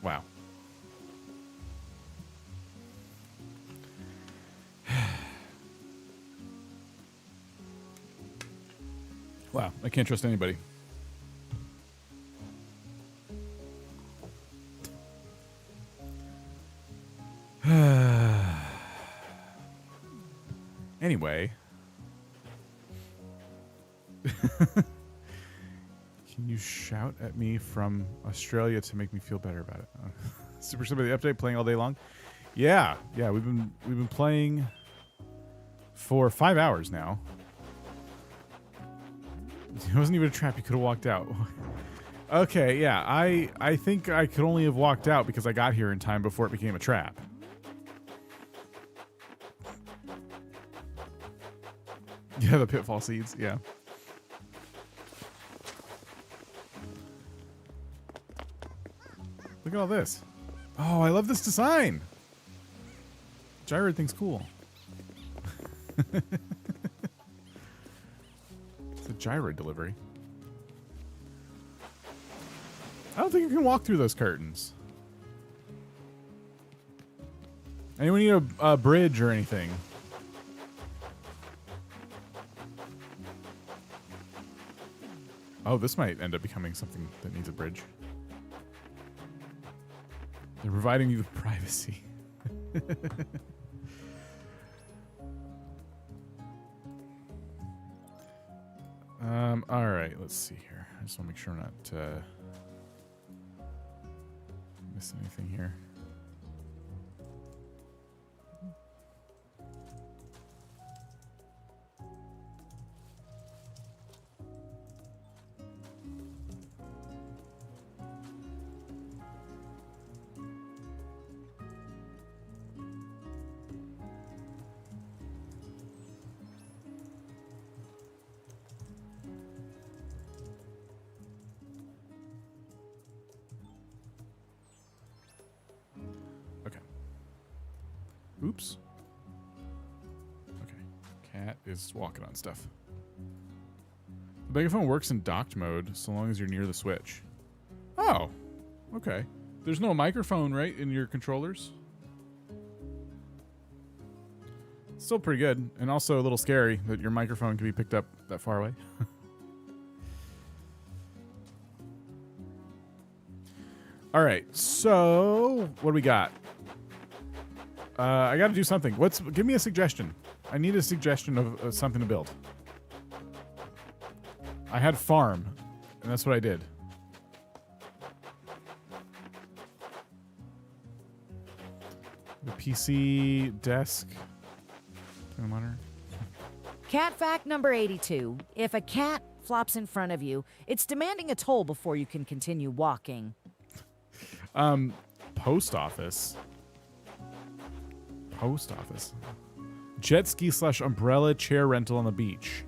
Wow. Wow, I can't trust anybody. Anyway. Can you shout at me from Australia to make me feel better about it? Super Sympathy update playing all day long. Yeah, we've been playing for 5 hours now. It wasn't even a trap. You could have walked out. Okay, yeah, I think I could only have walked out because I got here in time before it became a trap. Yeah, the pitfall seeds, yeah. Look at all this. Oh, I love this design. Gyro thing's cool. It's a gyro delivery. I don't think you can walk through those curtains. Anyone need a bridge or anything? Oh, this might end up becoming something that needs a bridge. They're providing you with privacy. All right, let's see here. I just want to make sure I'm not missing anything here. Oops. Okay. Cat is walking on stuff. The megaphone works in docked mode so long as you're near the switch. Oh. Okay. There's no microphone, right, in your controllers? Still pretty good, and also a little scary that your microphone can be picked up that far away. All right, so what do we got? I got to do something. Give me a suggestion. I need a suggestion of something to build. I had farm, and that's what I did. The PC, desk, monitor. Cat fact number 82. If a cat flops in front of you, it's demanding a toll before you can continue walking. Post office. Post office. Jet ski / umbrella chair rental on the beach.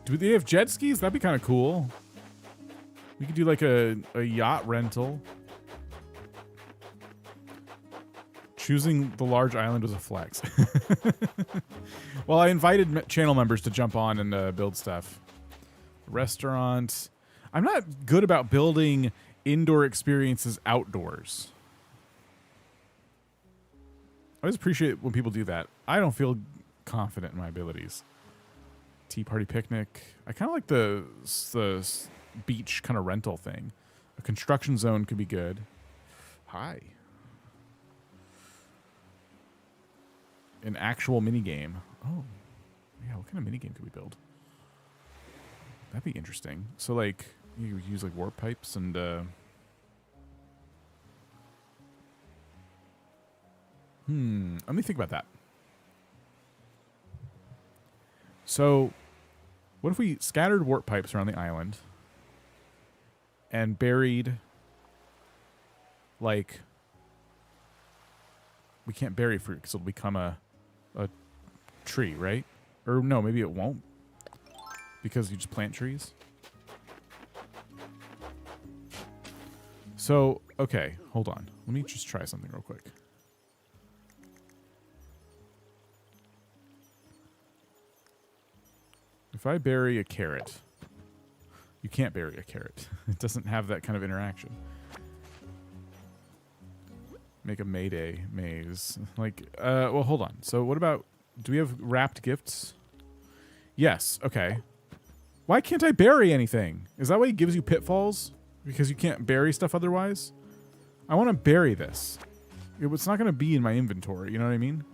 Do they have jet skis? That'd be kind of cool. We could do like a yacht rental. Choosing the large island was a flex. Well, I invited channel members to jump on and build stuff. Restaurant. I'm not good about building indoor experiences outdoors. I always appreciate when people do that. I don't feel confident in my abilities. Tea party picnic. I kind of like the beach kind of rental thing. A construction zone could be good. Hi. An actual mini game. Oh, yeah. What kind of mini game could we build? That'd be interesting. So, like, you could use like warp pipes and. Let me think about that. So, what if we scattered warp pipes around the island and buried, like, we can't bury fruit because it'll become a tree, right? Or no, maybe it won't because you just plant trees. So, okay, hold on. Let me just try something real quick. If I bury a carrot, you can't bury a carrot. It doesn't have that kind of interaction. Make a Mayday maze. Like, well, hold on. So what about, do we have wrapped gifts? Yes, okay. Why can't I bury anything? Is that why he gives you pitfalls? Because you can't bury stuff otherwise? I want to bury this. It's not going to be in my inventory, you know what I mean?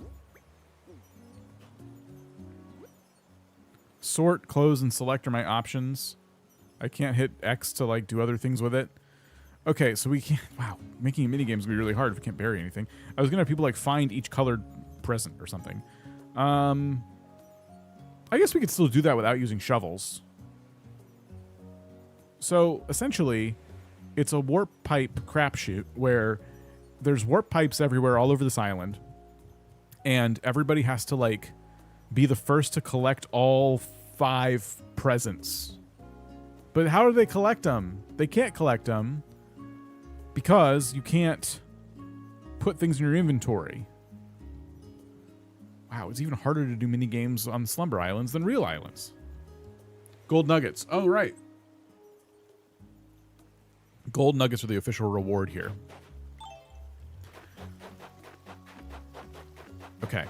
Sort, close, and select are my options. I can't hit X to, like, do other things with it. Okay, so we can't... Wow, making a minigame is going to be really hard if we can't bury anything. I was going to have people, like, find each colored present or something. I guess we could still do that without using shovels. So, essentially, it's a warp pipe crapshoot where there's warp pipes everywhere all over this island. And everybody has to, like, be the first to collect all 5 presents. But how do they collect them? They can't collect them because you can't put things in your inventory. Wow, it's even harder to do mini games on Slumber Islands than real islands. Gold nuggets. Oh, right. Gold nuggets are the official reward here. Okay.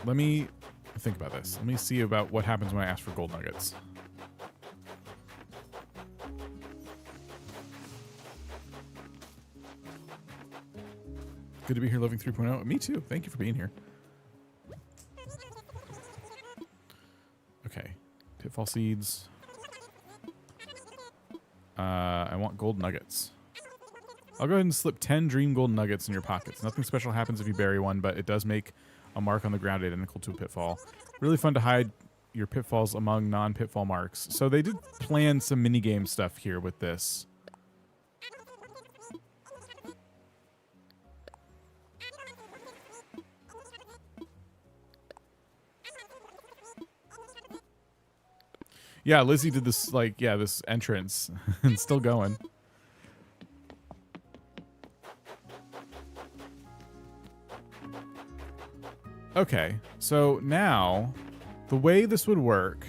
Let me think about this. Let me see about what happens when I ask for gold nuggets. Good to be here, Living 3.0. Me too. Thank you for being here. Okay. Pitfall seeds. I want gold nuggets. I'll go ahead and slip 10 dream gold nuggets in your pockets. Nothing special happens if you bury one, but it does make a mark on the ground identical to a pitfall. Really fun to hide your pitfalls among non-pitfall marks. So they did plan some minigame stuff here with this. Yeah, Lizzie did this, like, yeah, this entrance. And still going. Okay, so now the way this would work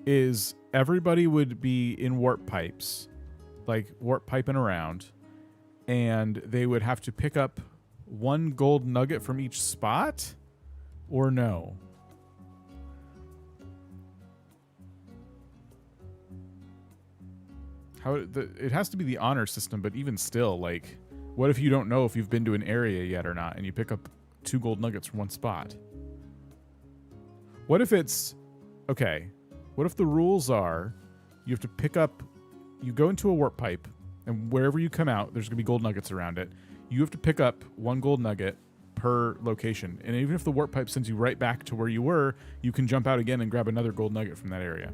is everybody would be in warp pipes, like warp piping around, and they would have to pick up one gold nugget from each spot, or no? It has to be the honor system, but even still, like, what if you don't know if you've been to an area yet or not, and you pick up 2 gold nuggets from one spot? What if it's... Okay, what if the rules are you have to pick up... You go into a warp pipe, and wherever you come out, there's going to be gold nuggets around it. You have to pick up 1 gold nugget per location. And even if the warp pipe sends you right back to where you were, you can jump out again and grab another gold nugget from that area.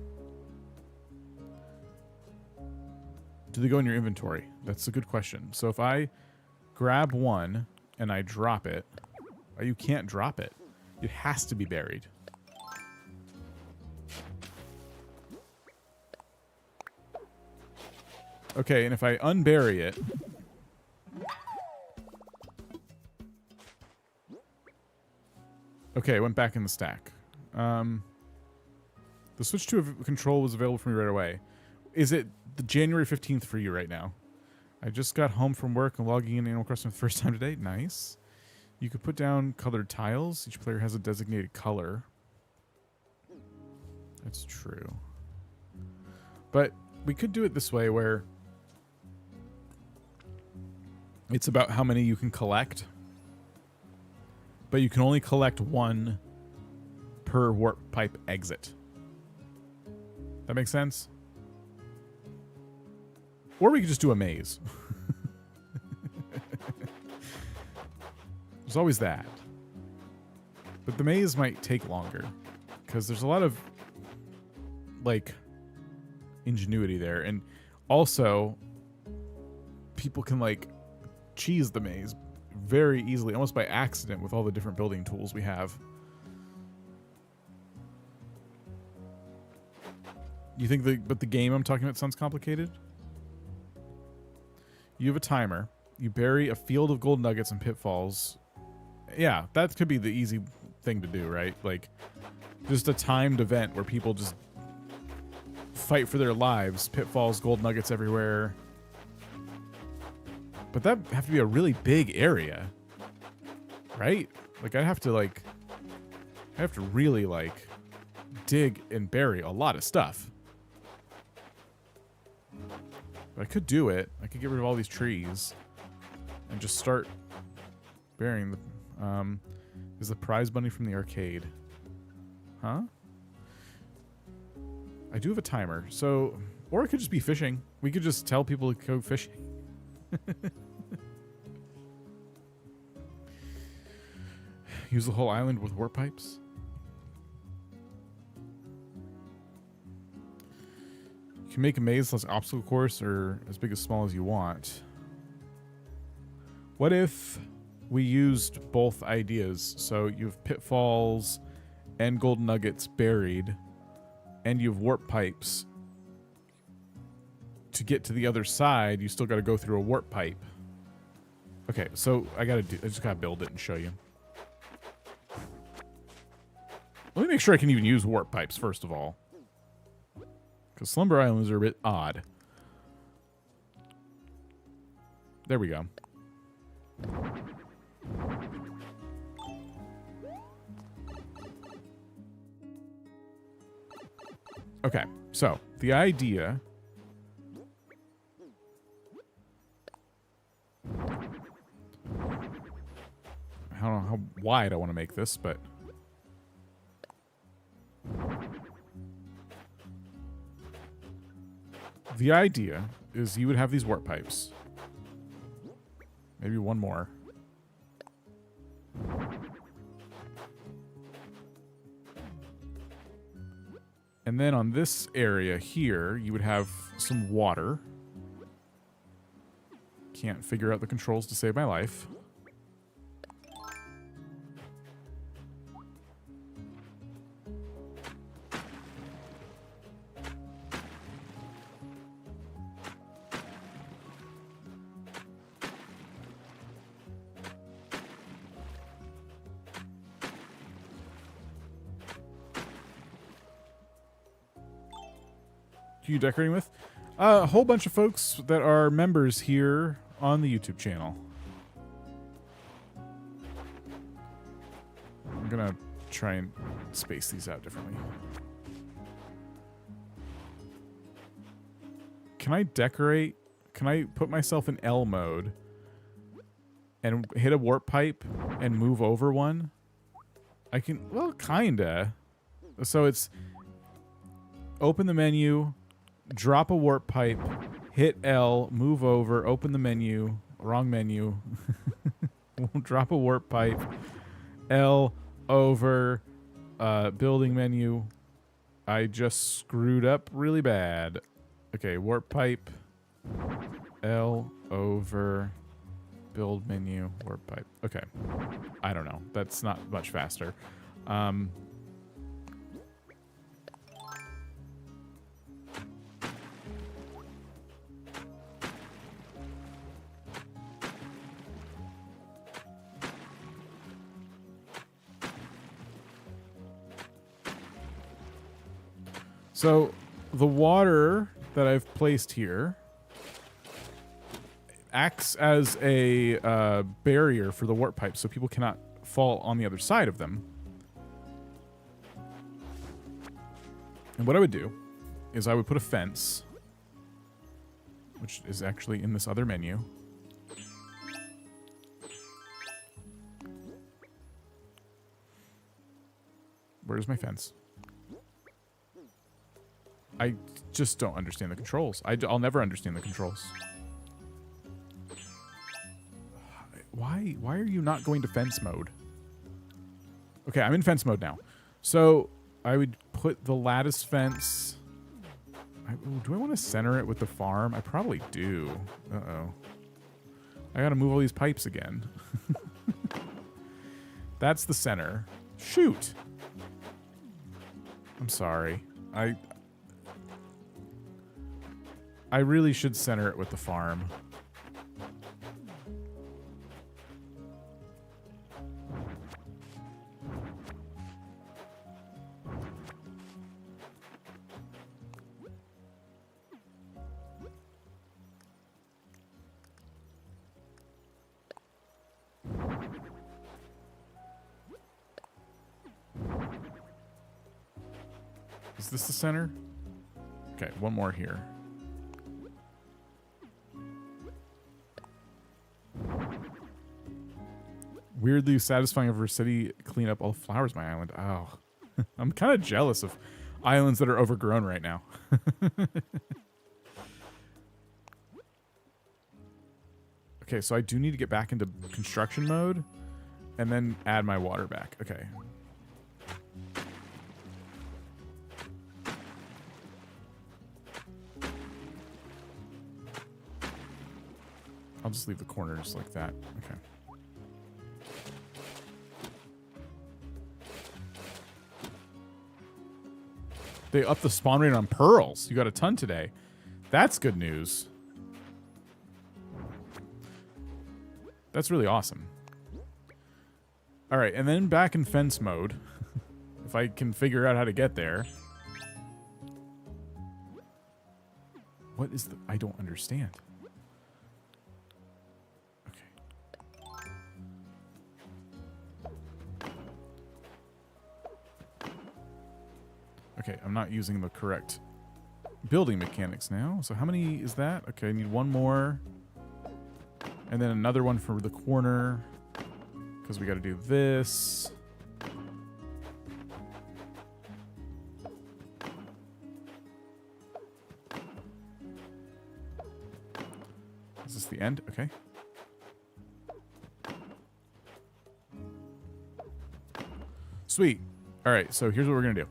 Do they go in your inventory? That's a good question. So if I grab one and I drop it... You can't drop it. It has to be buried. Okay, and if I unbury it... Okay, it went back in the stack. The switch to control was available for me right away. Is it the January 15th for you right now? I just got home from work and logging in Animal Crossing for the first time today. Nice. You could put down colored tiles. Each player has a designated color. That's true. But we could do it this way where it's about how many you can collect. But you can only collect 1 per warp pipe exit. That makes sense? Or we could just do a maze. There's always that. But the maze might take longer. Because there's a lot of, like, ingenuity there. And also, people can, like, cheese the maze very easily, almost by accident, with all the different building tools we have. You think but the game I'm talking about sounds complicated? You have a timer. You bury a field of gold nuggets and pitfalls. Yeah, that could be the easy thing to do, right? Like, just a timed event where people just fight for their lives. Pitfalls, gold nuggets everywhere. But that have to be a really big area, right? Like, I have to really, like, dig and bury a lot of stuff. But I could do it. I could get rid of all these trees and just start burying the... is the prize bunny from the arcade? Huh? I do have a timer, so... Or it could just be fishing. We could just tell people to go fishing. Use the whole island with warp pipes? You can make a maze less obstacle course or as big as small as you want. What if we used both ideas? So you have pitfalls and gold nuggets buried, and you have warp pipes. To get to the other side, you still got to go through a warp pipe. Okay, so I just gotta build it and show you. Let me make sure I can even use warp pipes first of all, because Slumber Islands are a bit odd. There we go. Okay, so the idea how wide I want to make this, but... The idea is you would have these warp pipes. Maybe one more. And then on this area here, you would have some water. Can't figure out the controls to save my life. Who you decorating with? A whole bunch of folks that are members here on the YouTube channel. I'm gonna try and space these out differently. Can I decorate? Can I put myself in L mode and hit a warp pipe and move over one? I can, well, kinda. So it's open the menu, drop a warp pipe, hit L, move over, open the menu, wrong menu, drop a warp pipe, L, over, building menu. I just screwed up really bad. Okay, warp pipe, L, over, build menu, warp pipe. Okay, I don't know. That's not much faster. So the water that I've placed here acts as a barrier for the warp pipes so people cannot fall on the other side of them. And what I would do is I would put a fence, which is actually in this other menu. Where's my fence? I just don't understand the controls. I'll never understand the controls. Why are you not going to fence mode? Okay, I'm in fence mode now. So I would put the lattice fence. Do I want to center it with the farm? I probably do. Uh-oh. I gotta move all these pipes again. That's the center. Shoot. I'm sorry. I really should center it with the farm. Is this the center? Okay, one more here. Weirdly satisfying of Resetti clean up all the flowers on my island. Oh, I'm kind of jealous of islands that are overgrown right now. Okay, so I do need to get back into construction mode and then add my water back. Okay. I'll just leave the corners like that. Okay. They upped the spawn rate on pearls. You got a ton today. That's good news. That's really awesome. All right, and then back in fence mode. If I can figure out how to get there. What is the... I don't understand. Okay, I'm not using the correct building mechanics now. So how many is that? Okay, I need one more. And then another one for the corner. because we got to do this. Is this the end? Okay. Sweet. All right, so here's what we're going to do.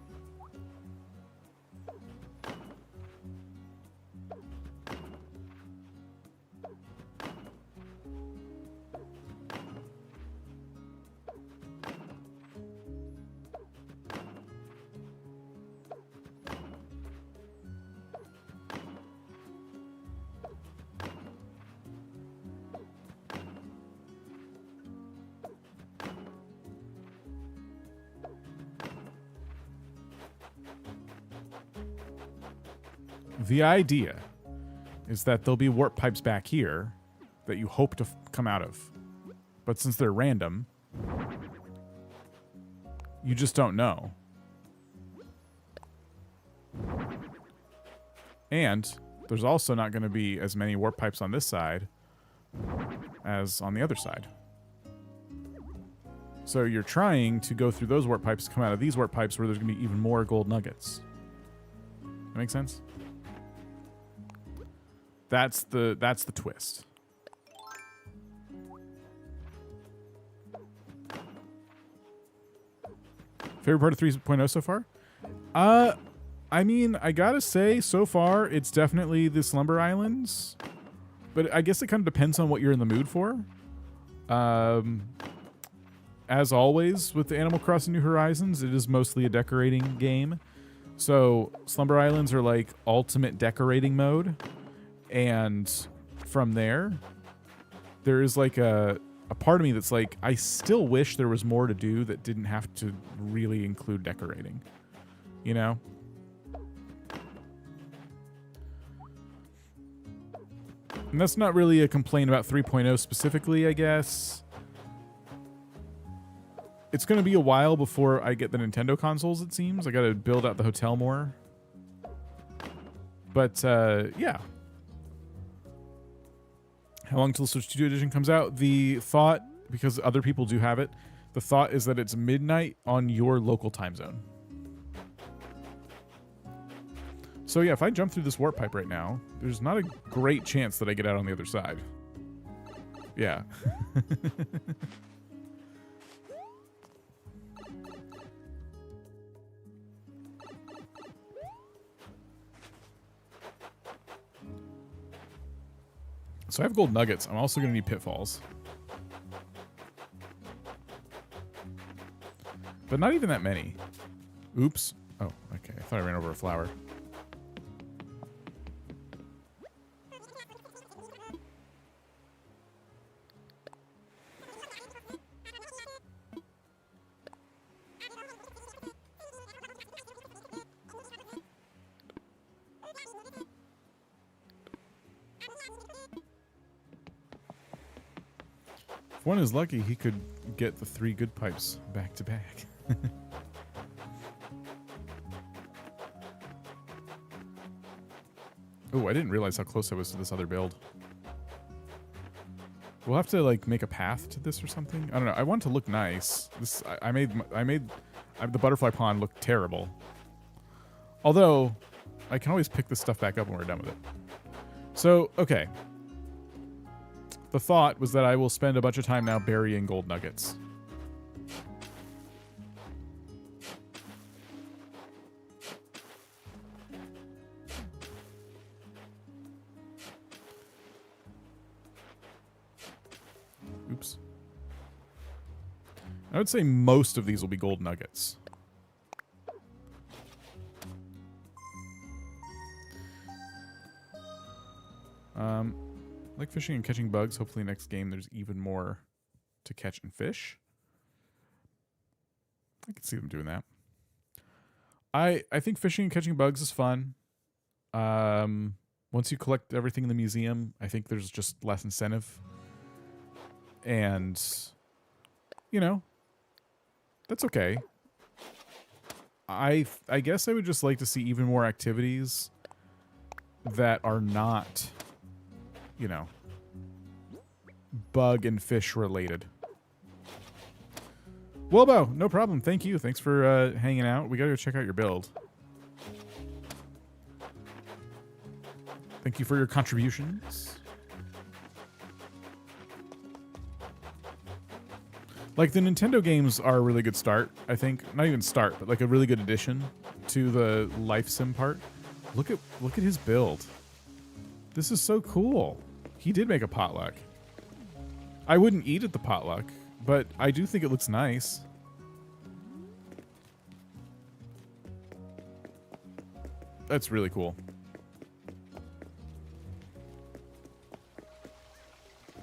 The idea is that there'll be warp pipes back here that you hope to come out of. But since they're random, you just don't know. And there's also not going to be as many warp pipes on this side as on the other side. So you're trying to go through those warp pipes, come out of these warp pipes where there's going to be even more gold nuggets. That make sense? That's the twist. Favorite part of 3.0 so far? I mean, I gotta say, so far, it's definitely the Slumber Islands. But I guess it kind of depends on what you're in the mood for. As always, with the Animal Crossing New Horizons, it is mostly a decorating game. So, Slumber Islands are like ultimate decorating mode. And from there is like a part of me that's like, I still wish there was more to do that didn't have to really include decorating. You know? And that's not really a complaint about 3.0 specifically, I guess. It's going to be a while before I get the Nintendo consoles, it seems. I got to build out the hotel more. But, yeah. How long till the Switch 2 edition comes out? The thought, because other people do have it, the thought is that it's midnight on your local time zone. So yeah, if I jump through this warp pipe right now, there's not a great chance that I get out on the other side. Yeah. So I have gold nuggets. I'm also going to need pitfalls. But not even that many. Oops. Oh, okay. I thought I ran over a flower. If one is lucky, he could get the 3 good pipes back to back. Oh, I didn't realize how close I was to this other build. We'll have to like make a path to this or something. I don't know. I want it to look nice. This I made the butterfly pond look terrible. Although I can always pick this stuff back up when we're done with it. So, okay. The thought was that I will spend a bunch of time now burying gold nuggets. Oops. I would say most of these will be gold nuggets. Like fishing and catching bugs. Hopefully next game there's even more to catch and fish. I can see them doing that. I think fishing and catching bugs is fun. Once you collect everything in the museum, I think there's just less incentive. And, you know, that's okay. I guess I would just like to see even more activities that are not, you know, bug and fish related. Wilbo, no problem. Thank you. Thanks for hanging out. We gotta go check out your build. Thank you for your contributions. Like, the Nintendo games are a really good start, I think. Not even start, but like a really good addition to the life sim part. Look at his build. This is so cool. He did make a potluck. I wouldn't eat at the potluck, but I do think it looks nice. That's really cool.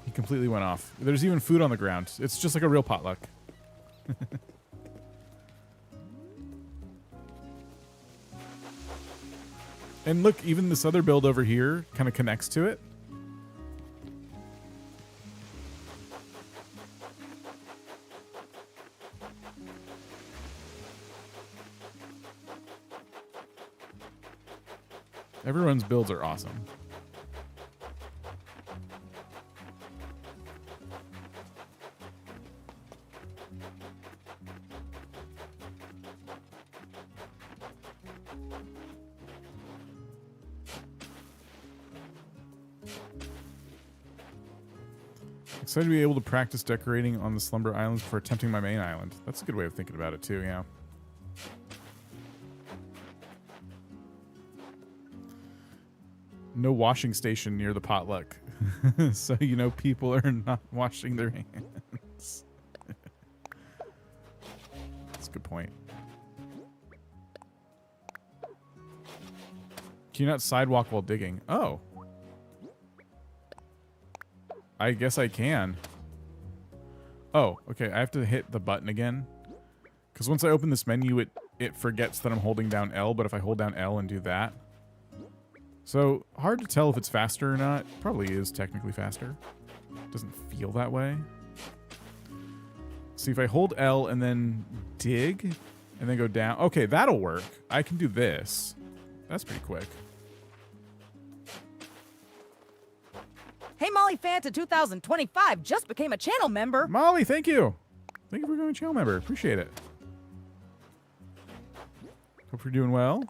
He completely went off. There's even food on the ground. It's just like a real potluck. And look, even this other build over here kind of connects to it. Everyone's builds are awesome. Excited to be able to practice decorating on the Slumber Islands before attempting my main island. That's a good way of thinking about it too, yeah. No washing station near the potluck. So you know people are not washing their hands. That's a good point. Can you not sidewalk while digging? Oh. I guess I can. Oh, okay. I have to hit the button again. Because once I open this menu, it forgets that I'm holding down L, but if I hold down L and do that. So, hard to tell if it's faster or not. Probably is technically faster. Doesn't feel that way. See, if I hold L and then dig, and then go down. Okay, that'll work. I can do this. That's pretty quick. Hey, Molly Fanta 2025 just became a channel member. Molly, thank you. Thank you for becoming a channel member. Appreciate it. Hope you're doing well.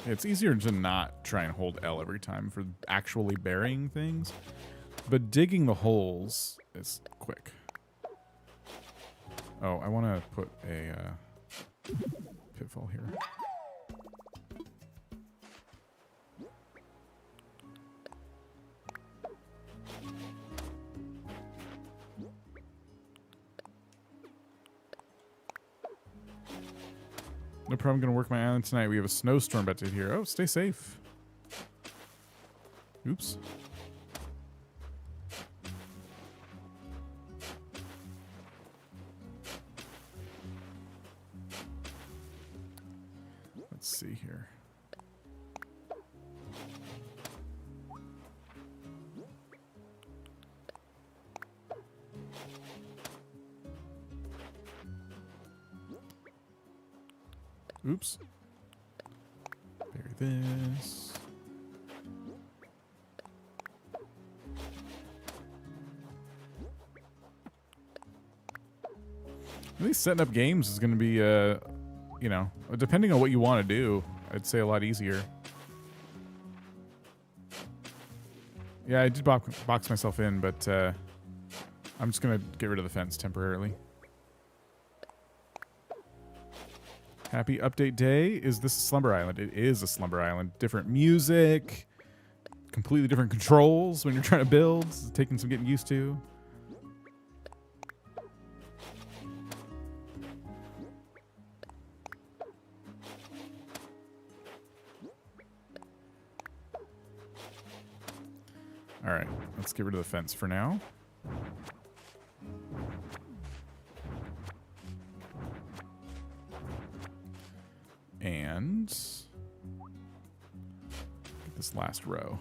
It's easier to not try and hold L every time for actually burying things, but digging the holes is quick. Oh, I want to put a pitfall here. No problem, gonna work my island tonight. We have a snowstorm about to hit here. Oh, stay safe. Oops. Let's see here. Oops. Bury this. At least setting up games is going to be, you know, depending on what you want to do, I'd say a lot easier. Yeah, I did box myself in, but I'm just going to get rid of the fence temporarily. Happy update day. Is this a Slumber Island? It is a Slumber Island. Different music, completely different controls when you're trying to build. It's taking some getting used to. Let's get rid of the fence for now. And get this last row.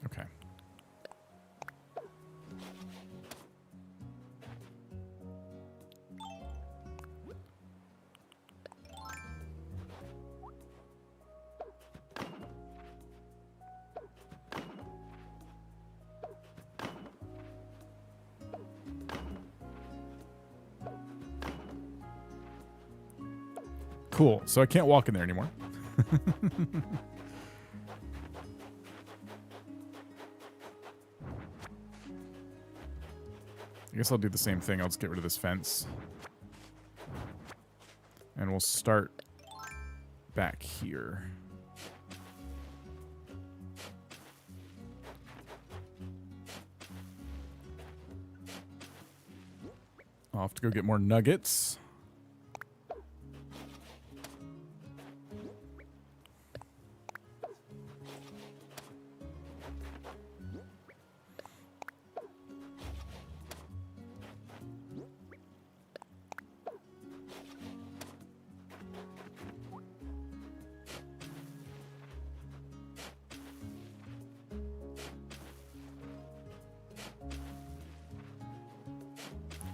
Okay. Cool. So I can't walk in there anymore. I guess I'll do the same thing. I'll just get rid of this fence. And we'll start back here. I'll have to go get more nuggets.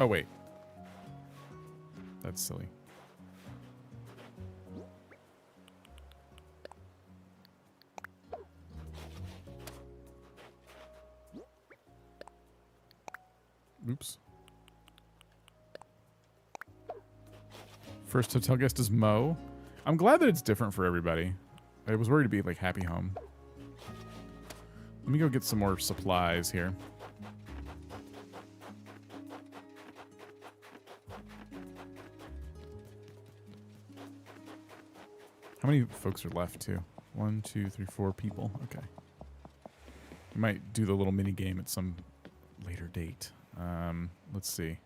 Oh, wait. That's silly. Oops. First hotel guest is Mo. I'm glad that it's different for everybody. I was worried to be like happy home. Let me go get some more supplies here. How many folks are left, too? 1, 2, 3, 4 people. Okay. We might do the little mini game at some later date. Let's see.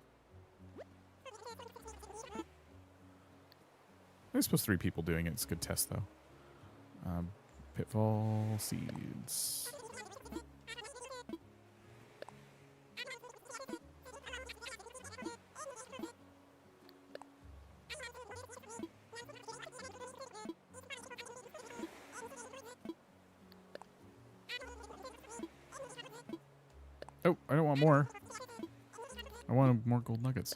I suppose 3 people doing it. It's a good test, though. Pitfall seeds. Oh, I don't want more. I want more gold nuggets.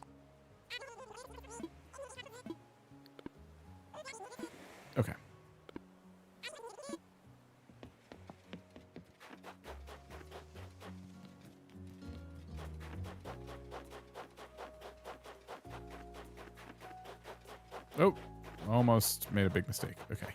Okay. Oh, almost made a big mistake. Okay.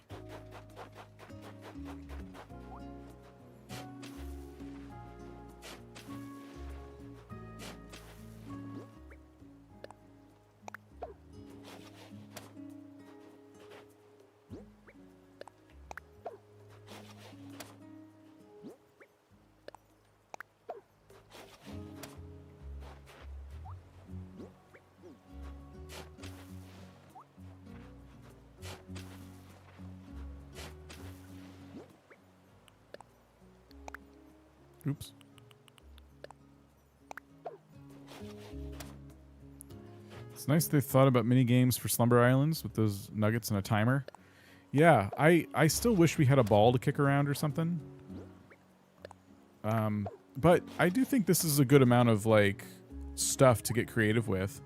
Oops. It's nice they thought about mini games for Slumber Islands with those nuggets and a timer. Yeah, I still wish we had a ball to kick around or something. But I do think this is a good amount of like stuff to get creative with.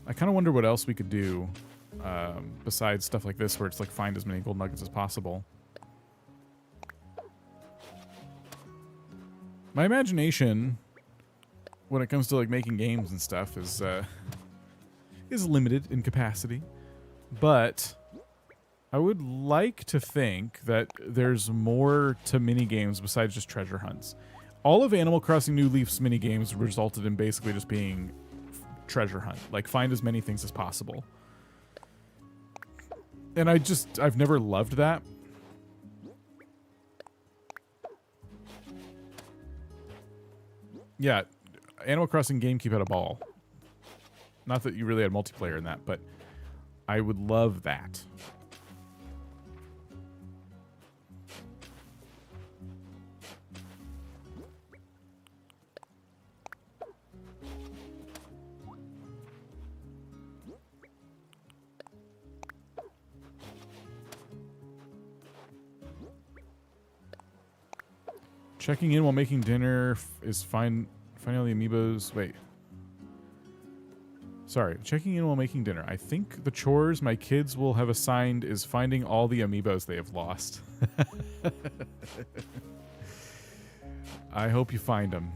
I kind of wonder what else we could do besides stuff like this where it's like find as many gold nuggets as possible. My imagination, when it comes to like making games and stuff, is limited in capacity, but I would like to think that there's more to mini games besides just treasure hunts. All of Animal Crossing New Leaf's mini games resulted in basically just being treasure hunt. Like, find as many things as possible. And I've never loved that. Yeah, Animal Crossing GameCube had a ball. Not that you really had multiplayer in that, but I would love that. Checking in while making dinner is finding all the amiibos. Wait. Sorry. Checking in while making dinner. I think the chores my kids will have assigned is finding all the amiibos they have lost. I hope you find them.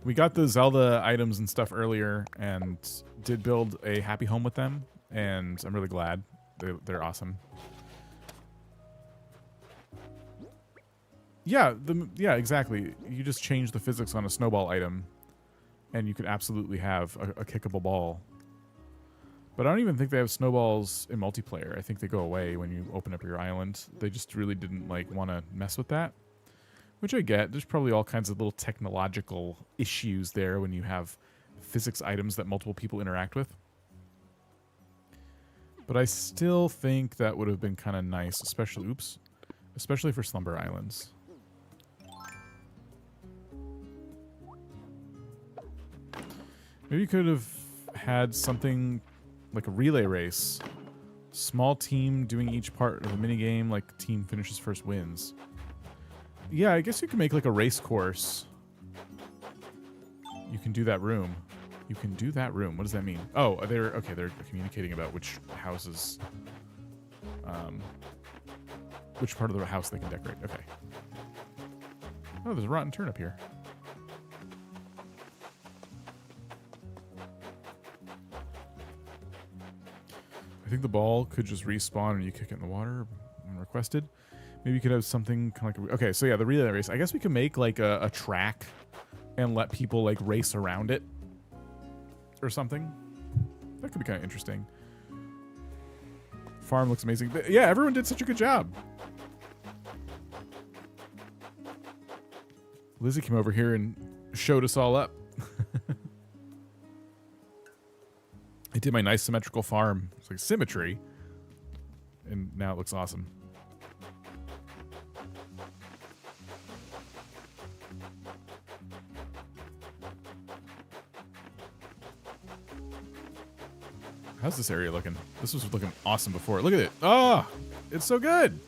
We got the Zelda items and stuff earlier and did build a happy home with them. And I'm really glad. They're awesome. Yeah, exactly. You just change the physics on a snowball item, and you could absolutely have a kickable ball. But I don't even think they have snowballs in multiplayer. I think they go away when you open up your island. They just really didn't want to mess with that, which I get. There's probably all kinds of little technological issues there when you have physics items that multiple people interact with. But I still think that would have been kind of nice, especially for Slumber Islands. Maybe you could have had something like a relay race. Small team doing each part of the minigame, like team finishes first wins. Yeah, I guess you can make like a race course. You can do that room. You can do that room. What does that mean? Oh, they're communicating about which houses, which part of the house they can decorate. Okay. Oh, there's a rotten turnip here. I think the ball could just respawn when you kick it in the water when requested. Maybe you could have something kind of like okay, so yeah, the relay race. I guess we can make like a track and let people like race around it. Or something. That could be kind of interesting. Farm looks amazing. But yeah, everyone did such a good job. Lizzie came over here and showed us all up. I did my nice symmetrical farm. It's like symmetry. And now it looks awesome. How's this area looking? This was looking awesome before. Look at it. Oh, it's so good.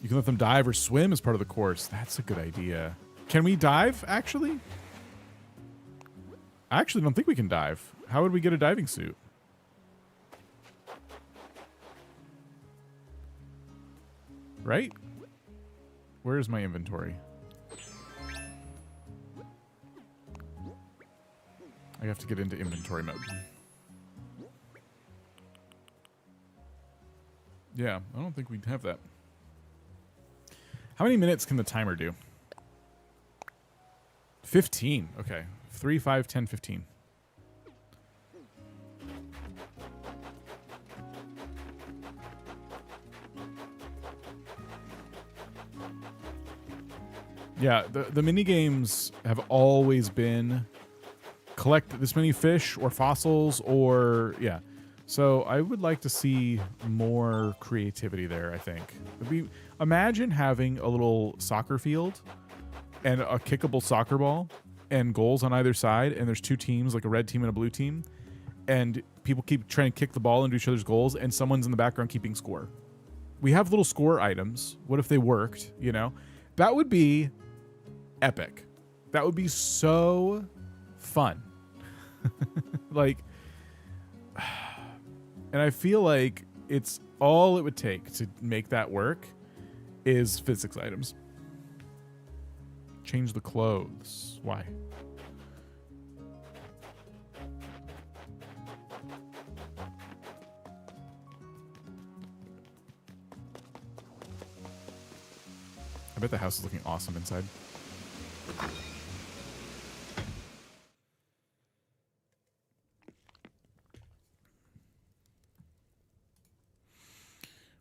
You can let them dive or swim as part of the course. That's a good idea. Can we dive, actually? I actually don't think we can dive. How would we get a diving suit? Right? Where is my inventory? I have to get into inventory mode. Yeah, I don't think we have that. How many minutes can the timer do? 15. Okay. 3, 5, 10, 15. Yeah, the mini games have always been collect this many fish or fossils or yeah. So I would like to see more creativity there, I think. Imagine having a little soccer field and a kickable soccer ball and goals on either side, and there's two teams, like a red team and a blue team, and people keep trying to kick the ball into each other's goals, and someone's in the background keeping score. We have little score items. What if they worked, you know? That would be epic. That would be so fun. Like, and I feel like it's all it would take to make that work is physics items. Change the clothes. Why? I bet the house is looking awesome inside.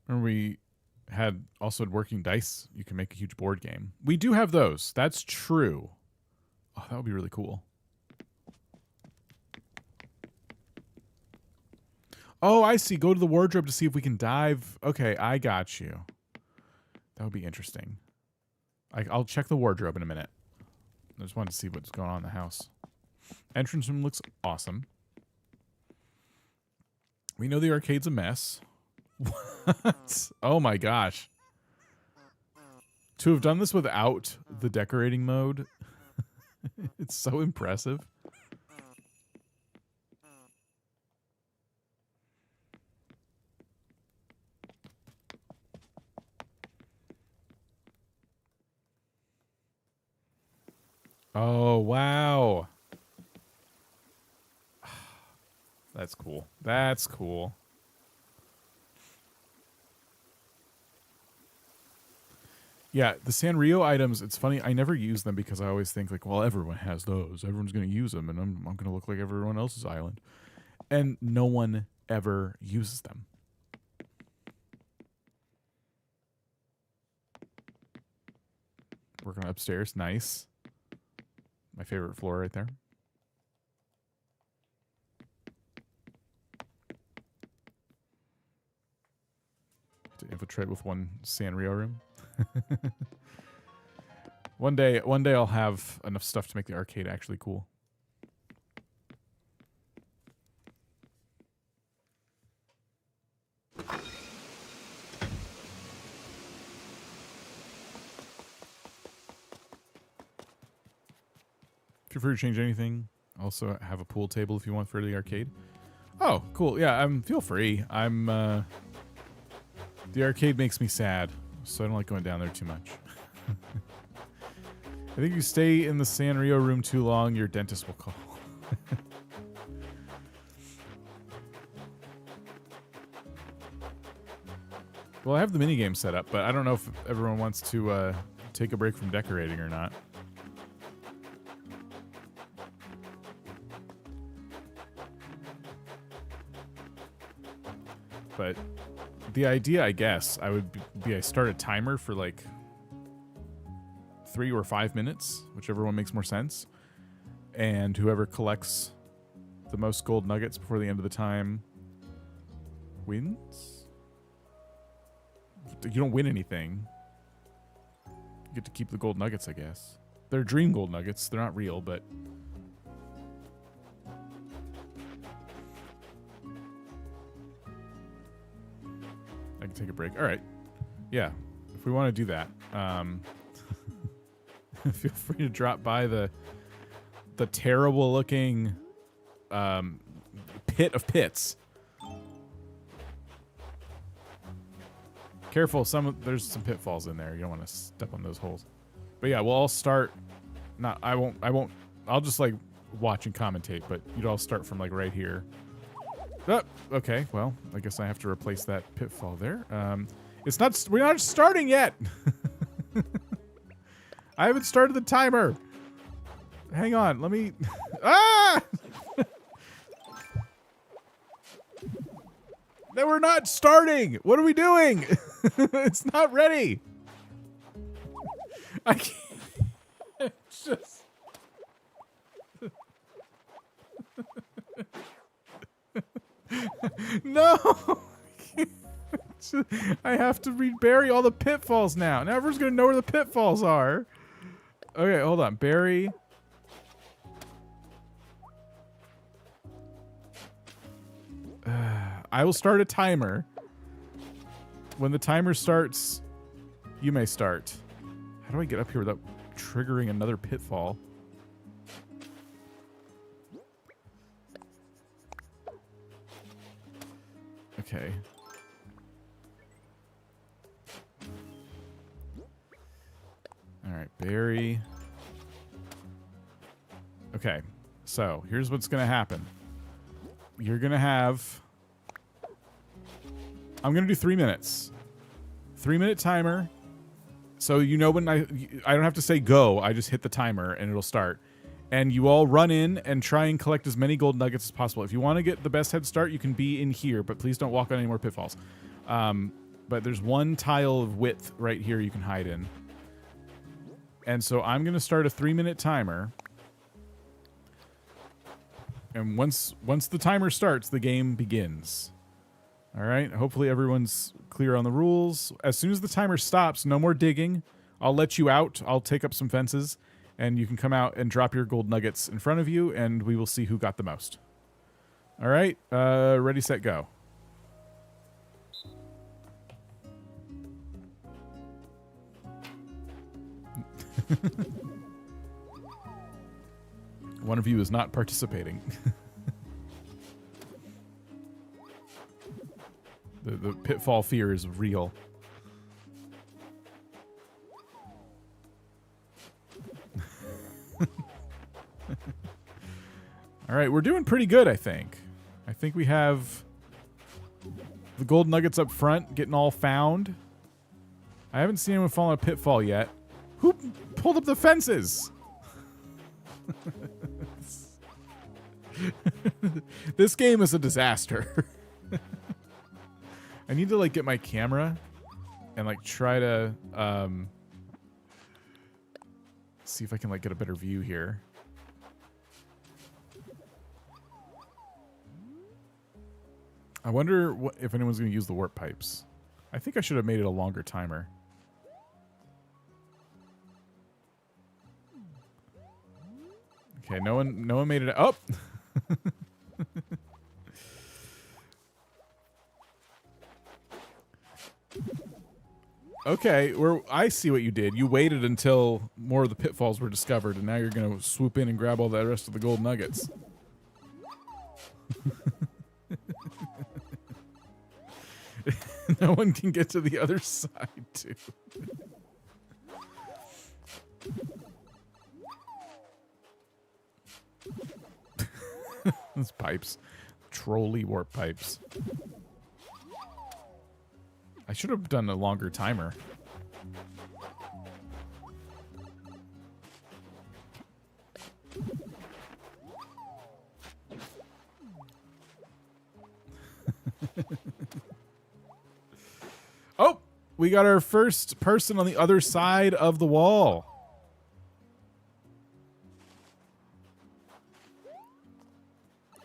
Remember we had working dice. You can make a huge board game. We do have those. That's true. Oh, that would be really cool. Oh, I see. Go to the wardrobe to see if we can dive. Okay, I got you. That would be interesting. I'll check the wardrobe in a minute. I just wanted to see what's going on in the house. Entrance room looks awesome. We know the arcade's a mess. What? Oh my gosh. To have done this without the decorating mode, it's so impressive. Oh, wow. That's cool. That's cool. Yeah, the Sanrio items, it's funny. I never use them because I always think like, well, everyone has those. Everyone's going to use them, and I'm going to look like everyone else's island. And no one ever uses them. Working upstairs. Nice. My favorite floor right there. To infiltrate with one Sanrio room. One day I'll have enough stuff to make the arcade actually cool. Feel free to change anything. Also have a pool table if you want for the arcade. Oh, cool. Yeah, feel free. The arcade makes me sad, so I don't like going down there too much. I think you stay in the Sanrio room too long, your dentist will call. Well, I have the minigame set up, but I don't know if everyone wants to take a break from decorating or not. But the idea, I guess, I start a timer for like 3 or 5 minutes, whichever one makes more sense. And whoever collects the most gold nuggets before the end of the time wins? You don't win anything. You get to keep the gold nuggets, I guess. They're dream gold nuggets. They're not real, but... I can take a break. All right. Yeah. If we want to do that, feel free to drop by the terrible looking pit of pits. Careful, there's some pitfalls in there. You don't want to step on those holes. But yeah, we'll all start. I'll just like watch and commentate, but you'd all start from like right here. Oh, okay, well, I guess I have to replace that pitfall there. We're not starting yet. I haven't started the timer. Hang on, let me... Ah! No, we're not starting. What are we doing? It's not ready. I can't just... No. I have to bury all the pitfalls now. Now everyone's going to know where the pitfalls are. Okay, hold on. Bury... I will start a timer. When the timer starts, you may start. How do I get up here without triggering another pitfall? Okay. All right, Barry. Okay, so here's what's going to happen. You're going to have... I'm going to do 3 minutes. 3-minute timer. So you know when I don't have to say go. I just hit the timer and it'll start. And you all run in and try and collect as many gold nuggets as possible. If you want to get the best head start, you can be in here, but please don't walk on any more pitfalls. But there's one tile of width right here you can hide in. And so I'm going to start a 3-minute timer. And once the timer starts, the game begins. All right? Hopefully everyone's clear on the rules. As soon as the timer stops, no more digging. I'll let you out. I'll take up some fences. And you can come out and drop your gold nuggets in front of you, and we will see who got the most. All right? Ready, set, go. One of you is not participating. The pitfall fear is real. All right, we're doing pretty good, I think. I think we have the gold nuggets up front getting all found. I haven't seen anyone fall in a pitfall yet. Who pulled up the fences? This game is a disaster. I need to like get my camera and like try to see if I can like get a better view here. I wonder if anyone's going to use the warp pipes. I think I should have made it a longer timer. Okay, no one made it. Oh. Okay, I see what you did. You waited until more of the pitfalls were discovered, and now you're going to swoop in and grab all the rest of the gold nuggets. No one can get to the other side, too. Those pipes. Trolley warp pipes. I should have done a longer timer. Oh, we got our first person on the other side of the wall.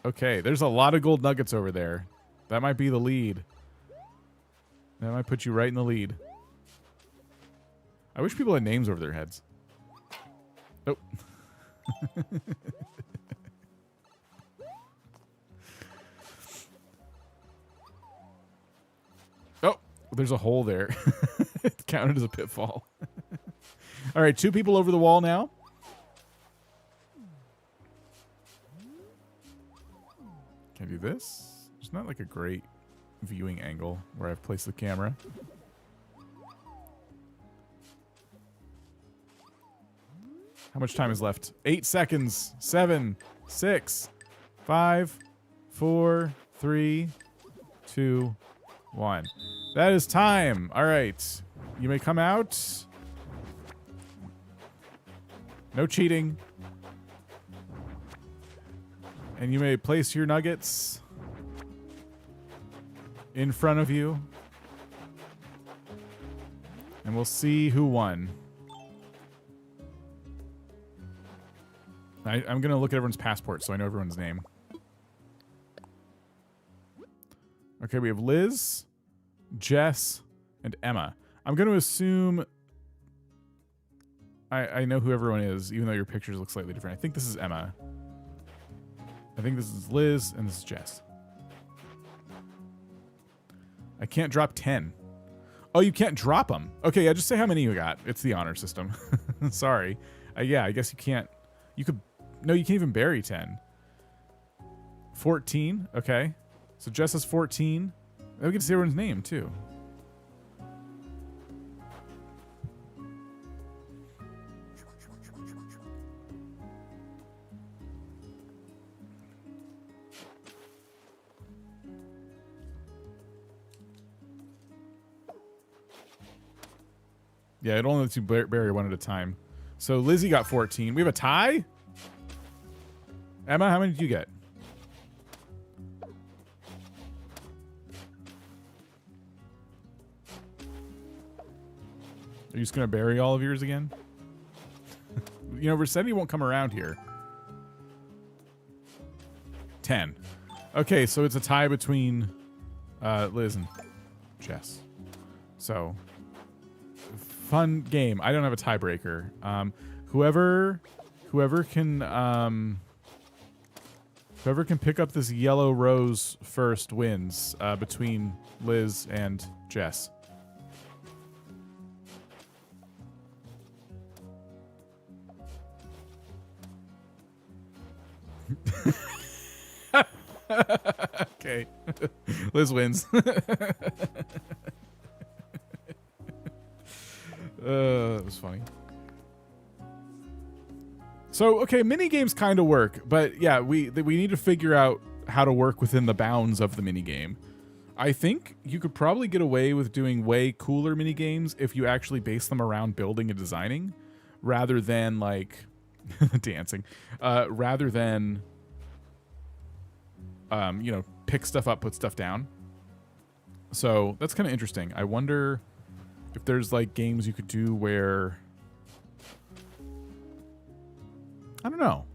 Okay, there's a lot of gold nuggets over there. That might be the lead. That might put you right in the lead. I wish people had names over their heads. Oh. Oh, there's a hole there. It counted as a pitfall. All right, 2 people over the wall now. Can I do this? It's not like a great viewing angle where I've placed the camera. How much time is left? 8 seconds. 7, 6, 5, 4, 3, 2, 1. That is time. All right. You may come out. No cheating. And you may place your nuggets in front of you. And we'll see who won. I'm going to look at everyone's passport so I know everyone's name. Okay, we have Liz, Jess, and Emma. I'm going to assume I know who everyone is, even though your pictures look slightly different. I think this is Emma. I think this is Liz, and this is Jess. I can't drop 10. Oh, you can't drop them. Okay, yeah, just say how many you got. It's the honor system. Sorry. Yeah, I guess you can't. You could. No, you can't even bury 10. 14. Okay. So Jess has 14. We get to see everyone's name, too. Yeah, it only lets you bury one at a time. So Lizzie got 14. We have a tie? Emma, how many did you get? Are you just going to bury all of yours again? You know, Resetti won't come around here. 10. Okay, so it's a tie between Liz and Jess. So, fun game. I don't have a tiebreaker. Whoever can pick up this yellow rose first wins between Liz and Jess. Okay. Liz wins. That was funny. So, okay, mini games kind of work, but yeah, we need to figure out how to work within the bounds of the mini game. I think you could probably get away with doing way cooler mini games if you actually base them around building and designing, rather than like dancing, rather than you know, pick stuff up, put stuff down. So that's kind of interesting. I wonder if there's like games you could do where, I don't know,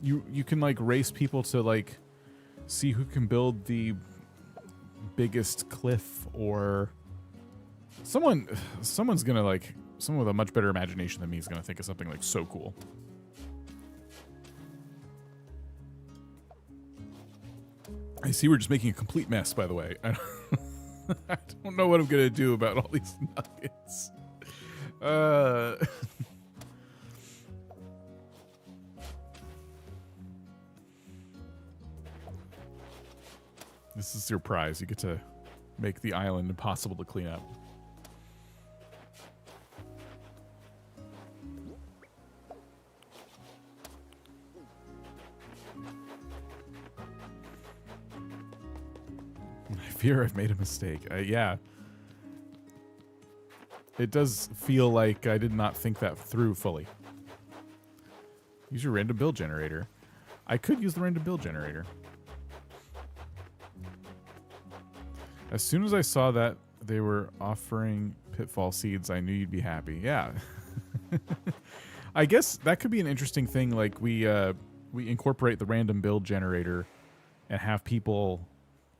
you can like race people to like see who can build the biggest cliff, or someone's gonna like, someone with a much better imagination than me is gonna think of something like so cool. I see we're just making a complete mess, by the way. I don't know what I'm going to do about all these nuggets. This is your prize. You get to make the island impossible to clean up. I fear I've made a mistake. Yeah. It does feel like I did not think that through fully. Use your random build generator. I could use the random build generator. As soon as I saw that they were offering pitfall seeds, I knew you'd be happy. Yeah. I guess that could be an interesting thing. Like we incorporate the random build generator and have people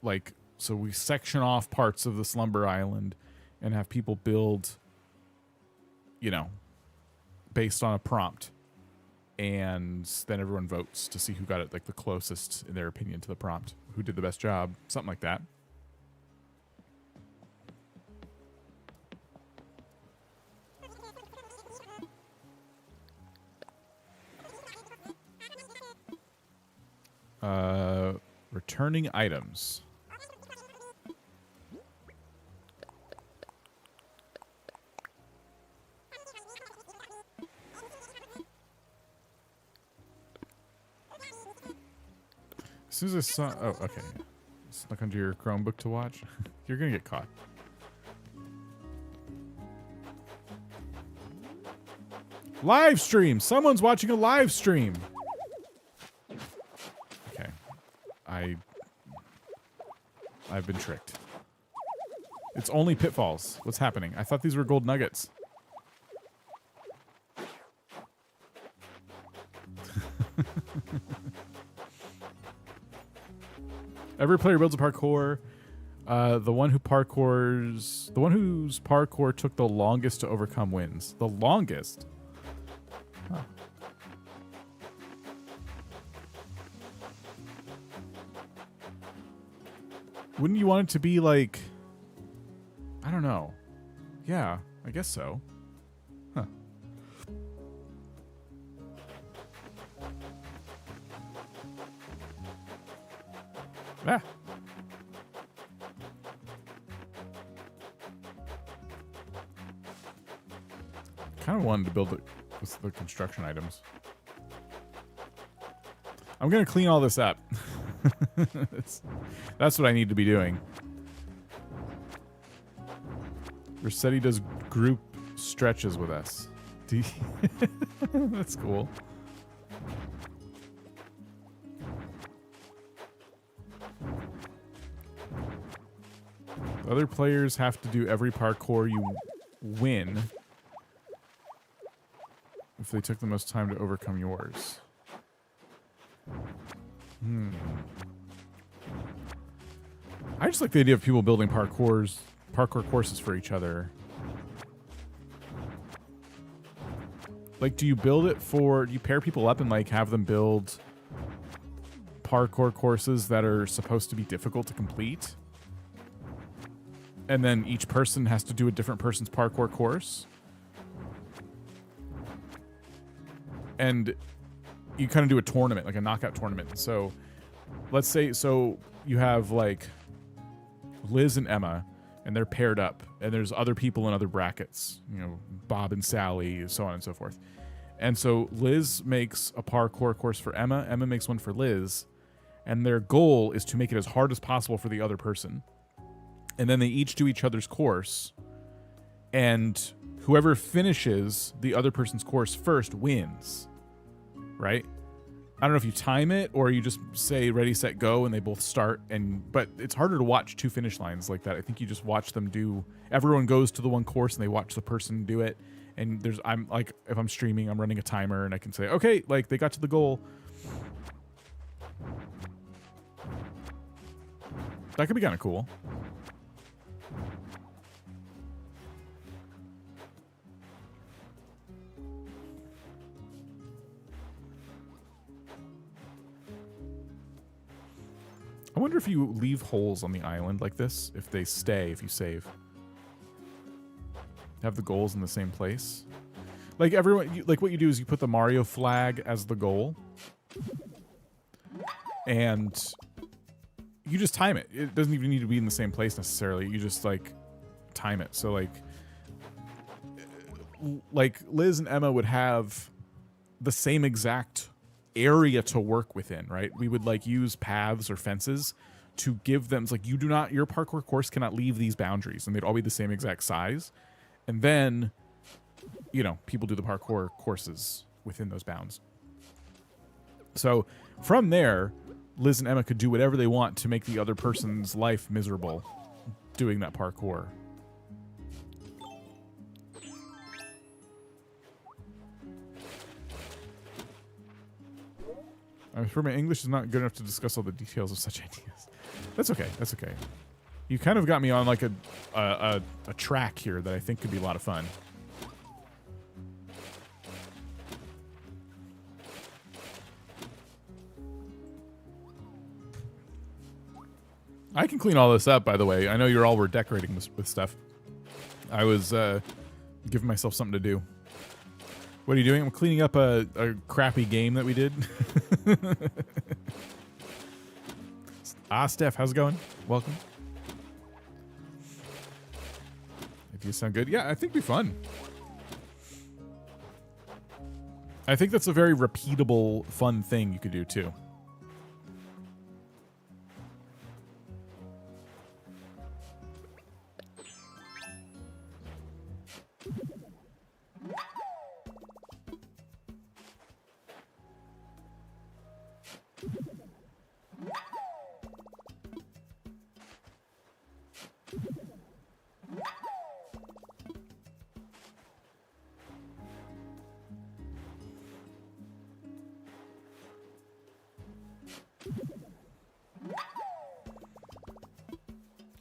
like, so we section off parts of the Slumber Island and have people build, you know, based on a prompt. And then everyone votes to see who got it like the closest, in their opinion, to the prompt. Who did the best job. Something like that. Returning items. As soon as I saw... Oh, okay. Snuck onto your Chromebook to watch. You're gonna get caught. Live stream! Someone's watching a live stream! Okay. I've been tricked. It's only pitfalls. What's happening? I thought these were gold nuggets. Every player builds a parkour. The one whose parkour took the longest to overcome wins. The longest? Huh. Wouldn't you want it to be like, I don't know. Yeah, I guess so. Huh. Ah. Kind of wanted to build it with the construction items. I'm going to clean all this up. That's what I need to be doing. Resetti does group stretches with us. That's cool. Other players have to do every parkour you win if they took the most time to overcome yours. I just like the idea of people building parkour courses for each other. Like, do you build it for, do you pair people up and like have them build parkour courses that are supposed to be difficult to complete? And then each person has to do a different person's parkour course? And you kind of do a tournament, like a knockout tournament. So let's say, so you have like Liz and Emma, and they're paired up, and there's other people in other brackets, you know, Bob and Sally, so on and so forth. And so Liz makes a parkour course for Emma, Emma makes one for Liz, and their goal is to make it as hard as possible for the other person. And then they each do each other's course, and whoever finishes the other person's course first wins, right? I don't know if you time it or you just say ready, set, go, and they both start. But it's harder to watch two finish lines like that. I think you just watch them do. Everyone goes to the one course and they watch the person do it. And I'm like, if I'm streaming, I'm running a timer and I can say, okay, like they got to the goal. That could be kind of cool. I wonder if you leave holes on the island like this, if they stay, if you save. Have the goals in the same place. Like everyone, like what you do is you put the Mario flag as the goal. And you just time it. It doesn't even need to be in the same place necessarily. You just like time it. So like Liz and Emma would have the same exact area to work within, right? We would like use paths or fences to give them, it's like your parkour course cannot leave these boundaries, and they'd all be the same exact size. And then, you know, people do the parkour courses within those bounds. So from there, Liz and Emma could do whatever they want to make the other person's life miserable doing that parkour. I'm sure my English is not good enough to discuss all the details of such ideas. That's okay. That's okay. You kind of got me on like a track here that I think could be a lot of fun. I can clean all this up, by the way. I know you all were decorating with stuff. I was giving myself something to do. What are you doing? I'm cleaning up a crappy game that we did. Steph, how's it going? Welcome. If you sound good. Yeah, I think it'd be fun. I think that's a very repeatable, fun thing you could do, too.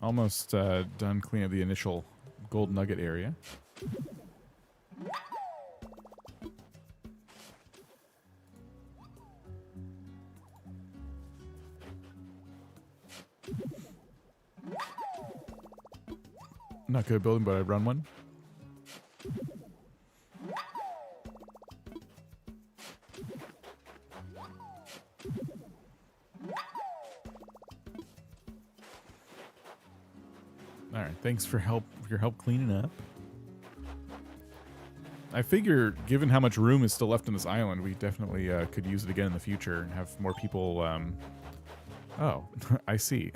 Almost done cleaning up the initial gold nugget area. Not good at building, but I run one. All right, thanks for your help cleaning up. I figure, given how much room is still left on this island, we definitely could use it again in the future and have more people. Oh, I see.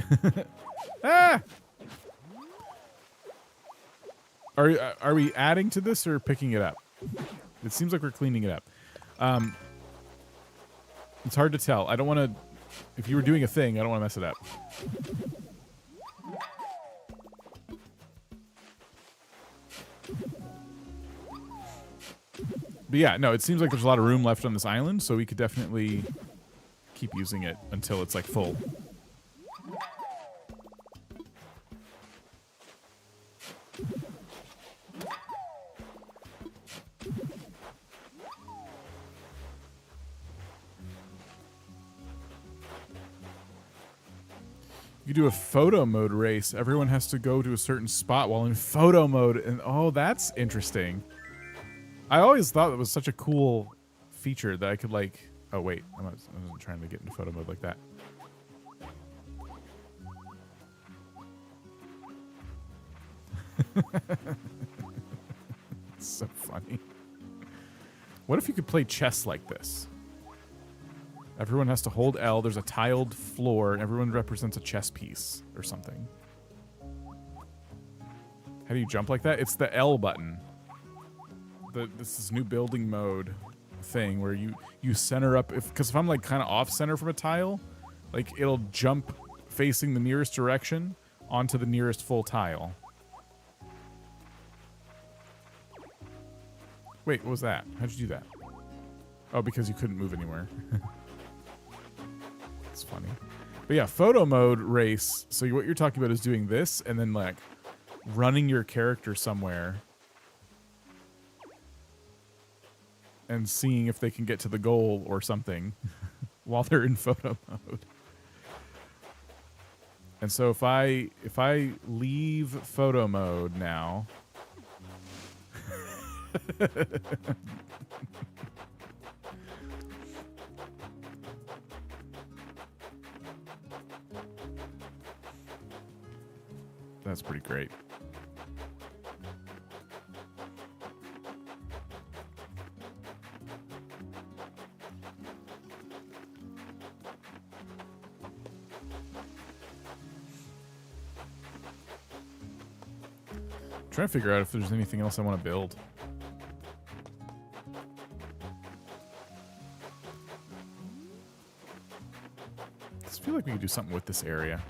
Ah! Are we adding to this or picking it up? It seems like we're cleaning it up. It's hard to tell. I don't want to. If you were doing a thing, I don't want to mess it up. But yeah, no, it seems like there's a lot of room left on this island, so we could definitely keep using it until it's like full. You do a photo mode race. Everyone has to go to a certain spot while in photo mode. And oh, that's interesting. I always thought it was such a cool feature that I could like... Oh, wait. I wasn't trying to get into photo mode like that. It's so funny. What if you could play chess like this? Everyone has to hold L. There's a tiled floor, and everyone represents a chess piece or something. How do you jump like that? It's the L button. This is new building mode thing where you center up. Because if I'm like kind of off center from a tile, like it'll jump facing the nearest direction onto the nearest full tile. Wait, what was that? How'd you do that? Oh, because you couldn't move anywhere. It's funny. But yeah, photo mode race. So what you're talking about is doing this and then like running your character somewhere and seeing if they can get to the goal or something while they're in photo mode. And so if I leave photo mode now, that's pretty great. Trying to figure out if there's anything else I want to build. I just feel like we could do something with this area.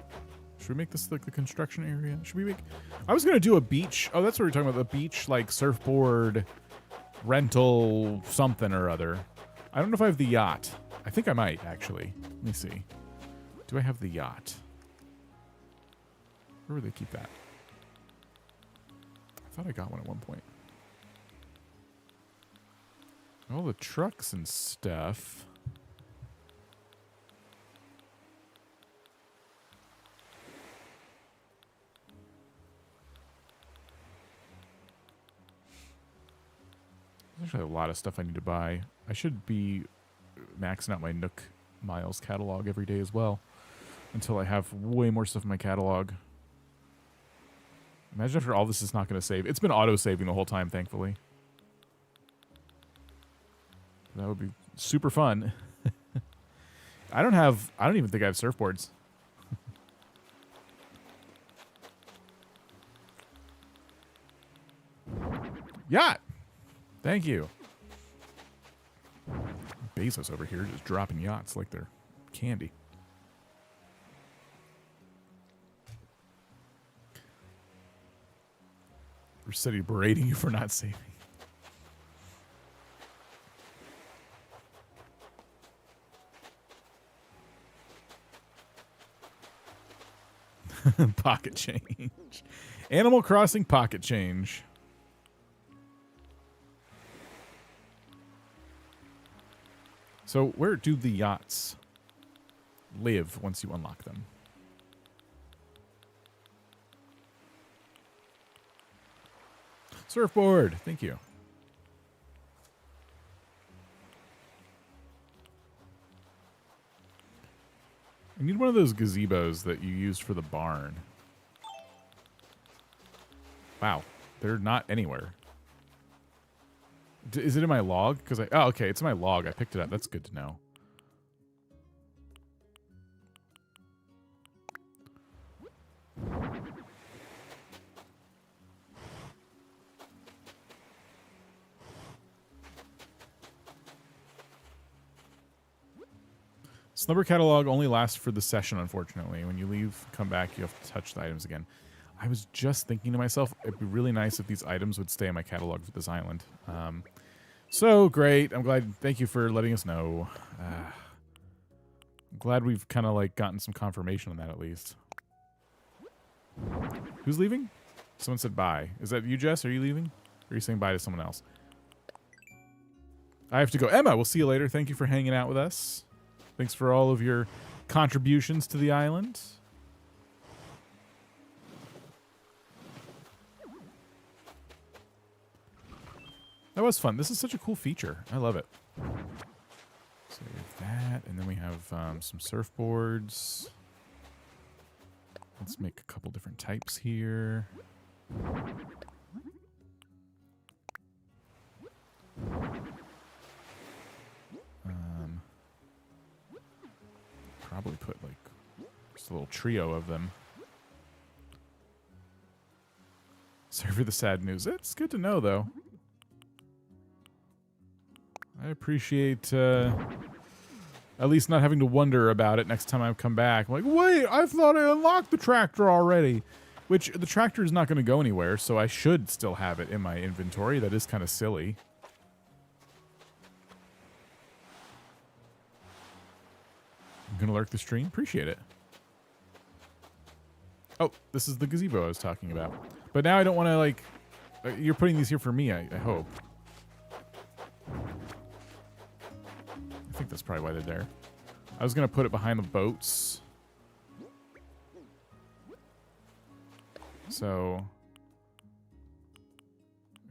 Should we make this like the construction area? Should we make... I was going to do a beach. Oh, that's what we're talking about. The beach, like surfboard, rental, something or other. I don't know if I have the yacht. I think I might, actually. Let me see. Do I have the yacht? Where would they keep that? I thought I got one at one point. All the trucks and stuff. There's actually a lot of stuff I need to buy. I should be maxing out my Nook Miles catalog every day as well until I have way more stuff in my catalog. Imagine after all this is not going to save. It's been auto-saving the whole time, thankfully. That would be super fun. I don't even think I have surfboards. Yacht! Thank you. Bezos over here just dropping yachts like they're candy. Resetti berating you for not saving. Pocket change. Animal Crossing pocket change. So where do the yachts live once you unlock them? Surfboard. Thank you. I need one of those gazebos that you used for the barn. Wow. They're not anywhere. Is it in my log? Because oh, okay. It's in my log. I picked it up. That's good to know. Slumber catalog only lasts for the session, unfortunately. When you leave, come back, you have to touch the items again. I was just thinking to myself, it'd be really nice if these items would stay in my catalog for this island. So great. I'm glad. Thank you for letting us know. I'm glad we've kind of like gotten some confirmation on that at least. Who's leaving? Someone said bye. Is that you, Jess? Are you leaving? Or are you saying bye to someone else? I have to go. Emma, we'll see you later. Thank you for hanging out with us. Thanks for all of your contributions to the island. That was fun. This is such a cool feature. I love it. So we have that, and then we have some surfboards. Let's make a couple different types here. Probably put like just a little trio of them. Sorry for the sad news. It's good to know, though. I appreciate at least not having to wonder about it next time I come back. I'm like, wait, I thought I unlocked the tractor already. Which, the tractor is not going to go anywhere, so I should still have it in my inventory. That is kind of silly. I'm going to lurk the stream. Appreciate it. Oh, this is the gazebo I was talking about. But now I don't want to, like... you're putting these here for me, I hope. I think that's probably why they're there. I was going to put it behind the boats. So...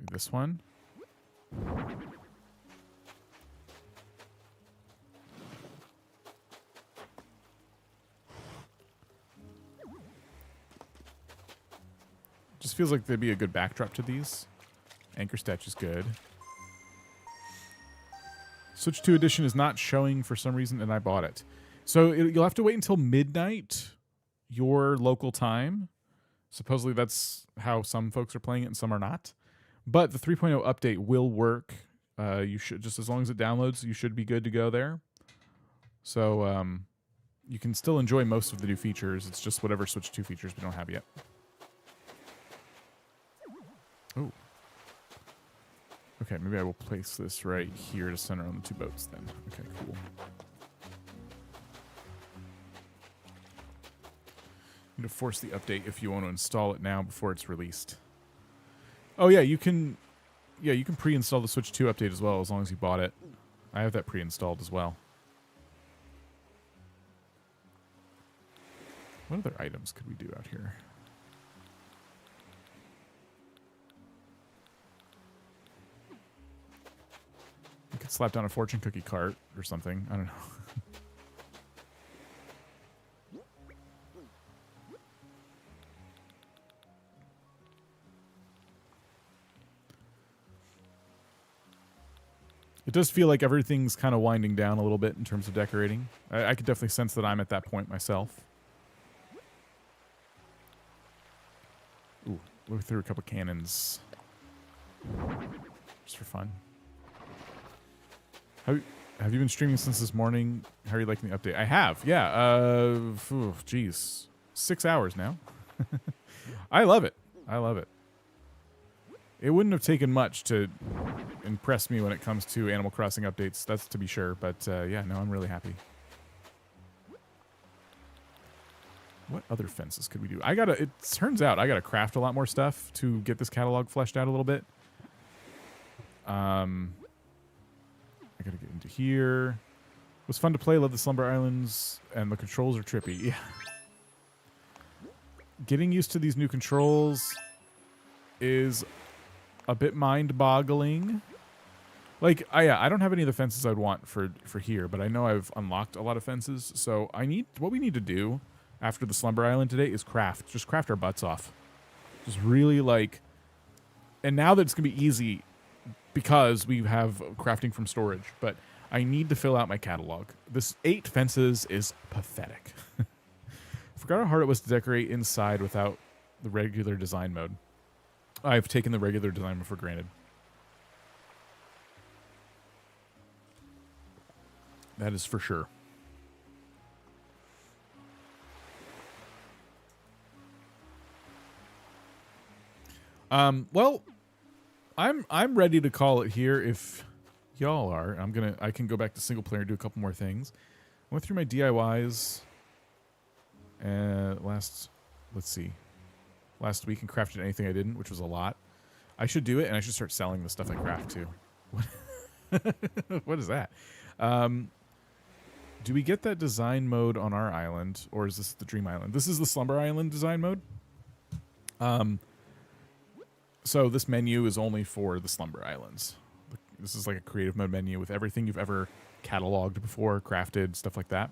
this one. Just feels like they'd be a good backdrop to these. Anchor statue is good. Switch 2 edition is not showing for some reason, and I bought it. So you'll have to wait until midnight, your local time. Supposedly that's how some folks are playing it and some are not. But the 3.0 update will work. You should, just as long as it downloads, you should be good to go there. So you can still enjoy most of the new features. It's just whatever Switch 2 features we don't have yet. Oh. Okay, maybe I will place this right here to center on the two boats then. Okay, cool. Need to force the update if you want to install it now before it's released. Oh yeah, you can pre-install the Switch 2 update as well as long as you bought it. I have that pre-installed as well. What other items could we do out here? We could slap down a fortune cookie cart or something. I don't know. It does feel like everything's kind of winding down a little bit in terms of decorating. I could definitely sense that I'm at that point myself. Ooh, look through a couple cannons. Just for fun. Have you been streaming since this morning? How are you liking the update? I have, yeah. Geez. 6 hours now. I love it. I love it. It wouldn't have taken much to impress me when it comes to Animal Crossing updates, that's to be sure. But yeah, no, I'm really happy. What other fences could we do? It turns out I gotta craft a lot more stuff to get this catalog fleshed out a little bit. I gotta get into here. It was fun to play. Love the Slumber Islands, and the controls are trippy. Yeah. Getting used to these new controls is a bit mind-boggling. Like, I don't have any of the fences I'd want for here, but I know I've unlocked a lot of fences. So what we need to do after the Slumber Island today is just craft our butts off. Just really like, and now that it's gonna be easy because we have crafting from storage, but I need to fill out my catalog. This 8 fences is pathetic. Forgot how hard it was to decorate inside without the regular design mode. I've taken the regular design mode for granted. That is for sure. Well, I'm ready to call it here if y'all are. I can go back to single player and do a couple more things. I went through my DIYs last week and crafted anything I didn't, which was a lot. I should do it, and I should start selling the stuff I craft too. What is that? Do we get that design mode on our island, or is this the Dream Island? This is the Slumber Island design mode. So this menu is only for the Slumber Islands. This is like a creative mode menu with everything you've ever cataloged before, crafted, stuff like that.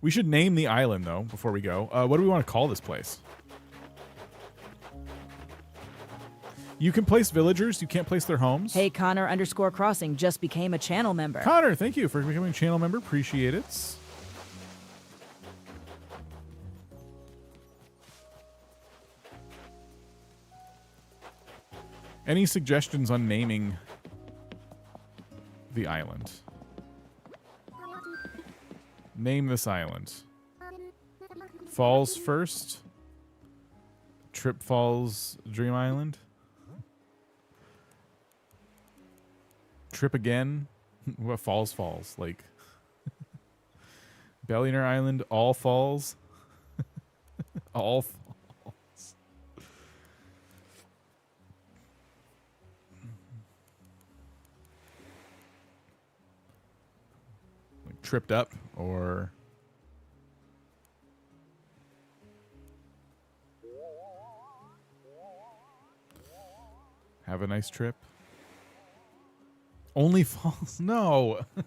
We should name the island, though, before we go. What do we want to call this place? You can place villagers. You can't place their homes. Hey, Connor_Crossing just became a channel member. Connor, thank you for becoming a channel member. Appreciate it. Any suggestions on naming the island? Name this island. Falls first. Trip Falls Dream Island. Trip again. What falls? Like Billionaire Island. All falls. All falls. Like tripped up or. Have a nice trip. Only Falls? No. I'm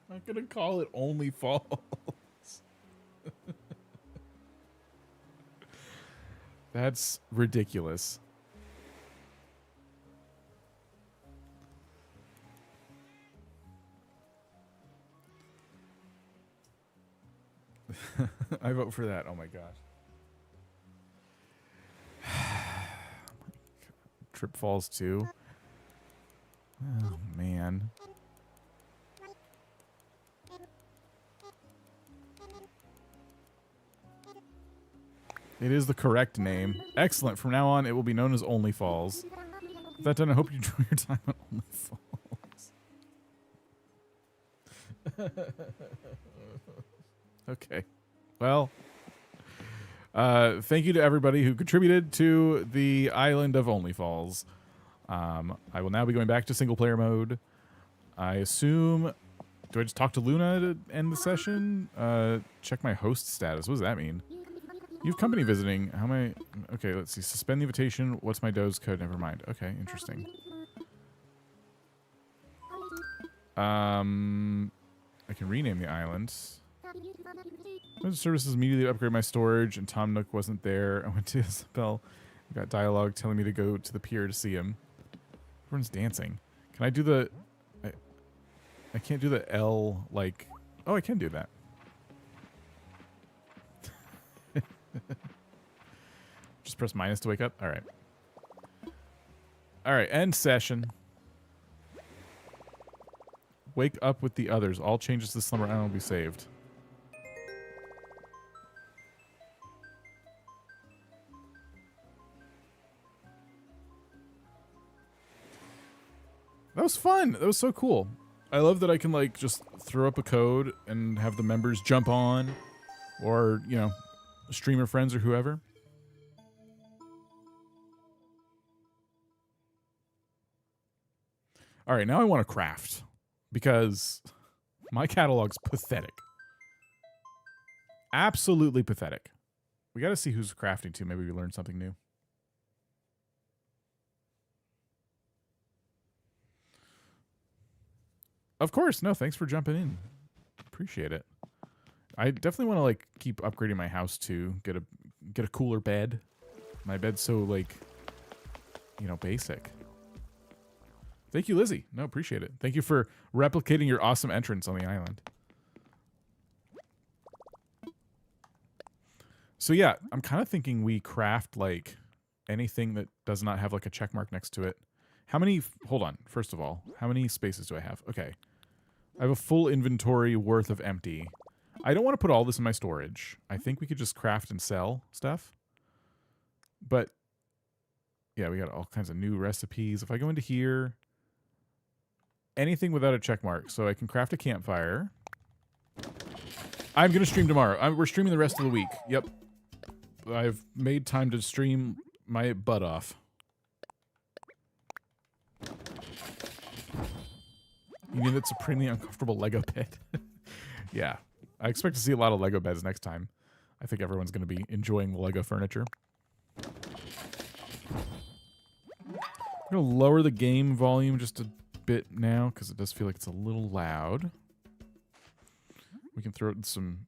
not going to call it Only Falls. That's ridiculous. I vote for that. Oh my gosh. Trip Falls 2. Oh, man. It is the correct name. Excellent. From now on, it will be known as Only Falls. With that done, I hope you enjoy your time at Only Falls. Okay. Well, thank you to everybody who contributed to the island of Only Falls. I will now be going back to single player mode. I assume... Do I just talk to Luna to end the session? Check my host status. What does that mean? You have company visiting. How am I... Okay, let's see. Suspend the invitation. What's my doze code? Never mind. Okay, interesting. I can rename the island. Services immediately upgrade my storage, and Tom Nook wasn't there. I went to Isabel. Got dialogue telling me to go to the pier to see him. Everyone's dancing. Can I do the... I can't do the L, like... Oh, I can do that. Just press minus to wake up? Alright. Alright, end session. Wake up with the others. All changes to the Slumber Island will be saved. That was fun. That was so cool. I love that I can, like, just throw up a code and have the members jump on. Or, you know, streamer friends or whoever. All right, now I want to craft. Because my catalog's pathetic. Absolutely pathetic. We got to see who's crafting too. Maybe we learn something new. Of course. No, thanks for jumping in. Appreciate it. I definitely want to like keep upgrading my house too. Get a cooler bed. My bed's so like, you know, basic. Thank you, Lizzie. No, appreciate it. Thank you for replicating your awesome entrance on the island. So yeah, I'm kind of thinking we craft like anything that does not have like a check mark next to it. How many, hold on, first of all, how many spaces do I have? Okay. I have a full inventory worth of empty. I don't want to put all this in my storage. I think we could just craft and sell stuff. But yeah, we got all kinds of new recipes. If I go into here, anything without a check mark, so I can craft a campfire. I'm going to stream tomorrow. We're streaming the rest of the week. Yep. I've made time to stream my butt off. You mean that supremely uncomfortable Lego bed? Yeah. I expect to see a lot of Lego beds next time. I think everyone's going to be enjoying the Lego furniture. I'm going to lower the game volume just a bit now because it does feel like it's a little loud. We can throw in some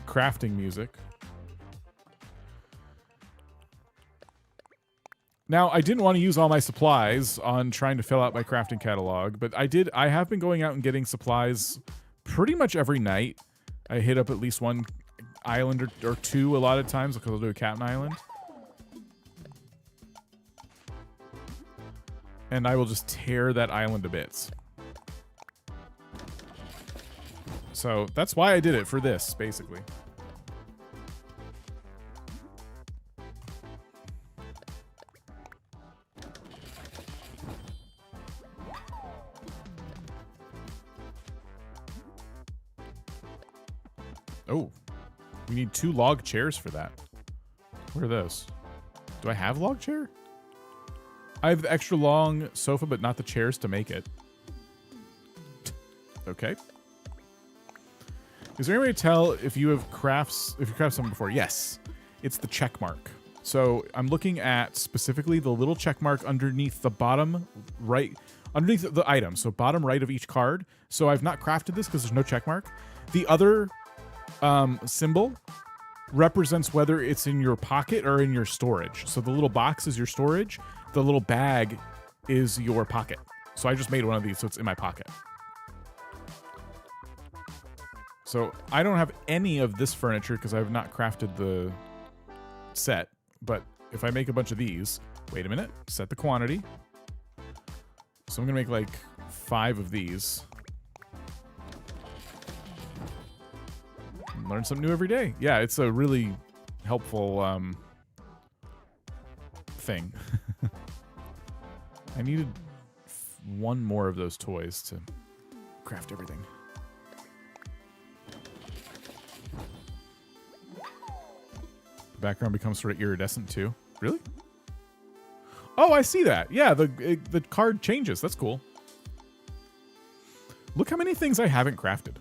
crafting music. Now, I didn't want to use all my supplies on trying to fill out my crafting catalog, but I have been going out and getting supplies pretty much every night. I hit up at least one island or two a lot of times because I'll do a Captain Island. And I will just tear that island to bits. So that's why I did it for this, basically. Oh, we need 2 log chairs for that. Where are those? Do I have log chair? I have the extra long sofa, but not the chairs to make it. Okay. Is there any way to tell if you have crafts, if you crafted something before? Yes. It's the check mark. So I'm looking at specifically the little check mark underneath the bottom right, underneath the item. So bottom right of each card. So I've not crafted this because there's no check mark. The other symbol represents whether it's in your pocket or in your storage. So the little box is your storage. The little bag is your pocket. So I just made one of these so it's in my pocket. So I don't have any of this furniture because I have not crafted the set. But if I make a bunch of these, wait a minute, set the quantity. So I'm going to make like 5 of these. Learn something new every day. Yeah, it's a really helpful thing. I needed 1 more of those toys to craft everything. The background becomes sort of iridescent too. Really? Oh, I see that. Yeah, the card changes. That's cool. Look how many things I haven't crafted.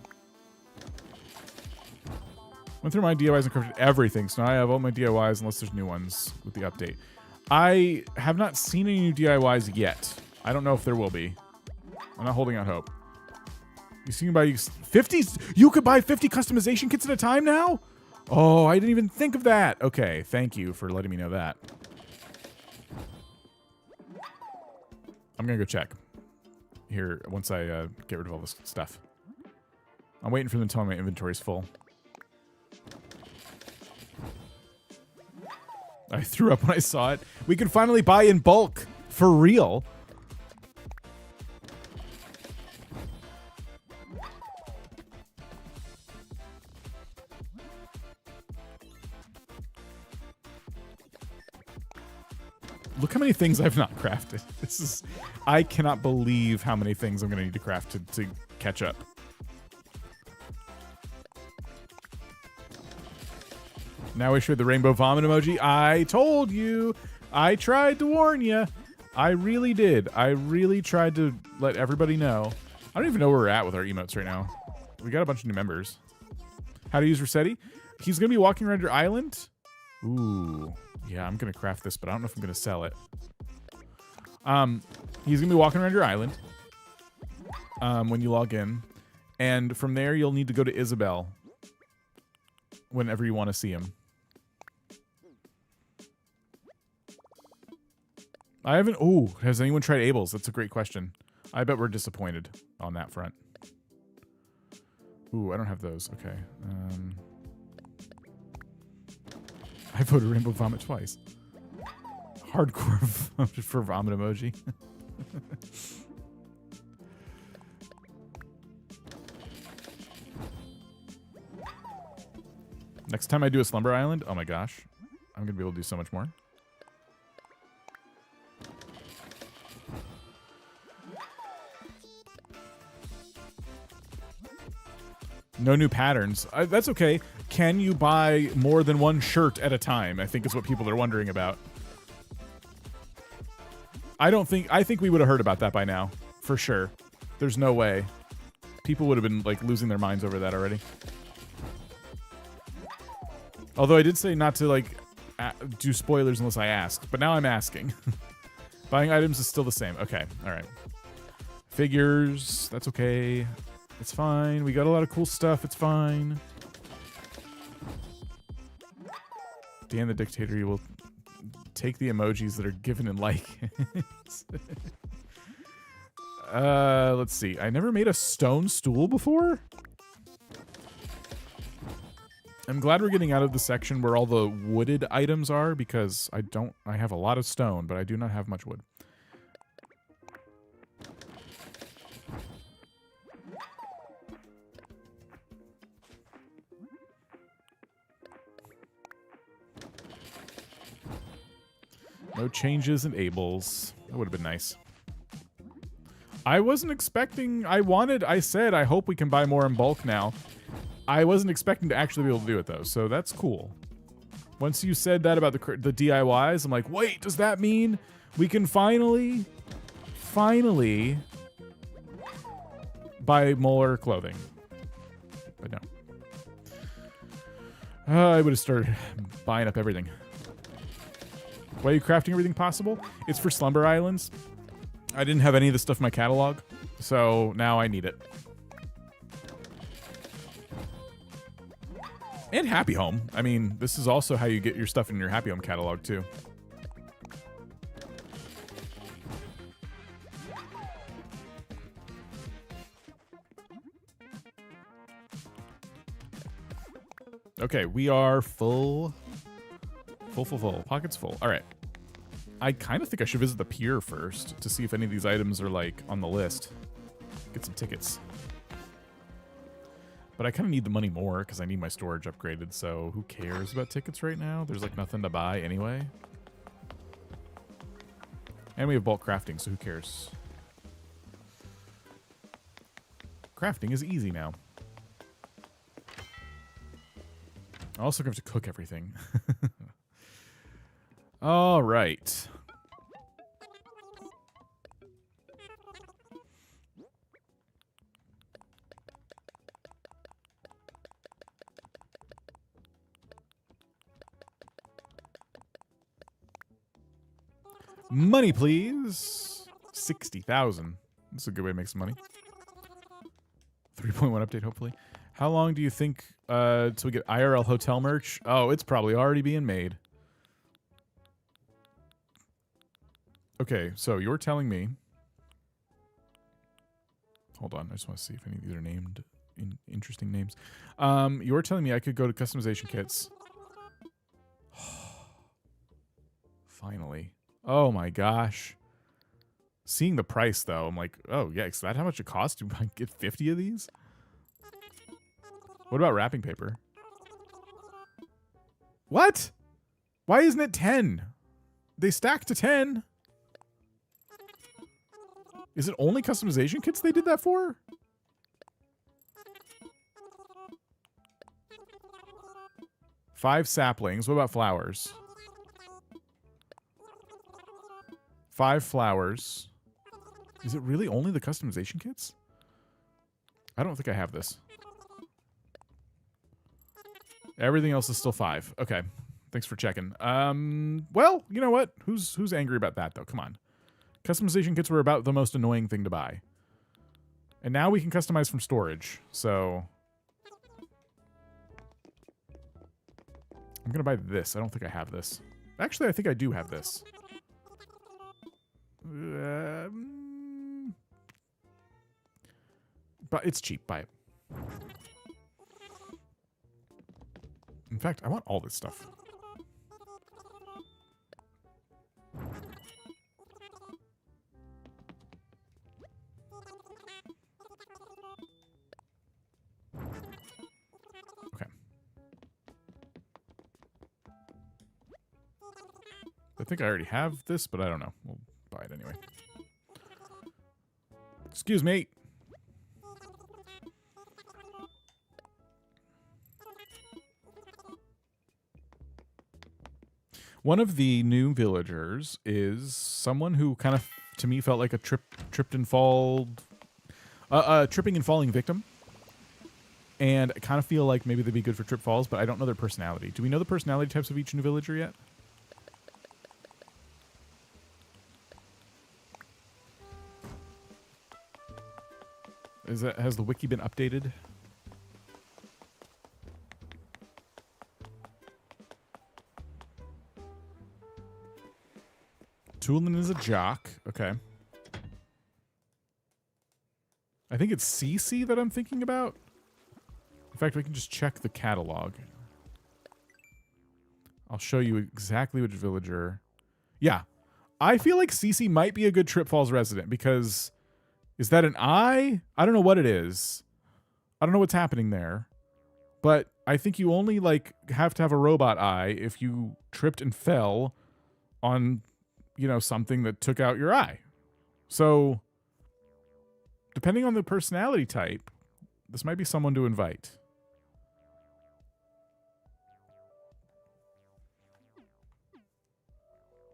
Went through my DIYs and crafted everything, so now I have all my DIYs unless there's new ones with the update. I have not seen any new DIYs yet. I don't know if there will be. I'm not holding out hope. You can buy 50? You could buy 50 customization kits at a time now? Oh, I didn't even think of that. Okay, thank you for letting me know that. I'm gonna go check here once I get rid of all this stuff. I'm waiting for them to tell me my inventory's full. I threw up when I saw it. We can finally buy in bulk. For real. Look how many things I've not crafted. This is... I cannot believe how many things I'm going to need to craft to catch up. Now we showed the rainbow vomit emoji. I told you. I tried to warn you. I really did. I really tried to let everybody know. I don't even know where we're at with our emotes right now. We got a bunch of new members. How to use Resetti? He's going to be walking around your island. Ooh. Yeah, I'm going to craft this, but I don't know if I'm going to sell it. He's going to be walking around your island when you log in. And from there, you'll need to go to Isabel whenever you want to see him. I haven't... Ooh, has anyone tried Abel's? That's a great question. I bet we're disappointed on that front. Ooh, I don't have those. Okay. I voted Rainbow Vomit twice. Hardcore voted for Vomit emoji. Next time I do a Slumber Island, oh my gosh, I'm going to be able to do so much more. No new patterns. That's okay. Can you buy more than one shirt at a time? I think is what people are wondering about. I think we would have heard about that by now. For sure. There's no way. People would have been like losing their minds over that already. Although I did say not to like do spoilers unless I asked, but now I'm asking. Buying items is still the same. Okay. All right. Figures. That's okay. It's fine. We got a lot of cool stuff. It's fine. Dan the Dictator, you will take the emojis that are given in like. Let's see. I never made a stone stool before. I'm glad we're getting out of the section where all the wooded items are because I have a lot of stone, but I do not have much wood. No changes in Abel's. That would have been nice. I wasn't expecting... I said I hope we can buy more in bulk now. I wasn't expecting to actually be able to do it, though, so that's cool. Once you said that about the DIYs, I'm like, wait, does that mean we can finally buy more clothing? But no. I would have started buying up everything. Why are you crafting everything possible? It's for Slumber Islands. I didn't have any of the stuff in my catalog, so now I need it. And Happy Home. I mean, this is also how you get your stuff in your Happy Home catalog, too. Okay, we are full. Full. Pockets full. All right. I kind of think I should visit the pier first to see if any of these items are, like, on the list. Get some tickets. But I kind of need the money more because I need my storage upgraded, so who cares about tickets right now? There's, like, nothing to buy anyway. And we have bulk crafting, so who cares? Crafting is easy now. I also have to cook everything. All right. Money, please. 60,000. That's a good way to make some money. 3.1 update, hopefully. How long do you think till we get IRL hotel merch? Oh, it's probably already being made. Okay, so you're telling me... Hold on, I just want to see if any of these are named in interesting names. You're telling me I could go to customization kits. Finally. Oh my gosh. Seeing the price, though, I'm like, oh, yeah, is that how much it costs to get 50 of these? What about wrapping paper? What? Why isn't it 10? They stack to 10. Is it only customization kits they did that for? Five saplings. What about flowers? 5 flowers. Is it really only the customization kits? I don't think I have this. Everything else is still 5. Okay. Thanks for checking. Well, you know what? Who's angry about that, though? Come on. Customization kits were about the most annoying thing to buy. And now we can customize from storage, so... I'm gonna buy this. I don't think I have this. Actually, I think I do have this. But it's cheap. Buy it. In fact, I want all this stuff. Okay. I think I already have this, but I don't know. We'll buy it anyway. Excuse me. One of the new villagers is someone who kind of, to me, felt like a tripping and falling victim. And I kind of feel like maybe they'd be good for trip falls, but I don't know their personality. Do we know the personality types of each new villager yet? Has the wiki been updated? Tulin is a jock. Okay. I think it's CC that I'm thinking about. In fact, we can just check the catalog. I'll show you exactly which villager. Yeah. I feel like CC might be a good Trip Falls resident because... Is that an eye? I don't know what it is. I don't know what's happening there. But I think you only like have to have a robot eye if you tripped and fell on, you know, something that took out your eye. So depending on the personality type, this might be someone to invite.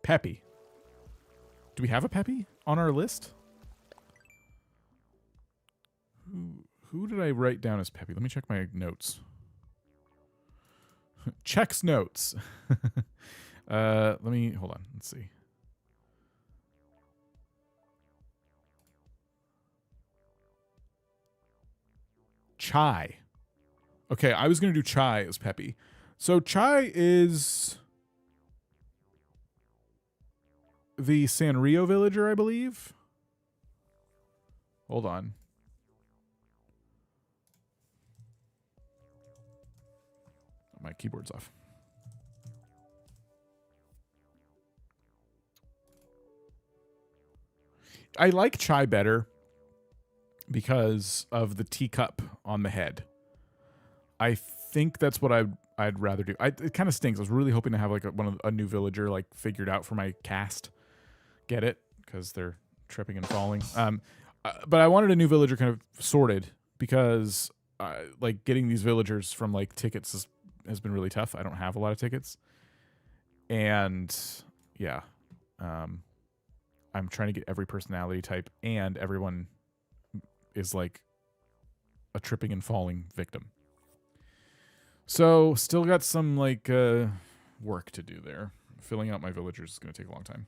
Peppy. Do we have a Peppy on our list? Who did I write down as Peppy? Let me check my notes. Checks notes. Let me, hold on. Let's see. Chai. Okay, I was going to do Chai as Peppy. So Chai is the Sanrio villager, I believe. Hold on. My keyboard's off. I like Chai better because of the teacup on the head. I think that's what I'd rather do. It kind of stinks. I was really hoping to have like a new villager like figured out for my cast. Get it? Because they're tripping and falling. But I wanted a new villager kind of sorted because like getting these villagers from like tickets has been really tough. I don't have a lot of tickets. And yeah, I'm trying to get every personality type and everyone is like a tripping and falling victim. So still got some like work to do there. Filling out my villagers is going to take a long time.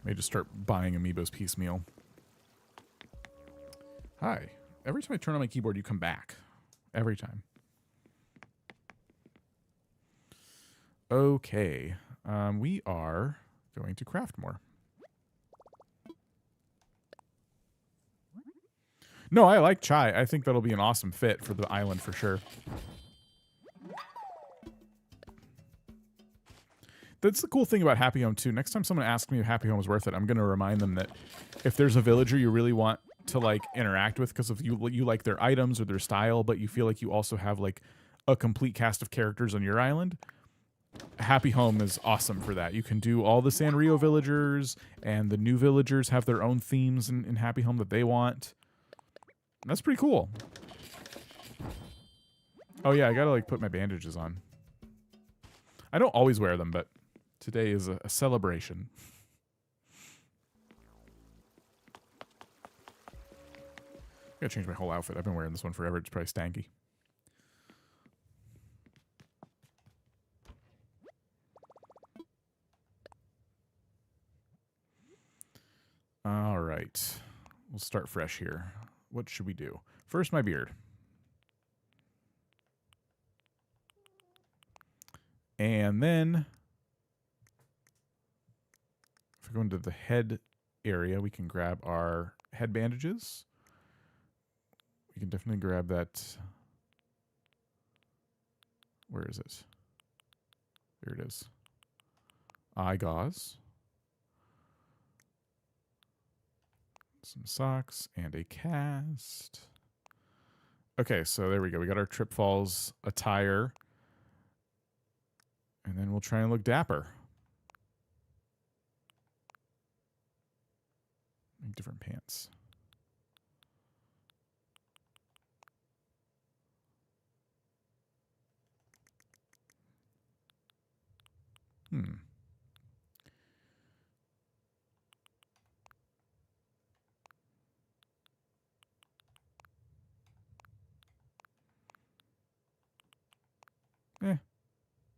May just start buying amiibos piecemeal. Hi. Every time I turn on my keyboard, you come back. Every time. Okay. We are going to craft more. No, I like Chai. I think that'll be an awesome fit for the island for sure. That's the cool thing about Happy Home too. Next time someone asks me if Happy Home is worth it, I'm going to remind them that if there's a villager you really want to like interact with because of you like their items or their style, but you feel like you also have like a complete cast of characters on your island, Happy Home is awesome for that. You can do all the Sanrio villagers, and the new villagers have their own themes in Happy Home that they want. That's pretty cool. Oh yeah, I gotta like put my bandages on. I don't always wear them, but today is a celebration. I gotta change my whole outfit. I've been wearing this one forever. It's probably stanky. All right. We'll start fresh here. What should we do? First, my beard. And then, if we go into the head area, we can grab our head bandages. We can definitely grab that. Where is it? There it is. Eye gauze. Some socks and a cast. Okay, so there we go. We got our Trip Falls attire. And then we'll try and look dapper. Make different pants.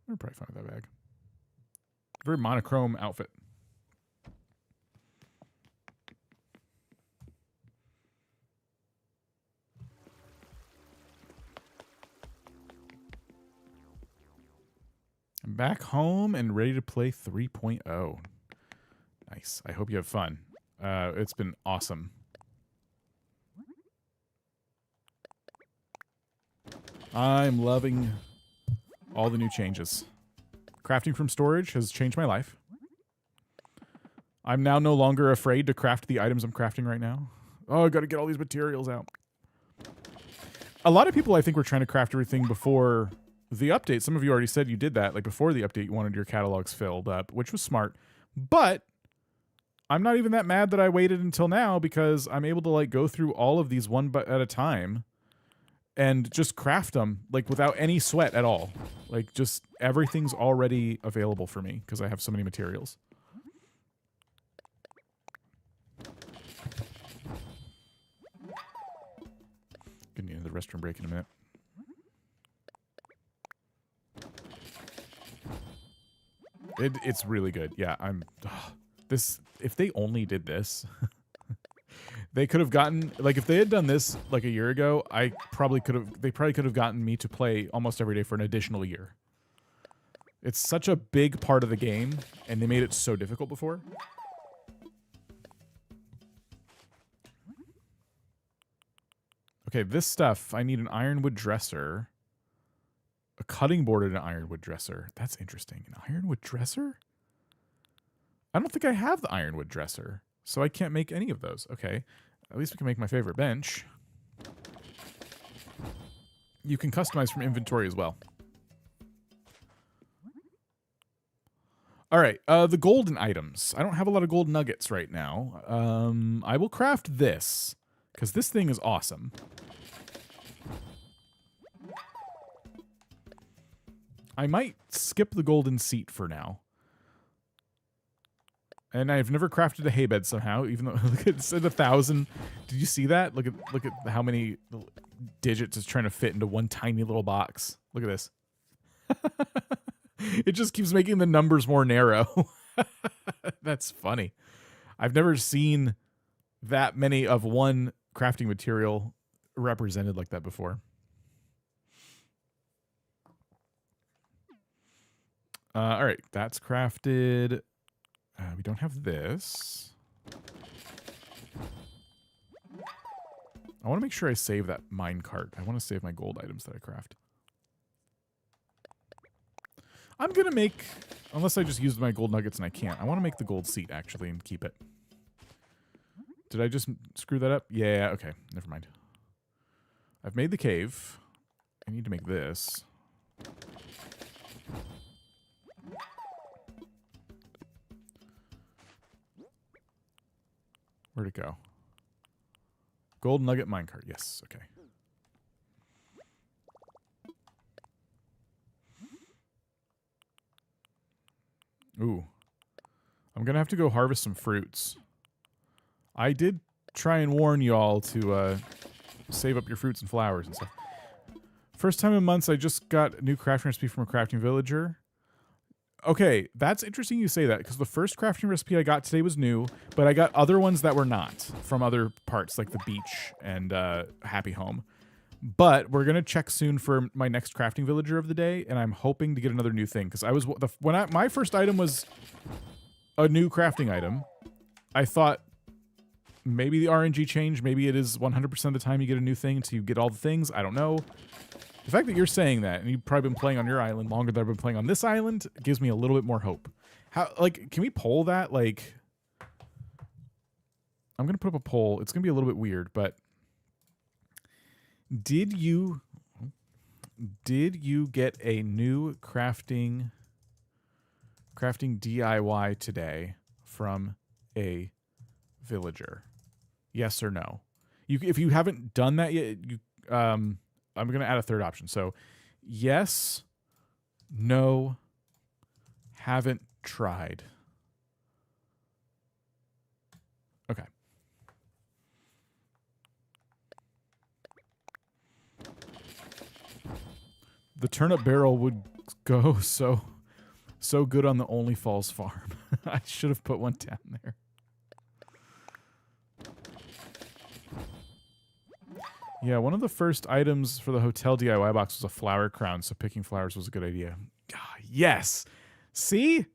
We're probably fine with that bag. Very monochrome outfit. I'm back home and ready to play 3.0. Nice. I hope you have fun. It's been awesome. I'm loving all the new changes. Crafting from storage has changed my life. I'm now no longer afraid to craft the items I'm crafting right now. Oh, I gotta get all these materials out. A lot of people, I think, were trying to craft everything before the update. Some of you already said you did that. Like, before the update, you wanted your catalogs filled up, which was smart. But I'm not even that mad that I waited until now, because I'm able to, like, go through all of these one at a time and just craft them, like, without any sweat at all. Like, just everything's already available for me because I have so many materials. Gonna need the restroom break in a minute. It's really good. Yeah, this, if they only did this, they could have gotten, like, if they had done this like a year ago, they probably could have gotten me to play almost every day for an additional year. It's such a big part of the game, and they made it so difficult before. Okay, this stuff, I need an ironwood dresser, a cutting board and an ironwood dresser. That's interesting. An ironwood dresser? I don't think I have the ironwood dresser, so I can't make any of those. Okay, at least we can make my favorite bench. You can customize from inventory as well. All right, the golden items. I don't have a lot of gold nuggets right now. I will craft this, because this thing is awesome. I might skip the golden seat for now. And I've never crafted a hay bed somehow, even though look at it said 1,000. Did you see that? Look at how many digits it's trying to fit into one tiny little box. Look at this. It just keeps making the numbers more narrow. That's funny. I've never seen that many of one crafting material represented like that before. All right, that's crafted. We don't have this. I want to make sure I save that minecart. I want to save my gold items that I craft. I'm going to make, unless I just used my gold nuggets and I can't, I want to make the gold seat actually and keep it. Did I just screw that up? Yeah, okay, never mind. I've made the cave. I need to make this. Where'd it go? Gold nugget minecart. Yes, okay. Ooh. I'm going to have to go harvest some fruits. I did try and warn y'all to save up your fruits and flowers and stuff. First time in months, I just got a new crafting recipe from a crafting villager. Okay, that's interesting you say that, because the first crafting recipe I got today was new, but I got other ones that were not from other parts, like the beach and Happy Home. But we're going to check soon for my next crafting villager of the day, and I'm hoping to get another new thing, because my first item was a new crafting item. I thought maybe the RNG changed, maybe it is 100% of the time you get a new thing until you get all the things. I don't know. The fact that you're saying that, and you've probably been playing on your island longer than I've been playing on this island, gives me a little bit more hope. How, like, can we poll that? Like, I'm going to put up a poll. It's going to be a little bit weird, but did you get a new crafting crafting DIY today from a villager? Yes or no? If you haven't done that yet, I'm going to add a third option. So yes, no, haven't tried. Okay. The turnip barrel would go so good on the Only Falls farm. I should have put one down there. Yeah, one of the first items for the hotel DIY box was a flower crown, so picking flowers was a good idea. Ah, yes! See?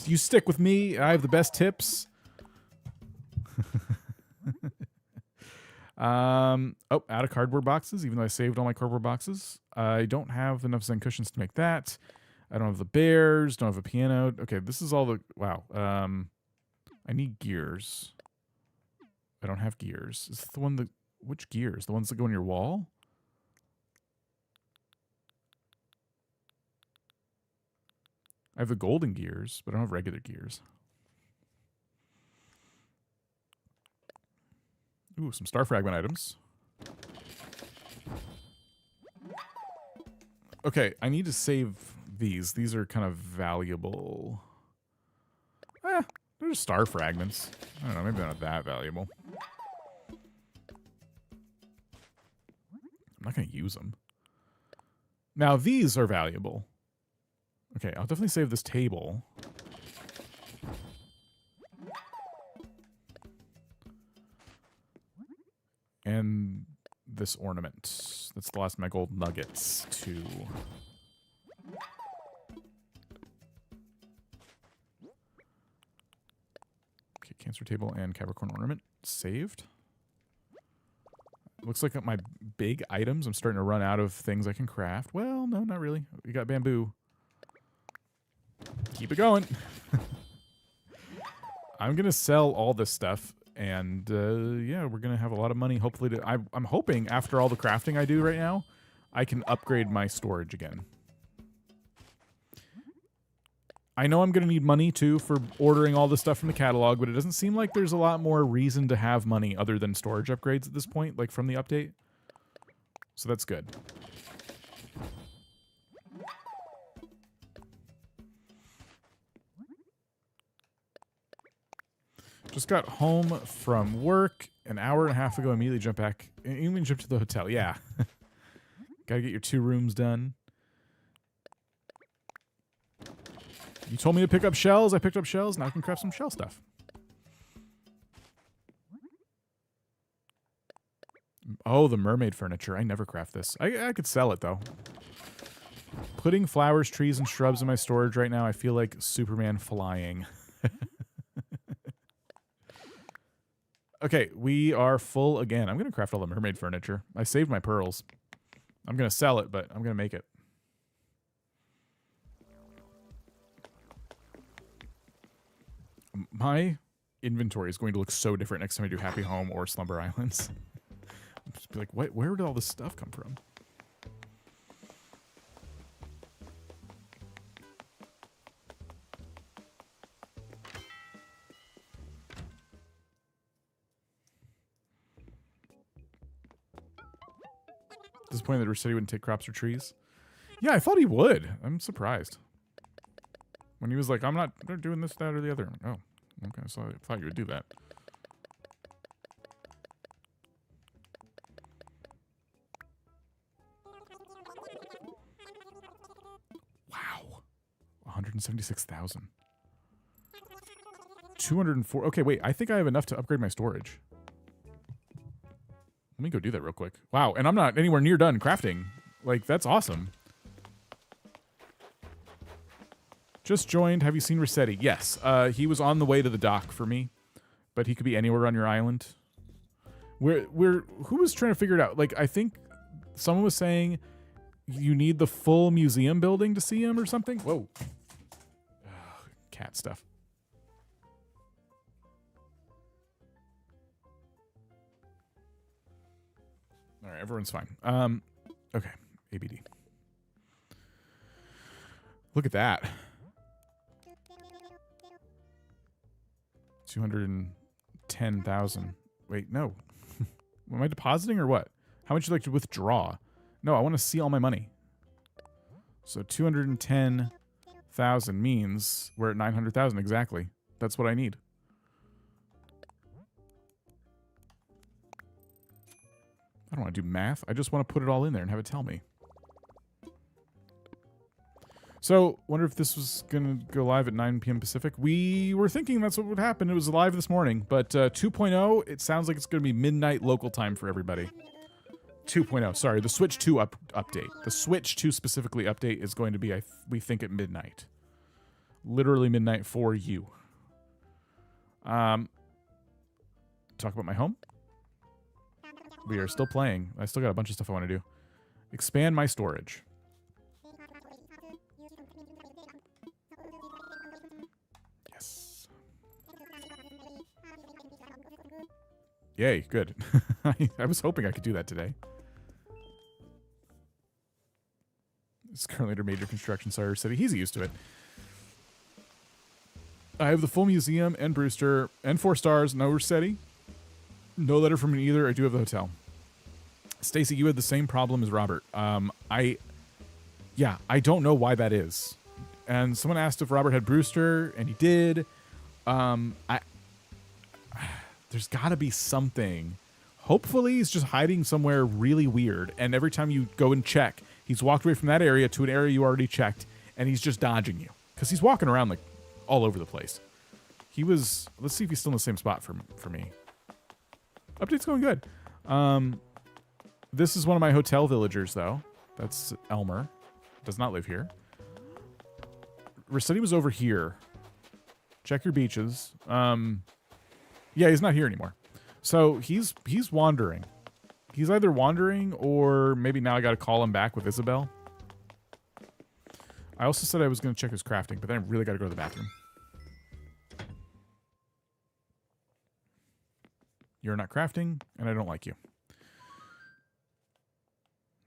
You stick with me. I have the best tips. Oh, out of cardboard boxes, even though I saved all my cardboard boxes. I don't have enough Zen cushions to make that. I don't have the bears, don't have a piano. Okay, this is all the... Wow. I need gears. I don't have gears. Is the one that... Which gears? The ones that go on your wall? I have the golden gears, but I don't have regular gears. Ooh, some star fragment items. Okay, I need to save these. These are kind of valuable. They're just star fragments. I don't know, maybe they're not that valuable. I'm not going to use them. Now, these are valuable. Okay, I'll definitely save this table. And this ornament. That's the last of my gold nuggets, too. Okay, cancer table and Capricorn ornament saved. Looks like my big items, I'm starting to run out of things I can craft. Well, no, not really. We got bamboo. Keep it going. I'm going to sell all this stuff. And, yeah, we're going to have a lot of money. Hopefully, I'm hoping after all the crafting I do right now, I can upgrade my storage again. I know I'm going to need money, too, for ordering all this stuff from the catalog, but it doesn't seem like there's a lot more reason to have money other than storage upgrades at this point, like from the update. So that's good. Just got home from work an hour and a half ago. Immediately jump back. Immediately jump to the hotel. Yeah. Gotta get your 2 rooms done. You told me to pick up shells. I picked up shells. Now I can craft some shell stuff. Oh, the mermaid furniture. I never craft this. I could sell it, though. Putting flowers, trees, and shrubs in my storage right now, I feel like Superman flying. Okay, we are full again. I'm going to craft all the mermaid furniture. I saved my pearls. I'm going to sell it, but I'm going to make it. My inventory is going to look so different next time I do Happy Home or Slumber Islands. I'm just be like, what? Where did all this stuff come from? Disappointed that Resetti wouldn't take crops or trees. Yeah, I thought he would. I'm surprised. When he was like, I'm not doing this, that, or the other. Oh, okay. So I thought you would do that. Wow. 176,000. 204. Okay, wait. I think I have enough to upgrade my storage. Let me go do that real quick. Wow, and I'm not anywhere near done crafting. Like, that's awesome. Just joined. Have you seen Resetti? Yes. He was on the way to the dock for me, but he could be anywhere on your island. Who was trying to figure it out? Like, I think someone was saying you need the full museum building to see him or something. Whoa. Ugh, cat stuff. All right, everyone's fine. Okay, ABD. Look at that. 210,000. Wait, no. Am I depositing or what? How much would you like to withdraw? No, I want to see all my money. So 210,000 means we're at 900,000 exactly. That's what I need. I don't want to do math. I just want to put it all in there and have it tell me. So, wonder if this was going to go live at 9 p.m. Pacific. We were thinking that's what would happen. It was live this morning. But 2.0, it sounds like it's going to be midnight local time for everybody. 2.0, sorry. The Switch 2 update. The Switch 2 specifically update is going to be, we think, at midnight. Literally midnight for you. Talk about my home. We are still playing. I still got a bunch of stuff I want to do. Expand my storage. Yes. Yay, good. I was hoping I could do that today. It's currently under major construction, sorry, Resetti. He's used to it. I have the full museum and Brewster and 4 stars. No Resetti. No letter from me either. I do have the hotel. Stacy, you had the same problem as Robert. I don't know why that is. And someone asked if Robert had Brewster, and he did. There's got to be something. Hopefully, he's just hiding somewhere really weird. And every time you go and check, he's walked away from that area to an area you already checked, and he's just dodging you because he's walking around like all over the place. He was. Let's see if he's still in the same spot for me. Update's going good. This is one of my hotel villagers, though. That's Elmer. Does not live here. Resetti was over here. Check your beaches. Yeah, he's not here anymore. So he's wandering. He's either wandering or maybe now I got to call him back with Isabel. I also said I was going to check his crafting, but then I really got to go to the bathroom. You're not crafting, and I don't like you.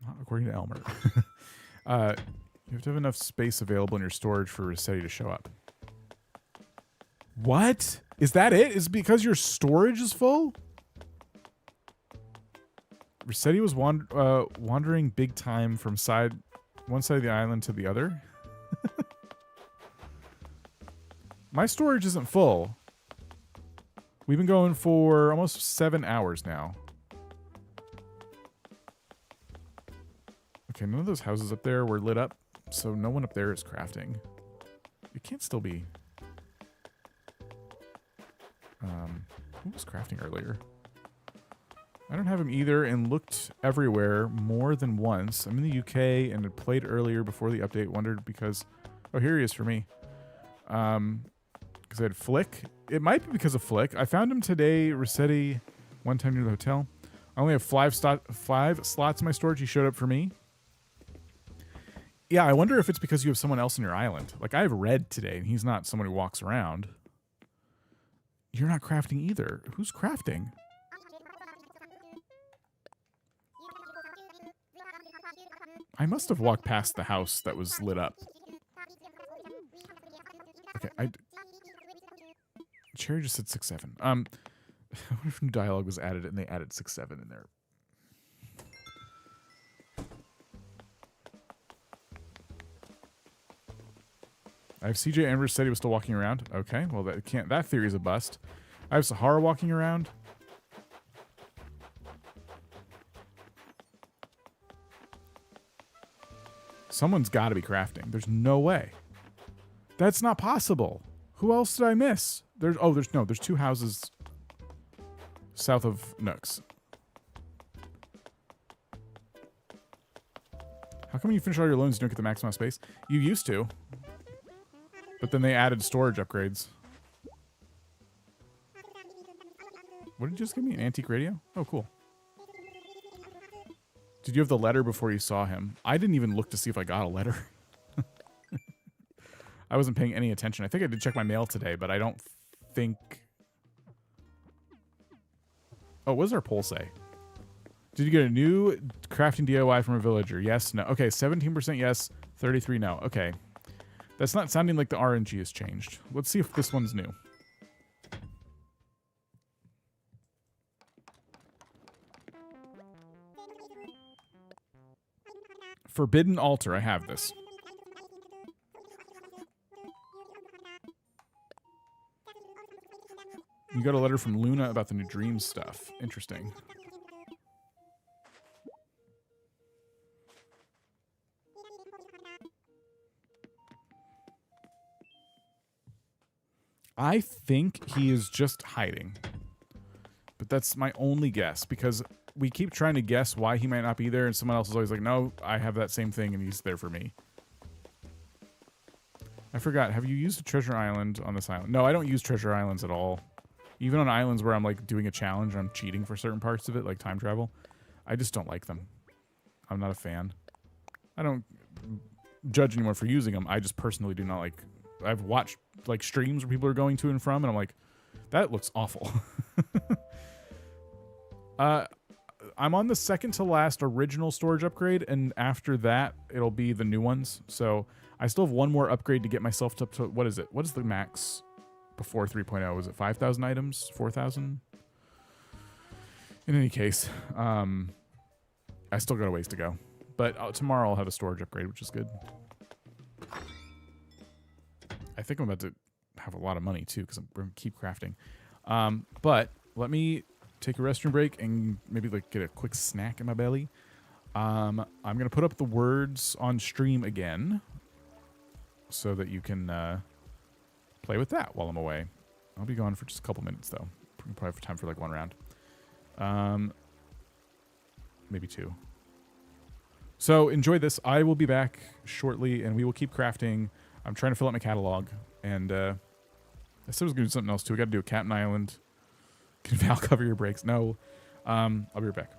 Not according to Elmer. You have to have enough space available in your storage for Resetti to show up. What? Is that it? Is it because your storage is full? Resetti was wandering big time from one side of the island to the other. My storage isn't full. We've been going for almost 7 hours now. Okay, none of those houses up there were lit up, so no one up there is crafting. It can't still be. Who was crafting earlier? I don't have him either and looked everywhere more than once. I'm in the UK and had played earlier before the update. Wondered because... Oh, here he is for me. Because I had Flick. It might be because of Flick. I found him today, Resetti, one time near the hotel. I only have 5 slots in my storage. He showed up for me. Yeah, I wonder if it's because you have someone else in your island. Like, I have Red today, and he's not someone who walks around. You're not crafting either. Who's crafting? I must have walked past the house that was lit up. Okay, Cherry just said 6-7. I wonder if new dialogue was added and they added 6-7 in there. I have CJ and Resetti was still walking around. Okay, well that theory's a bust. I have Sahara walking around. Someone's got to be crafting. There's no way. That's not possible. Who else did I miss? There's 2 houses south of Nook's. How come when you finish all your loans you don't get the maximum space? You used to. But then they added storage upgrades. What did you just give me? An antique radio? Oh, cool. Did you have the letter before you saw him? I didn't even look to see if I got a letter. I wasn't paying any attention. I think I did check my mail today, but I don't think... Oh, what does our poll say? Did you get a new crafting DIY from a villager? Yes, no. Okay, 17% yes, 33 no. Okay. That's not sounding like the RNG has changed. Let's see if this one's new. Forbidden Altar. I have this. You got a letter from Luna about the new dream stuff. Interesting. I think he is just hiding. But that's my only guess, because we keep trying to guess why he might not be there, and someone else is always like, no, I have that same thing, and he's there for me. I forgot. Have you used a treasure island on this island? No, I don't use treasure islands at all. Even on islands where I'm like doing a challenge, I'm cheating for certain parts of it, like time travel. I just don't like them. I'm not a fan. I don't judge anyone for using them. I just personally do not like. I've watched like streams where people are going to and from, and I'm like, that looks awful. I'm on the second to last original storage upgrade, and after that, it'll be the new ones. So I still have one more upgrade to get myself up to, what is it? What is the max before 3.0? Was it 5,000 items? 4,000? In any case, I still got a ways to go. But tomorrow I'll have a storage upgrade, which is good. I think I'm about to have a lot of money, too, because I'm going to keep crafting. But let me take a restroom break and maybe like get a quick snack in my belly. I'm going to put up the words on stream again so that you can play with that while I'm away. I'll be gone for just a couple minutes, though. Probably have time for like one round. Maybe two. So enjoy this. I will be back shortly, and we will keep crafting. I'm trying to fill out my catalog, and I said I was going to do something else, too. I got to do a Captain Island. Can Val cover your breaks? No. I'll be right back.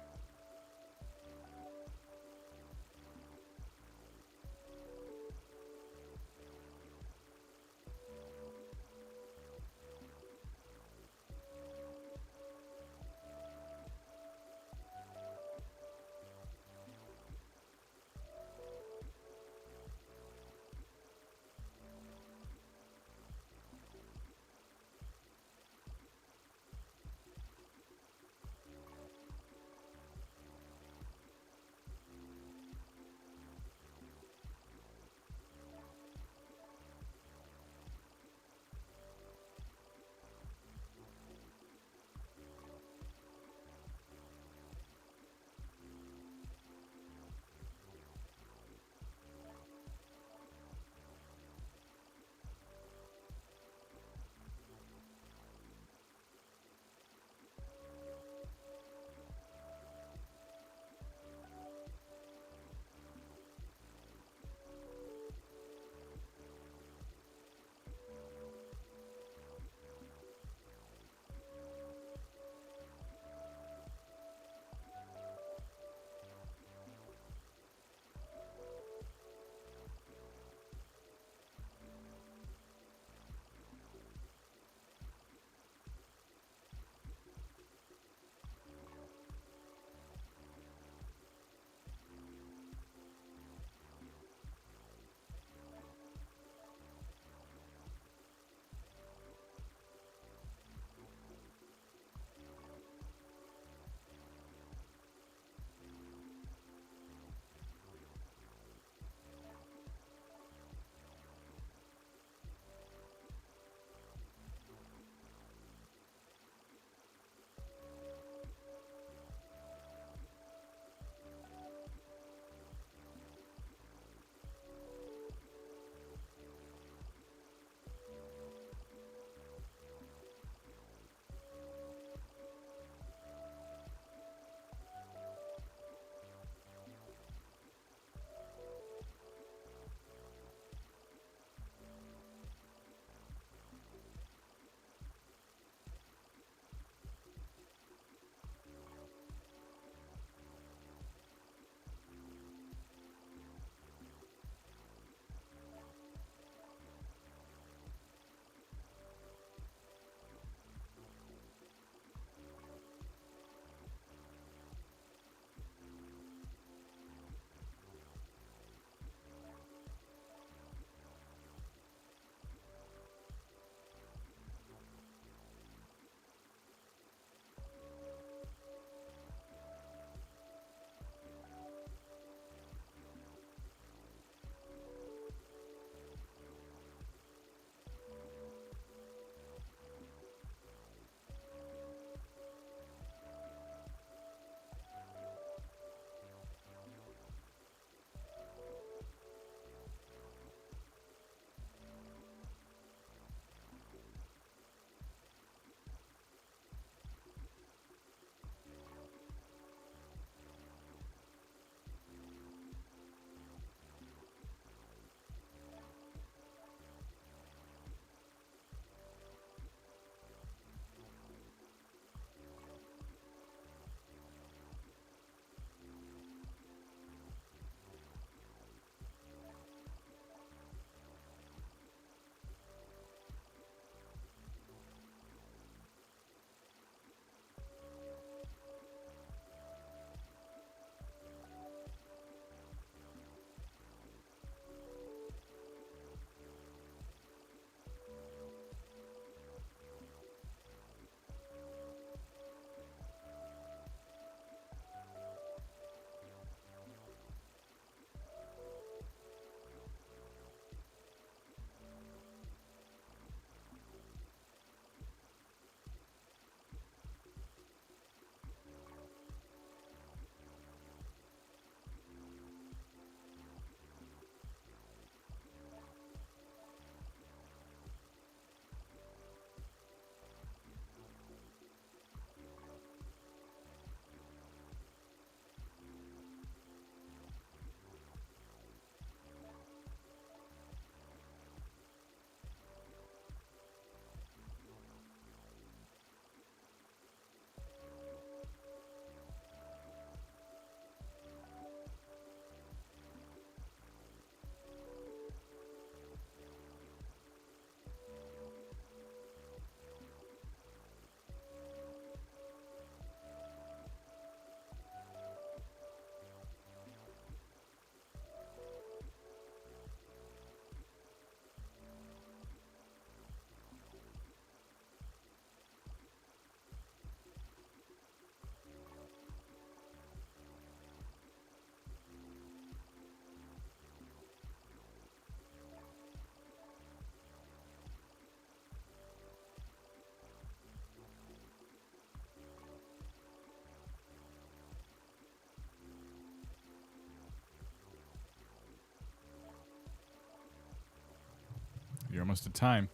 You're almost at time.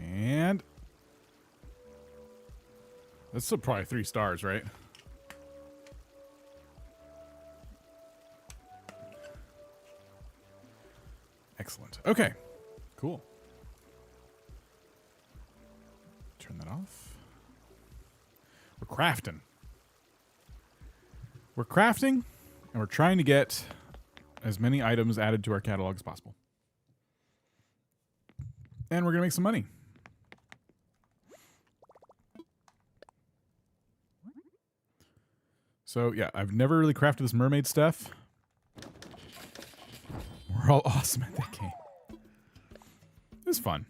And that's still probably 3 stars, right? Excellent. Okay. Cool. Turn that off. We're crafting. We're crafting, and we're trying to get as many items added to our catalog as possible. And we're going to make some money. So, yeah, I've never really crafted this mermaid stuff. We're all awesome at that game. It was fun.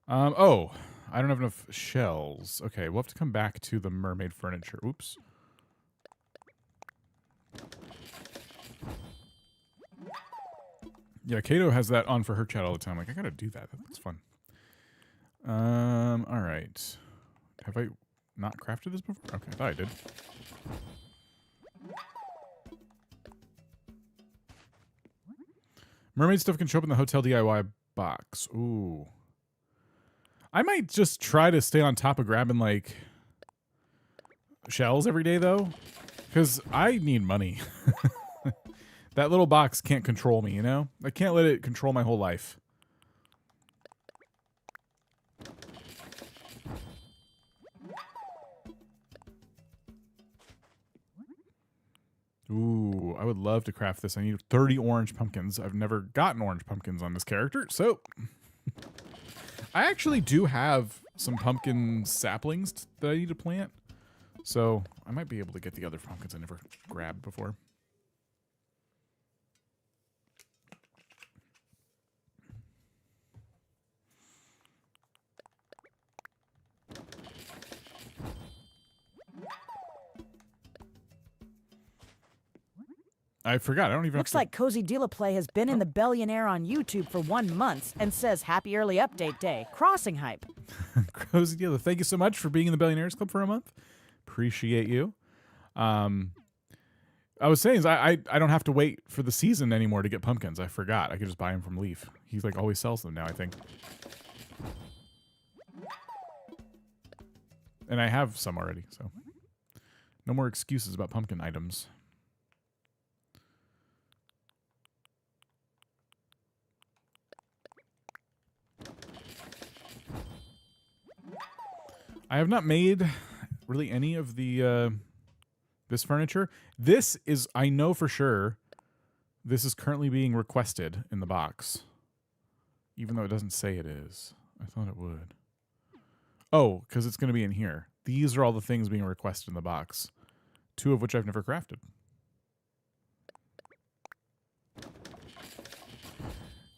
Oh, I don't have enough shells. Okay, we'll have to come back to the mermaid furniture. Oops. Yeah, Kato has that on for her chat all the time. Like, I gotta do that. That's fun. All right. Have I not crafted this before? Okay, I thought I did. Mermaid stuff can show up in the hotel DIY box. Ooh. I might just try to stay on top of grabbing, like, shells every day, though. Because I need money. That little box can't control me, you know? I can't let it control my whole life. Ooh, I would love to craft this. I need 30 orange pumpkins. I've never gotten orange pumpkins on this character, so... I actually do have some pumpkin saplings that I need to plant, so I might be able to get the other pumpkins I never grabbed before. I forgot. I don't even Looks have to... like Cozy Dealaplay has been in the Billionaire on YouTube for 1 month and says happy early update day. Crossing hype. Cozy Dealer, thank you so much for being in the Billionaires Club for a month. Appreciate you. I was saying, I don't have to wait for the season anymore to get pumpkins. I forgot. I could just buy them from Leaf. He's like always sells them now, I think. And I have some already, so no more excuses about pumpkin items. I have not made really any of the this furniture. This is, I know for sure, this is currently being requested in the box. Even though it doesn't say it is. I thought it would. Oh, because it's going to be in here. These are all the things being requested in the box. 2 of which I've never crafted.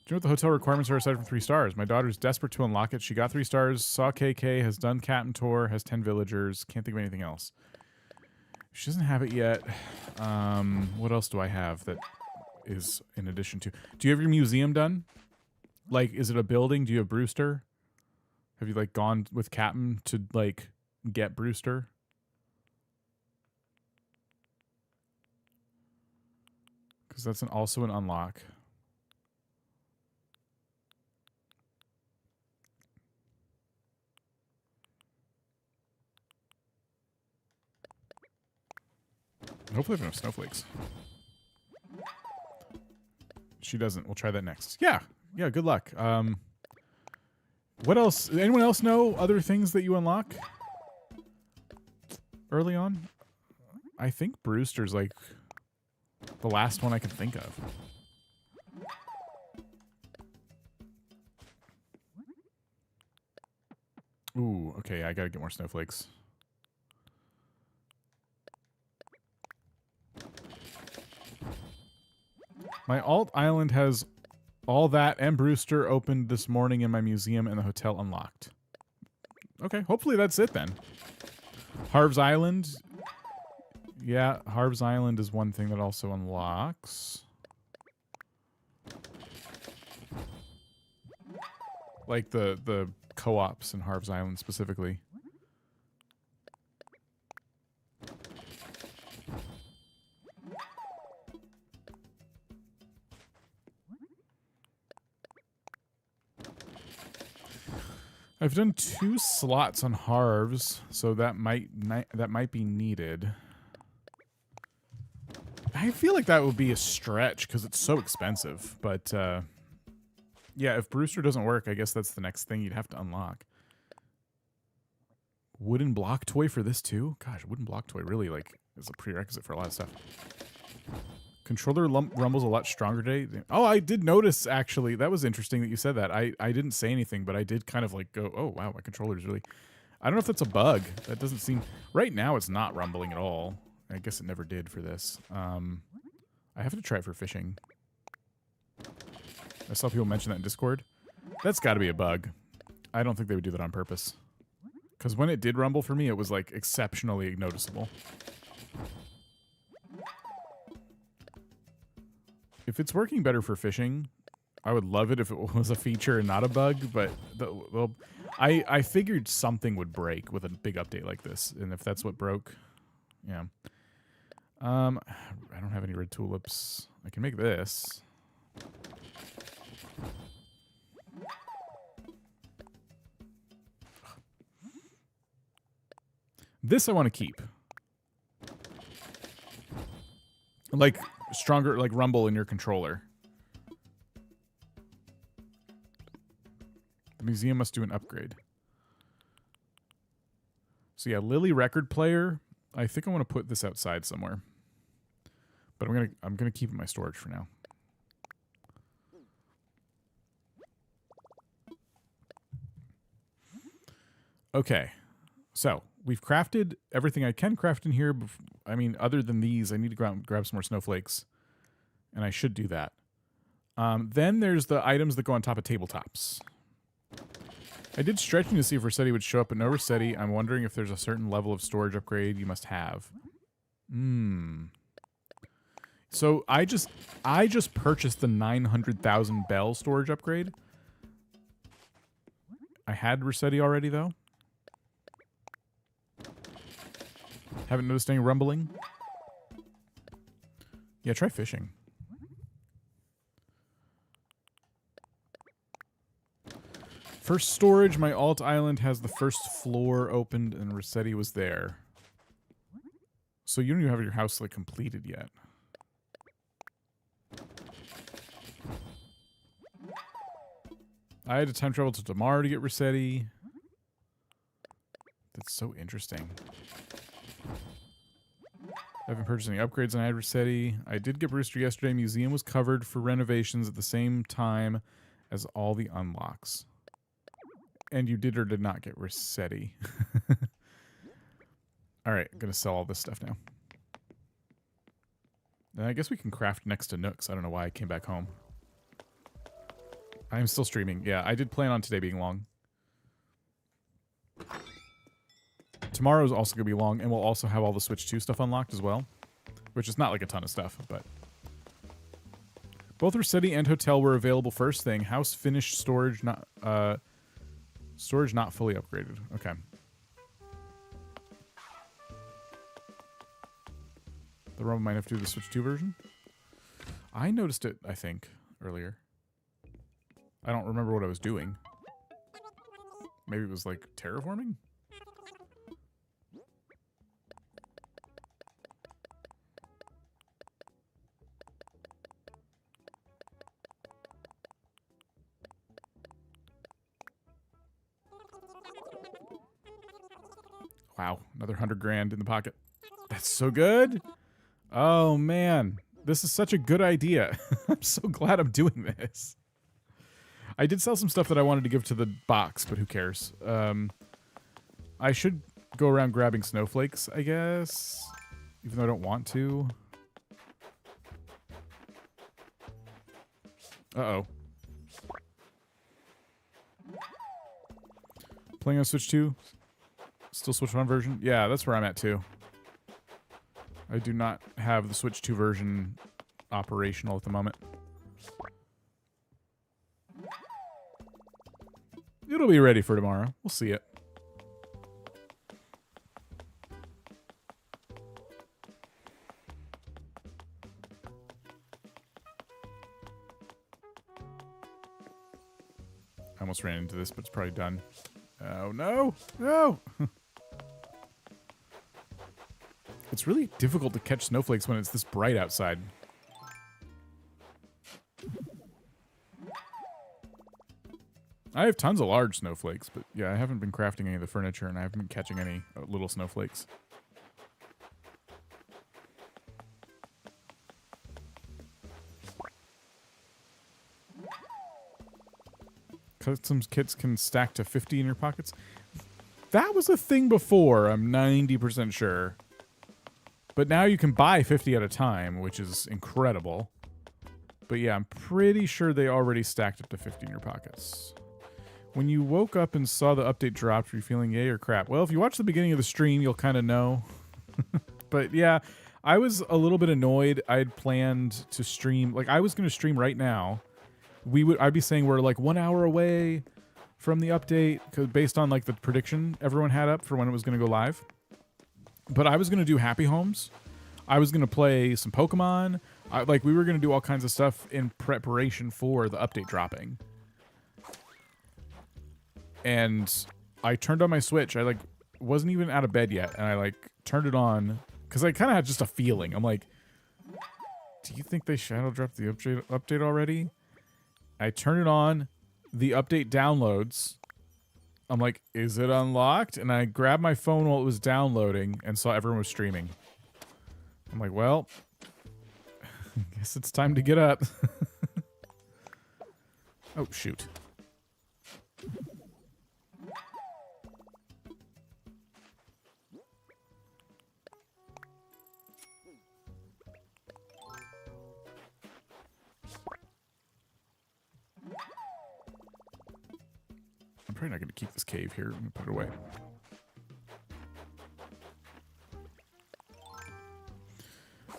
Do you know what the hotel requirements are aside from 3 stars? My daughter's desperate to unlock it. She got 3 stars, saw KK, has done Captain Tour, has 10 villagers. Can't think of anything else. She doesn't have it yet. What else do I have that is in addition to... Do you have your museum done? Like, is it a building? Do you have Brewster? Have you, like, gone with Captain to, like, get Brewster? Because that's also an unlock. Hopefully I have enough snowflakes. She doesn't. We'll try that next. Yeah. Yeah, good luck. What else? Anyone else know other things that you unlock early on? I think Brewster's like the last one I can think of. Ooh, okay, I gotta get more snowflakes. My alt island has all that and Brewster opened this morning in my museum and the hotel unlocked. Okay, hopefully that's it then. Harv's Island. Yeah, Harv's Island is one thing that also unlocks. Like the co-ops in Harv's Island specifically. I've done 2 slots on Harv's, so that might be needed. I feel like that would be a stretch because it's so expensive, but yeah, if Brewster doesn't work, I guess that's the next thing you'd have to unlock. Wooden block toy for this too? Gosh, wooden block toy really like is a prerequisite for a lot of stuff. Controller rumbles a lot stronger today. Oh, I did notice, actually. That was interesting that you said that. I didn't say anything, but I did kind of like go, oh, wow, my controller's really... I don't know if that's a bug. That doesn't seem... Right now, it's not rumbling at all. I guess it never did for this. I have to try it for fishing. I saw people mention that in Discord. That's got to be a bug. I don't think they would do that on purpose. Because when it did rumble for me, it was like exceptionally noticeable. If it's working better for fishing, I would love it if it was a feature and not a bug, but I figured something would break with a big update like this, and if that's what broke, yeah. I don't have any red tulips. I can make this. This I want to keep. Like... stronger, like rumble in your controller. The museum must do an upgrade. So yeah, Lily record player. I think I want to put this outside somewhere. But I'm gonna keep it in my storage for now. Okay. So, we've crafted everything I can craft in here. I mean, other than these, I need to go out and grab some more snowflakes. And I should do that. Then there's the items that go on top of tabletops. I did stretching to see if Resetti would show up, but no Resetti. I'm wondering if there's a certain level of storage upgrade you must have. So I just purchased the 900,000 bell storage upgrade. I had Resetti already, though. Haven't noticed any rumbling. Yeah, try fishing. First storage, my alt island has the first floor opened and Resetti was there. So you don't even have your house like completed yet. I had to time travel to tomorrow to get Resetti. That's so interesting. I haven't purchased any upgrades and I had Resetti. I did get Brewster yesterday. Museum was covered for renovations at the same time as all the unlocks. And you did or did not get Resetti. Alright, I'm going to sell all this stuff now. And I guess we can craft next to Nook's. I don't know why I came back home. I'm still streaming. Yeah, I did plan on today being long. Tomorrow's also going to be long, and we'll also have all the Switch 2 stuff unlocked as well. Which is not like a ton of stuff, but... Both Resetti and Hotel were available first thing. House finished, storage not fully upgraded. Okay. The Rumble might have to do the Switch 2 version. I noticed it, I think, earlier. I don't remember what I was doing. Maybe it was like terraforming? Wow, another 100 grand in the pocket. That's so good. Oh man, this is such a good idea. I'm so glad I'm doing this. I did sell some stuff that I wanted to give to the box, but who cares? I should go around grabbing snowflakes, I guess, even though I don't want to. Uh-oh. Playing on Switch 2? Still Switch 1 version? Yeah, that's where I'm at too. I do not have the Switch 2 version operational at the moment. It'll be ready for tomorrow. We'll see it. I almost ran into this, but it's probably done. Oh, no. No. It's really difficult to catch snowflakes when it's this bright outside. I have tons of large snowflakes, but yeah, I haven't been crafting any of the furniture, and I haven't been catching any little snowflakes. Custom kits can stack to 50 in your pockets. That was a thing before, I'm 90% sure. But now you can buy 50 at a time, which is incredible. But yeah, I'm pretty sure they already stacked up to 50 in your pockets. When you woke up and saw the update dropped, were you feeling yay or crap? Well, if you watch the beginning of the stream, you'll kind of know. But yeah, I was a little bit annoyed. I had planned to stream, like I was going to stream right now. I'd be saying we're like 1 hour away from the update, cause based on like the prediction everyone had up for when it was going to go live. But I was going to do Happy Homes. I was going to play some Pokemon. We were going to do all kinds of stuff in preparation for the update dropping. And I turned on my Switch. I wasn't even out of bed yet, and I turned it on because I kind of had just a feeling. I'm like, do you think they shadow dropped the update already? I turn it on, the update downloads. I'm like, is it unlocked? And I grabbed my phone while it was downloading and saw everyone was streaming. I'm like, well, I guess it's time to get up. Oh, shoot. I'm probably not going to keep this cave here. I'm going to put it away.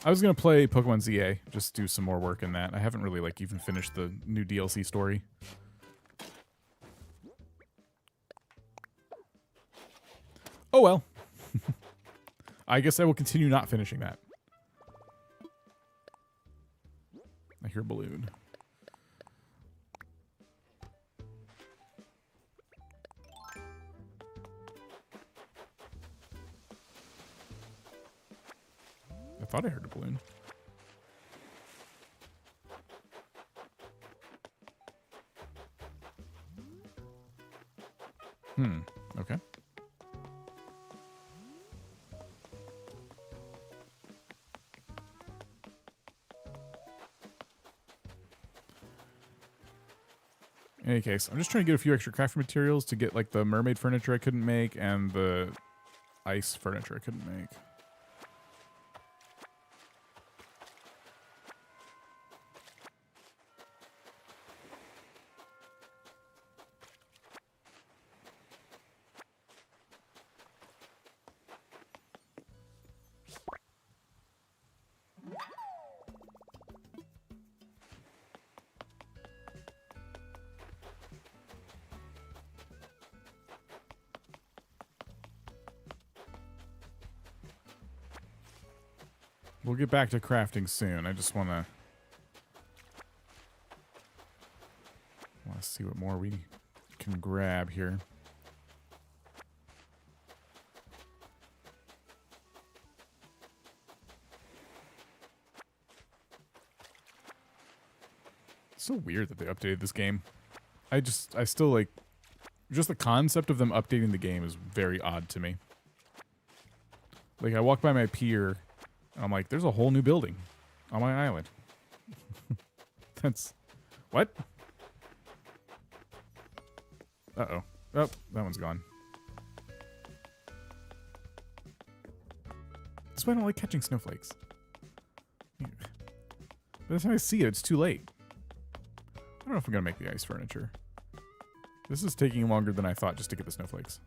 I was going to play Pokemon ZA, just do some more work in that. I haven't really even finished the new DLC story. Oh well. I guess I will continue not finishing that. I hear a balloon. I thought I heard a balloon. Okay. In any case, I'm just trying to get a few extra crafting materials to get the mermaid furniture I couldn't make and the ice furniture I couldn't make. We'll get back to crafting soon. I just want to see what more we can grab here. It's so weird that they updated this game. I still just the concept of them updating the game is very odd to me. I walk by my pier, and I'm like, there's a whole new building on my island. That's... What? Uh-oh. Oh, that one's gone. That's why I don't like catching snowflakes. By the time I see it, it's too late. I don't know if I'm going to make the ice furniture. This is taking longer than I thought just to get the snowflakes.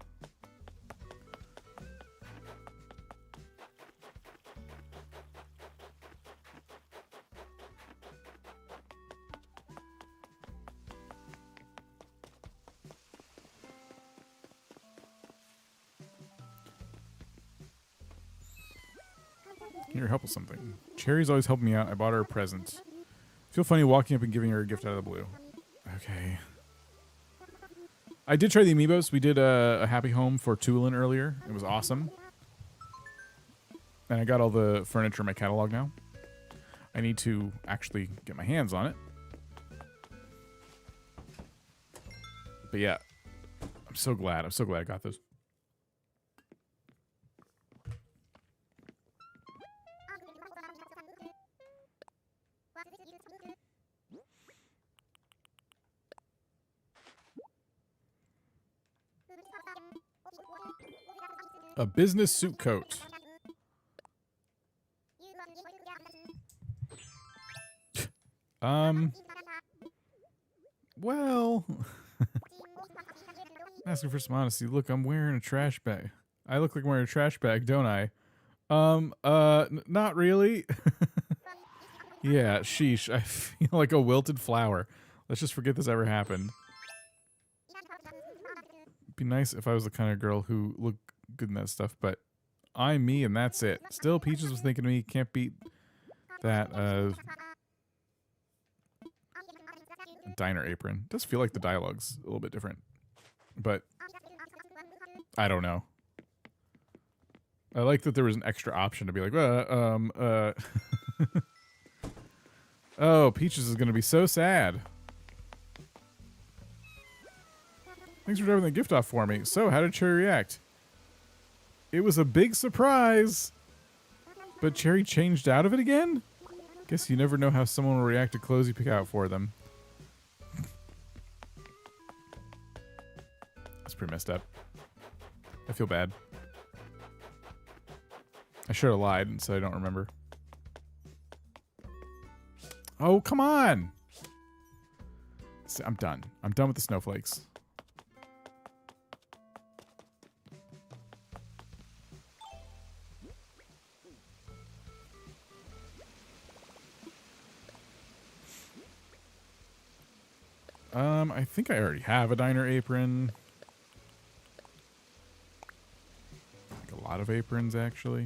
Need her help with something. Cherry's always helping me out. I bought her a present. Feel funny walking up and giving her a gift out of the blue. Okay. I did try the amiibos. We did a Happy Home for Tulin earlier. It was awesome. And I got all the furniture in my catalog now. I need to actually get my hands on it. But yeah, I'm so glad. I'm so glad I got those. A business suit coat. Well, asking for some honesty. Look, I'm wearing a trash bag. I look like I'm wearing a trash bag, don't I? Not really. Yeah, sheesh. I feel like a wilted flower. Let's just forget this ever happened. It'd be nice if I was the kind of girl who looked good in that stuff, but I'm me and that's it. Still, Peaches was thinking of me. Can't beat that, diner apron. It does feel like the dialogue's a little bit different, but I don't know. I like that there was an extra option to be like, oh, Peaches is gonna be so sad. Thanks for dropping the gift off for me. So, how did Cherry react? It was a big surprise, but Cherry changed out of it again? Guess you never know how someone will react to clothes you pick out for them. That's pretty messed up. I feel bad. I should have lied and said I don't remember. Oh, come on! I'm done. I'm done with the snowflakes. I think I already have a diner apron. Like a lot of aprons, actually.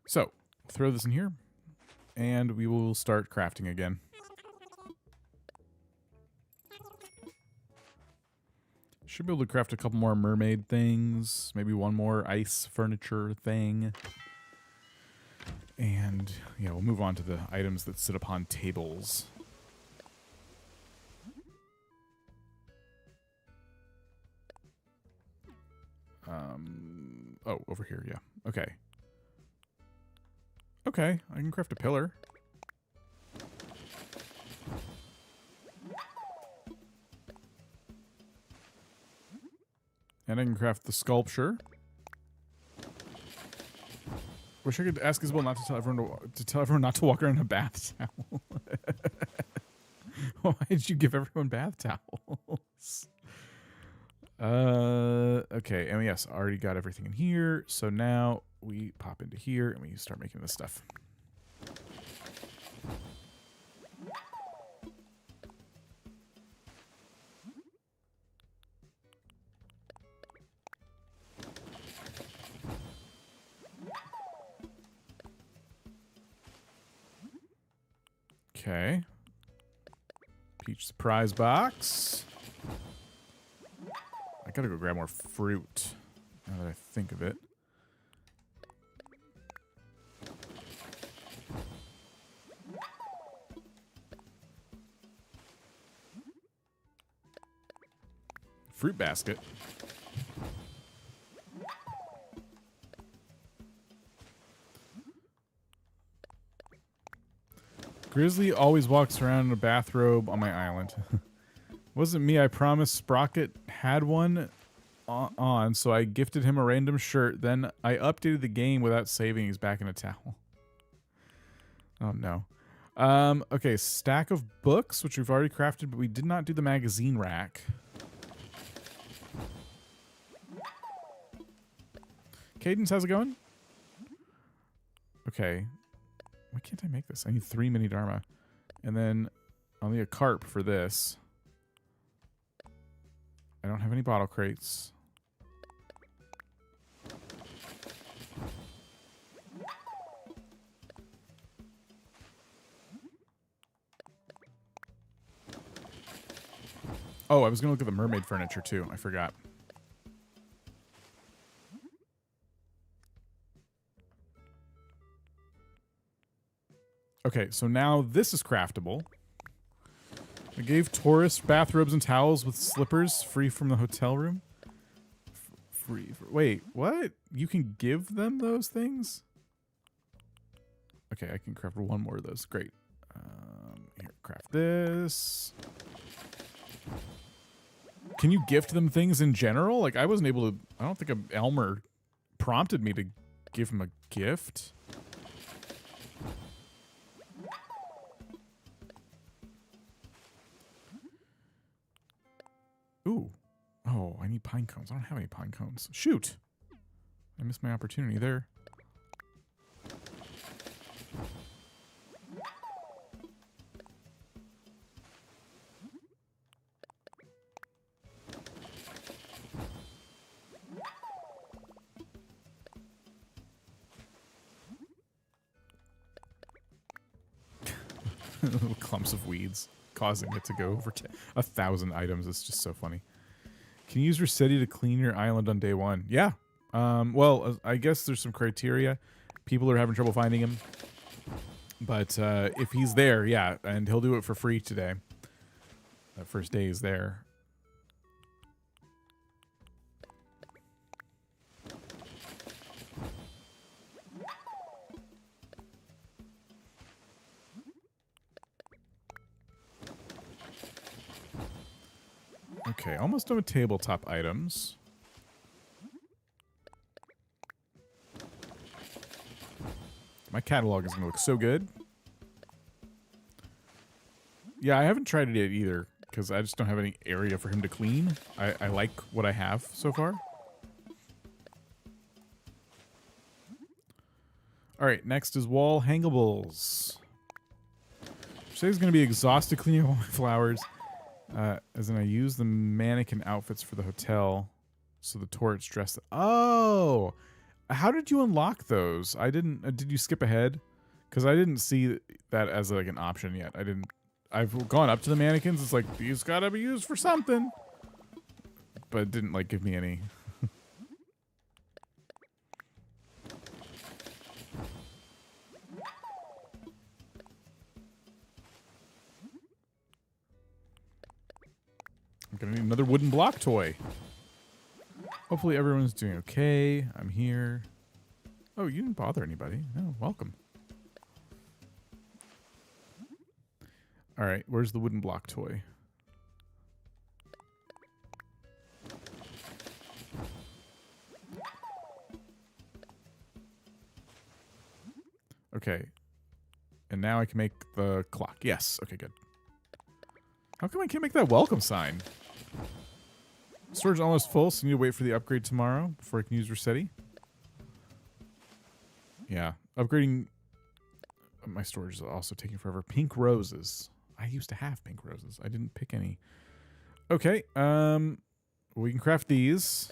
So, throw this in here, and we will start crafting again. Should be able to craft a couple more mermaid things, maybe one more ice furniture thing. And, yeah, we'll move on to the items that sit upon tables. Oh, over here, yeah. Okay. Okay, I can craft a pillar. And I can craft the sculpture. Wish I could ask Isabel not to tell everyone not to walk around in a bath towel. Why did you give everyone bath towels? Okay, and yes, already got everything in here. So now we pop into here and we start making this stuff. Okay. Peach surprise box. I gotta go grab more fruit, now that I think of it. Fruit basket. Grizzly always walks around in a bathrobe on my island. Wasn't me, I promised Sprocket had one on, so I gifted him a random shirt. Then I updated the game without saving. He's back in a towel. Oh, no. Okay, stack of books, which we've already crafted, but we did not do the magazine rack. Cadence, how's it going? Okay. Why can't I make this? I need 3 mini Dharma. And then I'll need a carp for this. I don't have any bottle crates. Oh, I was going to look at the mermaid furniture too. I forgot. Okay, so now this is craftable. I gave tourists bathrobes and towels with slippers free from the hotel room. Wait, what? You can give them those things? Okay, I can craft one more of those. Great. Here, craft this. Can you gift them things in general? Like, I wasn't able to... I don't think Elmer prompted me to give him a gift. Ooh. Oh, I need pine cones. I don't have any pine cones. Shoot. I missed my opportunity there. Little clumps of weeds causing it to go over 1,000 items. It's just so funny. Can you use Resetti to clean your island on day one? Yeah. Well, I guess there's some criteria. People are having trouble finding him. But if he's there, yeah, and he'll do it for free today. That first day is there. Okay, almost done with tabletop items. My catalog is going to look so good. Yeah, I haven't tried it yet either, because I just don't have any area for him to clean. I like what I have so far. Alright, next is wall hangables. Today's going to be exhausted cleaning all my flowers. As in I use the mannequin outfits for the hotel. So the tourists dress... Oh! How did you unlock those? I didn't... did you skip ahead? Because I didn't see that as like an option yet. I didn't... I've gone up to the mannequins. It's like, these gotta be used for something. But it didn't like give me any... I'm gonna need another wooden block toy. Hopefully everyone's doing okay. I'm here. Oh, you didn't bother anybody. No, welcome. All right, where's the wooden block toy? Okay. And now I can make the clock. Yes. Okay, good. How come I can't make that welcome sign? Storage almost full, so I need to wait for the upgrade tomorrow before I can use Resetti. Yeah, upgrading my storage is also taking forever. Pink roses. I used to have pink roses. I didn't pick any. Okay, we can craft these.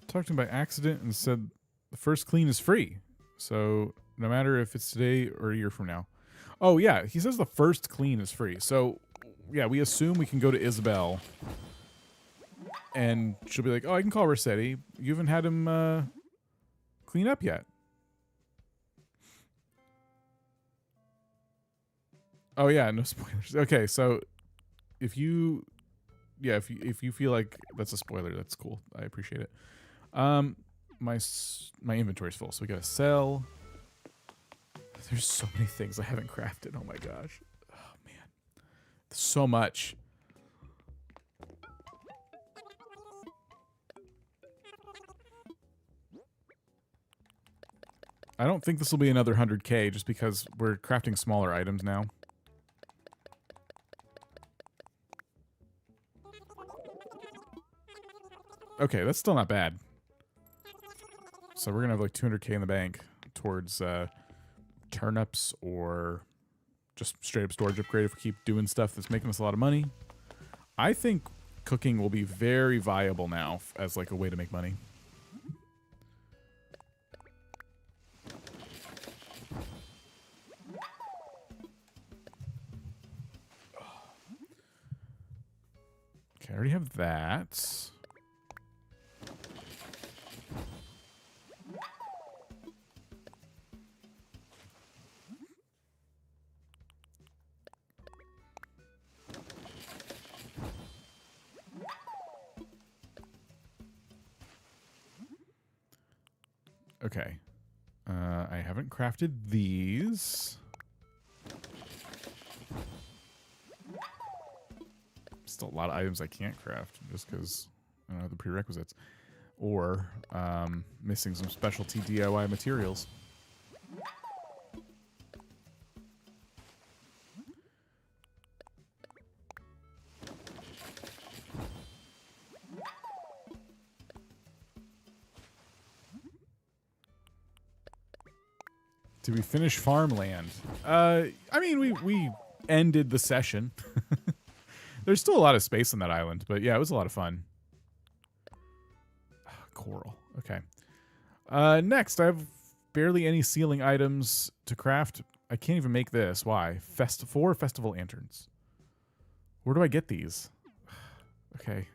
Talked to him by accident and said the first clean is free. So no matter if it's today or a year from now. Oh yeah, he says the first clean is free. So yeah, we assume we can go to Isabel and she'll be like, oh, I can call Resetti. You haven't had him clean up yet. Oh yeah, no spoilers. Okay, so if you feel like that's a spoiler, that's cool. I appreciate it. My inventory's full, so we gotta sell. There's so many things I haven't crafted. Oh my gosh. Oh man. So much. I don't think this will be another 100K just because we're crafting smaller items now. Okay, that's still not bad. So we're gonna have like 200K in the bank towards turnips or just straight up storage upgrade if we keep doing stuff that's making us a lot of money. I think cooking will be very viable now as like a way to make money. Okay, I already have that. Okay. I haven't crafted these. Still a lot of items I can't craft just because I don't have the prerequisites. Or missing some specialty DIY materials. Did we finish farmland? I mean, we ended the session. There's still a lot of space on that island, but yeah, it was a lot of fun. Coral. Okay. Next, I have barely any ceiling items to craft. I can't even make this. Why? 4 festival lanterns. Where do I get these? Okay.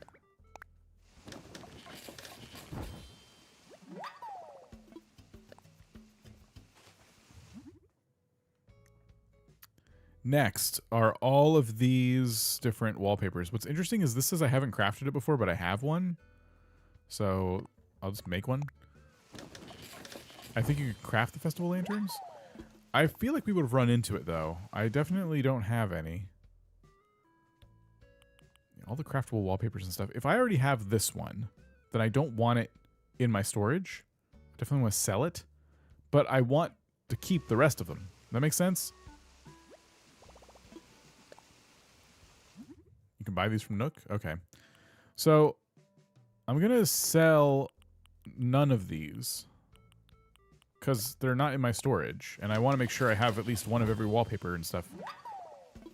Next are all of these different wallpapers. What's interesting is this says I haven't crafted it before, but I have one. So I'll just make one. I think you could craft the festival lanterns. I feel like we would have run into it, though. I definitely don't have any. All the craftable wallpapers and stuff. If I already have this one, then I don't want it in my storage. I definitely want to sell it. But I want to keep the rest of them. That makes sense? You can buy these from Nook? Okay. So I'm going to sell none of these because they're not in my storage. And I want to make sure I have at least one of every wallpaper and stuff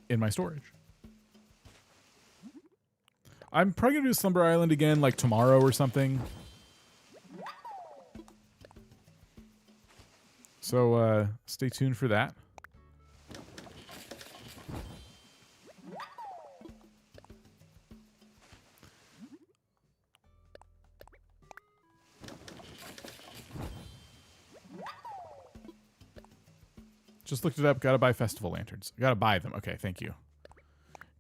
in my storage. I'm probably going to do Slumber Island again like tomorrow or something. So stay tuned for that. Just looked it up. Gotta buy festival lanterns. Gotta buy them. Okay, thank you.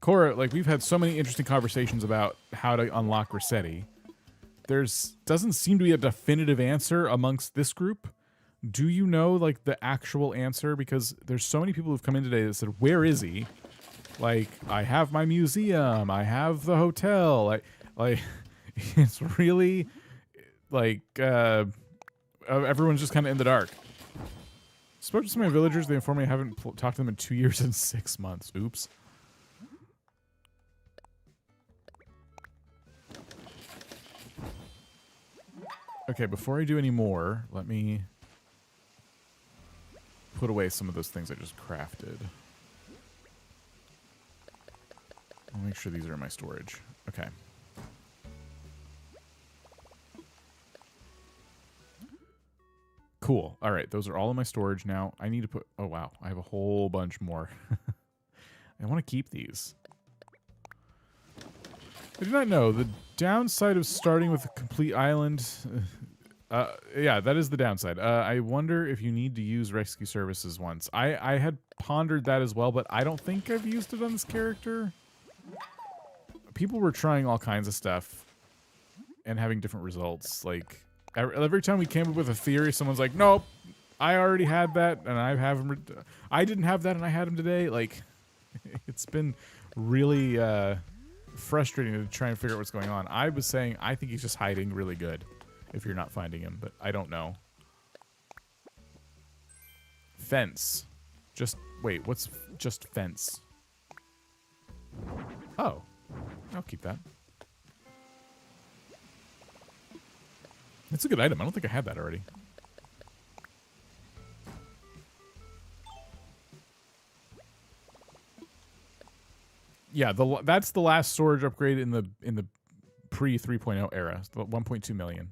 Cora, like, we've had so many interesting conversations about how to unlock Resetti. Doesn't seem to be a definitive answer amongst this group. Do you know, like, the actual answer? Because there's so many people who've come in today that said, where is he? Like, I have my museum. I have the hotel. Like it's really, like, everyone's just kind of in the dark. Spoke to some of my villagers. They informed me I haven't talked to them in 2 years and 6 months. Oops. Okay, before I do any more, let me put away some of those things I just crafted. I'll make sure these are in my storage. Okay. Cool. All right, those are all in my storage now. I need to put... Oh, wow. I have a whole bunch more. I want to keep these. I do not know. The downside of starting with a complete island... yeah, that is the downside. I wonder if you need to use rescue services once. I had pondered that as well, but I don't think I've used it on this character. People were trying all kinds of stuff and having different results. Like... Every time we came up with a theory, someone's like, nope, I already had that, and I have him. I didn't have that, and I had him today. Like, it's been really frustrating to try and figure out what's going on. I was saying I think he's just hiding really good if you're not finding him, but I don't know. Fence. Just, wait, what's just fence? Oh, I'll keep that. It's a good item. I don't think I had that already. Yeah, that's the last storage upgrade in the pre 3.0 era. It's about 1.2 million.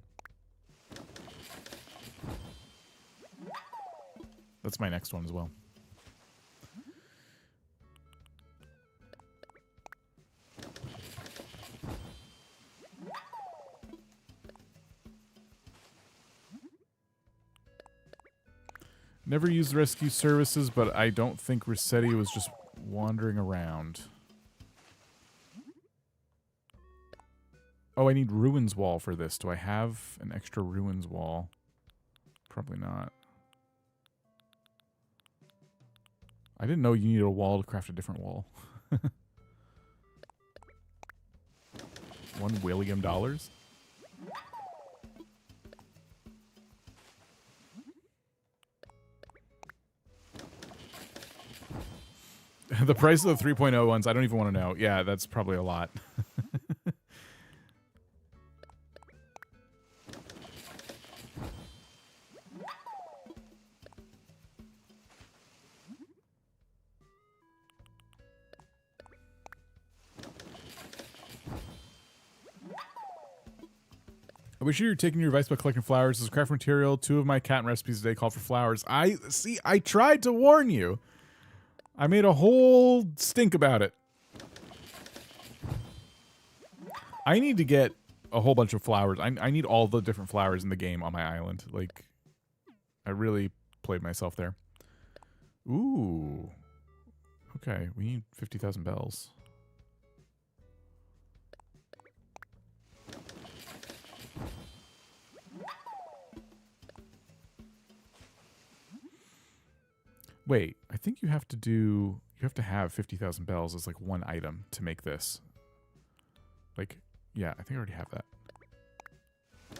That's my next one as well. Never used rescue services, but I don't think Resetti was just wandering around. Oh, I need ruins wall for this. Do I have an extra ruins wall? Probably not. I didn't know you needed a wall to craft a different wall. $1 William. The price of the 3.0 ones, I don't even want to know. Yeah, that's probably a lot. I wish you were taking your advice about collecting flowers as craft material. 2 of my cat recipes today call for flowers. I tried to warn you. I made a whole stink about it. I need to get a whole bunch of flowers. I need all the different flowers in the game on my island. Like, I really played myself there. Ooh. Okay, we need 50,000 bells. Wait, I think you have to have 50,000 bells as like one item to make this. Like, yeah, I think I already have that. Do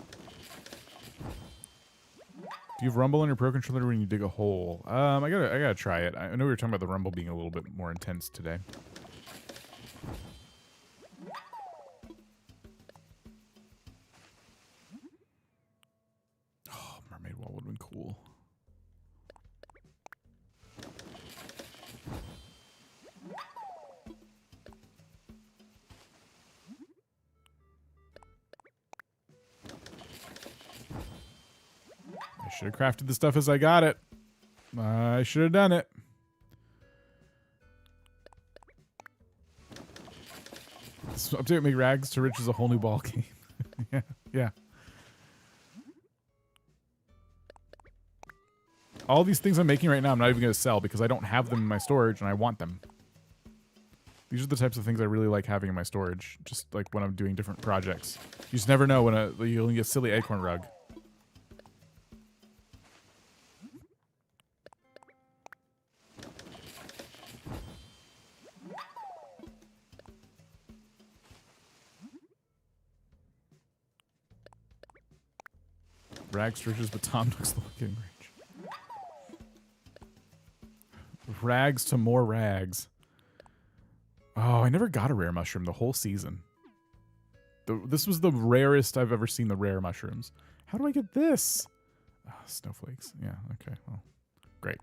you have rumble on your pro controller when you dig a hole? I gotta try it. I know we were talking about the rumble being a little bit more intense today. Oh, mermaid wall would have been cool. Should have crafted the stuff as I got it. I should have done it. This update make rags to riches a whole new ball game. yeah. All these things I'm making right now, I'm not even going to sell because I don't have them in my storage and I want them. These are the types of things I really like having in my storage. Just like when I'm doing different projects. You just never know when you'll get a silly acorn rug. Rags to riches, but Tom Nook's the getting rich. Rags to more rags. Oh, I never got a rare mushroom the whole season. This was the rarest I've ever seen the rare mushrooms. How do I get this? Oh, snowflakes. Yeah, okay. Well, great.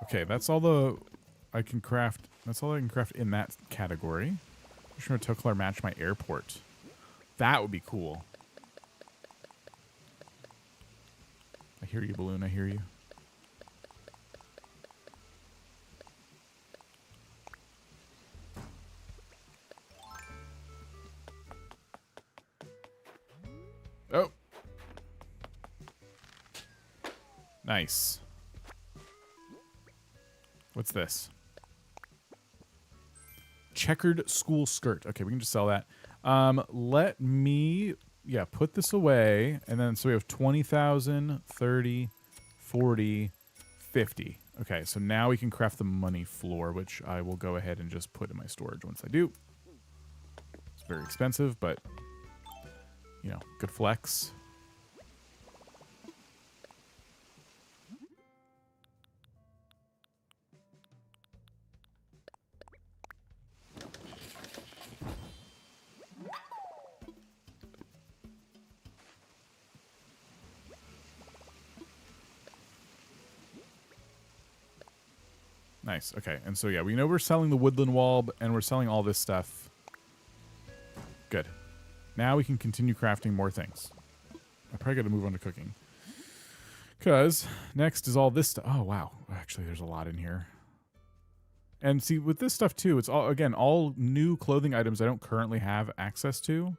Okay, that's all I can craft. That's all I can craft in that category. I'm sure Tokelar match my airport. That would be cool. I hear you, Balloon. I hear you. Oh. Nice. What's this? Checkered school skirt. Okay, we can just sell that. Let me, put this away. And then, so we have 20,000, 30, 40, 50. Okay, so now we can craft the money floor, which I will go ahead and just put in my storage once I do. It's very expensive, but, good flex. Nice. Okay. And so, yeah, we know we're selling the woodland wall, and we're selling all this stuff. Good. Now we can continue crafting more things. I probably got to move on to cooking. Because next is all this stuff. Oh, wow. Actually, there's a lot in here. And see, with this stuff, too, it's all, again, all new clothing items I don't currently have access to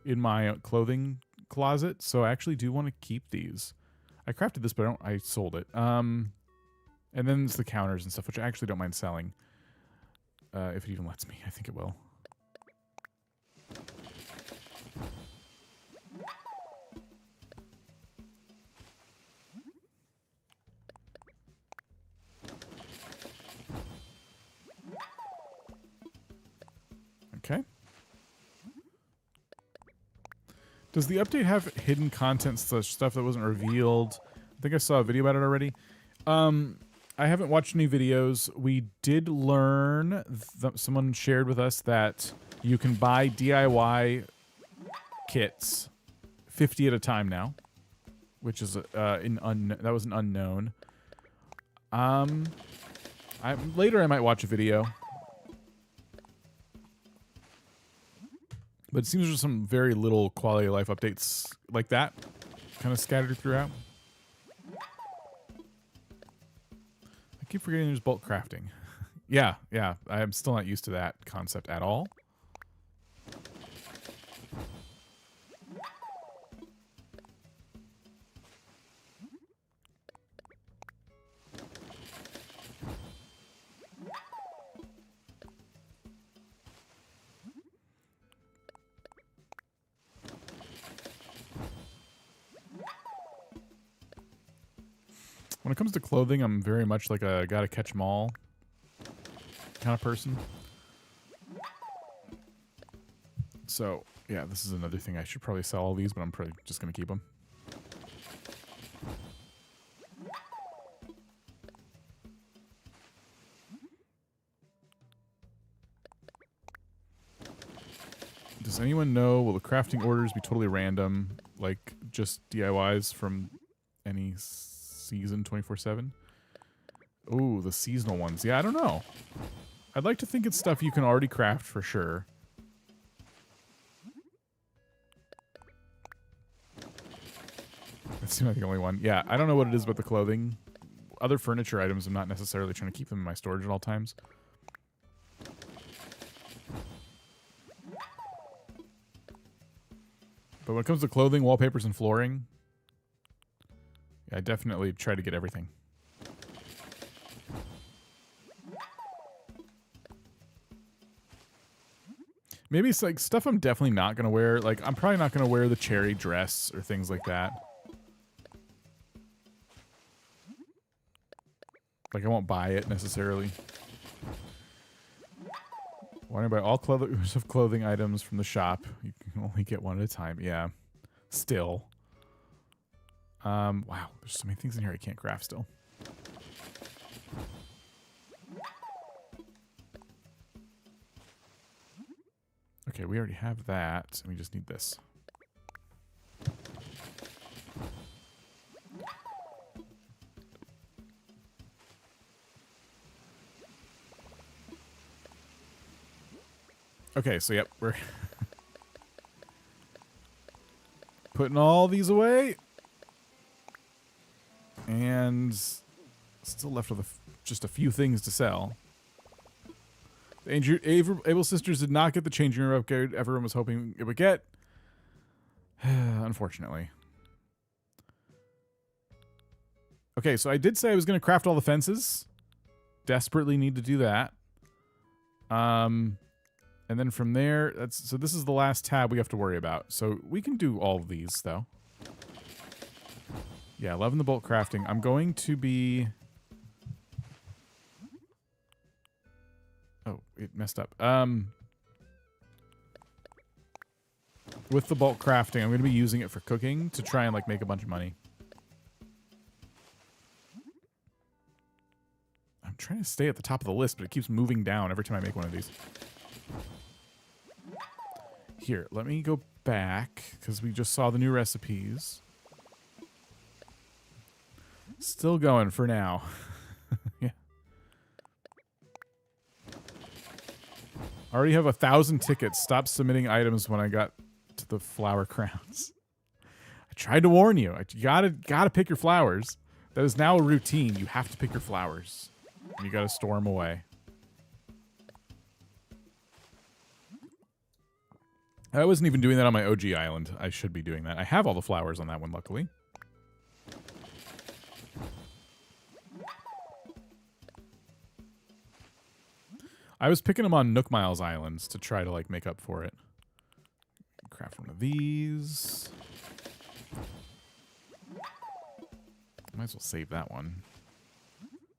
in my clothing closet. So I actually do want to keep these. I crafted this, but I sold it. And then it's the counters and stuff, which I actually don't mind selling. If it even lets me. I think it will. Okay. Does the update have hidden content stuff that wasn't revealed? I think I saw a video about it already. I haven't watched any videos. We did learn, someone shared with us that you can buy DIY kits 50 at a time now, which is that was an unknown. Later I might watch a video. But it seems there's some very little quality of life updates like that kind of scattered throughout. I keep forgetting there's bulk crafting. Yeah, I'm still not used to that concept at all. When it comes to clothing, I'm very much like a gotta catch 'em all kind of person. So, yeah, this is another thing. I should probably sell all these, but I'm probably just going to keep them. Does anyone know, will the crafting orders be totally random, like just DIYs from any season 24/7? Ooh, the seasonal ones. Yeah, I don't know. I'd like to think it's stuff you can already craft for sure. That seems like the only one. Yeah, I don't know what it is about the clothing. Other furniture items, I'm not necessarily trying to keep them in my storage at all times. But when it comes to clothing, wallpapers, and flooring, I definitely try to get everything. Maybe it's like stuff I'm definitely not going to wear. Like, I'm probably not going to wear the cherry dress or things like that. Like, I won't buy it necessarily. Why buy all clothing items from the shop? You can only get one at a time. Yeah. Still. Wow. There's so many things in here I can't craft still. Okay, we already have that. We just need this. Okay, so yep, we're putting all these away. And still left with just a few things to sell. The Able Sisters did not get the changing room upgrade everyone was hoping it would get. Unfortunately. Okay, so I did say I was going to craft all the fences. Desperately need to do that. And then from there, so this is the last tab we have to worry about. So we can do all of these, though. Yeah, loving the bulk crafting. I'm going to be... Oh, it messed up. With the bulk crafting, I'm going to be using it for cooking to try and, like, make a bunch of money. I'm trying to stay at the top of the list, but it keeps moving down every time I make one of these. Here, let me go back, because we just saw the new recipes. Still going for now. Yeah. I already have 1,000 tickets. Stop submitting items when I got to the flower crowns. I tried to warn you. You gotta pick your flowers. That is now a routine. You have to pick your flowers. And you gotta store them away. I wasn't even doing that on my OG island. I should be doing that. I have all the flowers on that one, luckily. I was picking them on Nook Miles Islands to try to, like, make up for it. Craft one of these. Might as well save that one.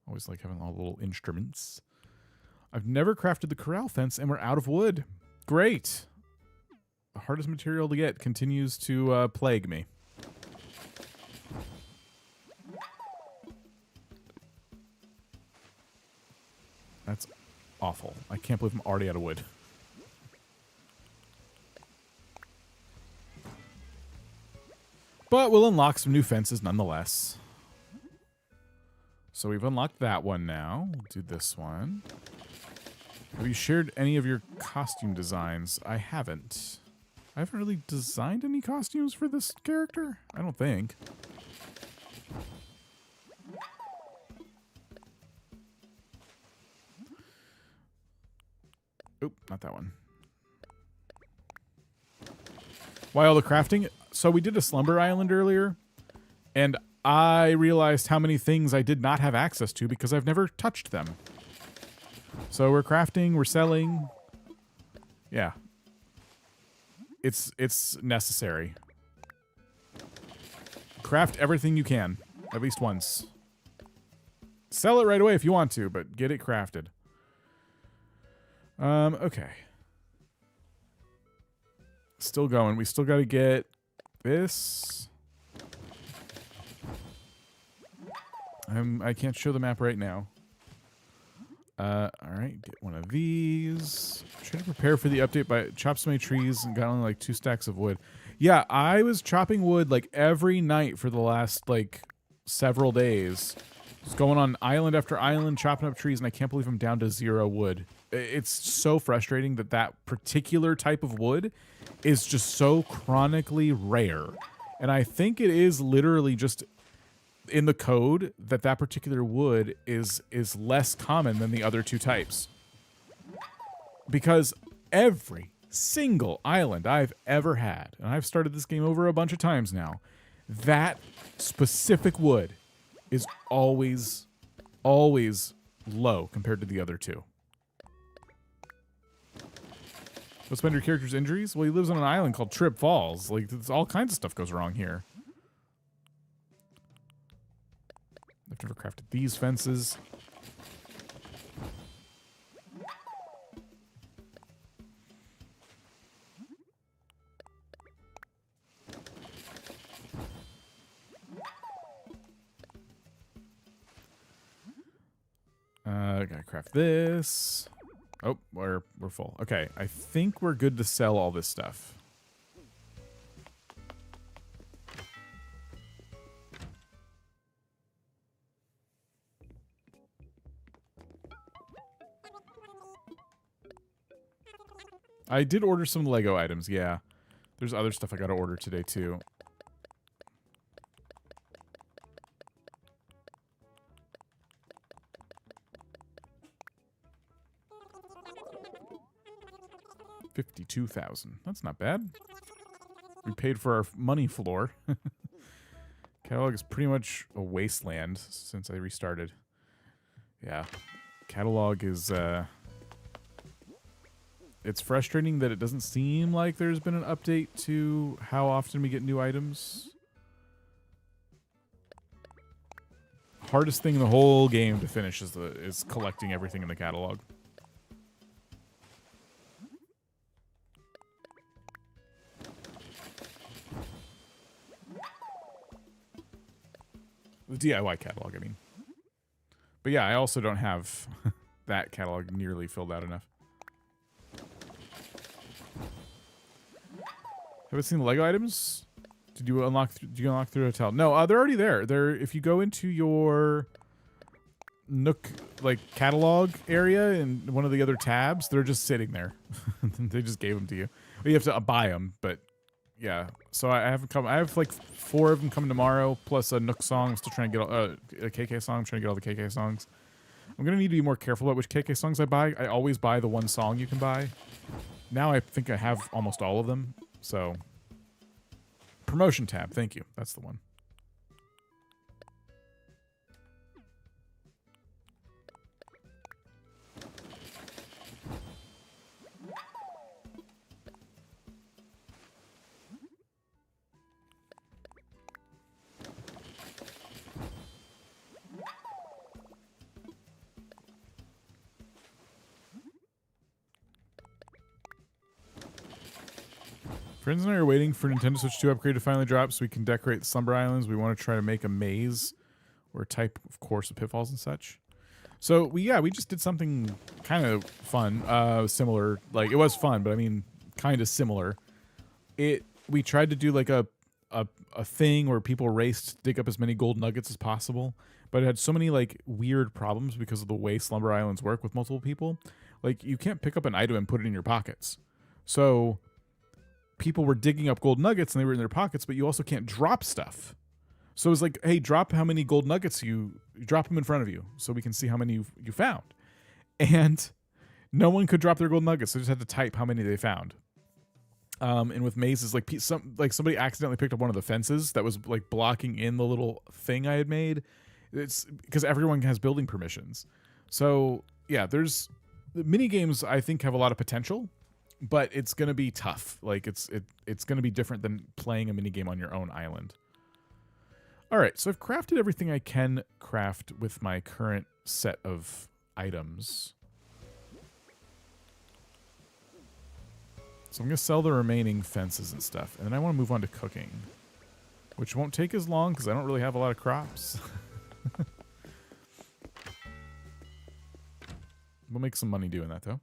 Always like having all the little instruments. I've never crafted the corral fence, and we're out of wood. Great. The hardest material to get continues to plague me. That's awful. I can't believe I'm already out of wood. But we'll unlock some new fences nonetheless. So we've unlocked that one now. We'll do this one. Have you shared any of your costume designs? I haven't. I haven't really designed any costumes for this character. I don't think. Oop, not that one. Why all the crafting? So we did a Slumber Island earlier, and I realized how many things I did not have access to because I've never touched them. So we're crafting, we're selling. Yeah. It's necessary. Craft everything you can, at least once. Sell it right away if you want to, but get it crafted. Okay. Still going. We still got to get this. I can't show the map right now. All right, get one of these. Try to prepare for the update by chop so many trees and got only like 2 stacks of wood. Yeah, I was chopping wood like every night for the last like several days. Just going on island after island, chopping up trees, and I can't believe I'm down to 0 wood. It's so frustrating that that particular type of wood is just so chronically rare. And I think it is literally just in the code that that particular wood is less common than the other 2 types. Because every single island I've ever had, and I've started this game over a bunch of times now, that specific wood is always low compared to the other 2. What's been your character's injuries? Well, he lives on an island called Trip Falls. Like, all kinds of stuff goes wrong here. I've never crafted these fences. Gotta craft this. Oh, we're full. Okay, I think we're good to sell all this stuff. I did order some Lego items, yeah. There's other stuff I gotta order today, too. $52,000. That's not bad. We paid for our money floor. Catalog is pretty much a wasteland since I restarted. Yeah. Catalog is, it's frustrating that it doesn't seem like there's been an update to how often we get new items. Hardest thing in the whole game to finish is collecting everything in the catalog. The DIY catalog, I mean. But yeah, I also don't have that catalog nearly filled out enough. Have you seen the Lego items? Did you unlock through the hotel? No, they're already there. They're if you go into your Nook like catalog area in one of the other tabs. They're just sitting there. They just gave them to you. Well, you have to buy them, but yeah. So I haven't come. I have like 4 of them coming tomorrow, plus a Nook song. I'm still trying to get a KK song. I'm trying to get all the KK songs. I'm gonna need to be more careful about which KK songs I buy. I always buy the one song you can buy. Now I think I have almost all of them. So promotion tab. Thank you. That's the one. Friends and I are waiting for Nintendo Switch 2 upgrade to finally drop so we can decorate the Slumber Islands. We want to try to make a maze or type of course of pitfalls and such. So we just did something kind of fun, similar. Like it was fun, but I mean kind of similar. We tried to do like a thing where people raced to dig up as many gold nuggets as possible, but it had so many like weird problems because of the way Slumber Islands work with multiple people. Like you can't pick up an item and put it in your pockets. So people were digging up gold nuggets and they were in their pockets, but you also can't drop stuff. So it was like, hey, drop how many gold nuggets you drop them in front of you so we can see how many you found. And no one could drop their gold nuggets. So they just had to type how many they found. And with mazes, like somebody accidentally picked up one of the fences that was like blocking in the little thing I had made. It's because everyone has building permissions. So yeah, there's the mini games I think have a lot of potential. But it's gonna be tough. Like it's gonna be different than playing a minigame on your own island. All right, so I've crafted everything I can craft with my current set of items. So I'm gonna sell the remaining fences and stuff, and then I want to move on to cooking, which won't take as long because I don't really have a lot of crops. We'll make some money doing that though.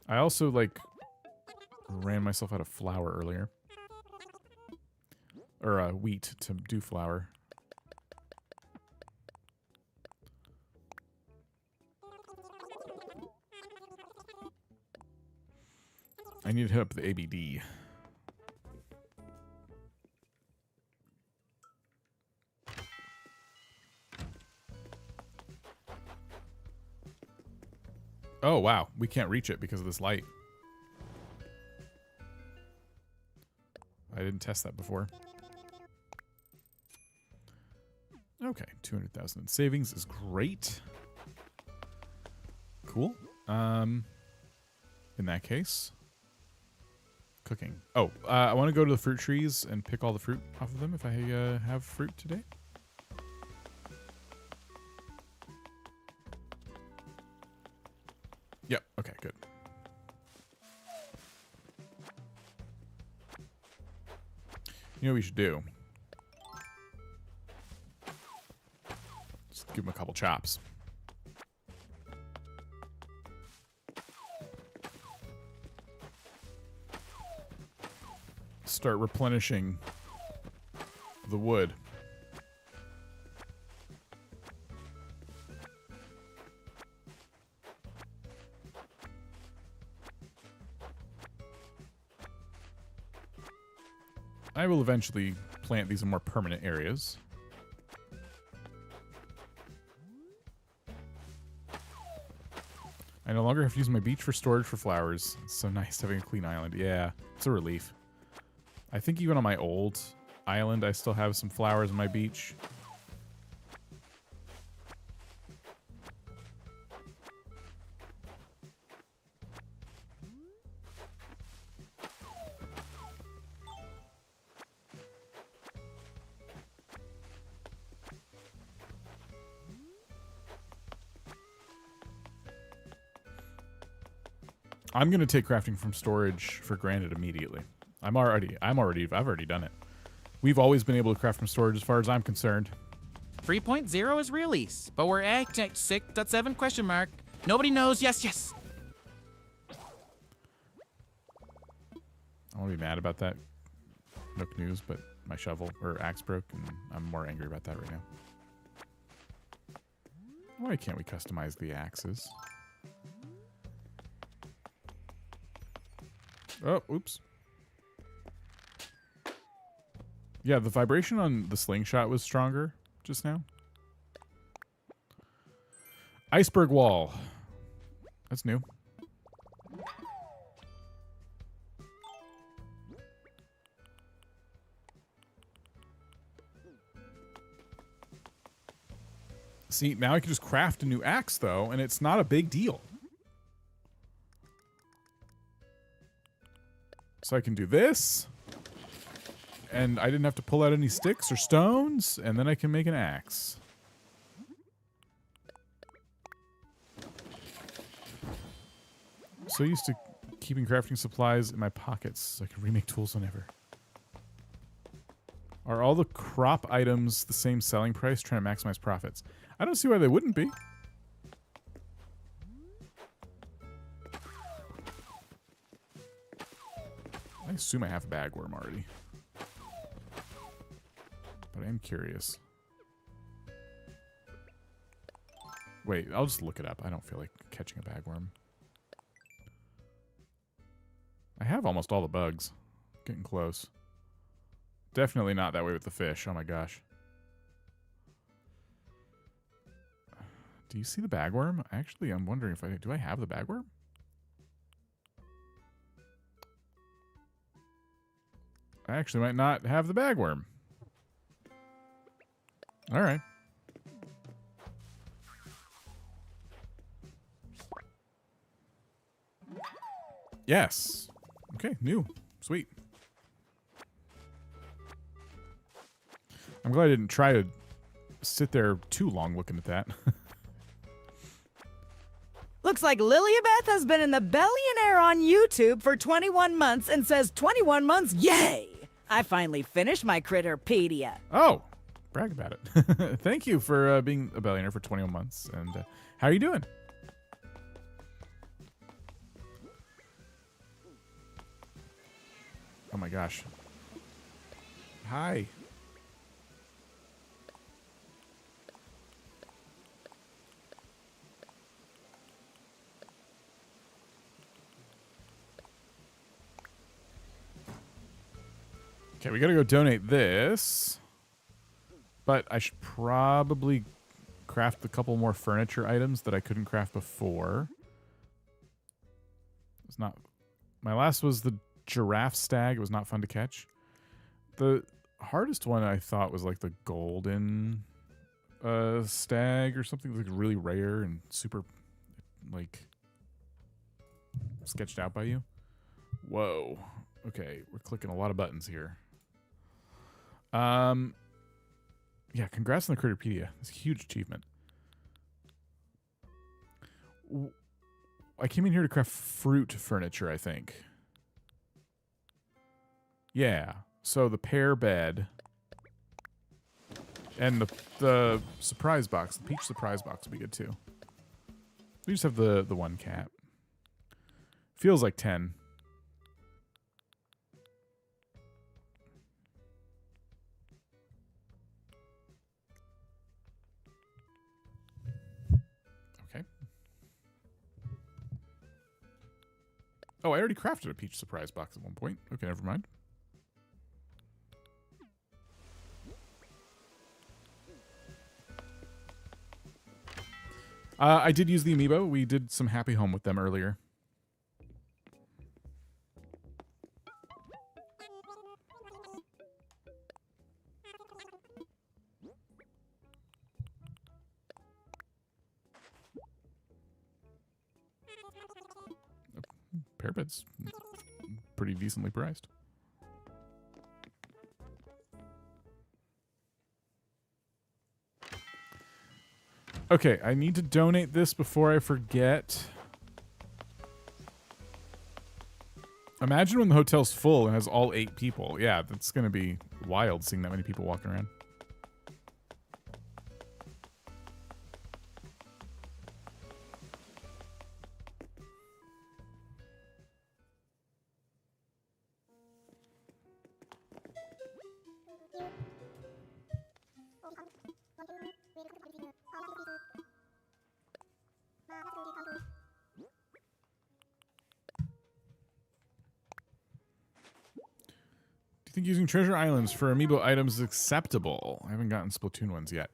I also, like, ran myself out of flour earlier. Or wheat to do flour. I need to hit up the ABD. Oh, wow. We can't reach it because of this light. I didn't test that before. Okay, 200,000 in savings is great. Cool. In that case, cooking. Oh, I want to go to the fruit trees and pick all the fruit off of them if I have fruit today. Yep, okay, good. You know what we should do? Just give him a couple chops. Start replenishing the wood. I will eventually plant these in more permanent areas. I no longer have to use my beach for storage for flowers. It's so nice having a clean island. Yeah, it's a relief. I think even on my old island, I still have some flowers on my beach. I'm gonna take crafting from storage for granted immediately. I've already done it. We've always been able to craft from storage as far as I'm concerned. 3.0 is release, but we're at 6.7 question mark. Nobody knows. Yes, yes. I want to be mad about that Nook news, but my shovel or axe broke, and I'm more angry about that right now. Why can't we customize the axes? Oh, oops. Yeah, the vibration on the slingshot was stronger just now. Iceberg wall. That's new. See, now I can just craft a new axe, though, and it's not a big deal. So I can do this, and I didn't have to pull out any sticks or stones, and then I can make an axe. So used to keeping crafting supplies in my pockets so I can remake tools whenever. Are all the crop items the same selling price, trying to maximize profits? I don't see why they wouldn't be. I assume I have a bagworm already. But I am curious. Wait, I'll just look it up. I don't feel like catching a bagworm. I have almost all the bugs. Getting close. Definitely not that way with the fish. Oh my gosh. Do you see the bagworm? Actually, I'm wondering if do I have the bagworm? I actually might not have the bagworm. All right. Yes. Okay, new. Sweet. I'm glad I didn't try to sit there too long looking at that. Looks like Liliabeth has been in the Billionaire on YouTube for 21 months and says 21 months, yay! I finally finished my Critterpedia. Oh, brag about it. Thank you for being a billionaire for 21 months. And how are you doing? Oh my gosh. Hi. Okay, we gotta go donate this. But I should probably craft a couple more furniture items that I couldn't craft before. It's not... My last was the giraffe stag. It was not fun to catch. The hardest one I thought was like the golden stag or something. Like really rare and super like sketched out by you. Whoa. Okay, we're clicking a lot of buttons here. Yeah, congrats on the Critterpedia. It's a huge achievement. I came in here to craft fruit furniture, I think. Yeah. So the pear bed and the surprise box, the peach surprise box would be good too. We just have the one cat. Feels like 10. Okay. Oh, I already crafted a peach surprise box at one point. Okay, never mind. I did use the amiibo. We did some Happy Home with them earlier. Pear bed's pretty decently priced. Okay, I need to donate this before I forget. Imagine when the hotel's full and has all 8 people. Yeah, that's going to be wild seeing that many people walking around. you think using treasure islands for amiibo items is acceptable? I haven't gotten Splatoon ones yet.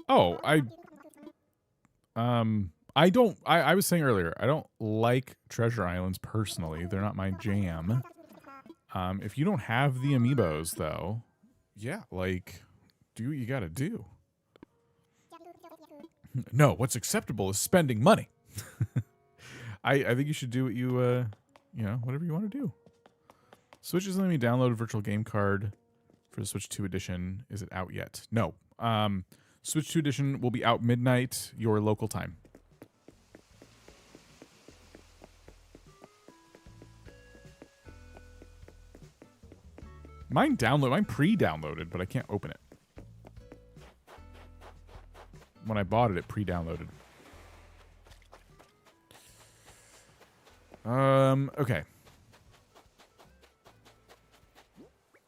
Oh, I was saying earlier, I don't like treasure islands personally. They're not my jam. If you don't have the amiibos though, yeah, like, do what you gotta do. No, what's acceptable is spending money. I think you should do what you, whatever you want to do. Switch is letting me download a virtual game card for the Switch 2 edition. Is it out yet? No. Switch 2 edition will be out midnight your local time. Mine pre-downloaded, but I can't open it. When I bought it, it pre-downloaded. Okay.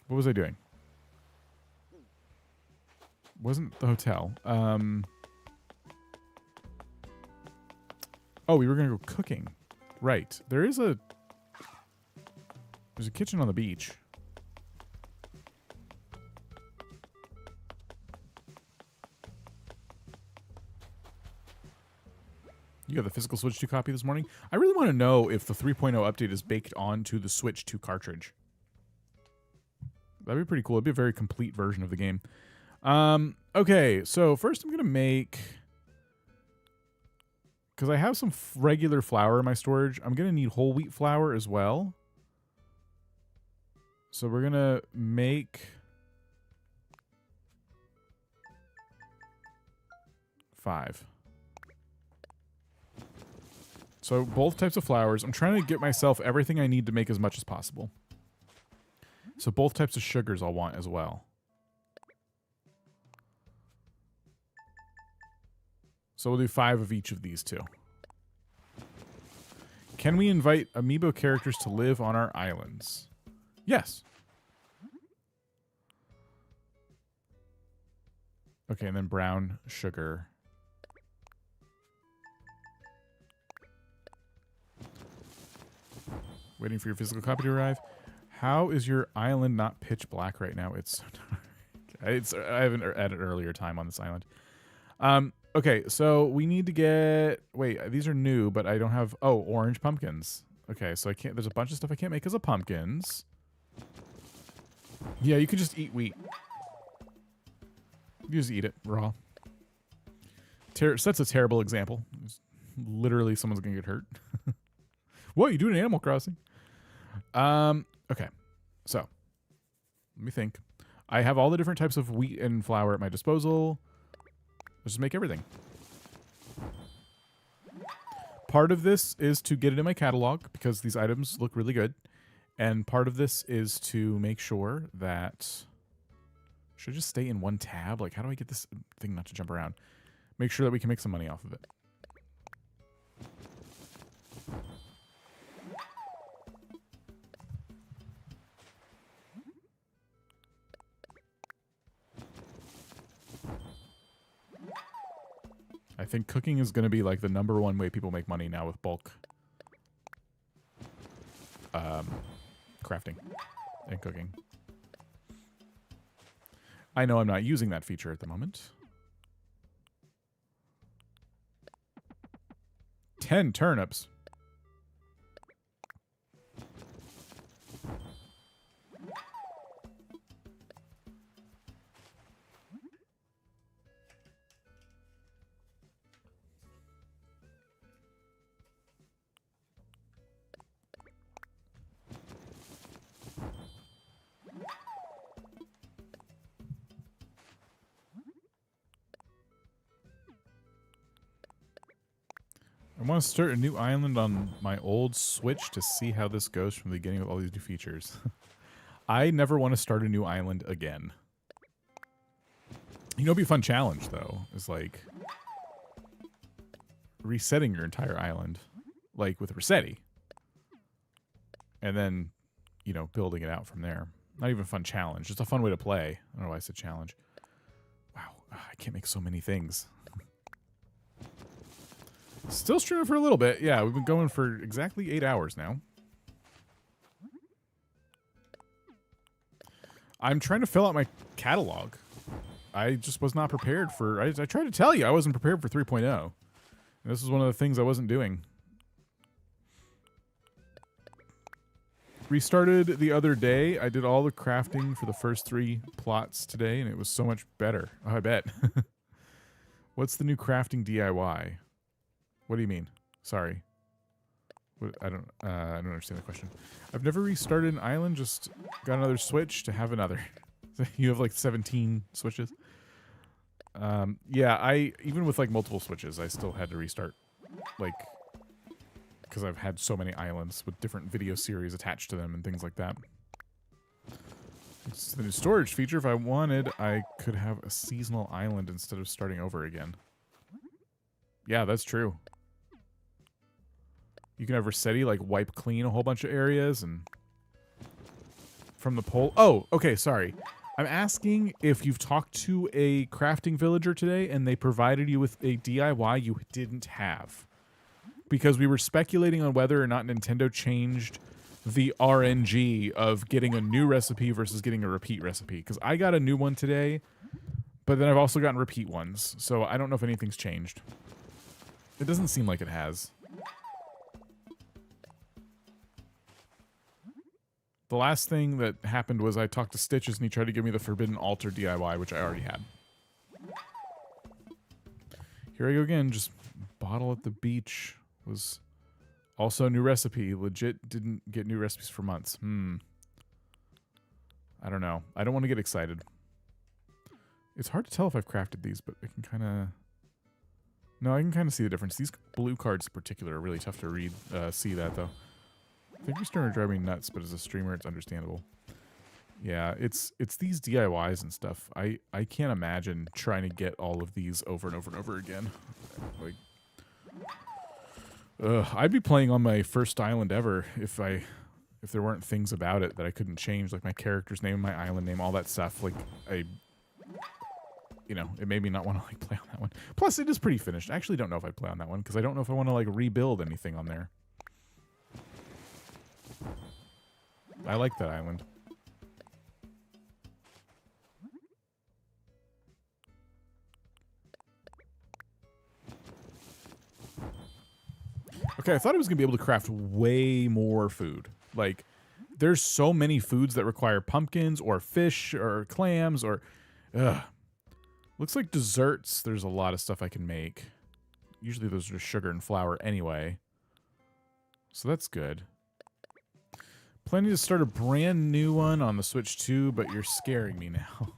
What was I doing? Wasn't the hotel. Oh, we were gonna go cooking. Right. There's a kitchen on the beach. You got the physical Switch 2 copy this morning? I really want to know if the 3.0 update is baked onto the Switch 2 cartridge. That'd be pretty cool. It'd be a very complete version of the game. Okay, so first I'm going to make... Because I have some regular flour in my storage, I'm going to need whole wheat flour as well. So we're going to make... 5. So both types of flours. I'm trying to get myself everything I need to make as much as possible. So both types of sugars I'll want as well. So we'll do 5 of each of these two. Can we invite amiibo characters to live on our islands? Yes. Okay, and then brown sugar. Waiting for your physical copy to arrive. How is your island not pitch black right now? It's so dark. I have an earlier time on this island. Okay, so we need to get... Wait, these are new, but I don't have... Oh, orange pumpkins. Okay, so I can't... There's a bunch of stuff I can't make as a pumpkins. Yeah, you could just eat wheat. You just eat it raw. That's a terrible example. Literally, someone's gonna get hurt. What, you doing Animal Crossing? Okay, so let me think. I have all the different types of wheat and flour at my disposal. Let's just make everything. Part of this is to get it in my catalog because these items look really good. And part of this is to make sure that... Should I just stay in one tab? Like, how do I get this thing not to jump around? Make sure that we can make some money off of it. I think cooking is going to be like the #1 way people make money now with bulk crafting and cooking. I know I'm not using that feature at the moment. 10 turnips. I want to start a new island on my old Switch to see how this goes from the beginning with all these new features. I never want to start a new island again. You know, it'd be a fun challenge, though, is like resetting your entire island, like with Resetti. And then, you know, building it out from there. Not even a fun challenge, just a fun way to play. I don't know why I said challenge. Wow, I can't make so many things. Still streaming for a little bit. Yeah, we've been going for exactly 8 hours now. I'm trying to fill out my catalog. I just was not prepared for... I tried to tell you I wasn't prepared for 3.0. And this is one of the things I wasn't doing. Restarted the other day. I did all the crafting for the first 3 plots today, and it was so much better. Oh, I bet. What's the new crafting DIY? What do you mean? Sorry. What, I don't understand the question. I've never restarted an island, just got another switch to have another. You have like 17 switches? Yeah, even with like multiple switches, I still had to restart. Like, because I've had so many islands with different video series attached to them and things like that. It's the new storage feature. If I wanted, I could have a seasonal island instead of starting over again. Yeah, that's true. You can have Resetti, like, wipe clean a whole bunch of areas and... From the poll... Oh, okay, sorry. I'm asking if you've talked to a crafting villager today and they provided you with a DIY you didn't have. Because we were speculating on whether or not Nintendo changed the RNG of getting a new recipe versus getting a repeat recipe. Because I got a new one today, but then I've also gotten repeat ones. So I don't know if anything's changed. It doesn't seem like it has. The last thing that happened was I talked to Stitches and he tried to give me the Forbidden Altar DIY, which I already had. Here I go again, just bottle at the beach was also a new recipe. Legit didn't get new recipes for months. I don't know. I don't want to get excited. It's hard to tell if I've crafted these, but I can kind of... No, I can kind of see the difference. These blue cards in particular are really tough to read, see that though. I think you're starting to drive me nuts, but as a streamer, it's understandable. Yeah, it's these DIYs and stuff. I can't imagine trying to get all of these over and over and over again. Like, I'd be playing on my first island ever if there weren't things about it that I couldn't change, like my character's name, my island name, all that stuff. Like, you know, it made me not want to like play on that one. Plus, it is pretty finished. I actually don't know if I'd play on that one because I don't know if I want to like rebuild anything on there. I like that island. Okay, I thought I was going to be able to craft way more food. Like, there's so many foods that require pumpkins or fish or clams or... Looks like desserts, there's a lot of stuff I can make. Usually those are just sugar and flour anyway. So that's good. Planning to start a brand new one on the Switch 2, but you're scaring me now.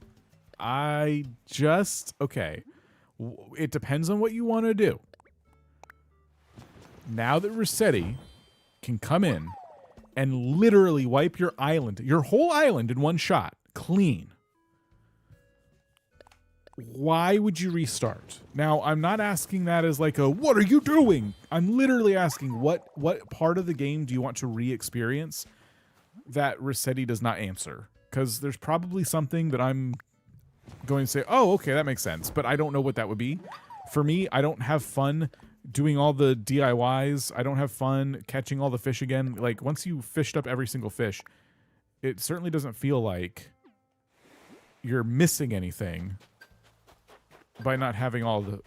Okay. It depends on what you want to do. Now that Resetti can come in and literally wipe your island, your whole island in one shot, clean. Why would you restart? Now, I'm not asking that as like a, what are you doing? I'm literally asking what part of the game do you want to re-experience that Resetti does not answer? Because there's probably something that I'm going to say, oh, okay, that makes sense. But I don't know what that would be. For me, I don't have fun doing all the DIYs. I don't have fun catching all the fish again. Like, once you fished up every single fish, it certainly doesn't feel like you're missing anything by not having all the...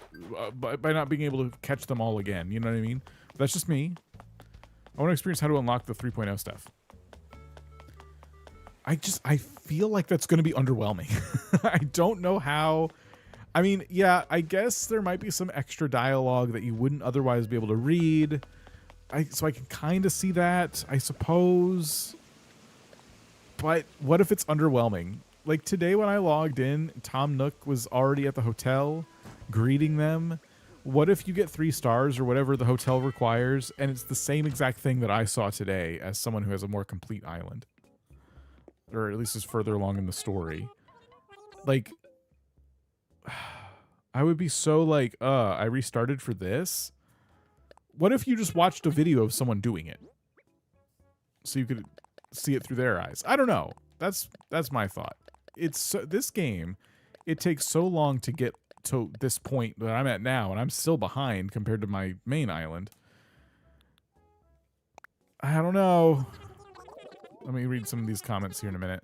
by not being able to catch them all again. You know what I mean? That's just me. I want to experience how to unlock the 3.0 stuff. I feel like that's going to be underwhelming. I don't know how... I mean, yeah, I guess there might be some extra dialogue that you wouldn't otherwise be able to read. So I can kind of see that, I suppose. But what if it's underwhelming? Like today when I logged in, Tom Nook was already at the hotel greeting them. What if you get 3 stars or whatever the hotel requires, and it's the same exact thing that I saw today as someone who has a more complete island? Or at least is further along in the story. Like... I would be so like, I restarted for this. What if you just watched a video of someone doing it? So you could see it through their eyes. I don't know. That's my thought. It's this game, it takes so long to get to this point that I'm at now, and I'm still behind compared to my main island. I don't know. Let me read some of these comments here in a minute.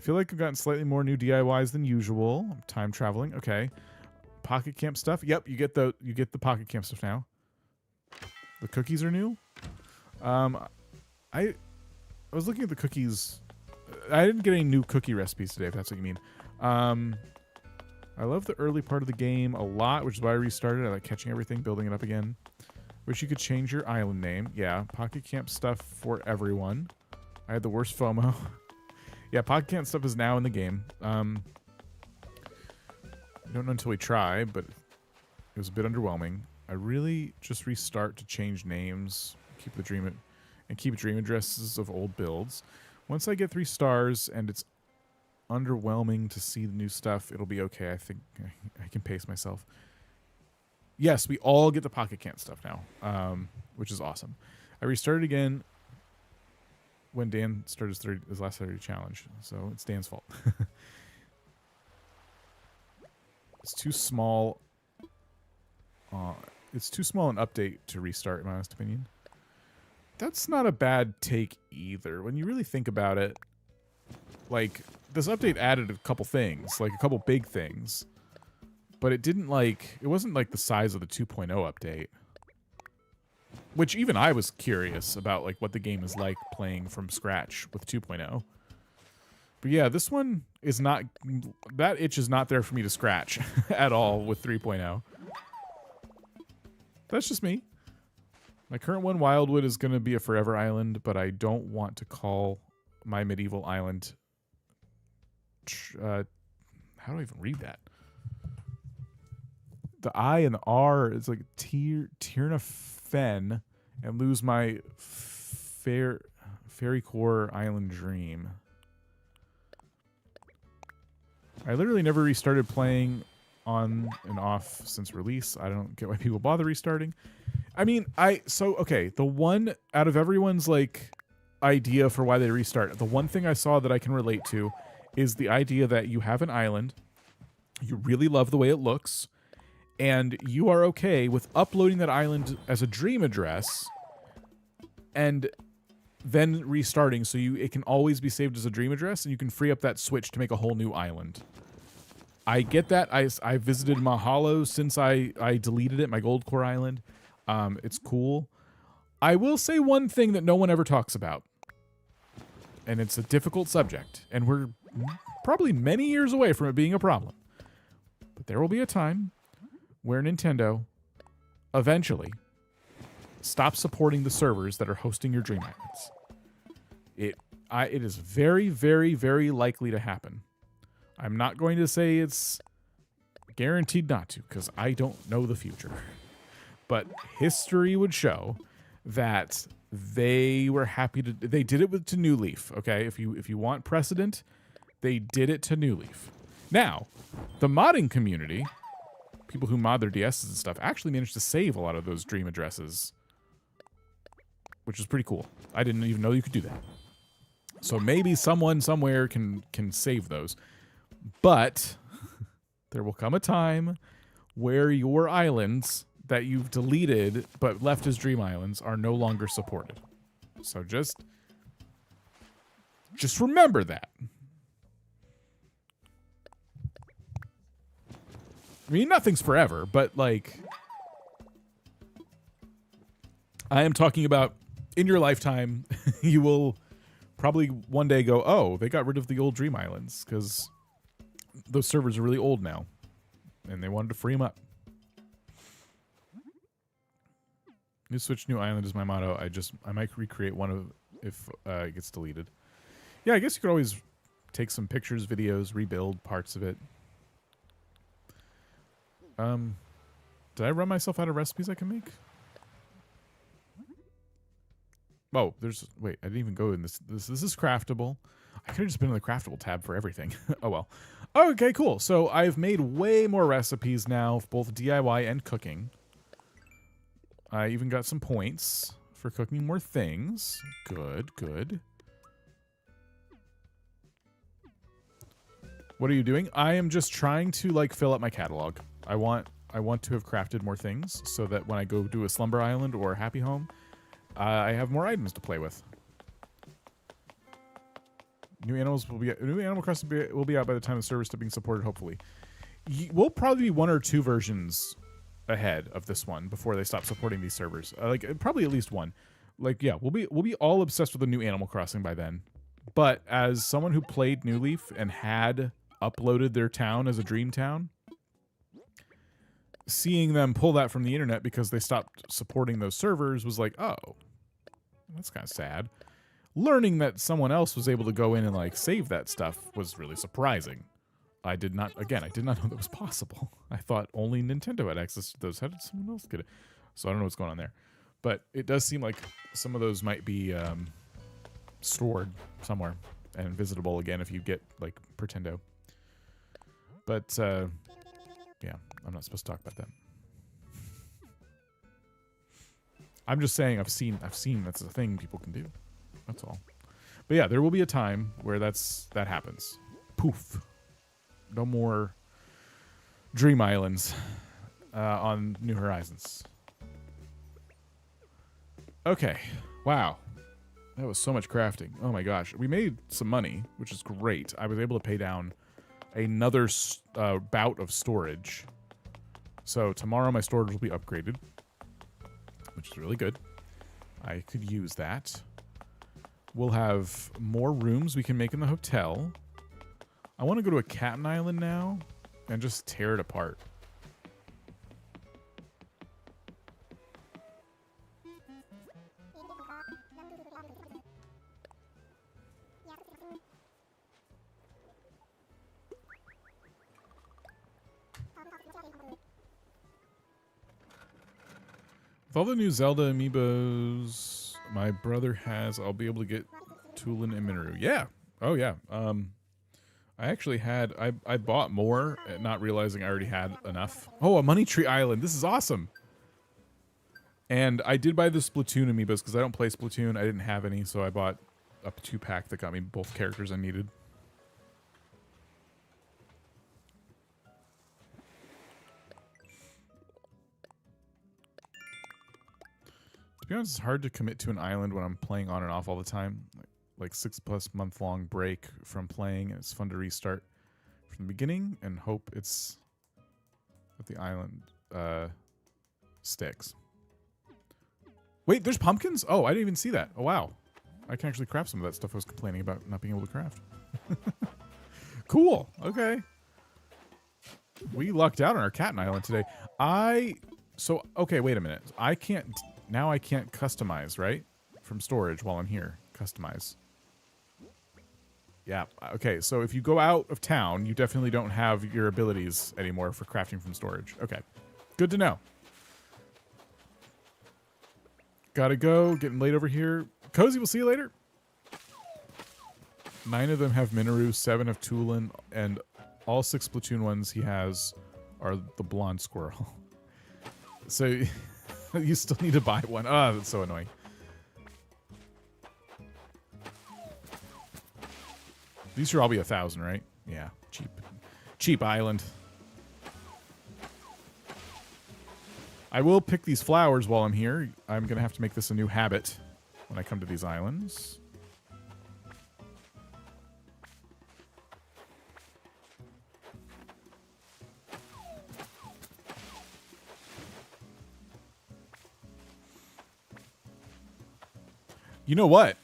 feel like I've gotten slightly more new DIYs than usual. I'm time traveling. Okay. Pocket camp stuff. Yep, you get the pocket camp stuff now. The cookies are new. I was looking at the cookies. I didn't get any new cookie recipes today, if that's what you mean. I love the early part of the game a lot, which is why I restarted. I like catching everything, building it up again. Wish you could change your island name. Yeah, pocket camp stuff for everyone. I had the worst FOMO. Yeah, pocket camp stuff is now in the game. I don't know until we try, but it was a bit underwhelming. I really just restart to change names, keep dream addresses of old builds. Once I get 3 stars and it's underwhelming to see the new stuff, it'll be okay. I think I can pace myself. Yes, we all get the pocket camp stuff now, which is awesome. I restarted again when Dan started his last 30 challenge, so it's Dan's fault. It's too small. It's too small an update to restart, in my honest opinion. That's not a bad take either. When you really think about it, like, this update added a couple things, like a couple big things, but it wasn't like the size of the 2.0 update, which even I was curious about, like, what the game is like playing from scratch with 2.0. But yeah, this one is not, that itch is not there for me to scratch at all with 3.0. That's just me. My current one, Wildwood, is going to be a forever island, but I don't want to call my medieval island... how do I even read that? The I and the R is like Tierna Fen, and lose my Fairy Core Island Dream. I literally never restarted playing on and off since release. I don't get why people bother restarting. I mean, okay, the one out of everyone's like idea for why they restart, the one thing I saw that I can relate to is the idea that you have an island, you really love the way it looks, and you are okay with uploading that island as a dream address and then restarting so it can always be saved as a dream address, and you can free up that switch to make a whole new island. I get that. I visited Mahalo since I deleted it, my Gold Core Island. It's cool. I will say one thing that no one ever talks about, and it's a difficult subject, and we're probably many years away from it being a problem. But there will be a time where Nintendo eventually stops supporting the servers that are hosting your Dream Islands. It is very, very, very likely to happen. I'm not going to say it's guaranteed not to, because I don't know the future. But history would show that they were happy to... They did it to New Leaf, okay? If you want precedent, they did it to New Leaf. Now, the modding community, people who mod their DSs and stuff, actually managed to save a lot of those dream addresses, which is pretty cool. I didn't even know you could do that. So maybe someone somewhere can save those. But there will come a time where your islands that you've deleted but left as dream islands are no longer supported. So just remember that. I mean, nothing's forever, but like, I am talking about in your lifetime, you will probably one day go, oh, they got rid of the old dream islands because those servers are really old now and they wanted to free them up. New Switch, new island is my motto. I might recreate one if it gets deleted. Yeah, I guess you could always take some pictures, videos, rebuild parts of it. Did I run myself out of recipes I can make? Oh, wait, I didn't even go in this. This is craftable. I could have just been in the craftable tab for everything. Oh, well. Okay, cool. So I've made way more recipes now, both DIY and cooking. I even got some points for cooking more things. Good, good. What are you doing? I am just trying to like fill up my catalog. I want to have crafted more things so that when I go do a Slumber Island or a Happy Home, I have more items to play with. New Animal Crossing will be out by the time the server's still being supported. Hopefully, we'll probably be 1 or 2 versions ahead of this one before they stop supporting these servers. Like probably at least 1. Like yeah, we'll be all obsessed with the new Animal Crossing by then. But as someone who played New Leaf and had uploaded their town as a dream town, seeing them pull that from the internet because they stopped supporting those servers was like, oh, that's kind of sad. Learning that someone else was able to go in and like save that stuff was really surprising. I did not know that was possible. I thought only Nintendo had access to those. How did someone else get it? So I don't know what's going on there. But it does seem like some of those might be stored somewhere and visitable again if you get like Pretendo. But yeah, I'm not supposed to talk about that. I'm just saying I've seen that's a thing people can do. That's all. But yeah, there will be a time where that happens. Poof. No more Dream Islands on New Horizons. Okay. Wow. That was so much crafting. Oh my gosh. We made some money, which is great. I was able to pay down another bout of storage. So tomorrow my storage will be upgraded, which is really good. I could use that. We'll have more rooms we can make in the hotel. I want to go to a Cat Island now and just tear it apart. With all the new Zelda amiibos my brother has, I'll be able to get Tulin and Minoru. Yeah. Oh, yeah. I actually had... I bought more, not realizing I already had enough. Oh, a Money Tree Island. This is awesome. And I did buy the Splatoon amiibos because I don't play Splatoon. I didn't have any, so I bought a 2-pack that got me both characters I needed. To be honest, it's hard to commit to an island when I'm playing on and off all the time. Like 6+ month long break from playing, and it's fun to restart from the beginning and hope it's that the island sticks. Wait, there's pumpkins? Oh, I didn't even see that. Oh, wow. I can actually craft some of that stuff I was complaining about not being able to craft. Cool. Okay. We lucked out on our Cat Island today. Okay, wait a minute. Now I can't customize, right? From storage while I'm here. Customize. Yeah, okay, so if you go out of town, you definitely don't have your abilities anymore for crafting from storage. Okay, good to know. Gotta go, getting late over here. Cozy, we'll see you later. 9 of them have Minoru, 7 have Tulin, and all 6 Splatoon ones he has are the blonde squirrel. So... you still need to buy one. Oh, that's so annoying. These should all be 1,000, right? Yeah, cheap. Cheap island. I will pick these flowers while I'm here. I'm going to have to make this a new habit when I come to these islands. You know what?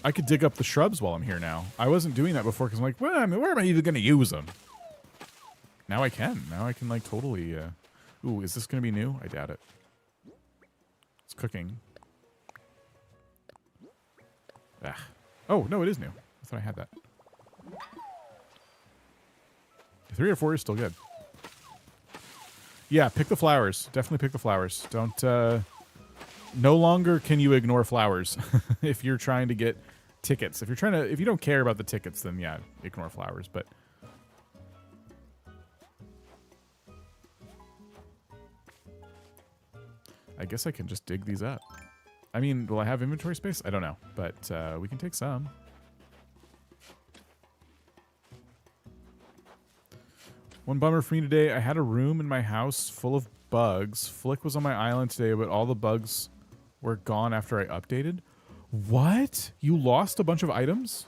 I could dig up the shrubs while I'm here now. I wasn't doing that before because I'm like, well, where am I even going to use them? Now I can. Now I can like totally... Ooh, is this going to be new? I doubt it. It's cooking. Ah. Oh, no, it is new. I thought I had that. 3 or 4 is still good. Yeah, pick the flowers. Definitely pick the flowers. Don't... No longer can you ignore flowers if you're trying to get tickets. If you don't care about the tickets, then yeah, ignore flowers. But I guess I can just dig these up. I mean, will I have inventory space? I don't know, but we can take some. One bummer for me today, I had a room in my house full of bugs. Flick was on my island today, but all the bugs were gone after I updated. What? You lost a bunch of items?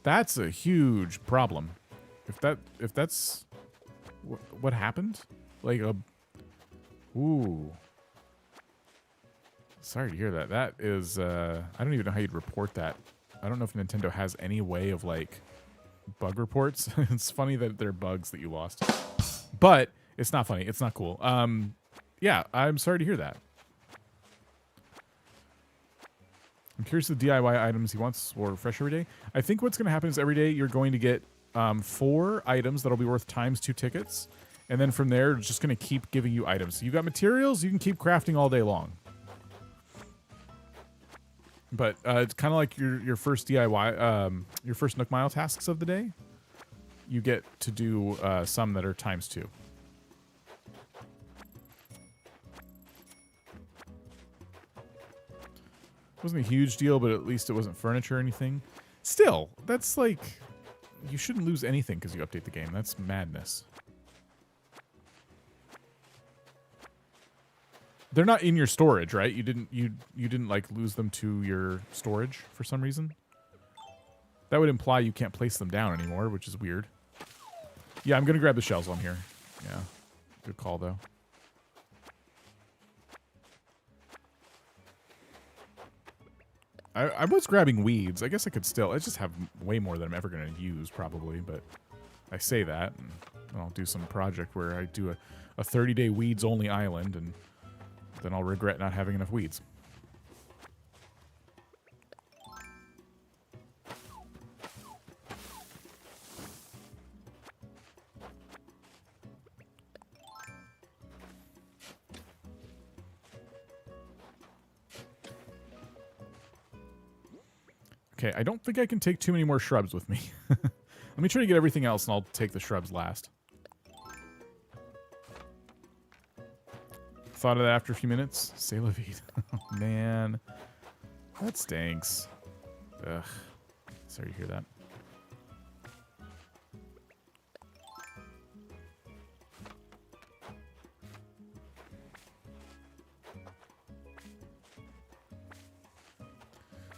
That's a huge problem. If that's what happened, like a ooh. Sorry to hear that. That is I don't even know how you'd report that. I don't know if Nintendo has any way of like bug reports. It's funny that they're bugs that you lost, but it's not funny. It's not cool. Yeah, I'm sorry to hear that. I'm curious the DIY items he wants or refresh every day. I think what's going to happen is every day you're going to get 4 items that'll be worth times 2 tickets. And then from there, it's just going to keep giving you items. So you got materials, you can keep crafting all day long. But it's kind of like your first DIY, your first Nook Mile tasks of the day. You get to do some that are times 2. Wasn't a huge deal, but at least it wasn't furniture or anything. Still, that's like, you shouldn't lose anything because you update the game. That's madness. They're not in your storage, right? You didn't like lose them to your storage for some reason. That would imply you can't place them down anymore, which is weird. Yeah, I'm gonna grab the shells while I'm here. Yeah, good call though. I was grabbing weeds. I guess I could still. I just have way more than I'm ever going to use, probably. But I say that, and I'll do some project where I do a 30-day weeds-only island, and then I'll regret not having enough weeds. Okay, I don't think I can take too many more shrubs with me. Let me try to get everything else, and I'll take the shrubs last. Thought of that after a few minutes. C'est la vie. Oh, man. That stinks. Ugh. Sorry to hear that.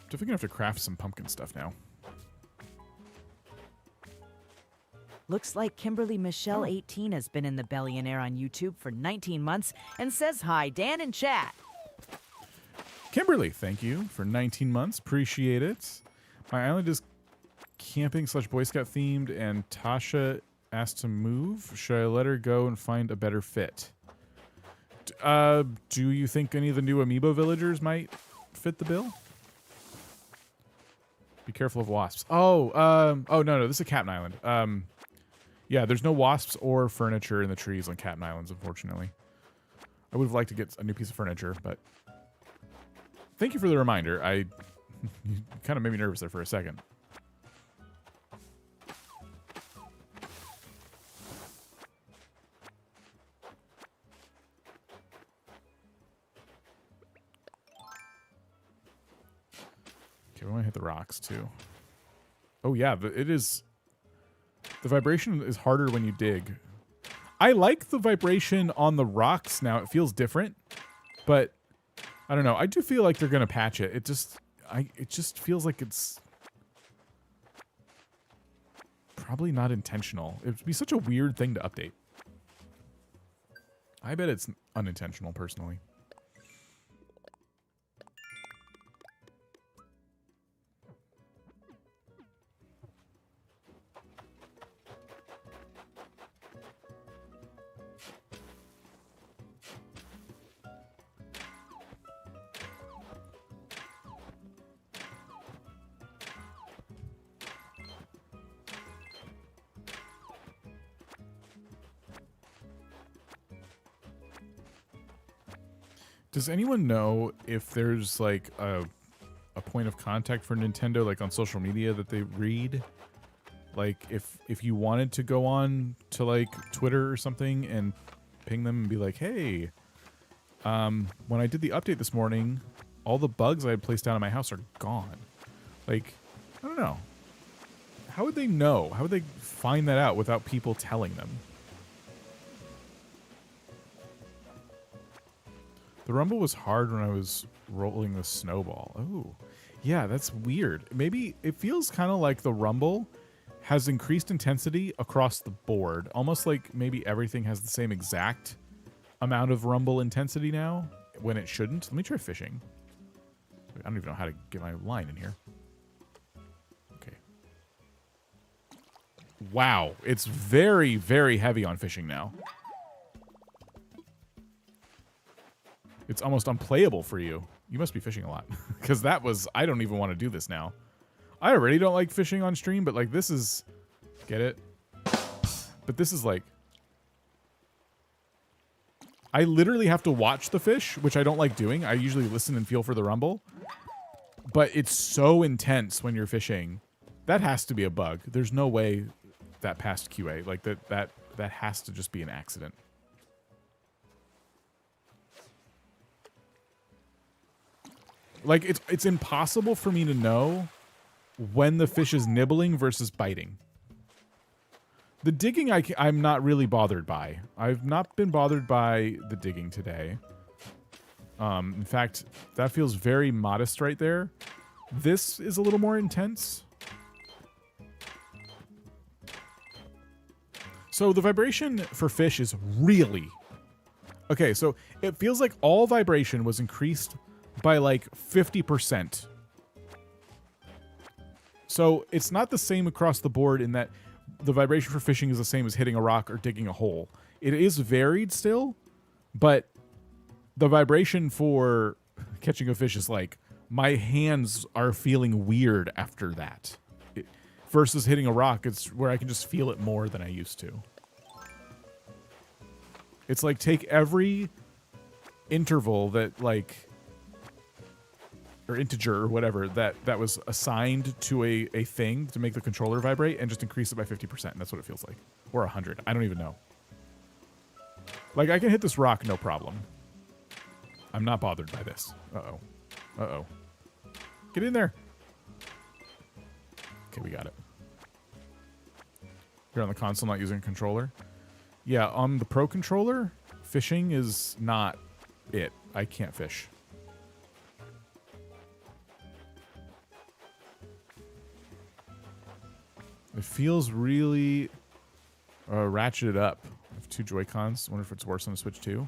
Definitely gonna have to craft some pumpkin stuff now. Looks like Kimberly Michelle 18 has been in the Billionaire on YouTube for 19 months and says hi, Dan and chat. Kimberly, thank you for 19 months. Appreciate it. My island is camping / Boy Scout themed, and Tasha asked to move. Should I let her go and find a better fit? Do you think any of the new amiibo villagers might fit the bill? Be careful of wasps. Oh, no, this is a Captain Island. Yeah, there's no wasps or furniture in the trees on Captain Islands, unfortunately. I would have liked to get a new piece of furniture, but thank you for the reminder. You kind of made me nervous there for a second. Okay, we want to hit the rocks too. Oh yeah, it is. The vibration is harder when you dig. I like the vibration on the rocks now. It feels different, but I don't know. I do feel like they're gonna patch it. It just feels like it's probably not intentional. It'd be such a weird thing to update. I bet it's unintentional, personally. Does anyone know if there's like a point of contact for Nintendo, like on social media, that they read? Like if you wanted to go on to like Twitter or something and ping them and be like, hey, when I did the update this morning, all the bugs I had placed down in my house are gone. Like, I don't know. How would they know? How would they find that out without people telling them? The rumble was hard when I was rolling the snowball. Oh, Yeah, that's weird. Maybe it feels kind of like the rumble has increased intensity across the board. Almost like maybe everything has the same exact amount of rumble intensity now when it shouldn't. Let me try fishing. I don't even know how to get my line in here. Okay. Wow, it's very, very heavy on fishing now. It's almost unplayable for you. You must be fishing a lot. Because that was... I don't even want to do this now. I already don't like fishing on stream, but like this is... Get it? But this is like... I literally have to watch the fish, which I don't like doing. I usually listen and feel for the rumble. But it's so intense when you're fishing. That has to be a bug. There's no way that passed QA. Like that has to just be an accident. Like it's impossible for me to know when the fish is nibbling versus biting. The digging I'm not really bothered by. I've not been bothered by the digging today. In fact, that feels very modest right there. This is a little more intense. So the vibration for fish is really... Okay, so it feels like all vibration was increased by like 50%. So it's not the same across the board in that the vibration for fishing is the same as hitting a rock or digging a hole. It is varied still, but the vibration for catching a fish is like, my hands are feeling weird after that. Versus hitting a rock, it's where I can just feel it more than I used to. It's like take every interval that like, or integer or whatever, that was assigned to a thing to make the controller vibrate and just increase it by 50%. That's what it feels like. Or 100. I don't even know. Like, I can hit this rock, no problem. I'm not bothered by this. Uh-oh. Uh-oh. Get in there. Okay, we got it. You're on the console, not using a controller. Yeah, on the Pro controller, fishing is not it. I can't fish. It feels really ratcheted up. I have two Joy-Cons. I wonder if it's worse on the Switch 2.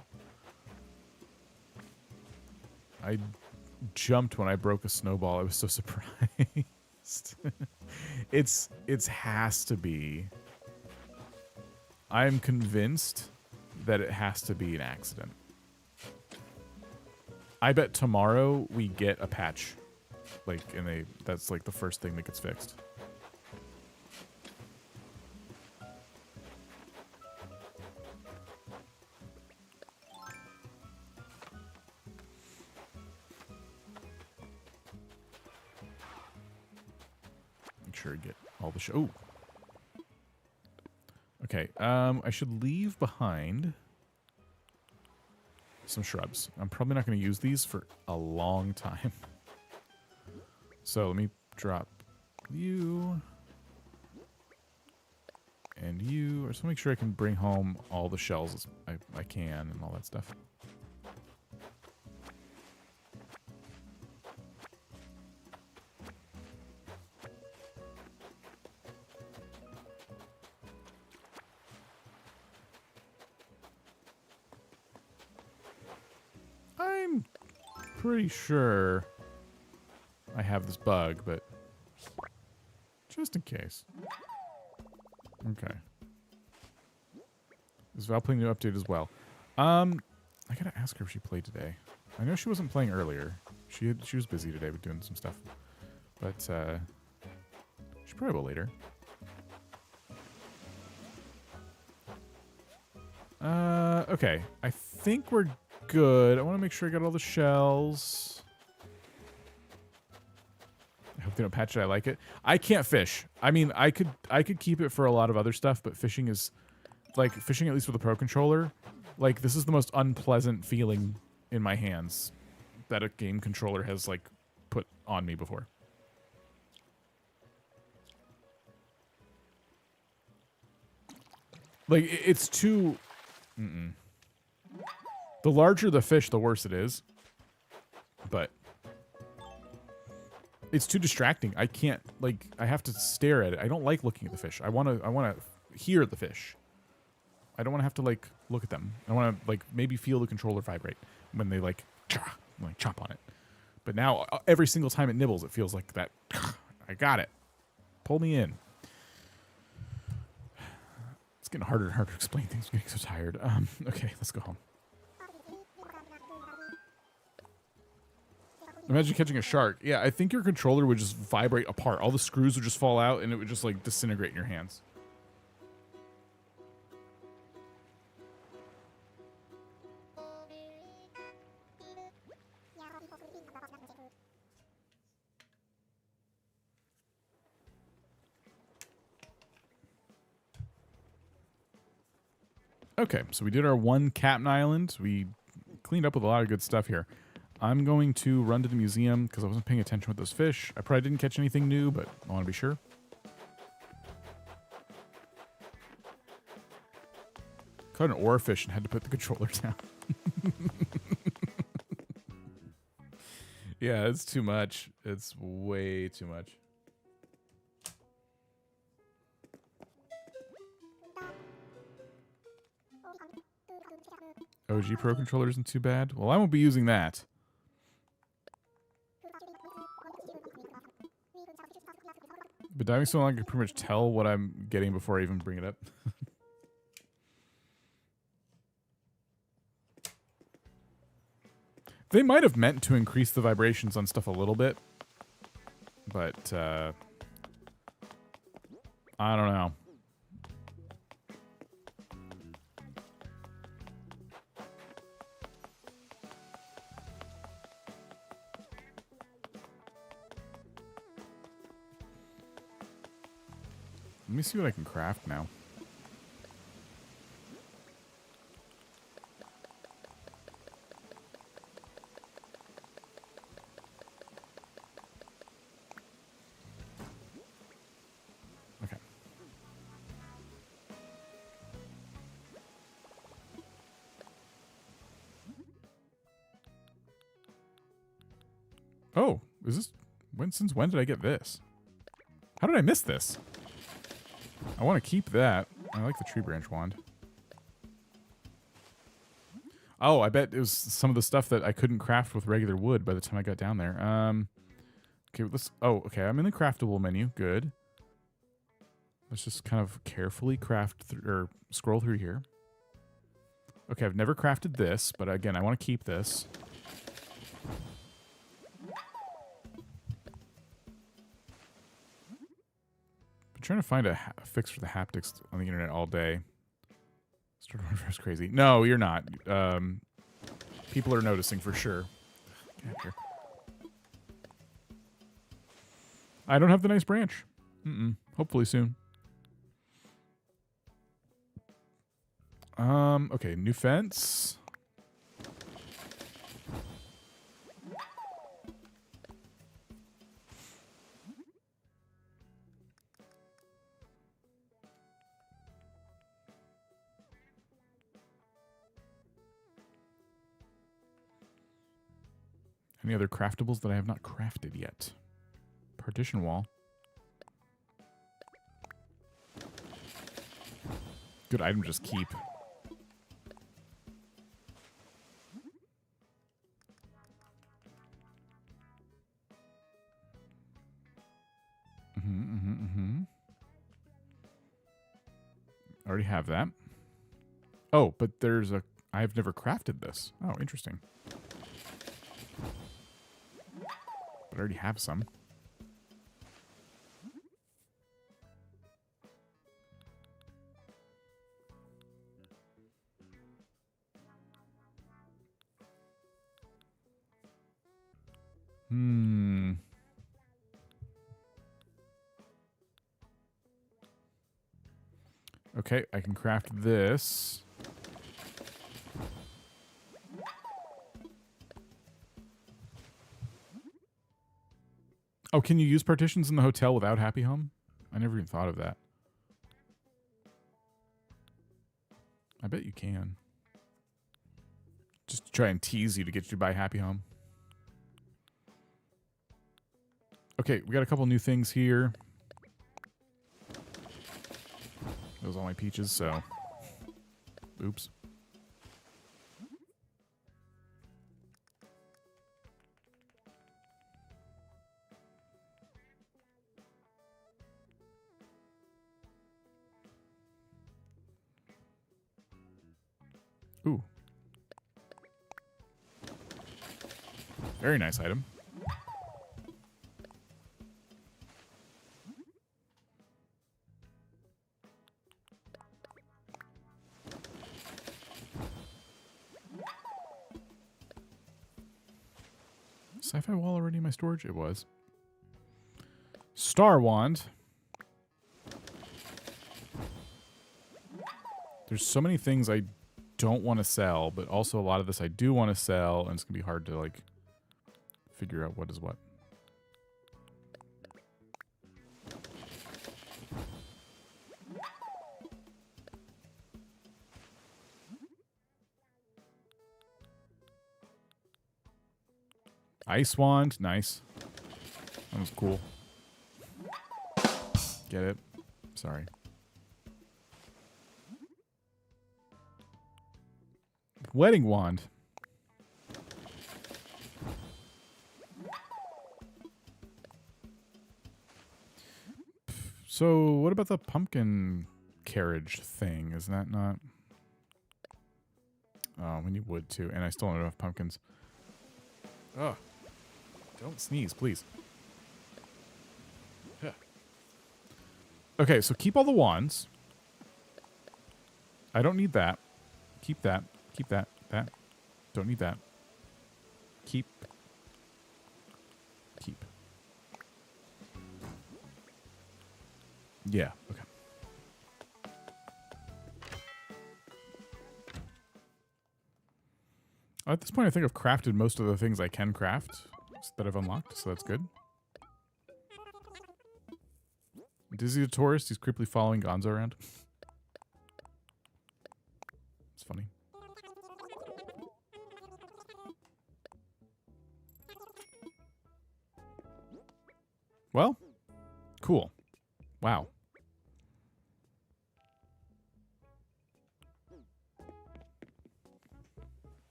I jumped when I broke a snowball. I was so surprised. It's has to be. I'm convinced that it has to be an accident. I bet tomorrow we get a patch. Like, and that's like the first thing that gets fixed. Make sure to get all the show. Okay, I should leave behind some shrubs. I'm probably not going to use these for a long time. So let me drop you and you. I just want to make sure I can bring home all the shells as I can and all that stuff. I'm pretty sure I have this bug, but just in case. Okay. Is Val playing new update as well? I gotta ask her if she played today. I know she wasn't playing earlier. She was busy today with doing some stuff, but she probably will later. Okay. I think we're good. I want to make sure I got all the shells. I hope they don't patch it. I like it. I can't fish. I mean, I could keep it for a lot of other stuff, but fishing is like fishing, at least with a Pro controller. Like, this is the most unpleasant feeling in my hands that a game controller has like put on me before. Like, it's too... The larger the fish, the worse it is. But It's too distracting. I can't, like, I have to stare at it. I don't like looking at the fish. I want to hear the fish. I don't want to have to, like, look at them. I want to, like, maybe feel the controller vibrate when they, like chomp on it. But now, every single time it nibbles, it feels like that. I got it. Pull me in. It's getting harder and harder to explain things. I'm getting so tired. Okay, let's go home. Imagine catching a shark. Yeah, I think your controller would just vibrate apart. All the screws would just fall out, and it would just, like, disintegrate in your hands. Okay, so we did our one Captain Island. We cleaned up with a lot of good stuff here. I'm going to run to the museum because I wasn't paying attention with those fish. I probably didn't catch anything new, but I want to be sure. Caught an oarfish and had to put the controller down. Yeah, it's too much. It's way too much. OG Pro controller isn't too bad. Well, I won't be using that. But diving so long, I can pretty much tell what I'm getting before I even bring it up. They might have meant to increase the vibrations on stuff a little bit. But, I don't know. Let me see what I can craft now. Okay. Oh, is this since when did I get this? How did I miss this? I want to keep that. I like the tree branch wand. Oh, I bet it was some of the stuff that I couldn't craft with regular wood by the time I got down there. Okay, let's... Oh, okay, I'm in the craftable menu. Good. Let's just kind of carefully craft or scroll through here. Okay, I've never crafted this, but again, I want to keep this. Trying to find a fix for the haptics on the internet all day. Started crazy. No, you're not. People are noticing for sure. Get out here. I don't have the nice branch. Hopefully soon. Okay, new fence. Any other craftables that I have not crafted yet? Partition wall. Good item to just keep. I already have that. Oh, but there's a... I've never crafted this. Oh, interesting. But I already have some. Okay, I can craft this. Oh, can you use partitions in the hotel without Happy Home? I never even thought of that. I bet you can. Just to try and tease you to get you to buy Happy Home. Okay, Okay, we got a couple new things here. Those are all my peaches, so... Oops. Ooh. Very nice item. Sci-fi wall already in my storage? It was. Star wand. There's so many things I don't want to sell, but also a lot of this I do want to sell, and it's gonna be hard to like figure out what is what. Ice wand, nice. That was cool. Get it? Sorry. Wedding wand. So, what about the pumpkin carriage thing? Is that not... Oh, we need wood too, and I still don't have enough pumpkins. Ugh. Don't sneeze, please. Yeah. Okay, so keep all the wands. I don't need that. Keep that. Keep that. That. Don't need that. Keep. Keep. Yeah, okay. At this point, I think I've crafted most of the things I can craft that I've unlocked, so that's good. Dizzy the tourist, he's creepily following Gonzo around. It's funny. Well, cool. Wow.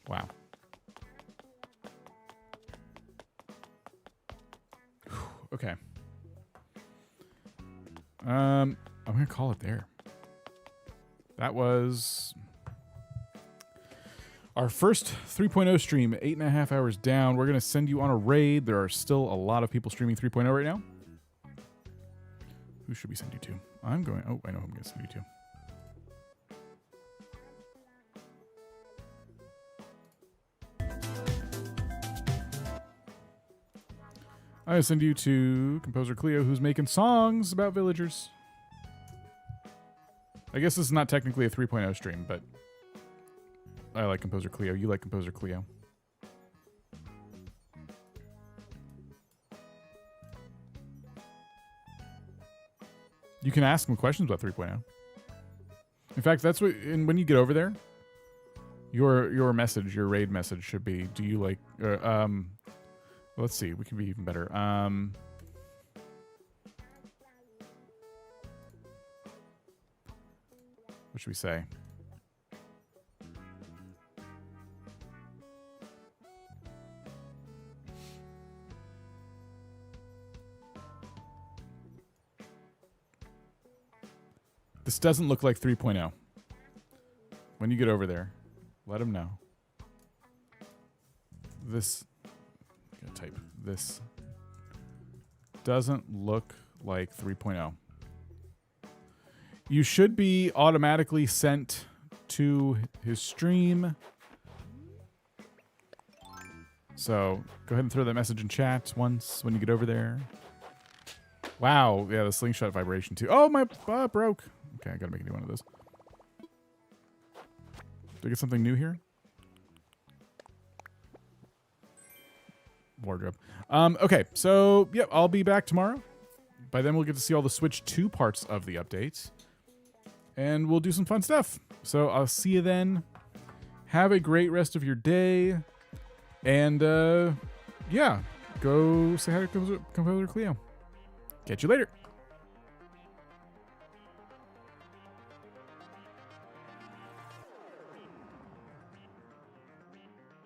Wow. Okay. I'm gonna call it there. That was our first 3.0 stream, 8.5 hours down. We're gonna send you on a raid. There are still a lot of people streaming 3.0 right now. Who should we send you to? I'm going. Oh, I know who I'm gonna send you to. I send you to composer Cleo, who's making songs about villagers. I guess this is not technically a 3.0 stream, but I like composer Cleo. You like composer Cleo. You can ask him questions about 3.0. In fact, that's what. And when you get over there, your message, your raid message should be: do you like? Let's see. We can be even better. What should we say? This doesn't look like 3.0. When you get over there, let him know. This... type. This doesn't look like 3.0. You should be automatically sent to his stream. So go ahead and throw that message in chat once when you get over there. Wow, yeah, the slingshot vibration too. Oh, my broke. Okay, I gotta make a new one of those. Do I get something new here? Wardrobe. Okay, so, yep, I'll be back tomorrow. By then, we'll get to see all the Switch 2 parts of the update. and we'll do some fun stuff. So I'll see you then. Have a great rest of your day. And yeah, go say hi to Composer Cleo. Catch you later.